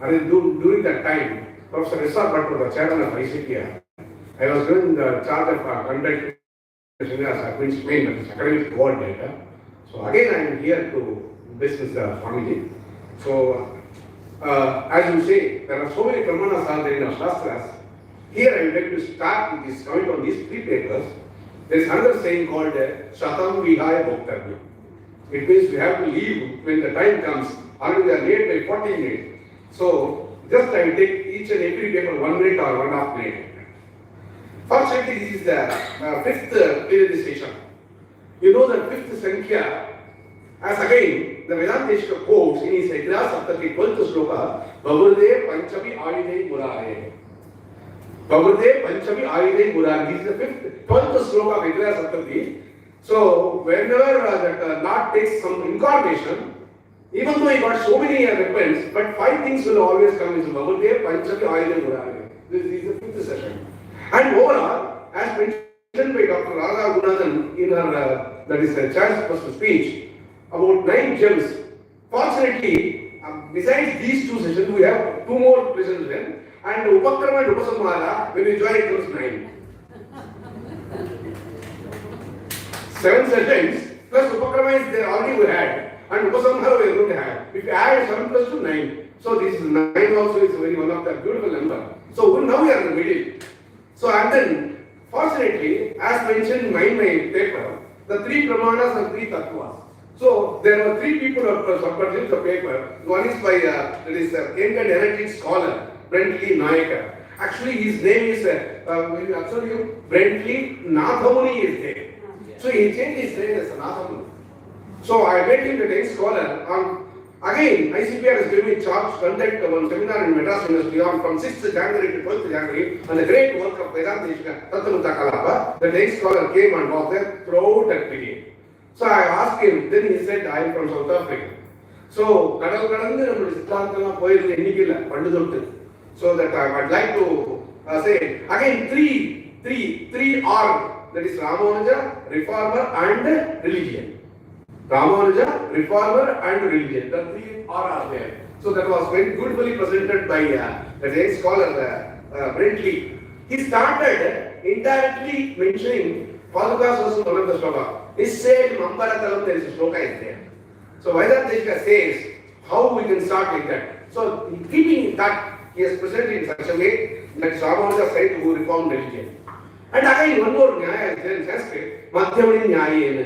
Speaker 4: And during that time, Professor S.R. Bhatt was the chairman of ICPR. I was given the charge of conducting the seminar as Queen's main academic coordinator. So again, I am here to discuss Swamiji. So, as you say, there are so many pramanas are there in our Shastras. Here I would like to start with this comment on these three papers. There is another saying called Shatam Vihaya Bhoktavya. It means we have to leave when the time comes, or we are late by 40 minutes. So, just I will take each and every paper 1 minute or 1.5 minutes. Fortunately, this is the fifth periodization. You know that fifth Sankhya, as again, the Vedanteshika quotes in his Ekra Saptati 12th sloka, Bhavurde Panchami Ayudhe Murare. Bhavurde Panchami Ayudhe Murare. This is the fifth, 12th sloka of Ekra Saptati. So, whenever that Lord takes some incarnation, even though he got so many weapons, but 5 things will always come into Bhavurde Panchami Ayudhe Murare. This is the fifth session. And overall, as mentioned by Dr. Radha Gunathan in her that is a chance first speech, about 9 gems. Fortunately, besides these 2 sessions, we have 2 more present then. And Upakrama and Upasamhara, when we join it comes 9. 7 sessions, plus Upakrama is there already we had. And Upasamhara we are going to have. If you add 7 plus 2, 9. So this is 9 also is very one of the beautiful number. So now we are in the middle. So and then, fortunately, as mentioned in my paper, the 3 pramanas and 3 tattvas. So there were 3 people who have submitted the paper. One is by that is Indian energetic scholar Brentley Nayaka. Actually, his name is will you observe you Brentley Nathamuni is there. So he changed his name as Nathamuni. So I met him the next scholar on. Again, ICPR has given me charge to conduct one seminar in Madras University on from 6th January to 12th January on the great work of Vedanteshika Tattvamuta Kalapa. The next scholar came and was there throughout that period. So I asked him, then he said, I am from South Africa. So, கடல் கடந்து நம்மளுடைய சித்தாந்தம்லாம் போயிருது எண்ணிக்கையில் பண்டு தொட்டு. So that I would like to say again three R, that is Ramanuja, Reformer and Religion. Ramanuja, Reformer and Religion. The three R are there. So that was very beautifully presented by the great scholar Brentley. He started indirectly mentioning Padukas was one of the sloka. He said Mambaratalam, there is a sloka in there. So Vedanteshika says how we can start like that. So keeping that, he has presented in such a way that Ramanuja said to reform religion. And again one more Nyaya is there in Sanskrit, Madhyamani Nyayena.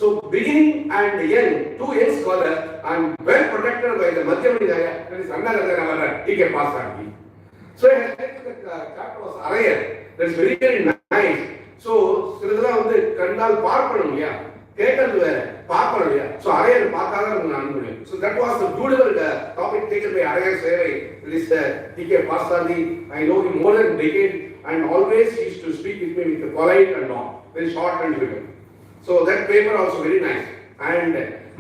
Speaker 4: So beginning and end, two young scholars and well protected by the Madhyamani Nyaya, that is another than our T.K. Pasardi. So I have said that chapter was Araya, that is very very nice. So சிலதெல்லாம் வந்து கண்டால் பார்க்கணும் இல்லையா, கேட்கறது வேற, பார்க்கணும் இல்லையா. So Araya பார்க்காத நம்ம அனுபவம். So that was the beautiful topic taken by Araya Sevai. It is T.K. Pasardi. I know him more than a decade and always he used to speak with me with a polite and all, very short and sweet. So that paper also very nice. And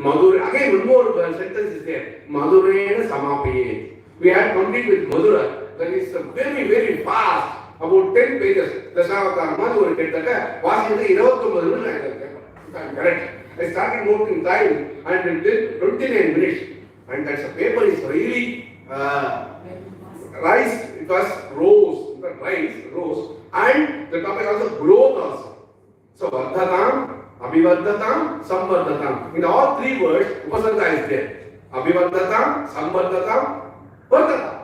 Speaker 4: Madhura, again one more sentence is there. Madhurena Samapaye. We had complete with Madhura. That is very very fast. About 10 pages. Dasavakar Madhura Kettaka was in the 29 minutes. Correct. I started noting time and it did 29 minutes. And that's a paper is really rice. It was rose. Rice, rose. And the topic also growth also. So Vardhatam, Abhivardhatam, Samvardhatam. In all three words, Upasarga is there. Abhivardhatam, Samvardhatam, Vardhatam.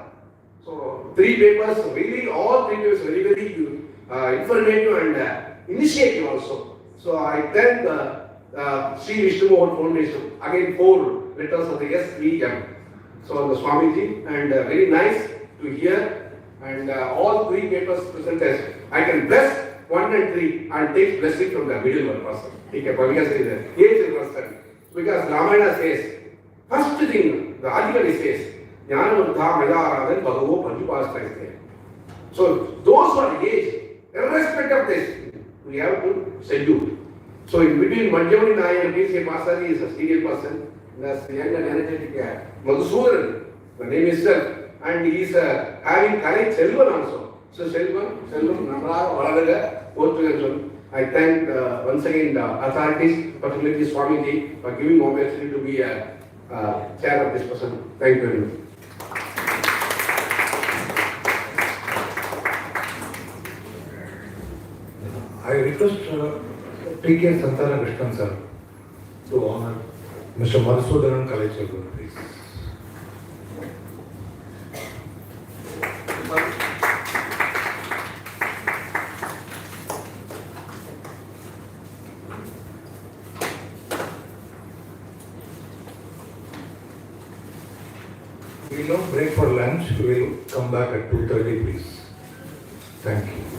Speaker 4: So three papers, really all three papers very very informative and initiative also. So I thank Sri Vishnu Mohan Foundation. Again 4 letters of the SVM. So the Swamiji and very nice to hear. And all three papers presented. I can bless 1 and 3 and take blessing from the middle one person. Okay, because it is the age person. Because Ramayana says, first thing, the article says, Jnanamurtha Mayaradan Bhagavo Panchupasta is there. So those who are age, irrespective of this, we have to salute. So in between Madhyamani Naya and P.C. Pasari is a serious person. That's the young and energetic Madhusudan, the name itself. And he is having courage, Selvan also. So Selvan, Namra, Valadaga, both together. I thank once again the authorities, particularly Swamiji, for giving opportunity to be a chair of this person. Thank you very much.
Speaker 1: I request T.K. Santana Krishnan sir to honor Mr. Madhusudanan Kalaichagan, please. We will not break for lunch. We will come back at 2:30, please. Thank you.